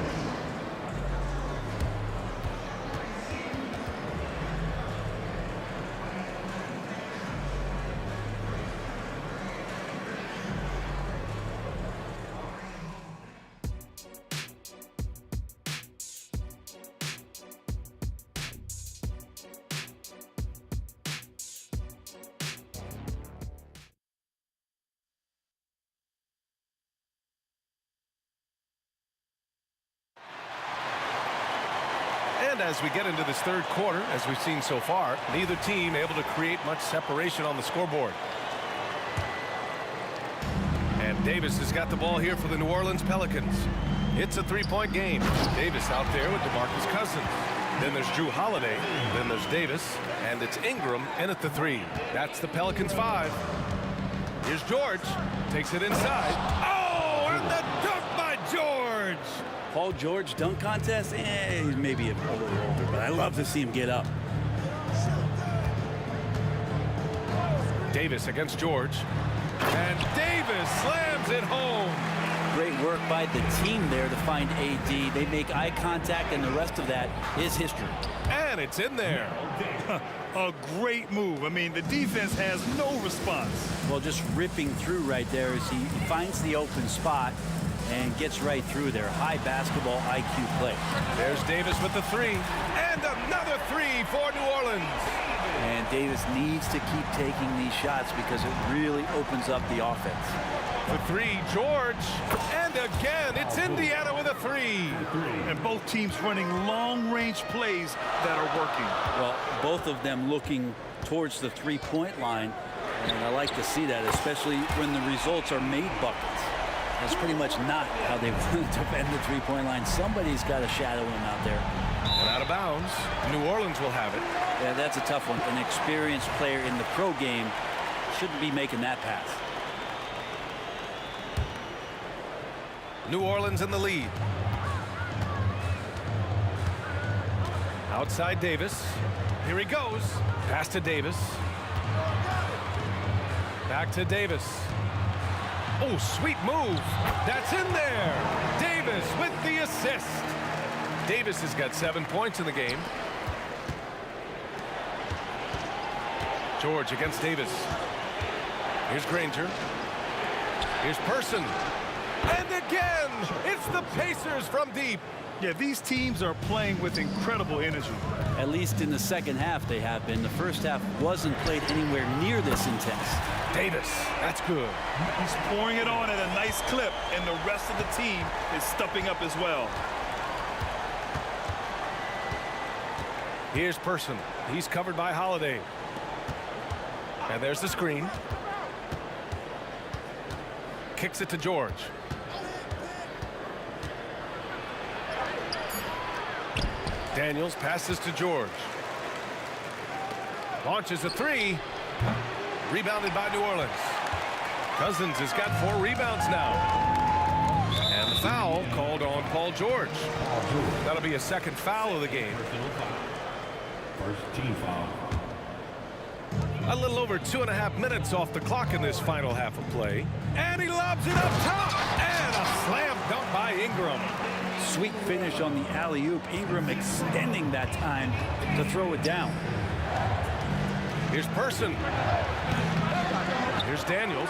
And as we get into this third quarter, as we've seen so far, neither team able to create much separation on the scoreboard. And Davis has got the ball here for the New Orleans Pelicans. It's a 3-point game. Davis out there with DeMarcus Cousins. Then there's Drew Holiday. Then there's Davis. And it's Ingram in at the 3. That's the Pelicans 5. Here's George. Takes it inside. Oh, and the dunk by George. Paul George dunk contest, he's maybe a little older, but I love to see him get up. Davis against George. And Davis slams it home. Great work by the team there to find AD. They make eye contact, and the rest of that is history. And it's in there. A great move. I mean, the defense has no response. Well, just ripping through right there as he finds the open spot. and gets right through there. High basketball IQ play. There's Davis with the three. And another three for New Orleans. And Davis needs to keep taking these shots because it really opens up the offense. For three, George. And again, it's Indiana with a three. And both teams running long-range plays that are working. Well, both of them looking towards the three-point line. And I like to see that, especially when the results are made buckets. That's pretty much not how they want to defend the three-point line. Somebody's got to shadow him out there. And out of bounds. New Orleans will have it. Yeah, that's a tough one. An experienced player in the pro game shouldn't be making that pass. New Orleans in the lead. Outside Davis. Here he goes. Pass to Davis. Back to Davis. Oh, sweet move. That's in there. Davis with the assist. Davis has got 7 points in the game. George against Davis. Here's Granger. Here's Person. And again, it's the Pacers from deep. Yeah, these teams are playing with incredible energy. At least in the second half they have been. The first half wasn't played anywhere near this intense. Davis, that's good. He's pouring it on at a nice clip, and the rest of the team is stepping up as well. Here's Person. He's covered by Holiday. And there's the screen. Kicks it to George. Daniels passes to George. Launches a three. Rebounded by New Orleans. Cousins has got 4 rebounds now. And the foul called on Paul George. That'll be a second foul of the game. First team foul. A little over 2.5 minutes off the clock in this final half of play. And he lobs it up top. And a slam dunk by Ingram. Sweet finish on the alley-oop. Ingram extending that time to throw it down. Here's Person. Here's Daniels.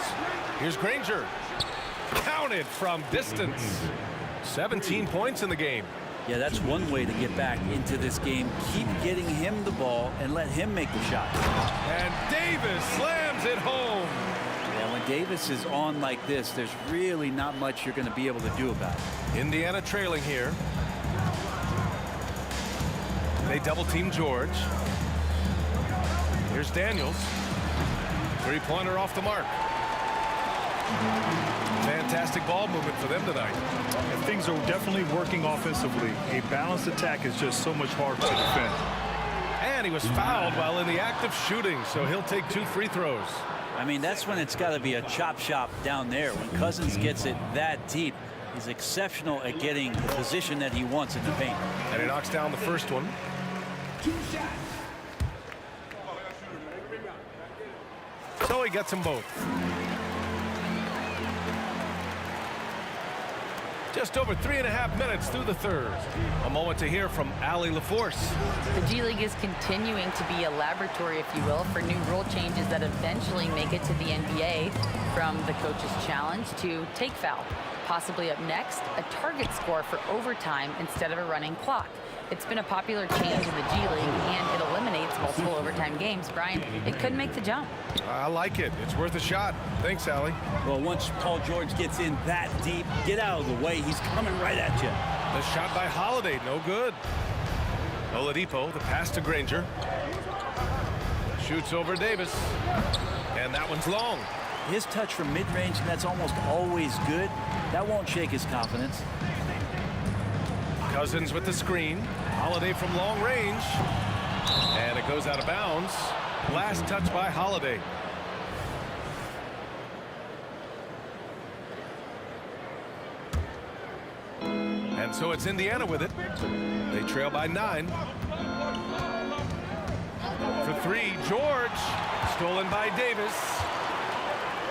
Here's Granger. Counted from distance. 17 points in the game. Yeah, that's one way to get back into this game. Keep getting him the ball and let him make the shot. And Davis slams it home. Yeah, when Davis is on like this, there's really not much you're going to be able to do about it. Indiana trailing here. They double team George. Here's Daniels. Three-pointer off the mark. Fantastic ball movement for them tonight. And things are definitely working offensively. A balanced attack is just so much harder to defend. And he was fouled while in the act of shooting, so he'll take 2 free throws. I mean, that's when it's got to be a chop shop down there. When Cousins gets it that deep, he's exceptional at getting the position that he wants in the paint. And he knocks down the first one. 2 shots. So he gets them both. Just over 3.5 minutes through the third. A moment to hear from Allie LaForce. The G League is continuing to be a laboratory, if you will, for new rule changes that eventually make it to the NBA, from the coach's challenge to take foul. Possibly up next, a target score for overtime instead of a running clock. It's been a popular change in the G League, and it eliminates multiple overtime games. Brian, it could make the jump. I like it. It's worth a shot. Thanks, Allie. Well, once Paul George gets in that deep, get out of the way. He's coming right at you. The shot by Holiday, no good. Oladipo, the pass to Granger. Shoots over Davis. And that one's long. His touch from mid-range, and that's almost always good. That won't shake his confidence. Cousins with the screen. Holiday from long range. And it goes out of bounds. Last touch by Holiday. And so it's Indiana with it. They trail by 9. For 3, George. Stolen by Davis.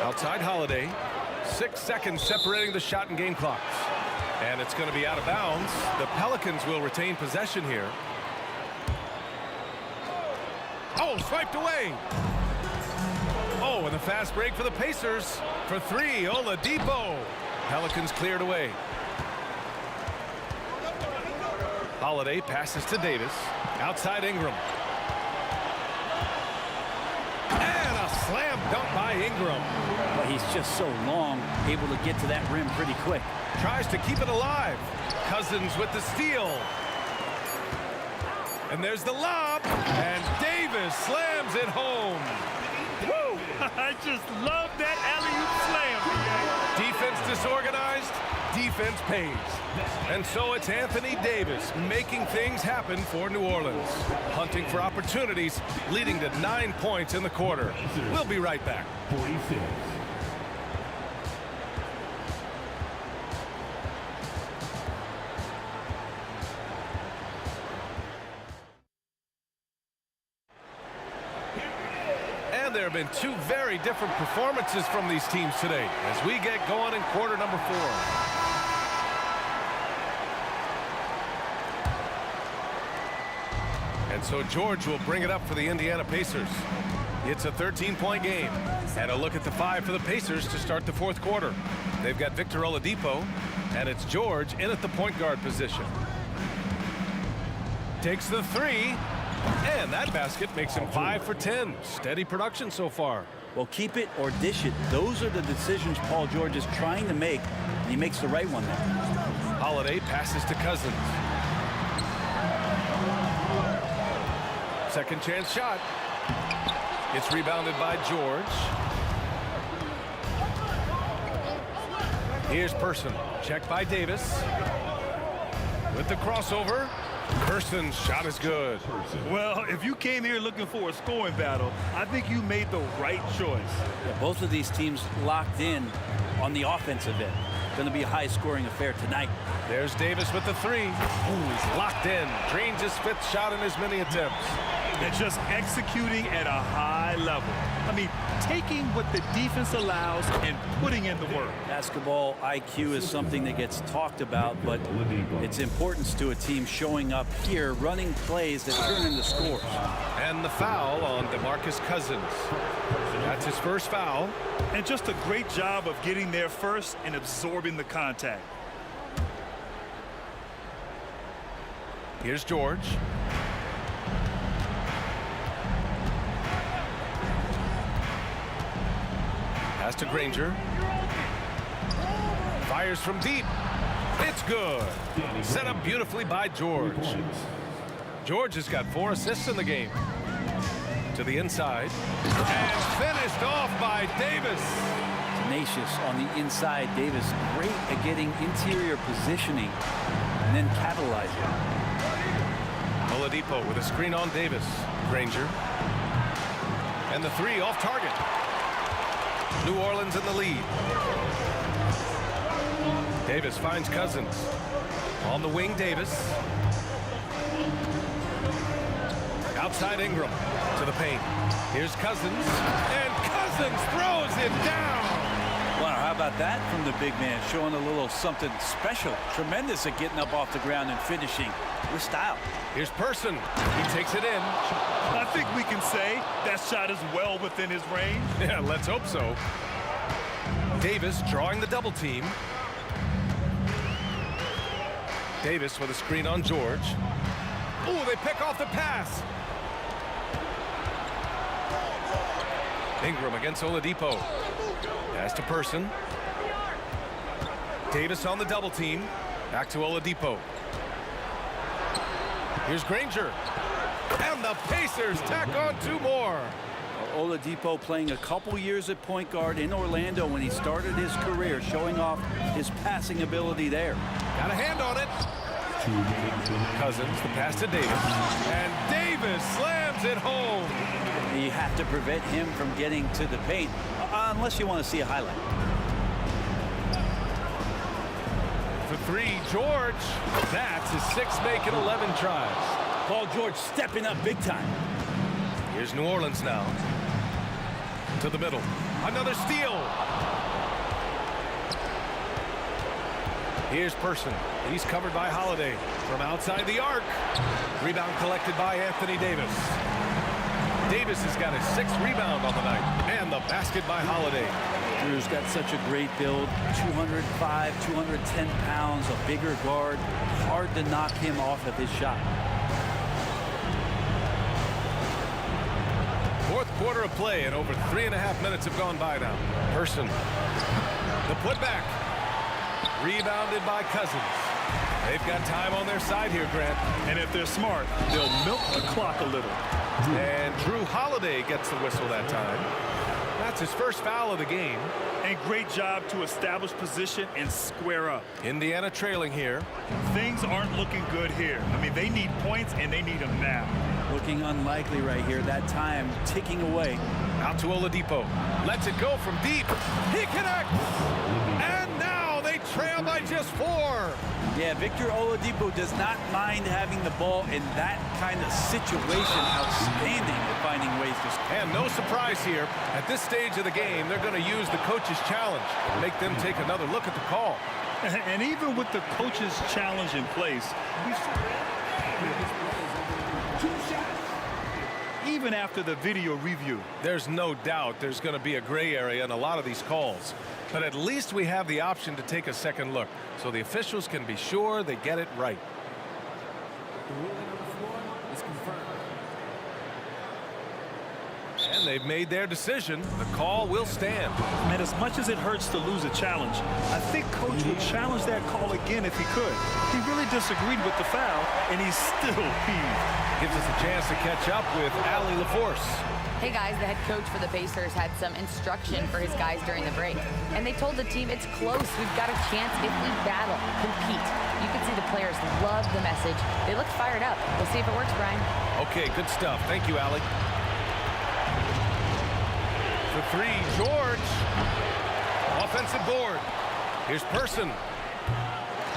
Outside Holiday. 6 seconds separating the shot and game clocks. And it's going to be out of bounds. The Pelicans will retain possession here. Oh, swiped away. Oh, and the fast break for the Pacers. For 3, Oladipo. Pelicans cleared away. Holiday passes to Davis. Outside Ingram. And a slam dunk by Ingram. Well, he's just so long, able to get to that rim pretty quick. Tries to keep it alive. Cousins with the steal. And there's the lob. And Davis slams it home. Woo! I just love that alley-oop slam. Defense disorganized, defense pays. And so it's Anthony Davis making things happen for New Orleans. Hunting for opportunities, leading to 9 points in the quarter. We'll be right back. 46. And there have been two very different performances from these teams today as we get going in quarter number 4. And so George will bring it up for the Indiana Pacers. It's a 13-point game. And a look at the 5 for the Pacers to start the 4th quarter. They've got Victor Oladipo, and it's George in at the point guard position. Takes the 3. And that basket makes him 5 for 10. Steady production so far. Well, keep it or dish it. Those are the decisions Paul George is trying to make, and he makes the right one there. Holiday passes to Cousins. Second chance shot. It's rebounded by George. Here's Person. Checked by Davis. With the crossover. Person's shot is good. Well, if you came here looking for a scoring battle, I think you made the right choice. Yeah, both of these teams locked in on the offensive end. Going to be a high-scoring affair tonight. There's Davis with the 3. Ooh, he's locked in. Drains his 5th shot in as many attempts. And just executing at a high level. I mean, taking what the defense allows and putting in the work. Basketball IQ is something that gets talked about, but its importance to a team showing up here, running plays that turn into scores. And the foul on DeMarcus Cousins. That's his first foul. And just a great job of getting there first and absorbing the contact. Here's George. Pass to Granger. Fires from deep. It's good. Set up beautifully by George. George has got 4 assists in the game. To the inside. And finished off by Davis. Tenacious on the inside. Davis great at getting interior positioning and then capitalizing. Oladipo with a screen on Davis. Granger. And the 3 off target. New Orleans in the lead. Davis finds Cousins. On the wing, Davis. Outside Ingram to the paint. Here's Cousins. And Cousins throws it down. Wow, how about that from the big man? Showing a little something special. Tremendous at getting up off the ground and finishing with style. Here's Person. He takes it in. I think we can say that shot is well within his range. Yeah, let's hope so. Davis drawing the double team. Davis with a screen on George. Ooh, they pick off the pass. Ingram against Oladipo. Pass to Person. Davis on the double team. Back to Oladipo. Here's Granger. And the Pacers tack on 2 more. Oladipo playing a couple years at point guard in Orlando when he started his career, showing off his passing ability there. Got a hand on it. Cousins, the pass to Davis. And Davis slams it home. You have to prevent him from getting to the paint, unless you want to see a highlight. For 3, George. That's his 6th make in 11 tries. Paul George stepping up big time. Here's New Orleans now. To the middle. Another steal. Here's Person. He's covered by Holiday from outside the arc. Rebound collected by Anthony Davis. Davis has got his 6th rebound on the night. And the basket by Holiday. Drew's got such a great build, 205, 210 pounds, a bigger guard. Hard to knock him off of his shot. Fourth quarter of play, and over 3.5 minutes have gone by now. Person. The putback. Rebounded by Cousins. They've got time on their side here, Grant. And if they're smart, they'll milk the clock a little. And Drew Holiday gets the whistle that time. That's his first foul of the game. And great job to establish position and square up. Indiana trailing here. Things aren't looking good here. I mean, they need points, and they need them now. Looking unlikely right here. That time ticking away. Out to Oladipo. Lets it go from deep. He connects! And now they trail by just 4. Yeah, Victor Oladipo does not mind having the ball in that kind of situation. Outstanding at finding ways to score. And no surprise here. At this stage of the game, they're going to use the coach's challenge. Make them take another look at the call. And even with the coach's challenge in place, even after the video review, there's no doubt there's going to be a gray area in a lot of these calls. But at least we have the option to take a second look, so the officials can be sure they get it right. The ruling on the floor is confirmed. And they've made their decision. The call will stand. And as much as it hurts to lose a challenge, I think Coach would challenge that call again if he could. He really disagreed with the foul, and he's still peeved. Gives us a chance to catch up with Allie LaForce. Hey guys, the head coach for the Pacers had some instruction for his guys during the break. And they told the team, it's close. We've got a chance if we battle, compete. You can see the players love the message. They look fired up. We'll see if it works, Brian. Okay, good stuff. Thank you, Allie. For 3, George. Offensive board. Here's Person.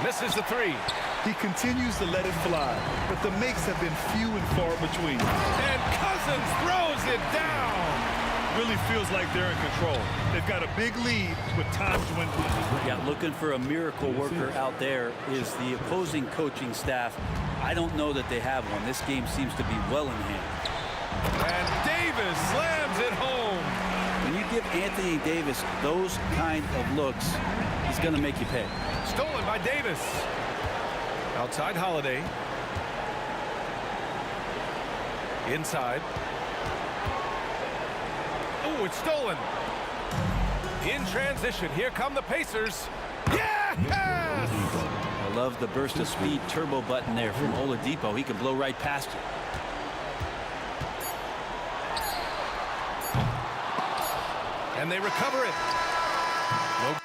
Misses the 3. He continues to let it fly, but the makes have been few and far between. And Cousins throws it down. Really feels like they're in control. They've got a big lead with time dwindling. Yeah, looking for a miracle worker out there is the opposing coaching staff. I don't know that they have one. This game seems to be well in hand. And Davis slams it home. When you give Anthony Davis those kind of looks, he's going to make you pay. Stolen by Davis. Outside Holiday. Inside. Oh, it's stolen. In transition, here come the Pacers. Yes! I love the burst of speed turbo button there from Oladipo. He can blow right past you. And they recover it. No.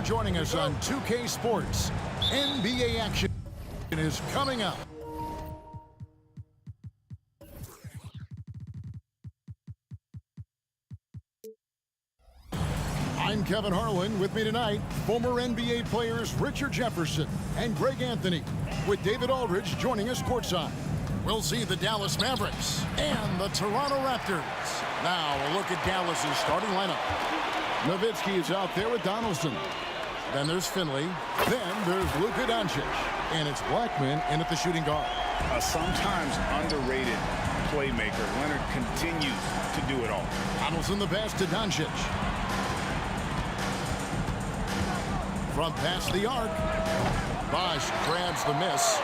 joining us on 2K Sports. NBA action is coming up. I'm Kevin Harlan. With me tonight, former NBA players Richard Jefferson and Greg Anthony, with David Aldridge joining us courtside. We'll see the Dallas Mavericks and the Toronto Raptors. Now a look at Dallas's starting lineup. Nowitzki is out there with Donaldson. Then there's Finley. Then there's Luka Doncic. And it's Blackman in at the shooting guard. A sometimes underrated playmaker. Leonard continues to do it all. Donaldson the pass to Doncic. Front past the arc. Bosh grabs the miss.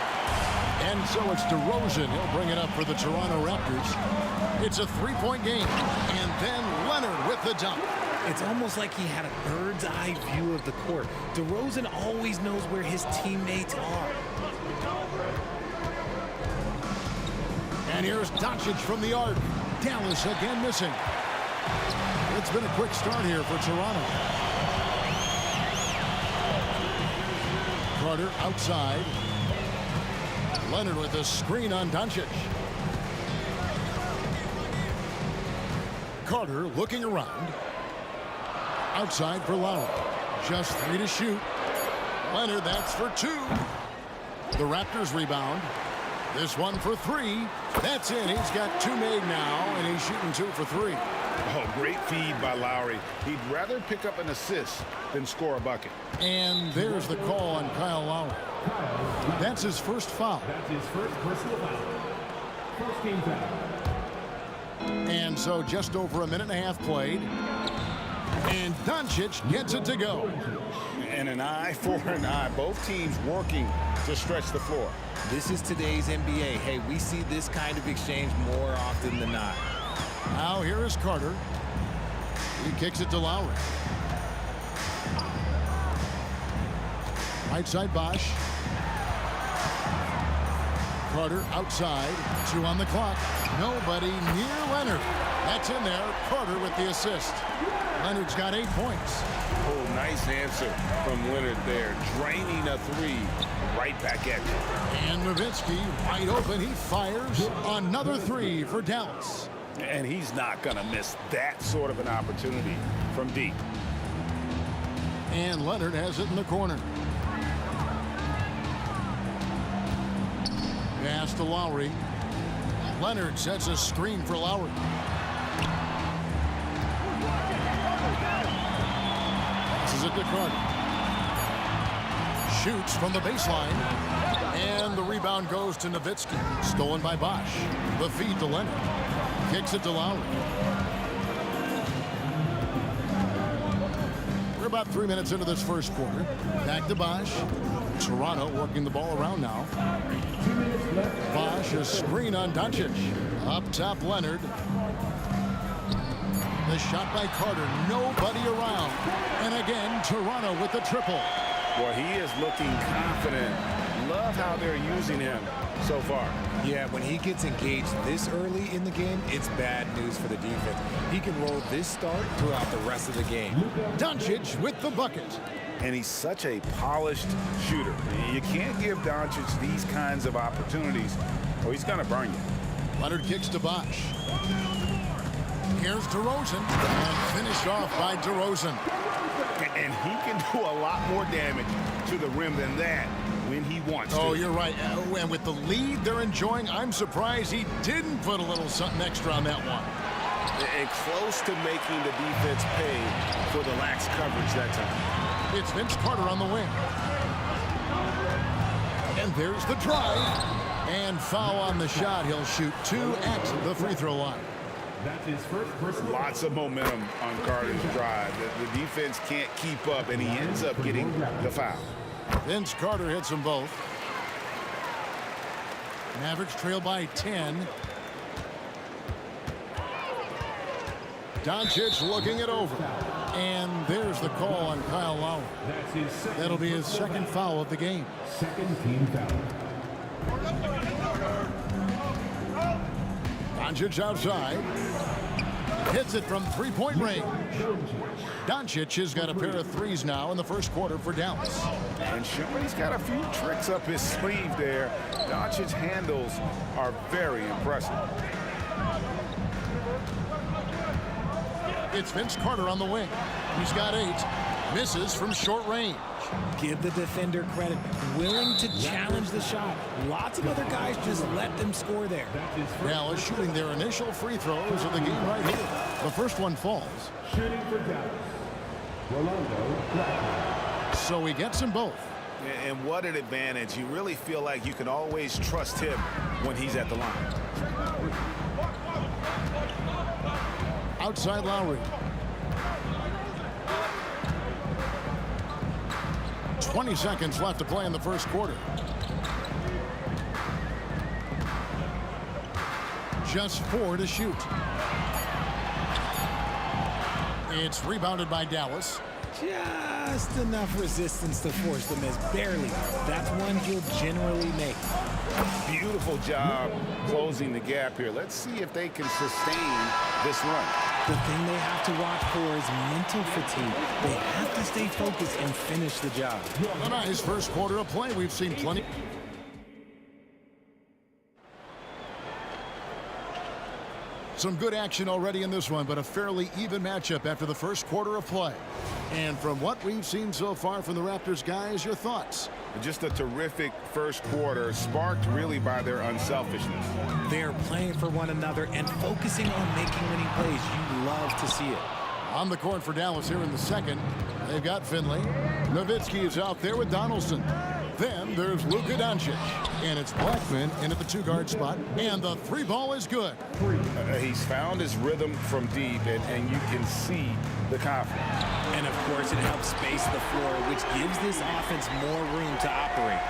And so it's DeRozan. He'll bring it up for the Toronto Raptors. It's a three-point game. And then Leonard with the dunk. It's almost like he had a bird's eye view of the court. DeRozan always knows where his teammates are. And here's Doncic from the arc. Dallas again missing. It's been a quick start here for Toronto. Carter outside. Leonard with a screen on Doncic. Carter looking around. Outside for Lowry. Just 3 to shoot. Leonard, that's for 2. The Raptors rebound. This one for 3. That's in. He's got 2 made now, and he's shooting 2 for 3. Oh, great feed by Lowry. He'd rather pick up an assist than score a bucket. And there's the call on Kyle Lowry. That's his first foul. That's his first personal foul. First game foul. And so just over a minute and a half played. And Doncic gets it to go. And an eye for an eye. Both teams working to stretch the floor. This is today's NBA. Hey, we see this kind of exchange more often than not. Now here is Carter. He kicks it to Lowry. Right side Bosh. Carter outside. 2 on the clock. Nobody near Leonard. That's in there. Carter with the assist. Leonard's got 8 points. Oh, nice answer from Leonard there. Draining a 3 right back at you. And Nowitzki wide open. He fires another 3 for Dallas. And he's not going to miss that sort of an opportunity from deep. And Leonard has it in the corner. Pass to Lowry. Leonard sets a screen for Lowry. Passes it to Carter. Shoots from the baseline. And the rebound goes to Nowitzki. Stolen by Bosh. The feed to Leonard. Kicks it to Lowry. We're about 3 minutes into this first quarter. Back to Bosh. Toronto working the ball around now. Bosh, a screen on Doncic. Up top, Leonard. The shot by Carter. Nobody around. And again, Toronto with the triple. Boy, he is looking confident. Love how they're using him so far. Yeah, when he gets engaged this early in the game, it's bad news for the defense. He can roll this start throughout the rest of the game. Doncic with the bucket. And he's such a polished shooter. You can't give Doncic these kinds of opportunities or he's going to burn you. Leonard kicks to Bosh. Here's DeRozan. And finished off by DeRozan. And he can do a lot more damage to the rim than that when he wants to. Oh, you're right. And with the lead they're enjoying, I'm surprised he didn't put a little something extra on that one. And close to making the defense pay for the lax coverage that time. It's Vince Carter on the wing. And there's the drive. And foul on the shot. He'll shoot 2 at the free throw line. That's his first personal. Lots of momentum on Carter's drive. The defense can't keep up, and he ends up getting the foul. Vince Carter hits them both. Mavericks trail by 10. Doncic looking it over. And there's the call on Kyle Lowry. That'll be his second foul of the game. Second team foul. Doncic outside. Hits it from three-point range. Doncic has got a pair of threes now in the first quarter for Dallas. And showing he's got a few tricks up his sleeve there. Doncic's handles are very impressive. It's Vince Carter on the wing. He's got 8. Misses from short range. Give the defender credit. Willing to challenge the shot. Lots of other guys just let them score there. Dallas shooting their initial free throws of the game right here. The first one falls. Shooting for Dallas, Rolando Blackman. So he gets them both. And what an advantage. You really feel like you can always trust him when he's at the line. Outside Lowry. 20 seconds left to play in the first quarter. Just 4 to shoot. It's rebounded by Dallas. Just enough resistance to force the miss. Barely. That's one he'll generally make. Beautiful job closing the gap here. Let's see if they can sustain this run. The thing they have to watch for is mental fatigue. They have to stay focused and finish the job. A nice first quarter of play. We've seen plenty. Some good action already in this one, but a fairly even matchup after the first quarter of play. And from what we've seen so far from the Raptors, guys, your thoughts? Just a terrific first quarter, sparked really by their unselfishness. They're playing for one another and focusing on making winning plays. You love to see it. On the court for Dallas here in the second, they've got Finley. Nowitzki is out there with Donaldson. Then there's Luka Doncic. And it's Blackman in at the 2-guard spot. And the 3 ball is good. He's found his rhythm from deep, and you can see the confidence. And, of course, it helps space the floor, which gives this offense more room to operate.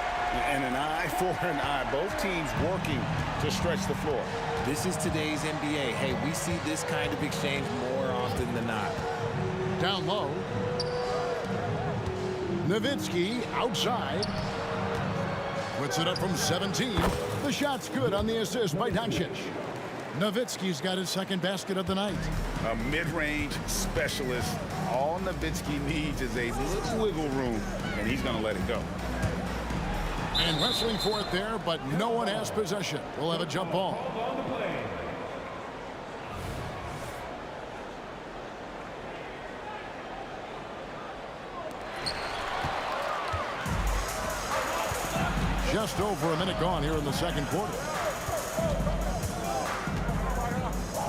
And an eye for an eye. Both teams working to stretch the floor. This is today's NBA. Hey, we see this kind of exchange more often than not. Down low. Nowitzki outside. Puts it up from 17. The shot's good on the assist by Doncic. Nowitzki's got his second basket of the night. A mid-range specialist. All Nowitzki needs is a little wiggle room, and he's going to let it go. And wrestling for it there, but no one has possession. We'll have a jump ball. Just over a minute gone here in the second quarter.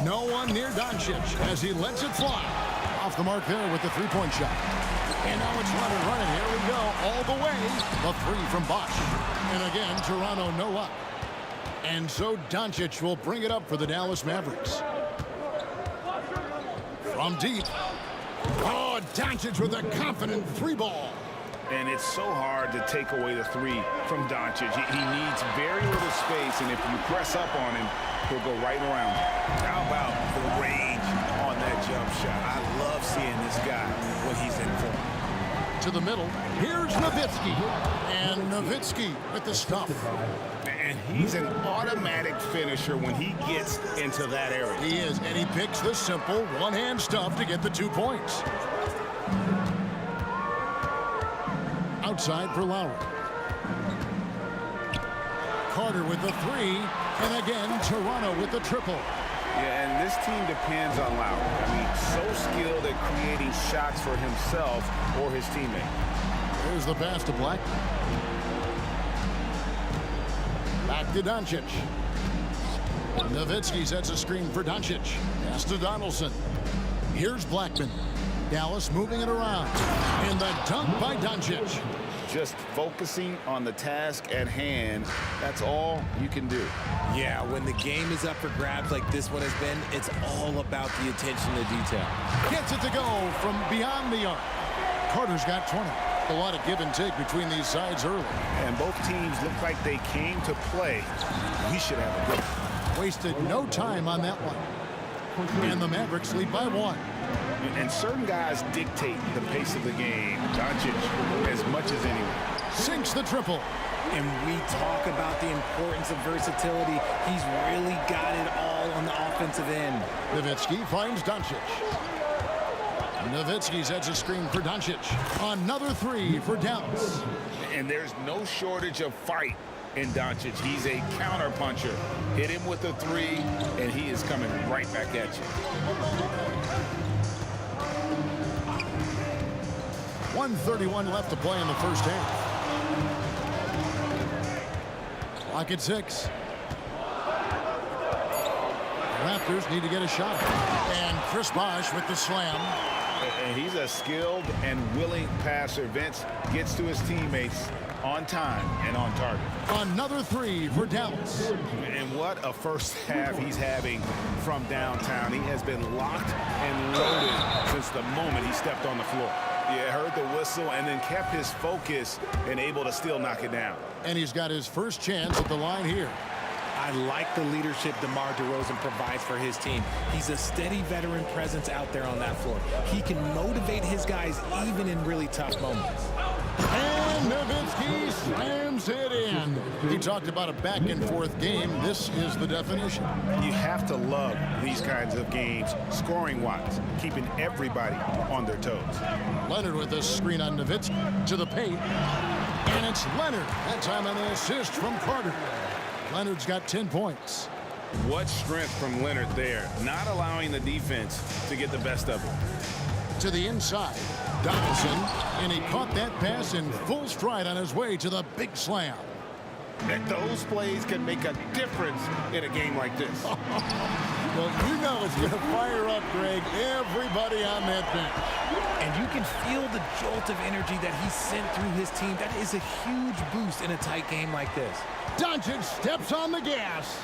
No one near Doncic as he lets it fly. Off the mark there with the 3-point shot. And now it's running. Here we go. All the way. The 3 from Bosch. And again, Toronto no up. And so Doncic will bring it up for the Dallas Mavericks. From deep. Oh, Doncic with a confident 3 ball. And it's so hard to take away the 3 from Doncic. He needs very little space, and if you press up on him, he'll go right around. How about the range on that jump shot? I love seeing this guy when he's in form. To the middle. Here's Nowitzki. And Nowitzki with the stuff. And he's an automatic finisher when he gets into that area. He is, and he picks the simple one-hand stuff to get the 2 points. Outside for Lowry. Carter with the 3, and again Toronto with the triple. Yeah, and this team depends on Lowry. I mean, so skilled at creating shots for himself or his teammate. There's the pass to Black. Back to Doncic. Nowitzki sets a screen for Doncic. Pass to Donaldson. Here's Blackman. Dallas moving it around. And the dunk by Doncic. Just focusing on the task at hand, that's all you can do. Yeah, when the game is up for grabs like this one has been, it's all about the attention to detail. Gets it to go from beyond the arc. Carter's got 20. A lot of give and take between these sides early. And both teams look like they came to play. We should have a good one. Wasted no time on that one. And the Mavericks lead by 1. And certain guys dictate the pace of the game. Doncic as much as anyone. Sinks the triple. And we talk about the importance of versatility. He's really got it all on the offensive end. Nowitzki finds Doncic. Nowitzki sets a screen for Doncic. Another three for Dallas. And there's no shortage of fight in Doncic. He's a counter puncher. Hit him with a three, and he is coming right back at you. 1:31 left to play in the first half. Clock at 6. Raptors need to get a shot. And Chris Bosh with the slam. And he's a skilled and willing passer. Vince gets to his teammates on time and on target. Another three for Dallas. And what a first half he's having from downtown. He has been locked and loaded since the moment he stepped on the floor. Yeah, heard the whistle and then kept his focus and able to still knock it down. And he's got his first chance at the line here. I like the leadership DeMar DeRozan provides for his team. He's a steady veteran presence out there on that floor. He can motivate his guys even in really tough moments. And Nowitzki slams it in. He talked about a back-and-forth game. This is the definition. You have to love these kinds of games, scoring-wise, keeping everybody on their toes. Leonard with a screen on Nowitzki to the paint. And it's Leonard. That time an assist from Carter. Leonard's got 10 points. What strength from Leonard there, not allowing the defense to get the best of him. To the inside, Donaldson, and he caught that pass in full stride on his way to the big slam. And those plays can make a difference in a game like this. Well, you know it's going to fire up, Greg, everybody on that bench. And you can feel the jolt of energy that he sent through his team. That is a huge boost in a tight game like this. Doncic steps on the gas.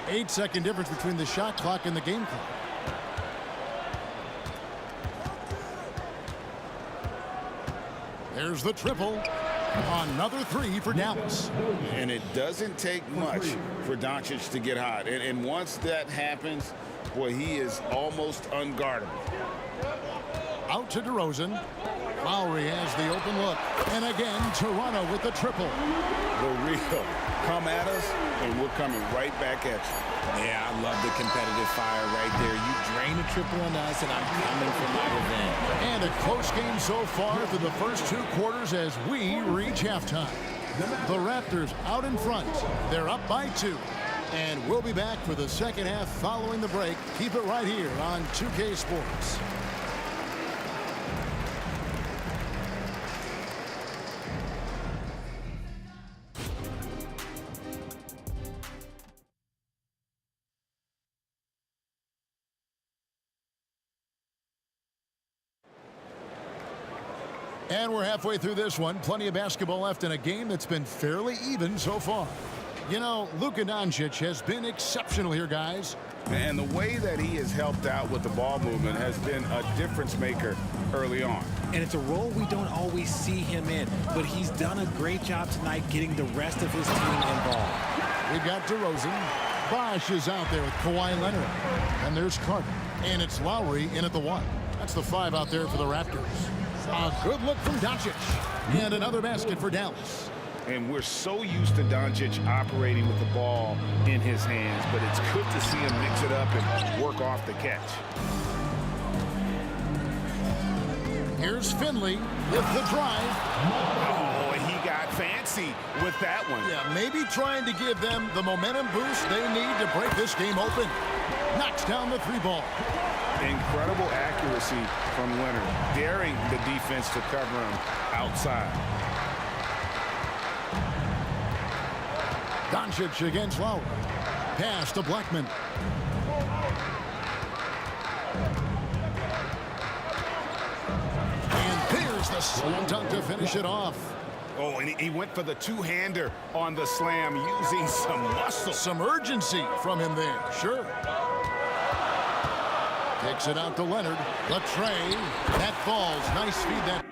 8-second difference between the shot clock and the game clock. There's the triple. Another three for Dallas. And it doesn't take much for Doncic to get hot. And once that happens, boy, he is almost unguardable. Out to DeRozan. Lowry has the open look. And again, Toronto with the triple. The real. Come at us, and we're coming right back at you. Yeah, I love the competitive fire right there. You drain a triple on us, and I'm coming for my revenge. And a close game so far through the first 2 quarters as we reach halftime. The Raptors out in front. They're up by 2. And we'll be back for the second half following the break. Keep it right here on 2K Sports. And we're halfway through this one. Plenty of basketball left in a game that's been fairly even so far. You know, Luka Doncic has been exceptional here, guys. And the way that he has helped out with the ball movement has been a difference maker early on. And it's a role we don't always see him in, but he's done a great job tonight getting the rest of his team involved. We've got DeRozan. Bosh is out there with Kawhi Leonard. And there's Carter. And it's Lowry in at the 1. That's the 5 out there for the Raptors. A good look from Doncic. And another basket for Dallas. And we're so used to Doncic operating with the ball in his hands, but it's good to see him mix it up and work off the catch. Here's Finley with the drive. Oh, and he got fancy with that one. Yeah, maybe trying to give them the momentum boost they need to break this game open. Knocks down the 3 ball. Incredible accuracy from Leonard, daring the defense to cover him outside. Doncic against Lowry. Pass to Blackman. And there's the slam dunk to finish it off. Oh, and he went for the two-hander on the slam using some muscle. Some urgency from him there, sure. Takes it out to Leonard. The tray. That falls. Nice feed that.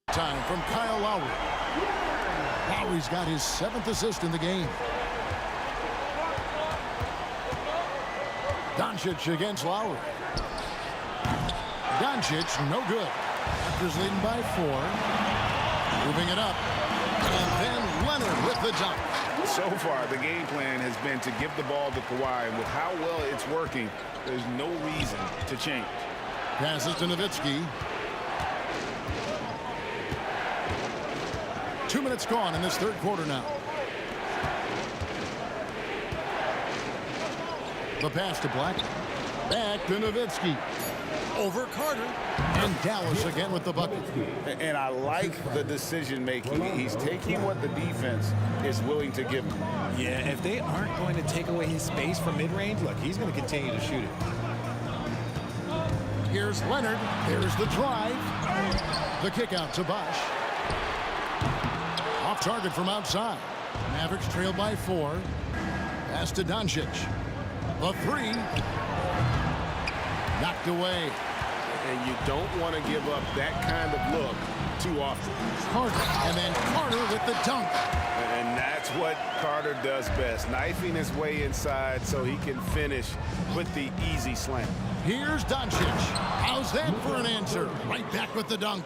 Time from Kyle Lowry. Lowry's got his 7th assist in the game. Doncic against Lowry. Doncic, no good. Raptors leading by 4. Moving it up. And then Leonard with the dunk. So far, the game plan has been to give the ball to Kawhi, and with how well it's working, there's no reason to change. Passes to Nowitzki. 2 minutes gone in this third quarter now. The pass to Black. Back to Nowitzki. Over Carter. And Dallas again with the bucket. And I like the decision making. He's taking what the defense is willing to give him. Yeah, if they aren't going to take away his space from mid-range, look, he's going to continue to shoot it. Here's Leonard. There's the drive. The kick out to Bosh. Off target from outside. Mavericks trail by 4. Pass to Doncic. The 3. Knocked away. And you don't want to give up that kind of look too often. Carter. And then Carter with the dunk. And that's what Carter does best. Knifing his way inside so he can finish with the easy slam. Here's Doncic. How's that for an answer? Right back with the dunk.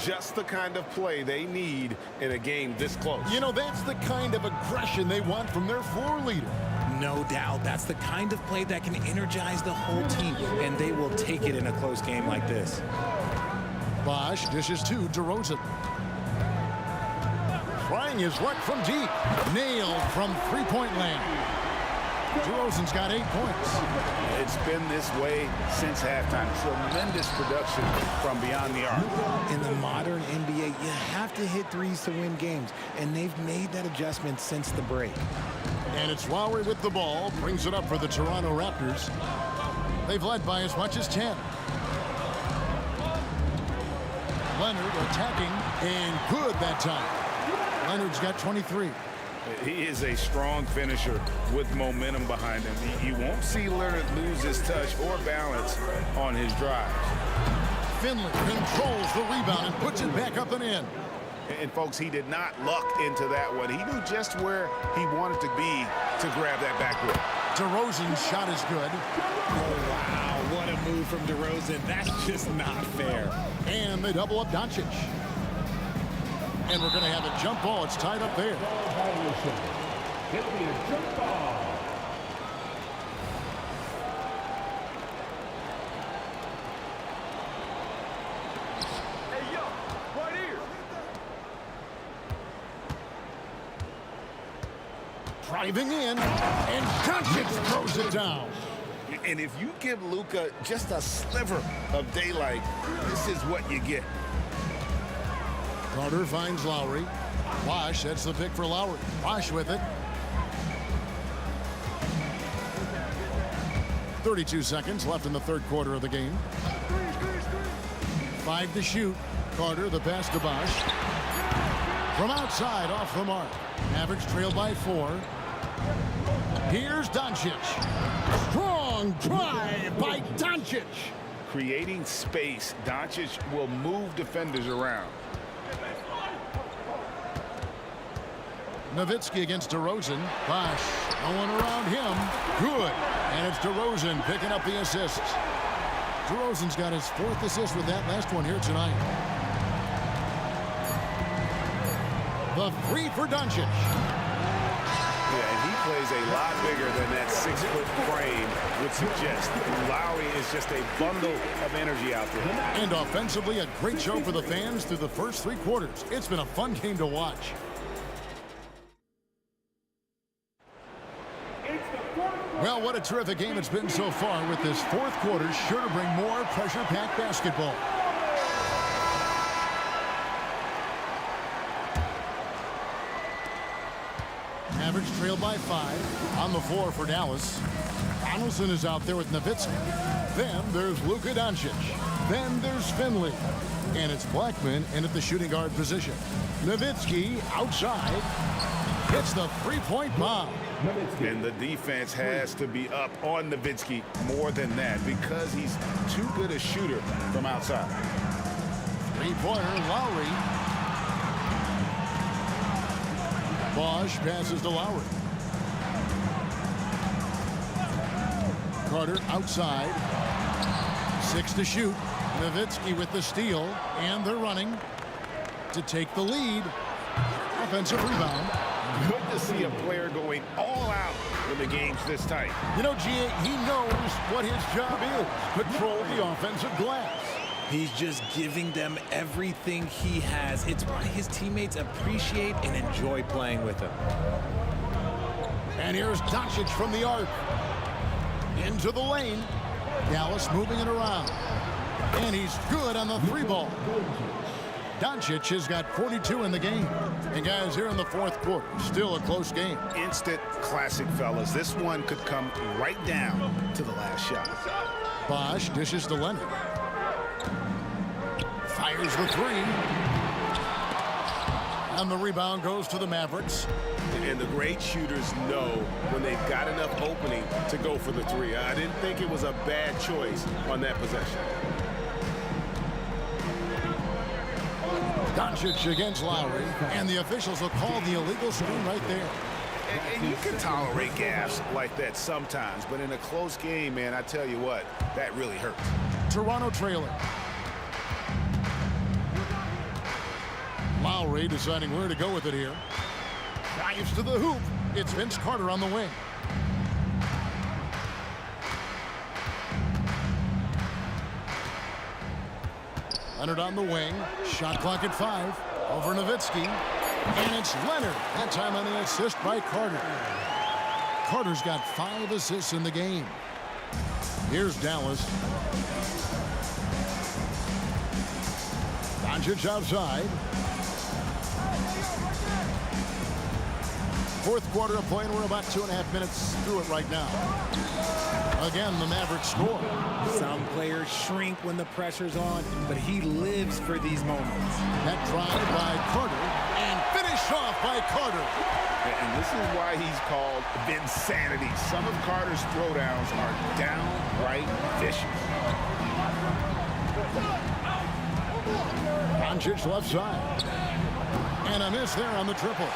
Just the kind of play they need in a game this close. You know, that's the kind of aggression they want from their floor leader. No doubt. That's the kind of play that can energize the whole team, and they will take it in a close game like this. Bosh dishes to DeRozan. Trying his luck from deep. Nailed from three-point land. DeRozan's got 8 points. It's been this way since halftime. Tremendous production from beyond the arc. In the modern NBA, you have to hit threes to win games, and they've made that adjustment since the break. And it's Lowry with the ball. Brings it up for the Toronto Raptors. They've led by as much as 10. Leonard attacking, and good that time. Leonard's got 23. He is a strong finisher with momentum behind him. You won't see Leonard lose his touch or balance on his drives. Finley controls the rebound and puts it back up and in. And folks, he did not luck into that one. He knew just where he wanted to be to grab that backboard. DeRozan's shot is good. Oh, wow, what a move from DeRozan. That's just not fair. And they double up Doncic. And we're going to have a jump ball. It's tied up there. It'll be a jump ball. Hey, yo, right here. Driving in, and Doncic throws it down. And if you give Luka just a sliver of daylight, this is what you get. Carter finds Lowry. Bosh, that's the pick for Lowry. Bosh with it. 32 seconds left in the third quarter of the game. 5 to shoot. Carter, the pass to Bosh. From outside, off the mark. Mavericks trail by 4. Here's Doncic. Strong drive by Doncic. Creating space, Doncic will move defenders around. Nowitzki against DeRozan. Bosh, no one around him. Good. And it's DeRozan picking up the assists. DeRozan's got his 4th assist with that last one here tonight. The 3 for Doncic. Yeah, and he plays a lot bigger than that 6-foot frame would suggest. Lowry is just a bundle of energy out there. And offensively, a great show for the fans through the first 3 quarters. It's been a fun game to watch. Well, what a terrific game it's been so far, with this 4th quarter sure to bring more pressure-packed basketball. Mavericks trail by 5. On the floor for Dallas. Donaldson is out there with Nowitzki. Then there's Luka Doncic. Then there's Finley. And it's Blackman in at the shooting guard position. Nowitzki outside. Hits the 3-point bomb. And the defense has to be up on Nowitzki more than that because he's too good a shooter from outside. 3-pointer, Lowry. Bosh passes to Lowry. Carter outside. 6 to shoot. Nowitzki with the steal, and they're running to take the lead. Offensive rebound. Good to see a player going all out when the game's this tight. You know, G.A., he knows what his job is. Control the offensive glass. He's just giving them everything he has. It's why his teammates appreciate and enjoy playing with him. And here's Doncic from the arc. Into the lane. Dallas moving it around. And he's good on the three ball. Doncic has got 42 in the game. And guys, here in the fourth quarter, still a close game. Instant classic, fellas. This one could come right down to the last shot. Bosh dishes to Leonard. Fires the three. And the rebound goes to the Mavericks. And the great shooters know when they've got enough opening to go for the three. I didn't think it was a bad choice on that possession. Doncic against Lowry, and the officials will call the illegal screen right there. And you can tolerate gaffes like that sometimes, but in a close game, man, I tell you what, that really hurts. Toronto trailer. Lowry deciding where to go with it here. Drives to the hoop. It's Vince Carter on the wing. Leonard on the wing. Shot clock at 5. Over Nowitzki. And it's Leonard. That time on the assist by Carter. Carter's got 5 assists in the game. Here's Dallas. Doncic outside. Fourth quarter of play, and we're about 2.5 minutes through it right now. Again, the Mavericks score. Some players shrink when the pressure's on, but he lives for these moments. That drive by Carter, and finished off by Carter. And this is why he's called Vinsanity. Some of Carter's throwdowns are downright vicious. Doncic left side. And a miss there on the triple.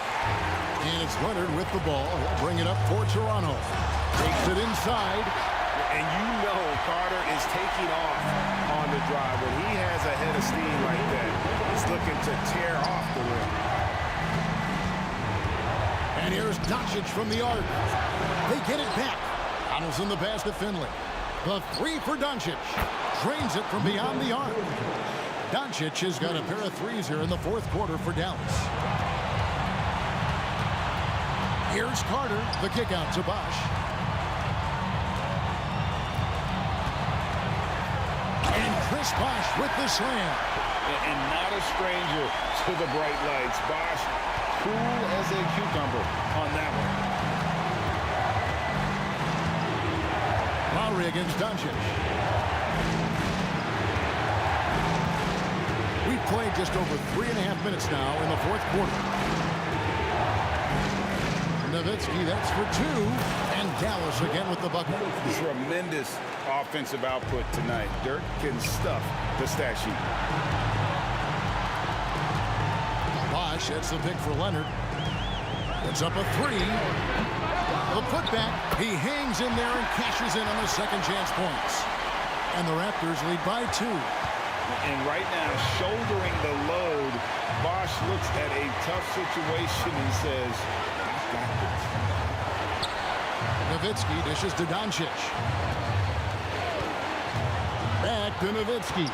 And it's Leonard with the ball. He'll bring it up for Toronto. Takes it inside. And you know Carter is taking off on the drive. When he has a head of steam like that, he's looking to tear off the rim. And here's Doncic from the arc. They get it back. Donaldson the pass to Finley. The three for Doncic. Drains it from beyond the arc. Doncic has got a pair of threes here in the fourth quarter for Dallas. Here's Carter, the kick out to Bosh. And Chris Bosh with the slam. And not a stranger to the bright lights. Bosh, cool as a cucumber on that one. Lowry against Doncic. We've played just over 3.5 minutes now in the fourth quarter. Nowitzki, that's for 2. And Dallas again with the bucket. Tremendous offensive output tonight. Dirk can stuff the stat sheet. Bosh hits the pick for Leonard. It's up a 3. The putback. He hangs in there and cashes in on the second chance points. And the Raptors lead by 2. And right now, shouldering the load, Bosh looks at a tough situation and says, Nowitzki dishes to Doncic. Back to Nowitzki.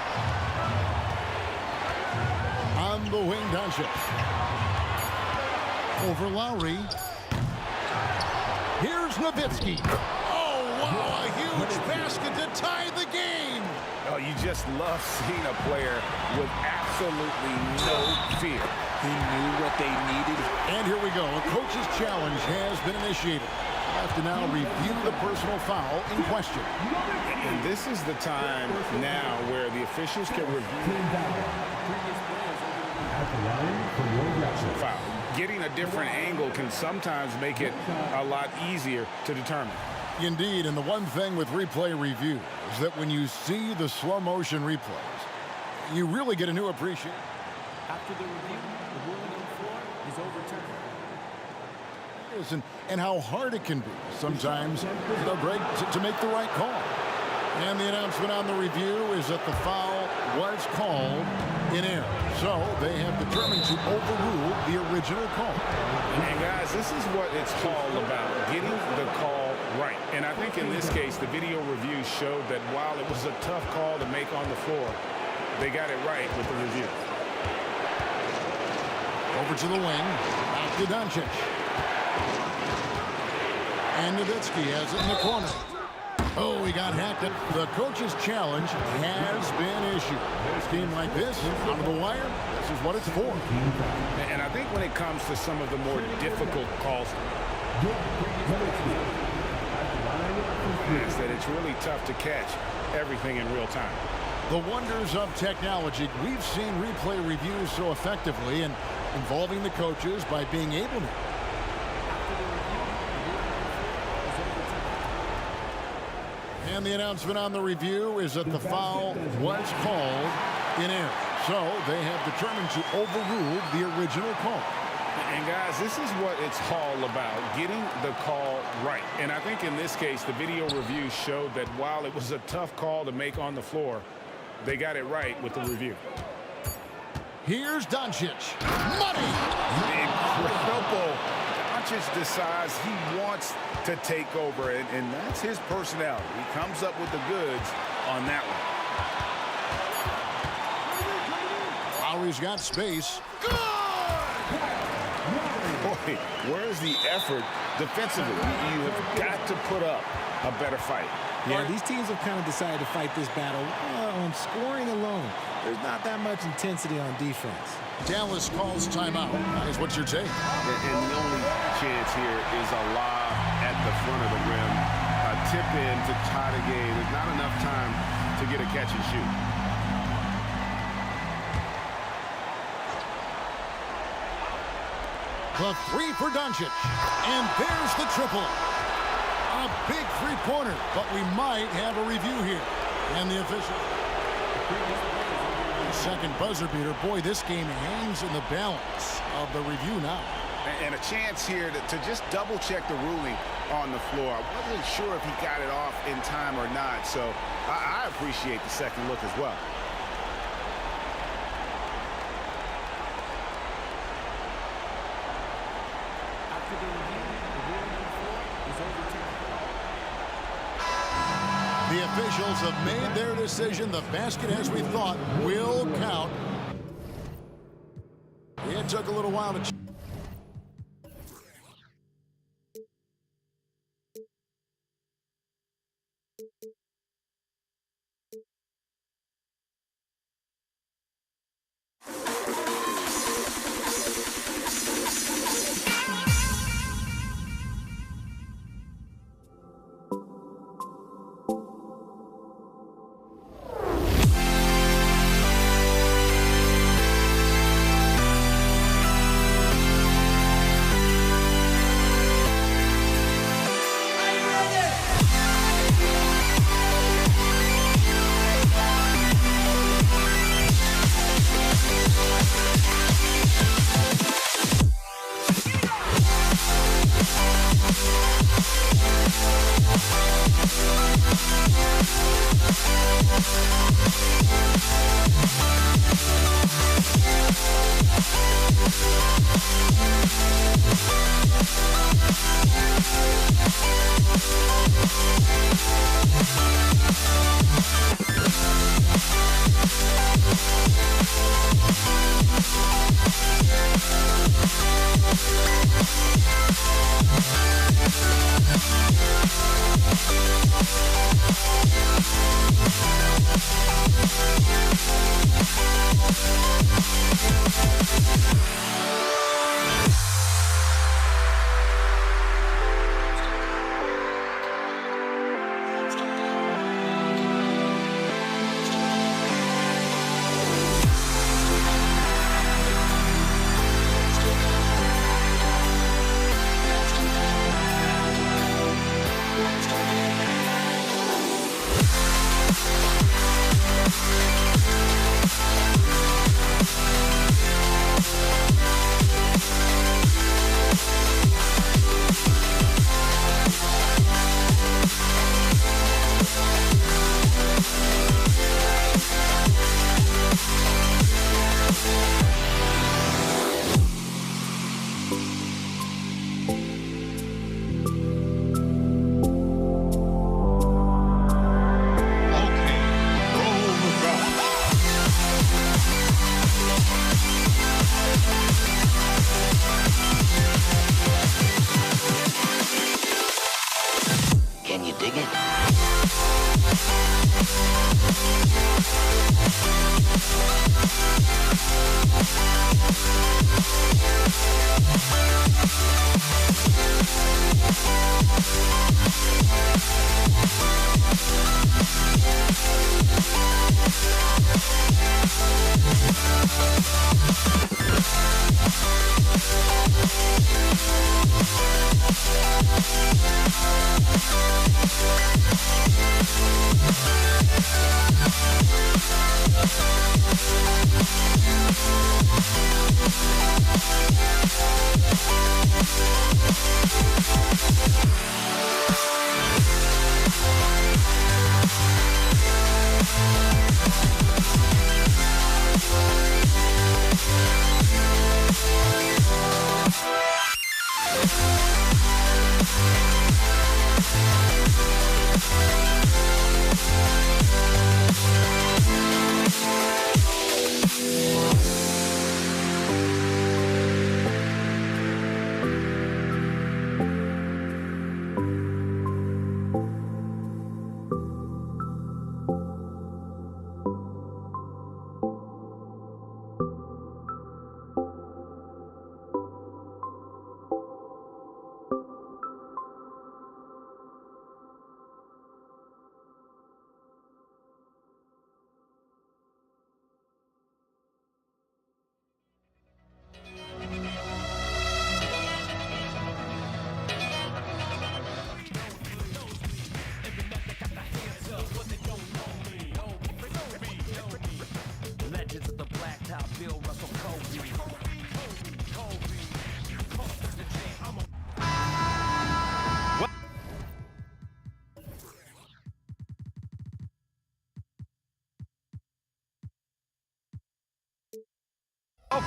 On the wing, Doncic. Over Lowry. Here's Nowitzki. Oh, wow, a huge basket to tie the game. Oh, you just love seeing a player with absolutely no fear. He knew what they needed. And here we go. A coach's challenge has been initiated. Have to now review the personal foul in question. And this is the time now where the officials can review foul. Getting a different angle can sometimes make it a lot easier to determine. Indeed, and the one thing with replay review is that when you see the slow motion replays, you really get a new appreciation. After the review, the ruling on the floor is overturned. And how hard it can be sometimes, Greg, to make the right call. And the announcement on the review is that the foul was called in error. So they have determined to overrule the original call. And guys, this is what it's all about, getting the call right. And I think in this case, the video review showed that while it was a tough call to make on the floor, they got it right with the review. Over to the wing, back to Doncic. And Nowitzki has it in the corner. Oh, he got hacked. The coach's challenge has been issued. A team like this, out of the wire, this is what it's for. And I think when it comes to some of the more difficult calls, is that it's really tough to catch everything in real time. The wonders of technology. We've seen replay reviews so effectively and involving the coaches by being able to. And the announcement on the review is that the foul was called in error. So they have determined to overrule the original call. And guys, this is what it's all about, getting the call right. And I think in this case, the video review showed that while it was a tough call to make on the floor, they got it right with the review. Here's Doncic. Money! Incredible. Doncic decides he wants to take over, and that's his personality. He comes up with the goods on that one. Lowry's got space. Boy, where's the effort defensively? You have got to put up a better fight. Yeah, these teams have kind of decided to fight this battle on scoring alone. There's not that much intensity on defense. Dallas calls timeout. Guys, what's your take? And the only chance here is a lob at the front of the rim. A tip in to tie the game. There's not enough time to get a catch and shoot. The three for Doncic. And there's the triple. A big three-pointer, but we might have a review here. And the official. The second buzzer beater. Boy, this game hangs in the balance of the review now. And a chance here to just double-check the ruling on the floor. I wasn't sure if he got it off in time or not, so I appreciate the second look as well. The officials have made their decision. The basket, as we thought, will count. It took a little while to...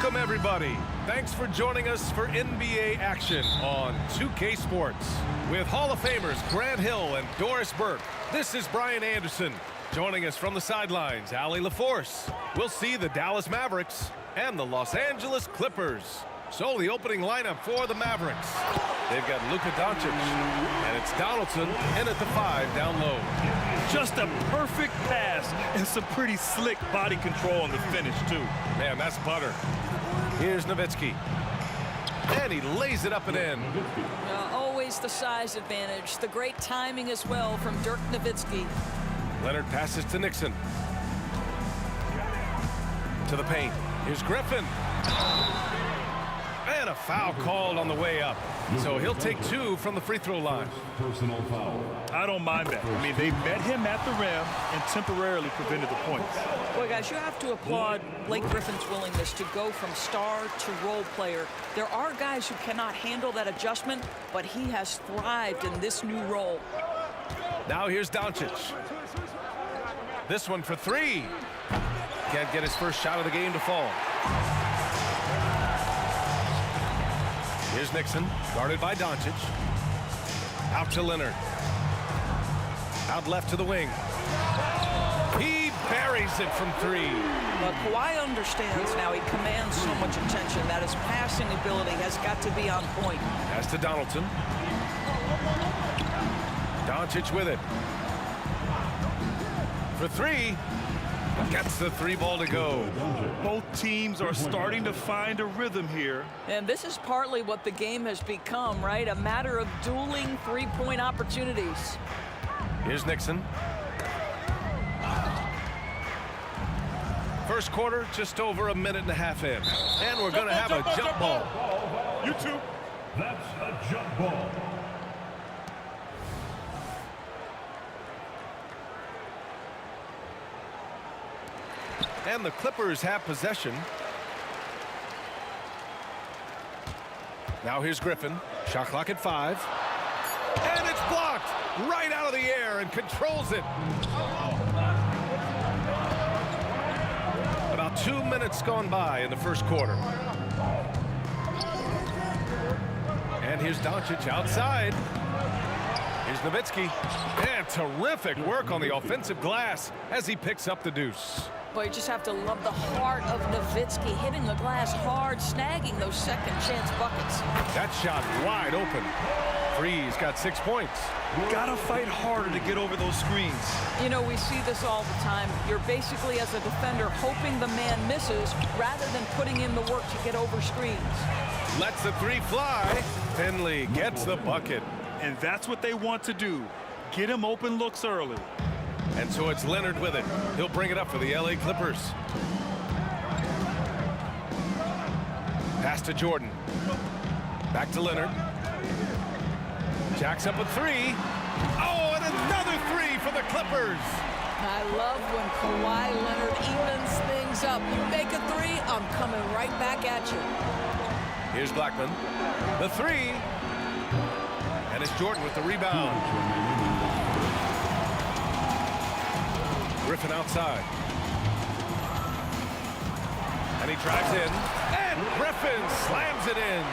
Welcome, everybody. Thanks for joining us for NBA action on 2K Sports. With Hall of Famers Grant Hill and Doris Burke, this is Brian Anderson. Joining us from the sidelines, Allie LaForce. We'll see the Dallas Mavericks and the Los Angeles Clippers. So the opening lineup for the Mavericks. They've got Luka Doncic, and it's Donaldson in at the 5 down low. Just a perfect pass and some pretty slick body control on the finish, too. Man, that's butter. Here's Nowitzki. And he lays it up and in. Always the size advantage. The great timing as well from Dirk Nowitzki. Leonard passes to Nixon. To the paint. Here's Griffin. And a foul called on the way up. So he'll take 2 from the free throw line. Personal foul. I don't mind that. I mean, they met him at the rim and temporarily prevented the points. Boy, guys, you have to applaud Blake Griffin's willingness to go from star to role player. There are guys who cannot handle that adjustment, but he has thrived in this new role. Now here's Doncic. This one for 3. Can't get his first shot of the game to fall. Here's Nixon, guarded by Doncic. Out to Leonard. Out left to the wing. He buries it from 3. But Kawhi understands now. He commands so much attention that his passing ability has got to be on point. Pass to Donaldson. Doncic with it. For 3. Gets the 3 ball to go. Both teams are starting to find a rhythm here. And this is partly what the game has become, right? A matter of dueling 3-point opportunities. Here's Nixon. First quarter, just over a minute and a half in. And we're going to have a jump ball. You too. That's a jump ball. And the Clippers have possession. Now here's Griffin. Shot clock at 5. And it's blocked right out of the air and controls it. About 2 minutes gone by in the first quarter. And here's Doncic outside. Here's Nowitzki. And terrific work on the offensive glass as he picks up the deuce. Boy, you just have to love the heart of Nowitzki, hitting the glass hard, snagging those second chance buckets. That shot wide open. Freeze got 6 points. Gotta fight harder to get over those screens. You know, we see this all the time. You're basically, as a defender, hoping the man misses rather than putting in the work to get over screens. Lets the 3 fly. Finley gets the bucket. And that's what they want to do. Get him open looks early. And so it's Leonard with it. He'll bring it up for the LA Clippers. Pass to Jordan. Back to Leonard. Jacks up a 3. Oh, and another 3 for the Clippers. I love when Kawhi Leonard evens things up. You make a 3, I'm coming right back at you. Here's Blackman. The 3. And it's Jordan with the rebound. Griffin outside. And he drives in. And Griffin slams it in.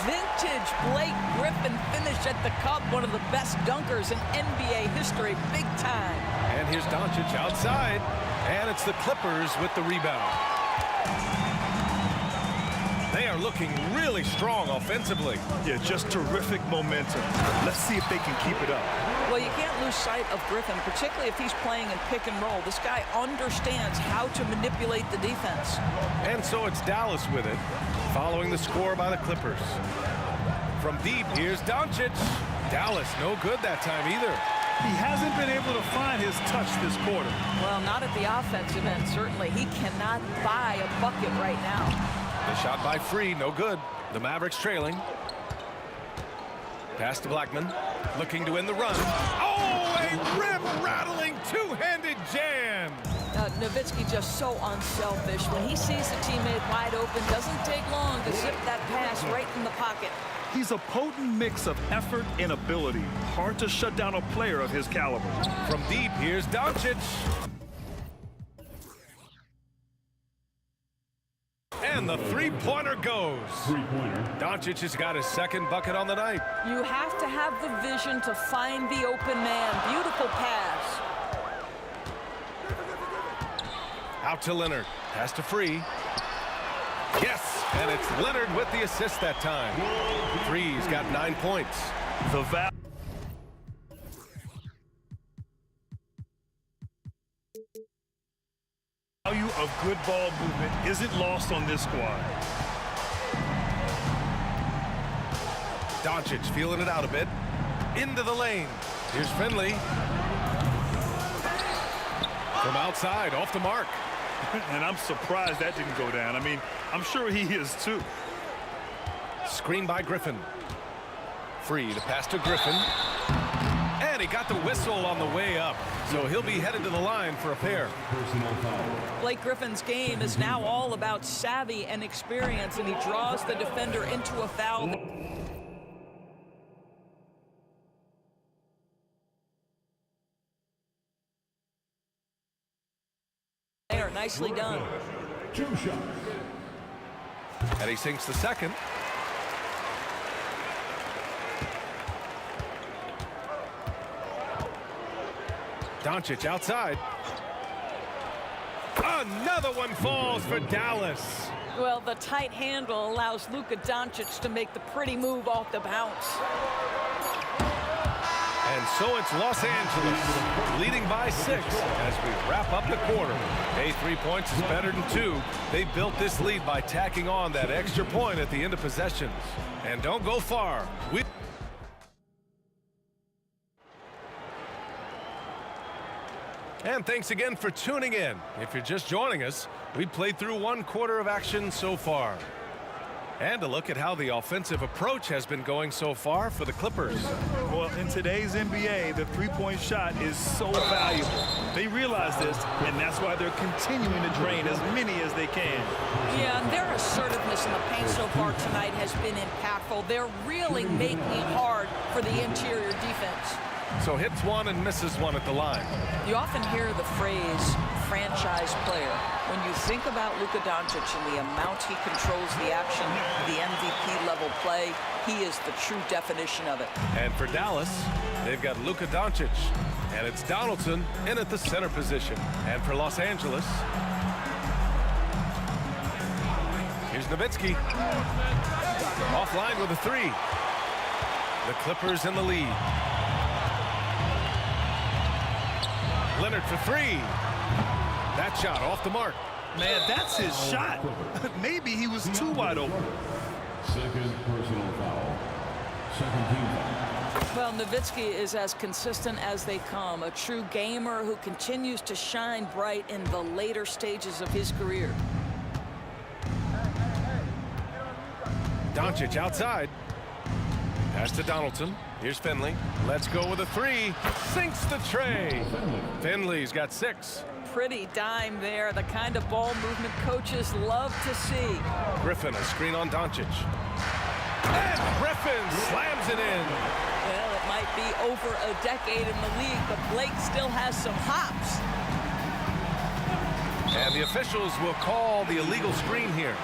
Vintage Blake Griffin finish at the cup. One of the best dunkers in NBA history. Big time. And here's Doncic outside. And it's the Clippers with the rebound. They are looking really strong offensively. Yeah, just terrific momentum. Let's see if they can keep it up. Well, you can't lose sight of Griffin, particularly if he's playing in pick and roll. This guy understands how to manipulate the defense. And so it's Dallas with it, following the score by the Clippers. From deep, here's Doncic. Dallas, no good that time either. He hasn't been able to find his touch this quarter. Well, not at the offensive end, certainly. He cannot buy a bucket right now. The shot by Free, no good. The Mavericks trailing. Pass to Blackman, looking to end the run. Oh, a rim-rattling two-handed jam. Nowitzki just so unselfish. When he sees the teammate wide open, doesn't take long to zip that pass right in the pocket. He's a potent mix of effort and ability. Hard to shut down a player of his caliber. From deep, here's Doncic. And And the three-pointer goes. Doncic has got his second bucket on the night. You have to have the vision to find the open man. Beautiful pass. Out to Leonard. Pass to Free. Yes, and it's Leonard with the assist that time. Free's got 9 points. The value of good ball movement isn't lost on this squad. Doncic feeling it out a bit. Into the lane. Here's Finley. From outside, off the mark. And I'm surprised that didn't go down. I mean, I'm sure he is too. Screen by Griffin. Free to pass to Griffin. And he got the whistle on the way up. So he'll be headed to the line for a pair. Blake Griffin's game is now all about savvy and experience, and he draws the defender into a foul. There, nicely done. And he sinks the second. Doncic outside. Another one falls for Dallas. Well, the tight handle allows Luka Doncic to make the pretty move off the bounce. And so it's Los Angeles leading by 6 as we wrap up the quarter. Hey, 3 points is better than 2. They built this lead by tacking on that extra point at the end of possessions. And don't go far. And thanks again for tuning in. If you're just joining us, we played through 1 quarter of action so far. And a look at how the offensive approach has been going so far for the Clippers. Well, in today's NBA, the three-point shot is so valuable. They realize this, and that's why they're continuing to drain as many as they can. Yeah, and their assertiveness in the paint so far tonight has been impactful. They're really making it hard for the interior defense. So hits one and misses one at the line. You often hear the phrase franchise player. When you think about Luka Doncic and the amount he controls the action, the MVP level play, he is the true definition of it. And for Dallas, they've got Luka Doncic, and it's Donaldson in at the center position. And for Los Angeles, here's Nowitzki. Offline with a 3. The Clippers in the lead. Leonard for 3. That shot off the mark. Man, that's his shot. Maybe he was too wide open. Second personal foul. Second team foul. Well, Nowitzki is as consistent as they come, a true gamer who continues to shine bright in the later stages of his career. Doncic outside. Pass to Donaldson. Here's Finley. Let's go with a 3. Sinks the tray. Finley's got 6. Pretty dime there, the kind of ball movement coaches love to see. Griffin, a screen on Doncic. And Griffin slams it in. Well, it might be over a decade in the league, but Blake still has some hops. And the officials will call the illegal screen here.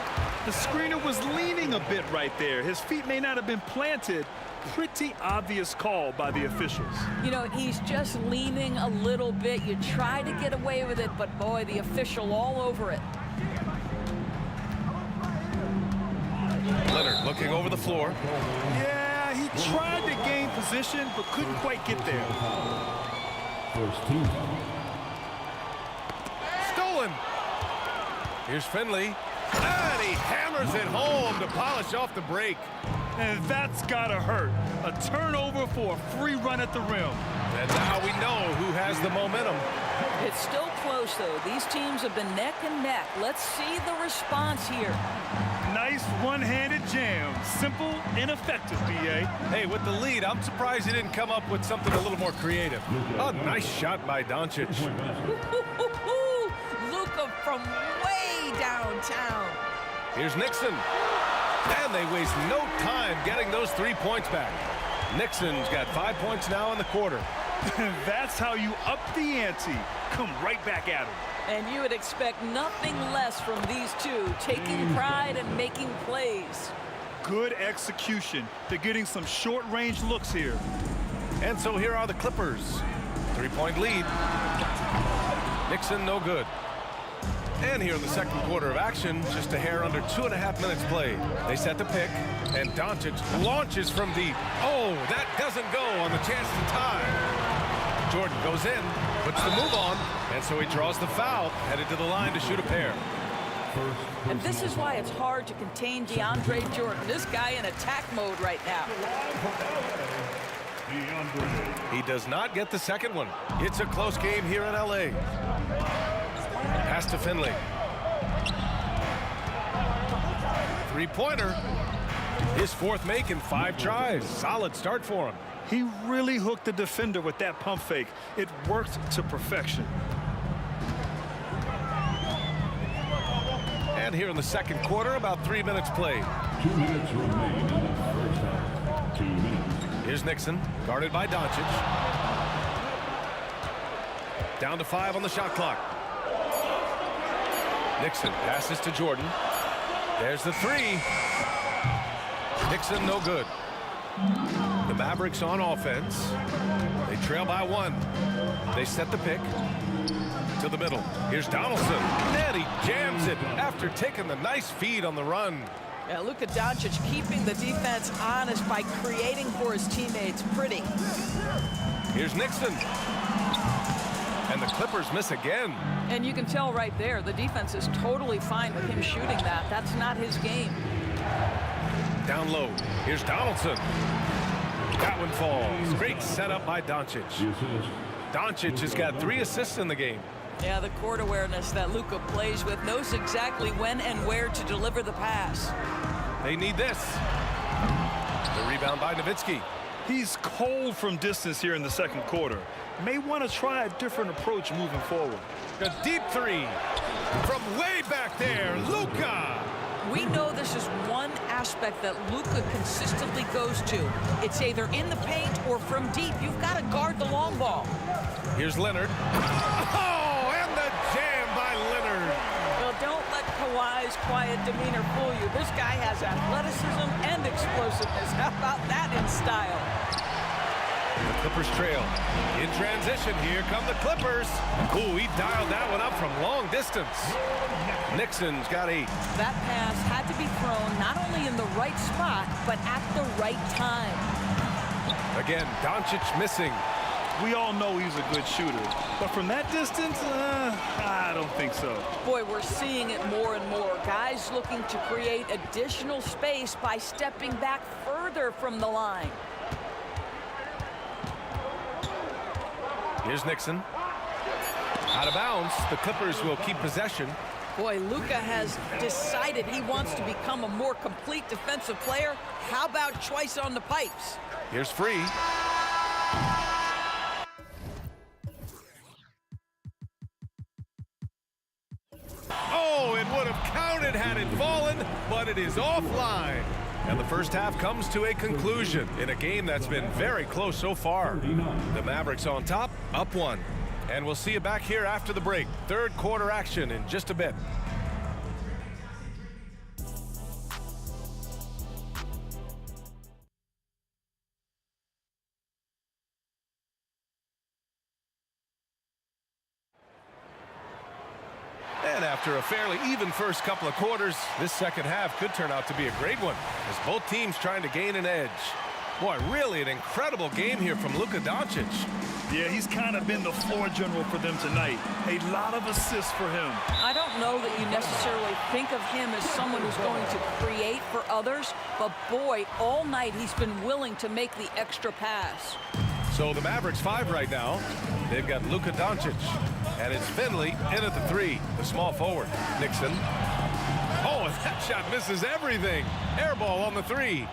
The screener was leaning a bit right there. His feet may not have been planted. Pretty obvious call by the officials. You know, he's just leaning a little bit. You try to get away with it, but boy, the official all over it. Leonard looking over the floor. Yeah, he tried to gain position, but couldn't quite get there. First team foul. Stolen. Here's Finley. And he hammers it home to polish off the break. And that's gotta hurt. A turnover for a free run at the rim. And now we know who has the momentum. It's still close, though. These teams have been neck and neck. Let's see the response here. Nice one-handed jam. Simple and effective, B.A. Hey, with the lead, I'm surprised he didn't come up with something a little more creative. A nice shot by Doncic. Luka from way downtown. Here's Nixon. And they waste no time getting those 3 points back. Nixon's got 5 points now in the quarter. That's how you up the ante. Come right back at him. And you would expect nothing less from these two, taking pride and making plays. Good execution. They're getting some short-range looks here. And so here are the Clippers. 3-point lead. Nixon, no good. And here in the second quarter of action, just a hair under 2.5 minutes played. They set the pick, and Doncic launches from deep. Oh, that doesn't go on the chance to tie. Jordan goes in, puts the move on, and so he draws the foul, headed to the line to shoot a pair. And this is why it's hard to contain DeAndre Jordan. This guy in attack mode right now. He does not get the second one. It's a close game here in LA. Pass to Finley. Three-pointer. His fourth make in 5 tries. Solid start for him. He really hooked the defender with that pump fake. It worked to perfection. And here in the second quarter, about 3 minutes played. 2 minutes remain in the first half. 2 minutes. Here's Nixon, guarded by Doncic. Down to 5 on the shot clock. Nixon passes to Jordan. There's the 3. Nixon, no good. The Mavericks on offense. They trail by 1. They set the pick to the middle. Here's Donaldson. And he jams it after taking the nice feed on the run. Yeah, Luka Doncic keeping the defense honest by creating for his teammates. Pretty. Here's Nixon. And the Clippers miss again. And you can tell right there, the defense is totally fine with him shooting that. That's not his game. Down low. Here's Donaldson. That one falls. Great setup by Doncic. Doncic has got 3 assists in the game. Yeah, the court awareness that Luka plays with, knows exactly when and where to deliver the pass. They need this. The rebound by Nowitzki. He's cold from distance here in the second quarter. May want to try a different approach moving forward. A deep 3 from way back there, Luka. We know this is one aspect that Luka consistently goes to. It's either in the paint or from deep. You've got to guard the long ball. Here's Leonard. Oh, and the jam by Leonard. Well, don't let Kawhi's quiet demeanor fool you. This guy has athleticism and explosiveness. How about that in style? The Clippers trail. In transition, here come the Clippers. Ooh, he dialed that one up from long distance. Nixon's got 8. That pass had to be thrown not only in the right spot, but at the right time. Again, Doncic missing. We all know he's a good shooter, but from that distance, I don't think so. Boy, we're seeing it more and more. Guys looking to create additional space by stepping back further from the line. Here's Nixon. Out of bounds. The Clippers will keep possession. Boy, Luka has decided he wants to become a more complete defensive player. How about choice on the pipes? Here's Free. Oh, it would have counted had it fallen, but it is offline. And the first half comes to a conclusion in a game that's been very close so far. The Mavericks on top, up 1. And we'll see you back here after the break. Third quarter action in just a bit. And after a fairly even first couple of quarters, this second half could turn out to be a great one, as both teams trying to gain an edge. Boy, really an incredible game here from Luka Doncic. Yeah, he's kind of been the floor general for them tonight. A lot of assists for him. I don't know that you necessarily think of him as someone who's going to create for others, but boy, all night he's been willing to make the extra pass. So the Mavericks 5 right now. They've got Luka Doncic, and it's Finley in at the 3, the small forward. Nixon. Oh, and that shot misses everything. Air ball on the 3.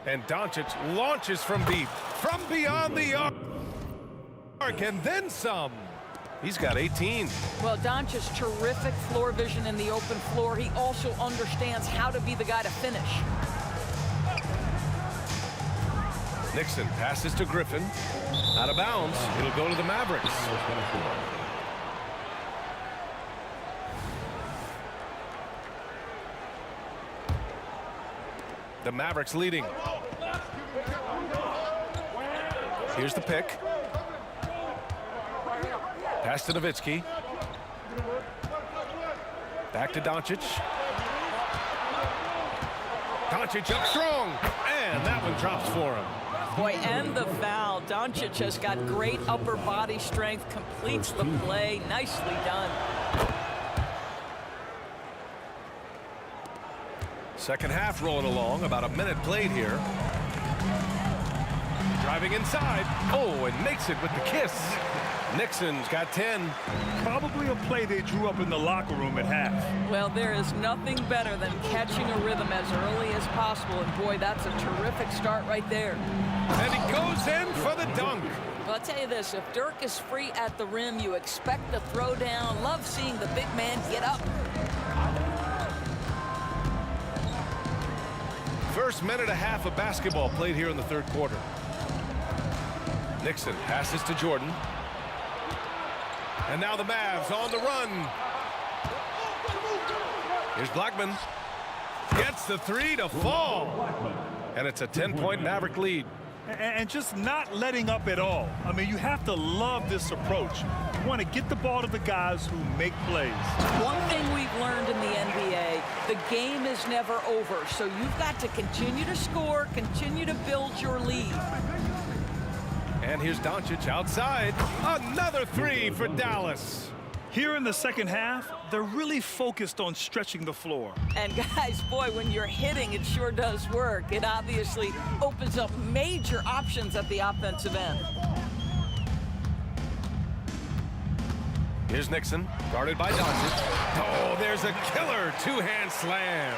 And Doncic launches from deep, from beyond the arc, and then some. He's got 18. Well, Doncic's terrific floor vision in the open floor. He also understands how to be the guy to finish. Nixon passes to Griffin. Out of bounds. It'll go to the Mavericks. The Mavericks leading. Here's the pick. Pass to Nowitzki. Back to Doncic. Doncic up strong, and that one drops for him. Boy, and the foul. Doncic has got great upper body strength, completes the play. Nicely done. Second half rolling along, about a minute played here. Driving inside. Oh, and makes it with the kiss. Nixon's got 10. Probably a play they drew up in the locker room at half. Well, there is nothing better than catching a rhythm as early as possible. And boy, that's a terrific start right there. And he goes in for the dunk. Well, I'll tell you this, if Dirk is free at the rim, you expect the throwdown. Love seeing the big man get up. First minute and a half of basketball played here in the third quarter. Nixon passes to Jordan. And now the Mavs on the run. Here's Blackman. Gets the three to fall. And it's a 10-point Maverick lead. And just not letting up at all. I mean, you have to love this approach. You want to get the ball to the guys who make plays. One thing we've learned in the NBA, the game is never over. So you've got to continue to score, continue to build your lead. And here's Doncic outside. Another three for Dallas. Here in the second half, they're really focused on stretching the floor. And guys, boy, when you're hitting, it sure does work. It obviously opens up major options at the offensive end. Here's Nixon, guarded by Doncic. Oh, there's a killer two-hand slam.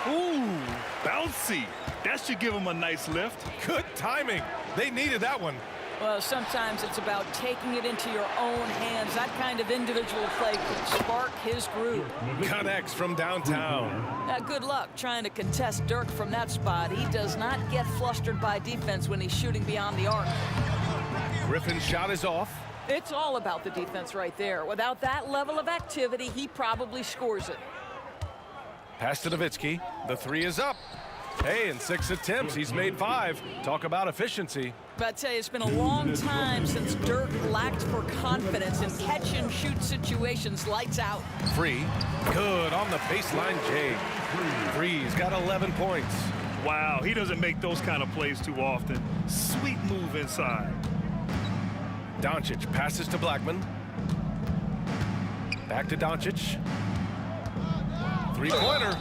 Ooh, bouncy. That should give them a nice lift. Good timing. They needed that one. Well, sometimes it's about taking it into your own hands. That kind of individual play can spark his groove. Connects from downtown. Now, good luck trying to contest Dirk from that spot. He does not get flustered by defense when he's shooting beyond the arc. Griffin's shot is off. It's all about the defense right there. Without that level of activity, he probably scores it. Pass to Nowitzki. The three is up. Hey, in 6 attempts, he's made 5. Talk about efficiency. But I tell you, it's been a long time since Dirk lacked for confidence in catch-and-shoot situations. Lights out. Free. Good on the baseline, Jay. Free's got 11 points. Wow, he doesn't make those kind of plays too often. Sweet move inside. Doncic passes to Blackman. Back to Doncic. Three-pointer.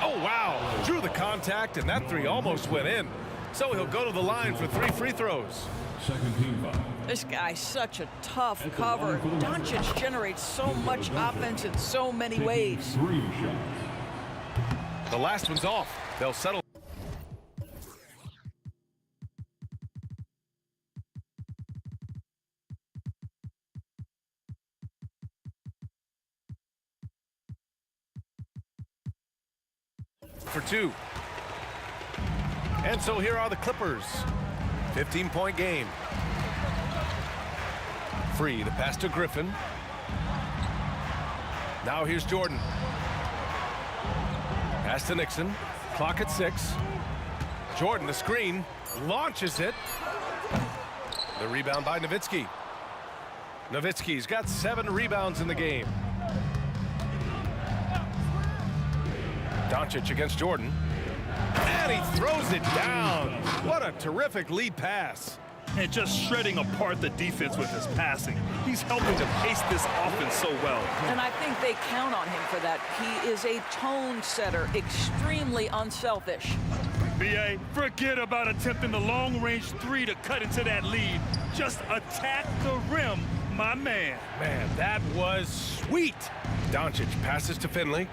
Oh, wow. Drew the contact, and that three almost went in. So he'll go to the line for 3 free throws. Second team foul. This guy's such a tough cover. Doncic generates so much offense in so many ways. 3 shots. The last one's off. They'll settle. For 2. And so here are the Clippers. 15-point game. Free, the pass to Griffin. Now here's Jordan. Pass to Nixon. Clock at 6. Jordan, the screen, launches it. The rebound by Nowitzki. Nowitzki's got 7 rebounds in the game. Doncic against Jordan. And he throws it down. What a terrific lead pass. And just shredding apart the defense with his passing. He's helping to pace this offense so well. And I think they count on him for that. He is a tone setter, extremely unselfish. B.A., forget about attempting the long-range 3 to cut into that lead. Just attack the rim, my man. Man, that was sweet. Doncic passes to Finley.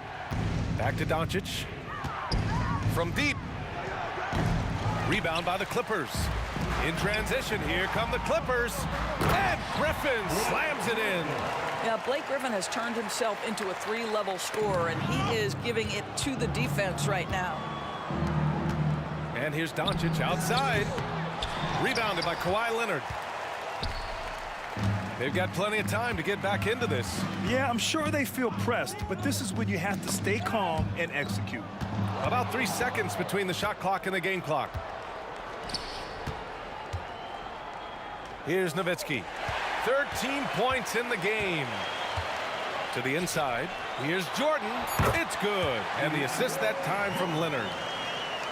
Back to Doncic. From deep. Rebound by the Clippers. In transition, here come the Clippers. And Griffin slams it in. Yeah, Blake Griffin has turned himself into a 3-level scorer, and he is giving it to the defense right now. And here's Doncic outside. Rebounded by Kawhi Leonard. They've got plenty of time to get back into this. Yeah, I'm sure they feel pressed, but this is when you have to stay calm and execute. About 3 seconds between the shot clock and the game clock. Here's Nowitzki. 13 points in the game. To the inside. Here's Jordan. It's good. And the assist that time from Leonard.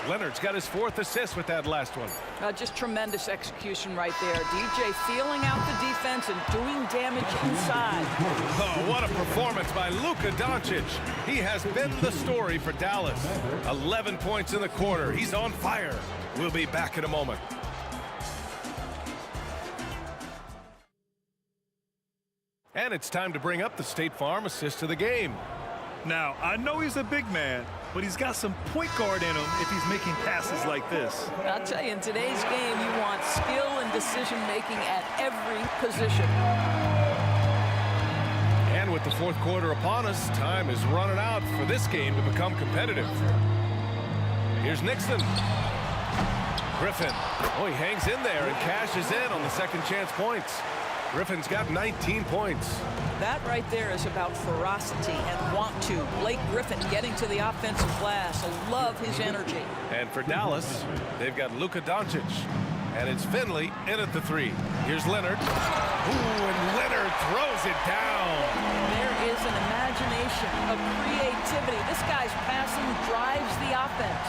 Leonard's got his 4th assist with that last one. Just tremendous execution right there. DJ feeling out the defense and doing damage inside. Oh, what a performance by Luka Doncic. He has been the story for Dallas. 11 points in the quarter. He's on fire. We'll be back in a moment. And it's time to bring up the State Farm assist of the game. Now, I know he's a big man, but he's got some point guard in him if he's making passes like this. I'll tell you, in today's game, you want skill and decision-making at every position. And with the 4th quarter upon us, time is running out for this game to become competitive. Here's Nixon. Griffin. Oh, he hangs in there and cashes in on the second chance points. Griffin's got 19 points. That right there is about ferocity and want to. Blake Griffin getting to the offensive glass. I love his energy. And for Dallas, they've got Luka Doncic. And it's Finley in at the 3. Here's Leonard. Ooh, and Leonard throws it down. There is an imagination, a creativity. This guy's passing drives the offense.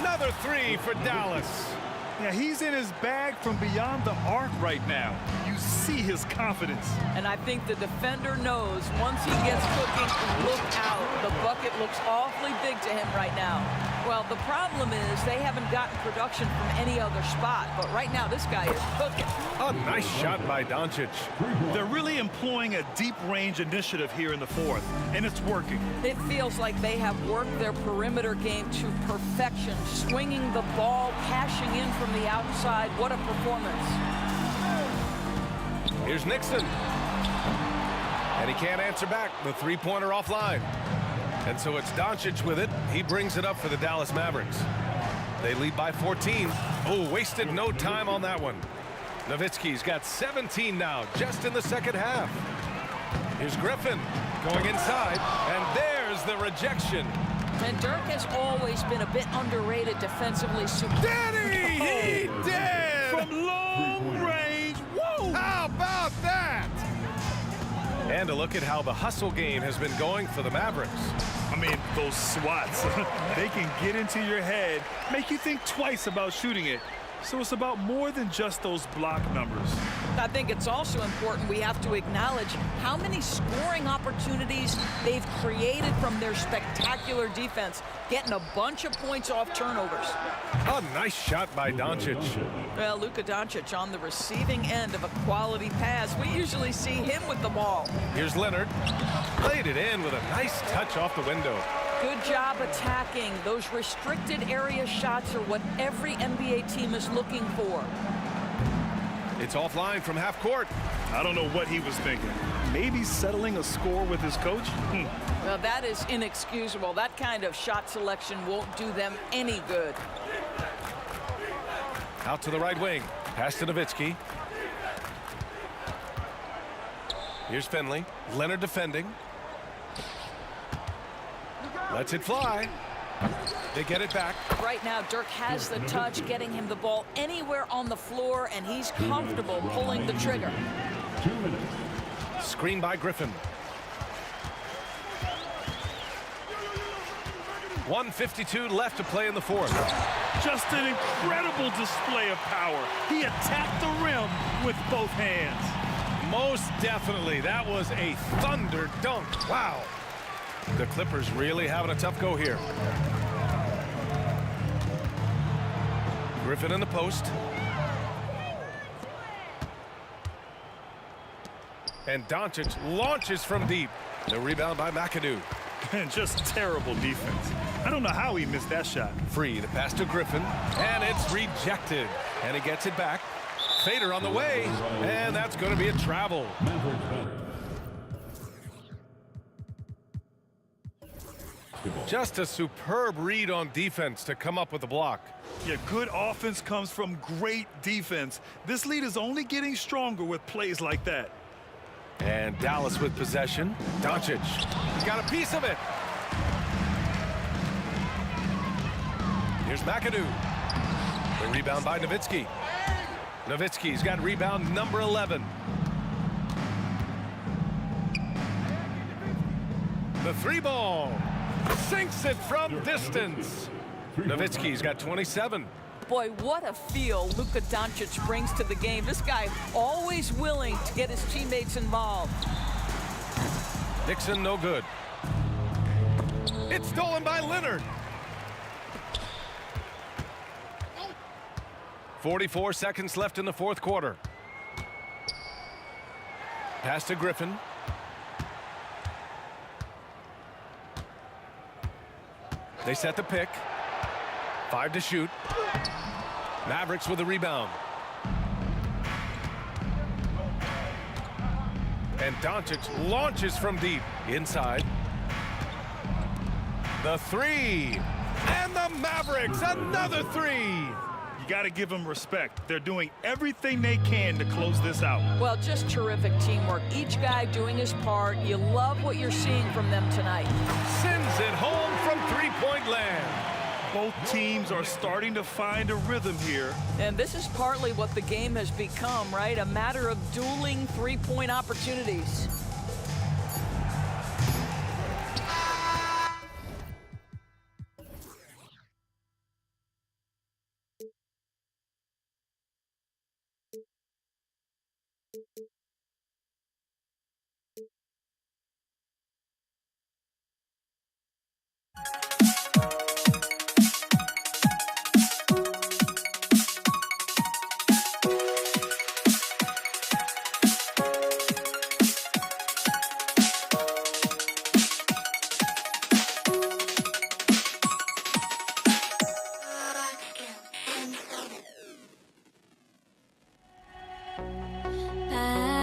Another 3 for Dallas. Yeah, he's in his bag from beyond the arc right now. You see his confidence. And I think the defender knows once he gets cooking, look out. The bucket looks awfully big to him right now. Well, the problem is they haven't gotten production from any other spot. But right now, this guy is cooking. A nice shot by Doncic. They're really employing a deep range initiative here in the 4th, and it's working. It feels like they have worked their perimeter game to perfection, swinging the ball, cashing in from the outside. What a performance. Here's Nixon. And he can't answer back. The 3-pointer offline. And so it's Doncic with it. He brings it up for the Dallas Mavericks. They lead by 14. Oh, wasted no time on that one. Nowitzki's got 17 now, just in the second half. Here's Griffin going inside, and there's the rejection. And Dirk has always been a bit underrated defensively. Daddy, he did! From long range, whoa! How about that? And a look at how the hustle game has been going for the Mavericks. I mean, those swats, they can get into your head, make you think twice about shooting it. So it's about more than just those block numbers. I think it's also important we have to acknowledge how many scoring opportunities they've created from their spectacular defense, getting a bunch of points off turnovers. A nice shot by Doncic. Well, Luka Doncic on the receiving end of a quality pass. We usually see him with the ball. Here's Leonard. Played it in with a nice touch off the window. Good job attacking. Those restricted area shots are what every NBA team is looking for. It's offline from half court. I don't know what he was thinking. Maybe settling a score with his coach? Well, that is inexcusable. That kind of shot selection won't do them any good. Out to the right wing. Pass to Nowitzki. Here's Finley. Leonard defending. Lets it fly. They get it back. Right now, Dirk has the touch, getting him the ball anywhere on the floor, and he's comfortable pulling the trigger. Screen by Griffin. 1:52 left to play in the 4th. Just an incredible display of power. He attacked the rim with both hands. Most definitely. That was a thunder dunk. Wow. The Clippers really having a tough go here. Griffin in the post. And Doncic launches from deep. The rebound by McAdoo. And just terrible defense. I don't know how he missed that shot. Free, the pass to Griffin. And it's rejected. And he gets it back. Fader on the way. And that's going to be a travel. Just a superb read on defense to come up with the block. Yeah, good offense comes from great defense. This lead is only getting stronger with plays like that. And Dallas with possession. Doncic. He's got a piece of it. Here's McAdoo. The rebound by Nowitzki. Nowitzki's got rebound number 11. The three ball. Sinks it from distance. Nowitzki's got 27. Boy, what a feel Luka Doncic brings to the game. This guy always willing to get his teammates involved. Nixon, no good. It's stolen by Leonard. 44 seconds left in the fourth quarter. Pass to Griffin. They set the pick. 5 to shoot. Mavericks with a rebound. And Doncic launches from deep. Inside. The three. And the Mavericks, another three. You got to give them respect. They're doing everything they can to close this out. Well, just terrific teamwork. Each guy doing his part. You love what you're seeing from them tonight. Sends it home from three-point land. Both teams are starting to find a rhythm here. And this is partly what the game has become, right? A matter of dueling three-point opportunities. Bye.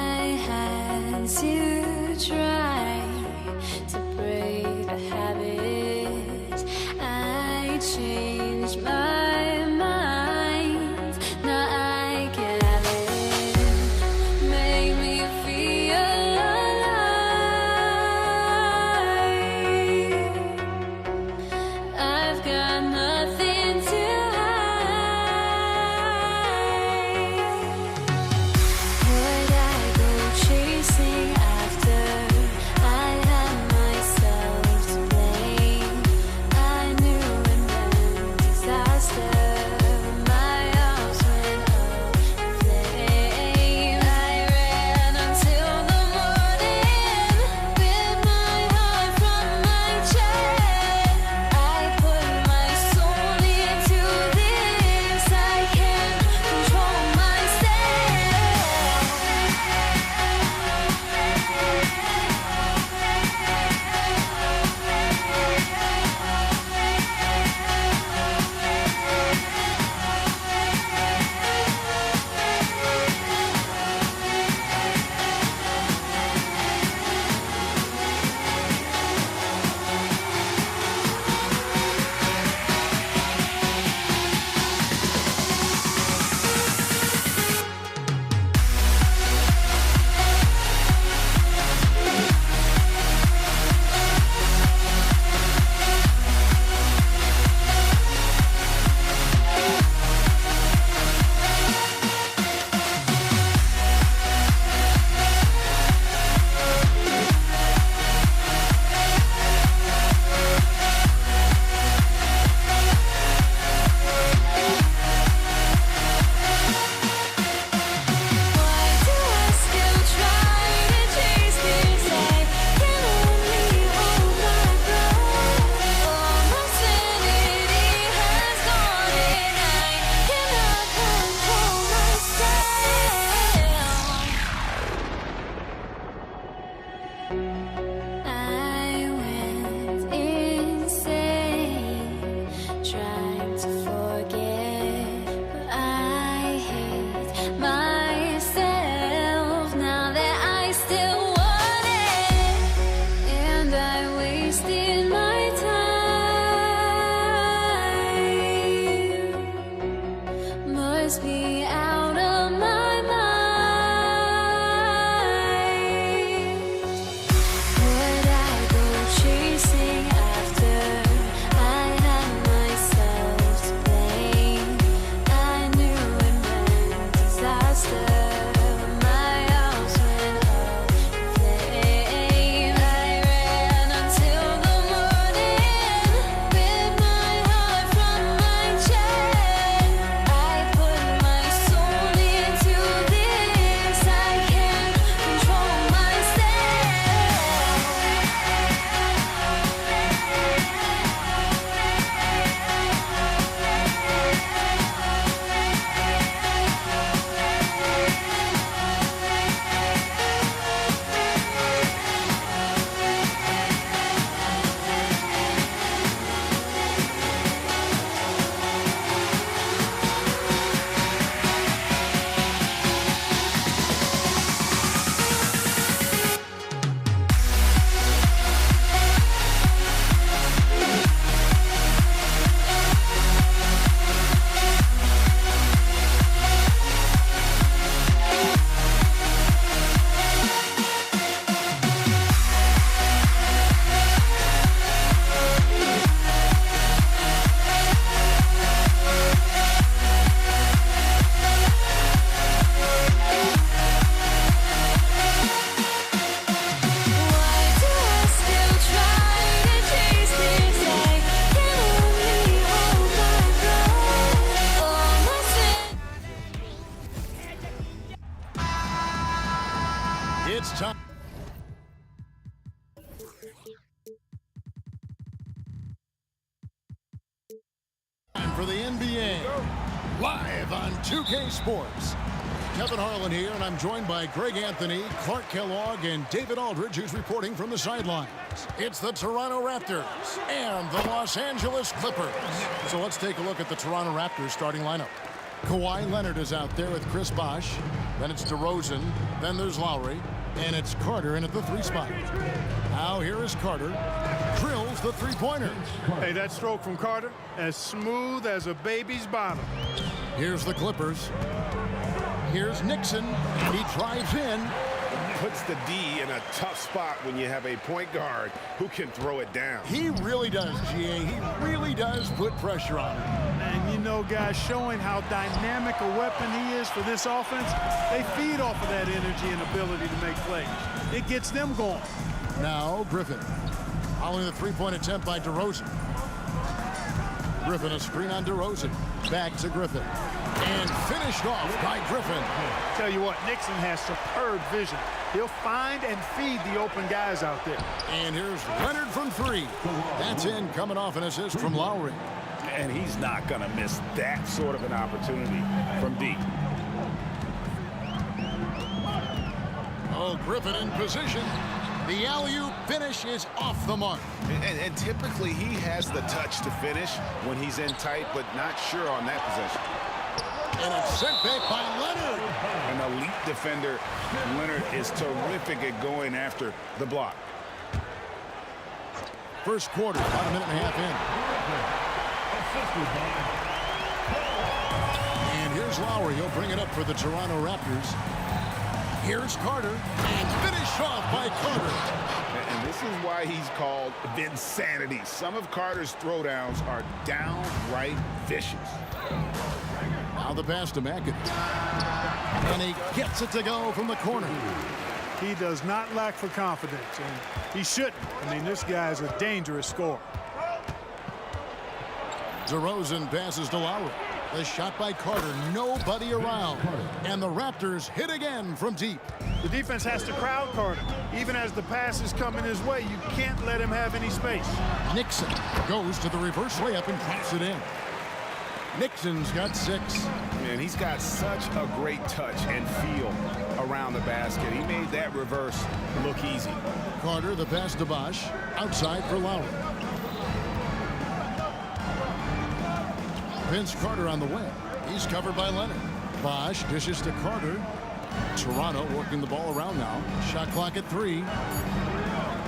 for the NBA. Live on 2K Sports. Kevin Harlan here, and I'm joined by Greg Anthony, Clark Kellogg, and David Aldridge, who's reporting from the sidelines. It's the Toronto Raptors and the Los Angeles Clippers. So let's take a look at the Toronto Raptors starting lineup. Kawhi Leonard is out there with Chris Bosh. Then it's DeRozan. Then there's Lowry. And it's Carter in at the 3 spot. Now here is Carter. Drills the three-pointer. Hey, that stroke from Carter, as smooth as a baby's bottom. Here's the Clippers. Here's Nixon, and he drives in. Puts the D in a tough spot when you have a point guard who can throw it down. He really does, GA. He really does put pressure on him. And you know, guys, showing how dynamic a weapon he is for this offense, they feed off of that energy and ability to make plays. It gets them going. Now Griffin. Following the three-point attempt by DeRozan. Griffin, a screen on DeRozan. Back to Griffin. And finished off by Griffin. Tell you what, Nixon has superb vision. He'll find and feed the open guys out there. And here's Leonard from 3. That's in, coming off an assist from Lowry. And he's not going to miss that sort of an opportunity from deep. Oh, Griffin in position. The alley-oop finish is off the mark. And typically he has the touch to finish when he's in tight, but not sure on that possession. And it's sent back by Leonard. An elite defender. Leonard is terrific at going after the block. First quarter, about a minute and a half in. And here's Lowry. He'll bring it up for the Toronto Raptors. Here's Carter, and finished off by Carter. And this is why he's called Vinsanity. Some of Carter's throwdowns are downright vicious. Now the pass to McAdoo. And he gets it to go from the corner. He does not lack for confidence, and he shouldn't. I mean, this guy's a dangerous scorer. DeRozan passes to Lowry. The shot by Carter, nobody around. And the Raptors hit again from deep. The defense has to crowd Carter. Even as the pass is coming his way, you can't let him have any space. Nixon goes to the reverse layup and drops it in. Nixon's got 6. Man, he's got such a great touch and feel around the basket. He made that reverse look easy. Carter, the pass to Bosh. Outside for Lowry. Vince Carter on the wing. He's covered by Leonard. Bosh dishes to Carter. Toronto working the ball around now. Shot clock at 3.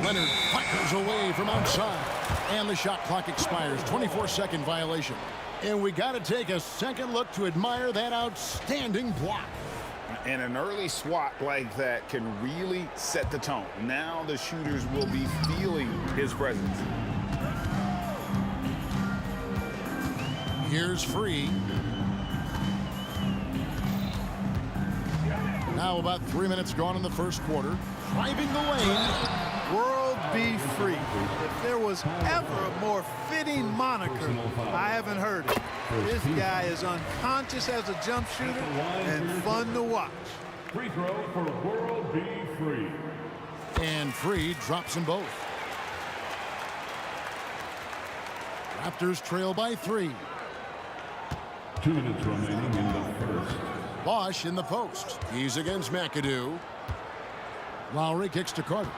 Leonard fires away from outside. And the shot clock expires. 24-second violation. And we got to take a second look to admire that outstanding block. And an early swat like that can really set the tone. Now the shooters will be feeling his presence. Here's Free. Now about 3 minutes gone in the first quarter. Driving the lane. World be free. If there was ever a more fitting moniker, I haven't heard it. This guy is unconscious as a jump shooter and fun to watch. Free throw for World Be Free. And Free drops them both. Raptors trail by 3. 2 minutes remaining in the first. Bosh in the post. He's against McAdoo. Lowry kicks to Carter.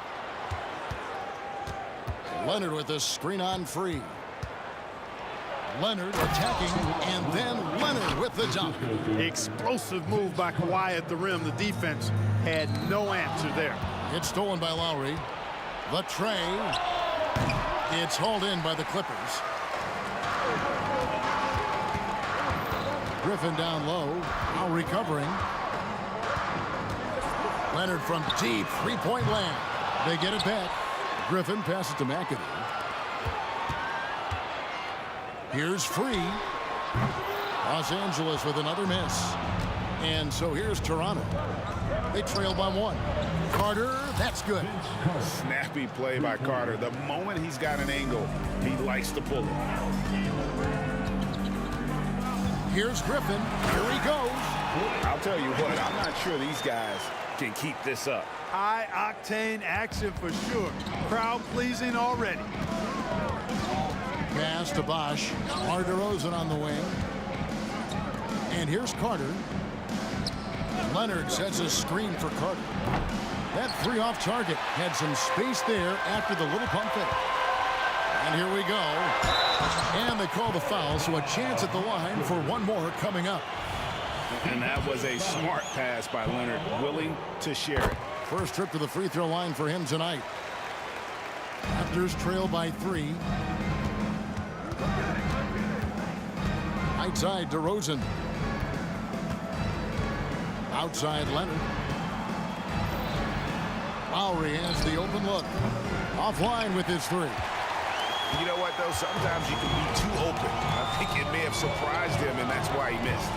Leonard with a screen on Free. Leonard attacking, and then Leonard with the dunk. Explosive move by Kawhi at the rim. The defense had no answer there. It's stolen by Lowry. The tray. It's hauled in by the Clippers. Griffin down low. Now recovering. Leonard from deep. Three-point land. They get it back. Griffin passes to McAdoo. Here's Free. Los Angeles with another miss. And so here's Toronto. They trail by 1. Carter, that's good. Snappy play by Carter. The moment he's got an angle, he likes to pull it. Here's Griffin. Here he goes. I'll tell you what, I'm not sure these guys can keep this up. High-octane action for sure. Crowd pleasing already. pass to Bosch. DeMar DeRozan on the wing. And here's Carter. Leonard sets a screen for Carter. That three off target. Had some space there after the little pump fake. And here we go. And they call the foul, so a chance at the line for one more coming up. And that was a smart pass by Leonard, willing to share it. First trip to the free throw line for him tonight. Raptors trail by 3. Outside DeRozan. Outside Leonard. Lowry has the open look. Offline with his 3. You know what, though? Sometimes you can be too open. I think it may have surprised him, and that's why he missed.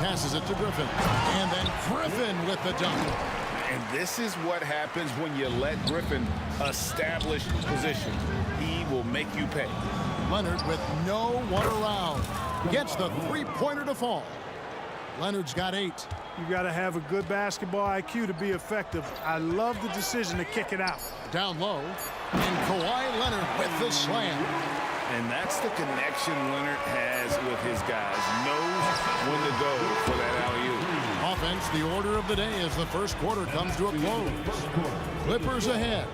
Passes it to Griffin. And then Griffin with the dunk. And this is what happens when you let Griffin establish position. He will make you pay. Leonard with no one around. Gets the three-pointer to fall. Leonard's got 8. You got to have a good basketball IQ to be effective. I love the decision to kick it out. Down low. And Kawhi Leonard with the slam. And that's the connection Leonard has with his guys. Knows when to go for that alley-oop. Offense, the order of the day as the first quarter comes to a close. Clippers ahead.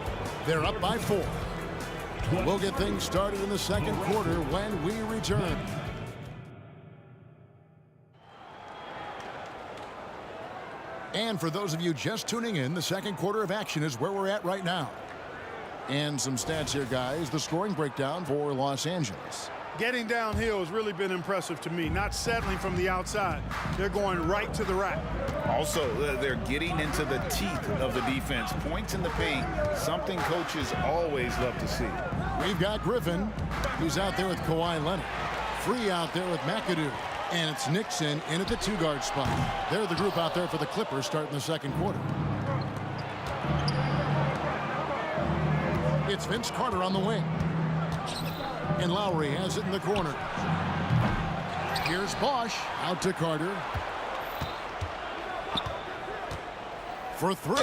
They're up by 4. We'll get things started in the second quarter when we return. And for those of you just tuning in, the second quarter of action is where we're at right now. And some stats here, guys. The scoring breakdown for Los Angeles. Getting downhill has really been impressive to me. Not settling from the outside. They're going right to the rack. Also, they're getting into the teeth of the defense. Points in the paint, something coaches always love to see. We've got Griffin, who's out there with Kawhi Leonard. Free out there with McAdoo. And it's Nixon in at the 2-guard spot. They're the group out there for the Clippers starting the second quarter. It's Vince Carter on the wing. And Lowry has it in the corner. Here's Bosch out to Carter. For 3.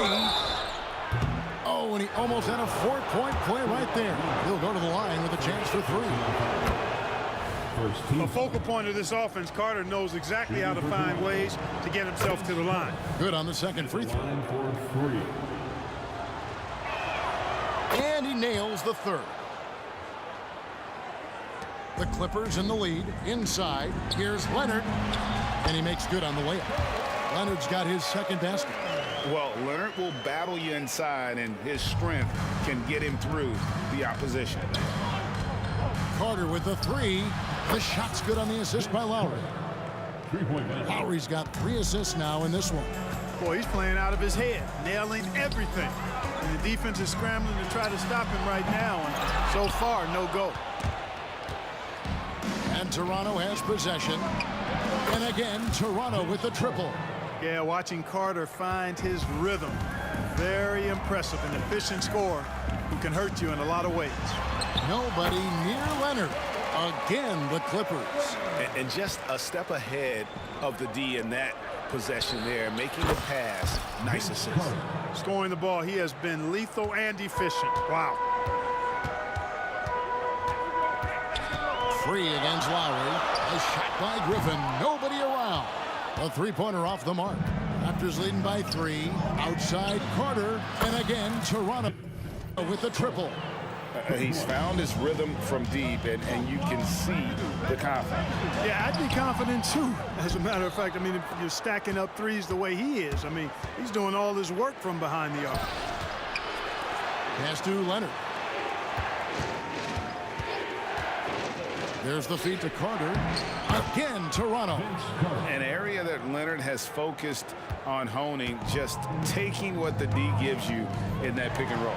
Oh, and he almost had a 4-point play right there. He'll go to the line with a chance for 3. A focal point of this offense, Carter knows exactly how to find ways to get himself to the line. Good on the second free throw. And he nails the 3rd. The Clippers in the lead. Inside, here's Leonard. And he makes good on the layup. Leonard's got his second basket. Well, Leonard will battle you inside, and his strength can get him through the opposition. Carter with the 3. The shot's good on the assist by Lowry. Lowry's got 3 assists now in this one. Boy, he's playing out of his head, nailing everything. And the defense is scrambling to try to stop him right now, and so far, no go. And Toronto has possession. And again, Toronto with the triple. Yeah, watching Carter find his rhythm. Very impressive, an efficient scorer who can hurt you in a lot of ways. Nobody near Leonard. Again, the Clippers. And just a step ahead of the D in that possession there, making the pass. Nice assist. Scoring the ball, he has been lethal and efficient. Wow. Free against Lowry. A shot by Griffin. Nobody around. A 3-pointer off the mark. Raptors leading by 3. Outside Carter. And again, Toronto with the triple. He's found his rhythm from deep, and you can see the confidence. Yeah, I'd be confident too. As a matter of fact, I mean, if you're stacking up threes the way he is, I mean, he's doing all this work from behind the arc. Pass to Leonard. There's the feed to Carter. Again, Toronto. An area that Leonard has focused on honing, just taking what the D gives you in that pick and roll.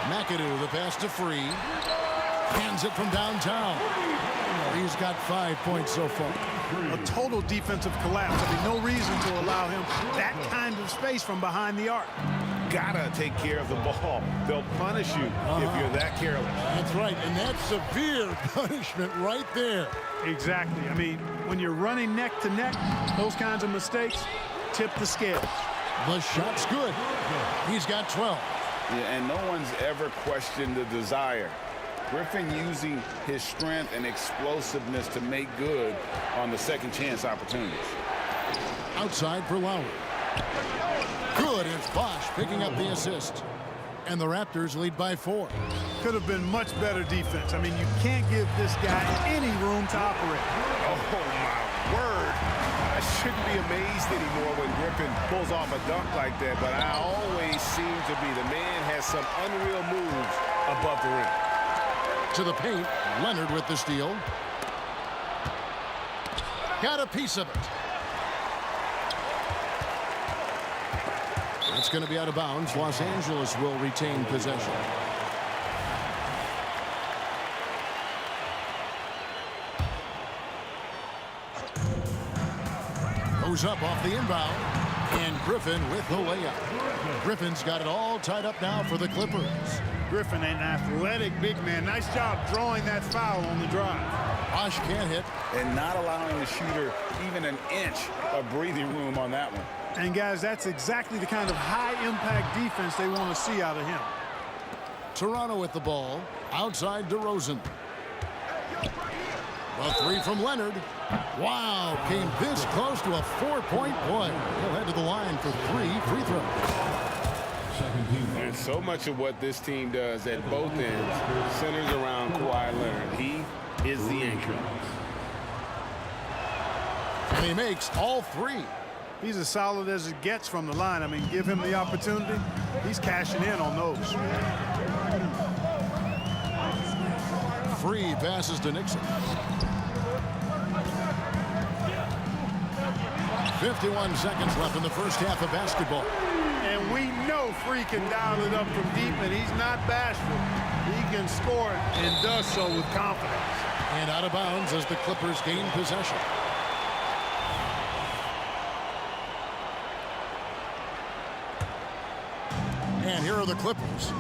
McAdoo, the pass to Free. Hands it from downtown. He's got 5 points so far. A total defensive collapse. I mean, no reason to allow him that kind of space from behind the arc. Gotta take care of the ball. They'll punish you if you're that careless. That's right, and that's severe punishment right there. Exactly. I mean, when you're running neck to neck, those kinds of mistakes tip the scale. The shot's good. He's got 12. Yeah, and no one's ever questioned the desire Griffin using his strength and explosiveness to make good on the second chance opportunities. Outside for Lowry. Good, it's Bosch picking up the assist. And the Raptors lead by 4. Could have been much better defense. I mean, you can't give this guy any room to operate. Oh, my word. I shouldn't be amazed anymore when Griffin pulls off a dunk like that, but I always seem to be. The man has some unreal moves above the rim. To the paint, Leonard with the steal. Got a piece of it. It's going to be out of bounds. Los Angeles will retain possession. Goes up off the inbound. And Griffin with the layup. Griffin's got it all tied up now for the Clippers. Griffin, an athletic big man. Nice job drawing that foul on the drive. Bosch can't hit. And not allowing the shooter even an inch of breathing room on that one. And, guys, that's exactly the kind of high-impact defense they want to see out of him. Toronto with the ball. Outside DeRozan. A 3 from Leonard. Wow, came this close to a 4-point play. He'll head to the line for 3 free throws. And so much of what this team does at both ends centers around Kawhi Leonard. He is the anchor. And he makes all 3. He's as solid as it gets from the line. I mean, give him the opportunity. He's cashing in on those. Free passes to Nixon. 51 seconds left in the first half of basketball. And we know Free can dial it up from deep, and he's not bashful. He can score it and does so with confidence. And out of bounds as the Clippers gain possession. And here are the Clippers.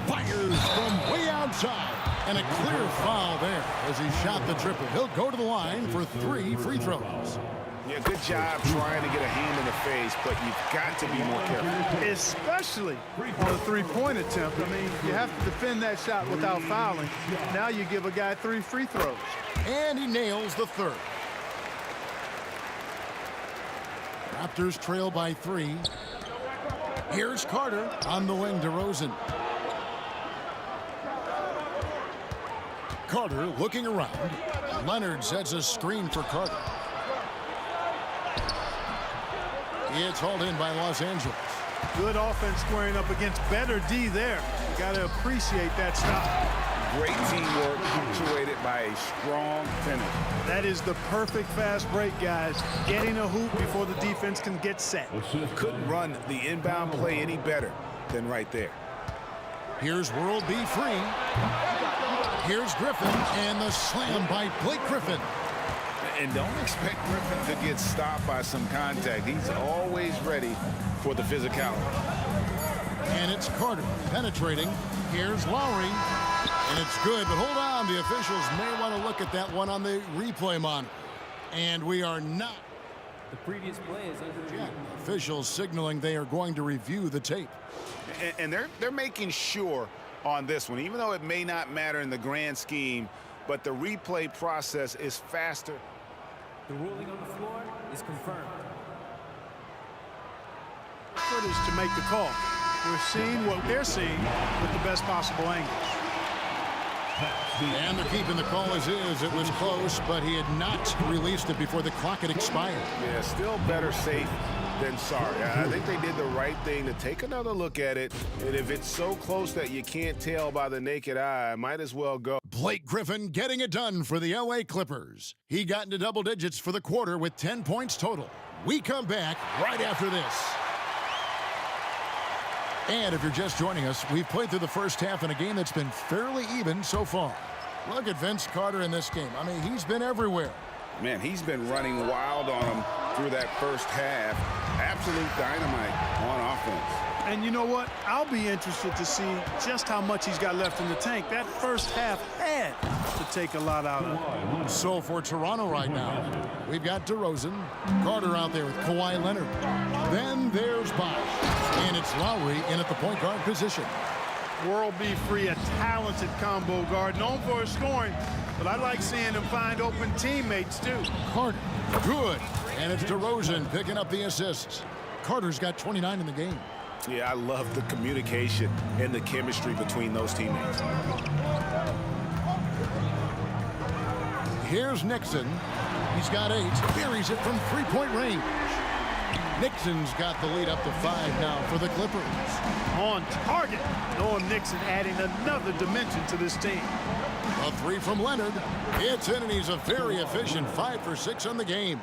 Fires from way outside. And a clear foul there as he shot the triple. He'll go to the line for 3 free throws. Yeah, good job trying to get a hand in the face, but you've got to be more careful. Especially on a three-point attempt. I mean, you have to defend that shot without fouling. Now you give a guy 3 free throws. And he nails the 3rd. Raptors trail by 3. Here's Carter on the wing. DeRozan. Carter looking around. Leonard sets a screen for Carter. It's hauled in by Los Angeles. Good offense squaring up against better D there. You got to appreciate that stop. Great teamwork punctuated by a strong finish. That is the perfect fast break, guys. Getting a hoop before the defense can get set. Couldn't run the inbound play any better than right there. Here's World B Free. Here's Griffin, and the slam by Blake Griffin. And don't expect Griffin to get stopped by some contact. He's always ready for the physicality. And it's Carter penetrating. Here's Lowry. And it's good, but hold on. The officials may want to look at that one on the replay monitor. And we are not. The previous play is under. Officials signaling they are going to review the tape. And they're making sure on this one, even though it may not matter in the grand scheme, but the replay process is faster. The ruling on the floor is confirmed. Footage to make the call. We're seeing what they're seeing with the best possible angles. And they're keeping the call as is. It was close, but he had not released it before the clock had expired. Yeah, still better safe than sorry. I think they did the right thing to take another look at it. And if it's so close that you can't tell by the naked eye, might as well go. Blake Griffin getting it done for the LA Clippers. He got into double digits for the quarter with 10 points total. We come back right after this. And if you're just joining us, we've played through the first half in a game that's been fairly even so far. Look at Vince Carter in this game. I mean, he's been everywhere. Man, he's been running wild on him through that first half. Absolute dynamite on offense. And you know what? I'll be interested to see just how much he's got left in the tank. That first half had to take a lot out of him. So for Toronto right now, we've got DeRozan, Carter out there with Kawhi Leonard. Then there's Bosch. And it's Lowry in at the point guard position. World B. Free, a talented combo guard, known for his scoring, but I like seeing him find open teammates, too. Carter, good. And it's DeRozan picking up the assists. Carter's got 29 in the game. Yeah, I love the communication and the chemistry between those teammates. Here's Nixon. He's got 8. Buries it from three-point range. Nixon's got the lead up to 5 now for the Clippers. On target. Noah Nixon adding another dimension to this team. A 3 from Leonard. It's in, and he's a very efficient 5 for 6 on the game.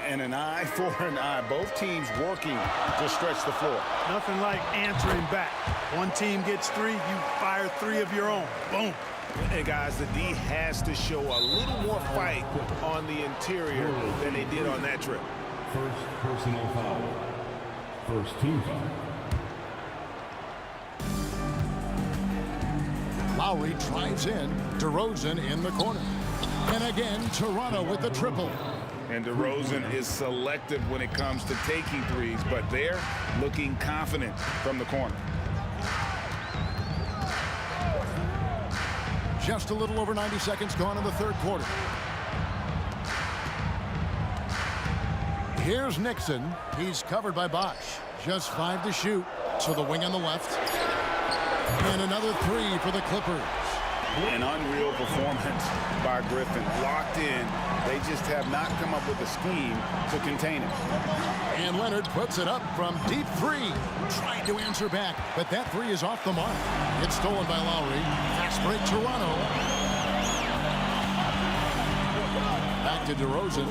And an eye for an eye. Both teams working to stretch the floor. Nothing like answering back. One team gets 3, you fire 3 of your own. Boom. And guys, the D has to show a little more fight on the interior than they did on that trip. First personal foul. First team foul. Lowry drives in. DeRozan in the corner. And again, Toronto with the triple. And DeRozan is selective when it comes to taking threes, but they're looking confident from the corner. Just a little over 90 seconds gone in the third quarter. Here's Nixon. He's covered by Bosch. Just 5 to shoot. To the wing on the left. And another 3 for the Clippers. An unreal performance by Griffin. Locked in. They just have not come up with a scheme to contain it. And Leonard puts it up from deep 3. Trying to answer back, but that 3 is off the mark. It's stolen by Lowry. Fast break, Toronto. Back to DeRozan.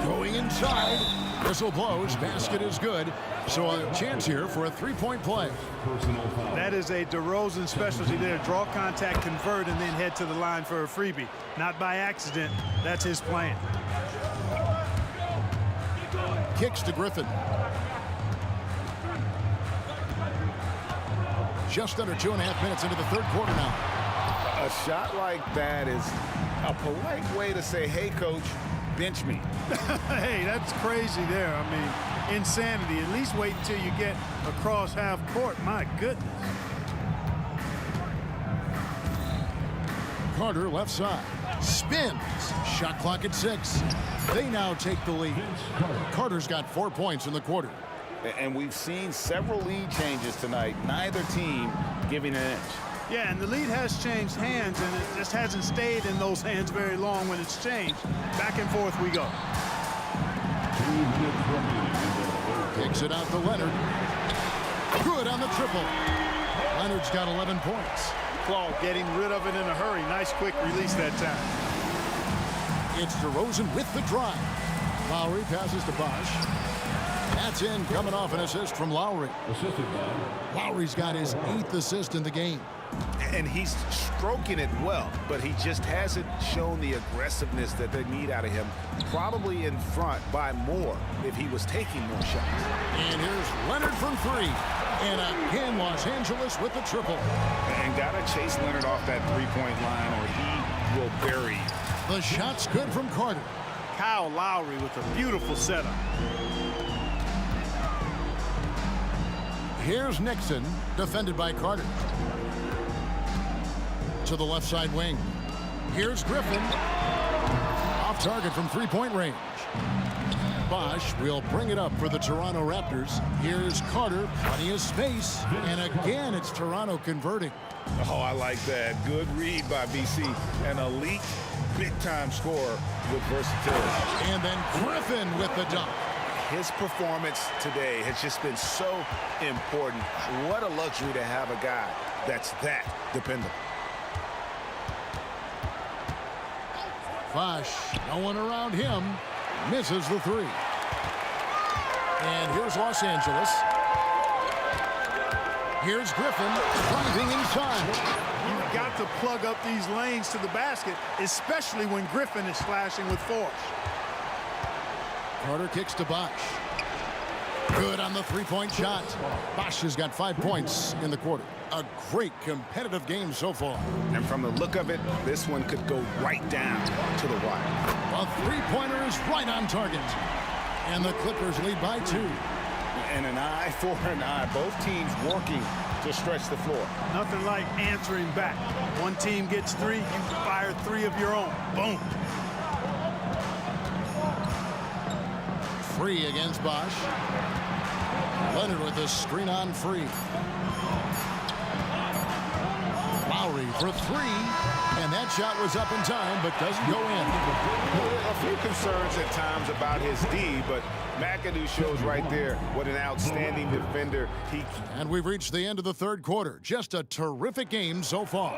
Going inside. Whistle blows. Basket is good. So a chance here for a 3-point play. That is a DeRozan specialty there. Draw contact, convert, and then head to the line for a freebie. Not by accident. That's his plan. Kicks to Griffin. Just under 2.5 minutes into the third quarter now. A shot like that is a polite way to say, hey, coach, bench me. Hey, that's crazy there. I mean, insanity. At least wait until you get across half court. My goodness. Carter left side. Spins. Shot clock at 6. They now take the lead. Carter's got 4 points in the quarter. And we've seen several lead changes tonight. Neither team giving an inch. Yeah, and the lead has changed hands, and it just hasn't stayed in those hands very long when it's changed. Back and forth we go. Kicks it out to Leonard. Good on the triple. Leonard's got 11 points. Claude getting rid of it in a hurry. Nice quick release that time. It's DeRozan with the drive. Lowry passes to Bosch. That's in, coming off an assist from Lowry. Lowry's got his 8th assist in the game. And he's stroking it well, but he just hasn't shown the aggressiveness that they need out of him. Probably in front by more if he was taking more shots. And here's Leonard from 3. And again, Los Angeles with the triple. And got to chase Leonard off that three-point line or he will bury. The shot's good from Carter. Kyle Lowry with a beautiful setup. Here's Nixon, defended by Carter. To the left side wing. Here's Griffin. Off target from three-point range. Bosch will bring it up for the Toronto Raptors. Here's Carter, plenty of space. And again, it's Toronto converting. Oh, I like that. Good read by BC. An elite, big-time scorer with versatility. And then Griffin with the dunk. His performance today has just been so important. What a luxury to have a guy that's that dependable. Bosch, no one around him, misses the 3. And here's Los Angeles. Here's Griffin driving inside. You've got to plug up these lanes to the basket, especially when Griffin is slashing with force. Carter kicks to Bosch. Good on the three-point shot. Bosch has got 5 points in the quarter. A great competitive game so far. And from the look of it, this one could go right down to the wire. A three-pointer is right on target. And the Clippers lead by 2. And an eye for an eye. Both teams working to stretch the floor. Nothing like answering back. One team gets 3, you fire 3 of your own. Boom. Free against Bosch. Leonard with the screen on free. Lowry for 3, and that shot was up in time, but doesn't go in. A few concerns at times about his D, but McAdoo shows right there what an outstanding defender he. And we've reached the end of the third quarter. Just a terrific game so far.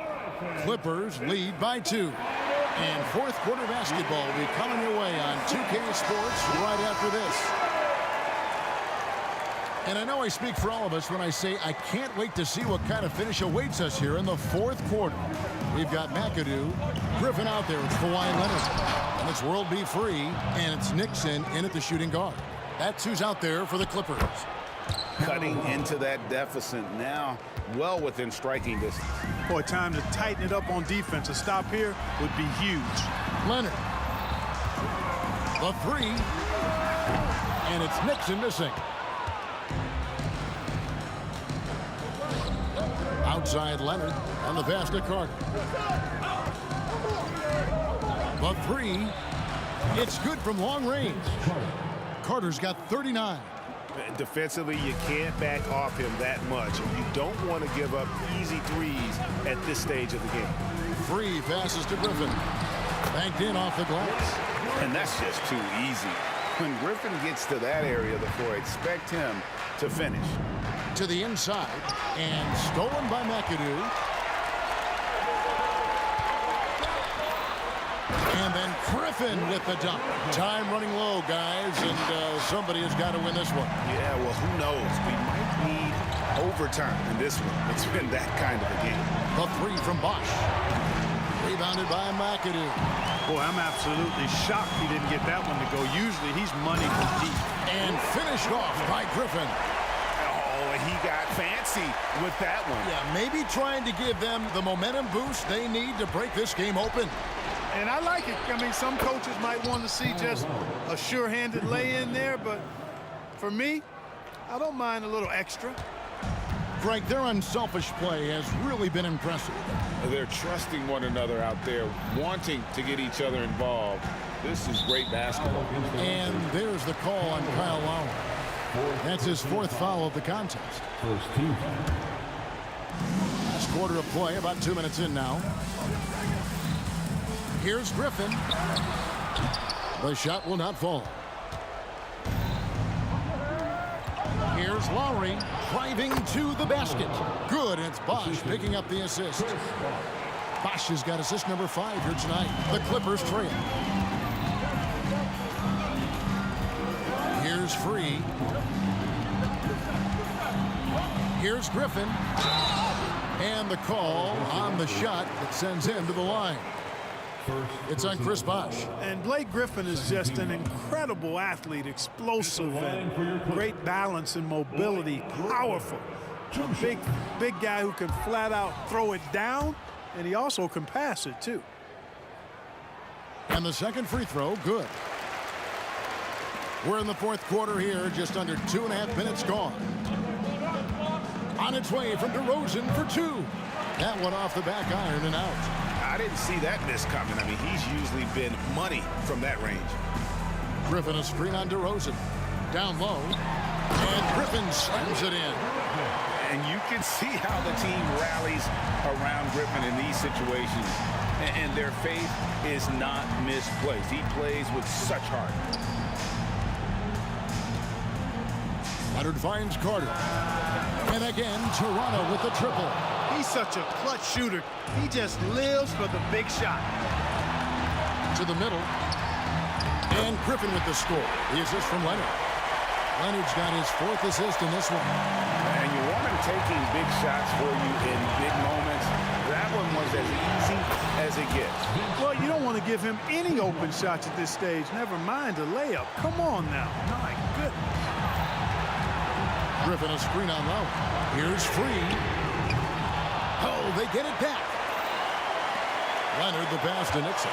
Clippers lead by 2. And fourth quarter basketball will be coming your way on 2K Sports right after this. And I know I speak for all of us when I say I can't wait to see what kind of finish awaits us here in the fourth quarter. We've got McAdoo, Griffin out there with Kawhi Leonard. And it's World B. Free, and it's Nixon in at the shooting guard. That's who's out there for the Clippers. Cutting into that deficit now, well within striking distance. Boy, time to tighten it up on defense. A stop here would be huge. Leonard. The 3. And it's Nixon missing. Outside Leonard on the pass to Carter. The 3. It's good from long range. Carter's got 39. Defensively, you can't back off him that much. You don't want to give up easy threes at this stage of the game. Free passes to Griffin. Banked in off the glass. And that's just too easy. When Griffin gets to that area of the floor, expect him to finish. To the inside, and stolen by McAdoo. And then Griffin with the dunk. Time running low, guys, and somebody has got to win this one. Yeah, well, who knows? We might need overtime in this one. It's been that kind of a game. The 3 from Bosch. Rebounded by McAdoo. Boy, I'm absolutely shocked he didn't get that one to go. Usually he's money from deep. And finished off by Griffin. Oh, he got fancy with that one. Yeah, maybe trying to give them the momentum boost they need to break this game open. And I like it. I mean, some coaches might want to see just a sure-handed lay-in there, but for me, I don't mind a little extra. Greg, their unselfish play has really been impressive. They're trusting one another out there, wanting to get each other involved. This is great basketball. And there's the call on Kyle Lowry. That's his 4th foul of the contest. Last quarter of play, about 2 minutes in now. Here's Griffin. The shot will not fall. Here's Lowry driving to the basket. Good, and it's Bosch picking up the assist. Bosch has got assist number 5 here tonight. The Clippers trail. Here's Free. Here's Griffin. And the call on the shot that sends him to the line. It's on Chris Bosch. And Blake Griffin is just an incredible athlete, explosive, and great balance and mobility, powerful. A big guy who can flat out throw it down, and he also can pass it, too. And the second free throw, good. We're in the fourth quarter here, just under 2.5 minutes gone. On its way from DeRozan for 2. That one off the back iron and out. I didn't see that miss coming. I mean, he's usually been money from that range. Griffin a screen on DeRozan. Down low. And Griffin slams it in. And you can see how the team rallies around Griffin in these situations. And their faith is not misplaced. He plays with such heart. Leonard finds Carter. And again, Toronto with the triple. He's such a clutch shooter. He just lives for the big shot. To the middle. And Griffin with the score. The assist from Leonard. Leonard's got his 4th assist in this one. And you want him taking big shots for you in big moments. That one was as easy as it gets. Well, you don't want to give him any open shots at this stage. Never mind a layup. Come on now. My goodness. Griffin a screen on low. Here's Free. Oh, they get it back. Leonard the pass to Nixon.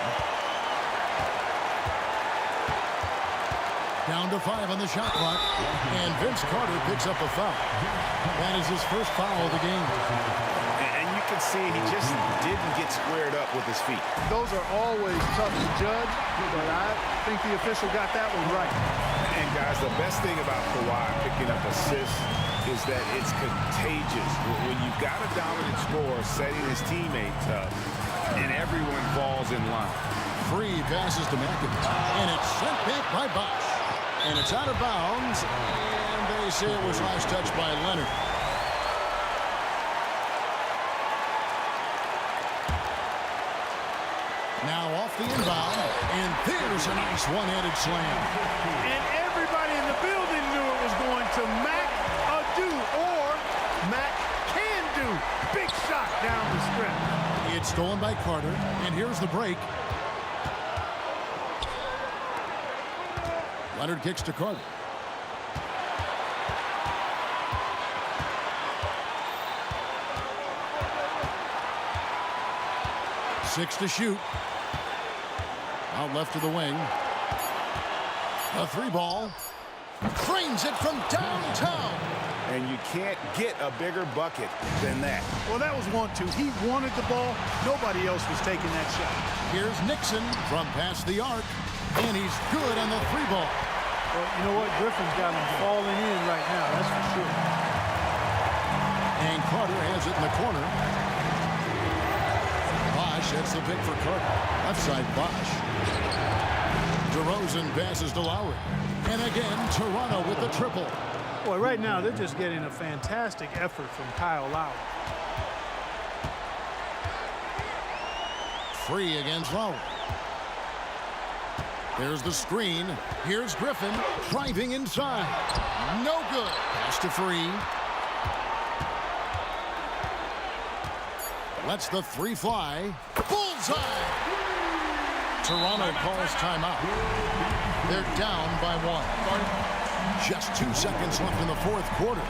Down to 5 on the shot clock. And Vince Carter picks up a foul. That is his first foul of the game. And you can see he just didn't get squared up with his feet. Those are always tough to judge, but I think the official got that one right. And guys, the best thing about Kawhi picking up assists is that it's contagious. When you've got a dominant scorer setting his teammates up, and everyone falls in line. Free passes to Mackins, and it's sent back by Bosch. And it's out of bounds, and they say it was last touched by Leonard. Now off the inbound, and there's a nice one-handed slam. And everybody in the building knew it was going to Mac do or Mac can do. Big shot down the stretch. It's stolen by Carter, and here's the break. Leonard kicks to Carter. Six to shoot. Out left to the wing. A 3-ball. Frames it from downtown. And you can't get a bigger bucket than that. Well, that was 1-2. He wanted the ball. Nobody else was taking that shot. Here's Nixon from past the arc. And he's good on the 3-ball. Well, you know what? Griffin's got him falling in right now. That's for sure. And Carter has it in the corner. Bosch hits the pick for Carter. Left side Bosch. DeRozan passes to Lowry. And again, Toronto with the triple. Boy, right now they're just getting a fantastic effort from Kyle Lowry. Free against Lowry. There's the screen. Here's Griffin driving inside. No good. Pass to Free. Lets the 3 fly. Bullseye! Toronto calls timeout. They're down by 1. Just 2 seconds left in the fourth quarter.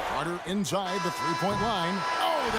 Carter inside the 3-point line. Oh,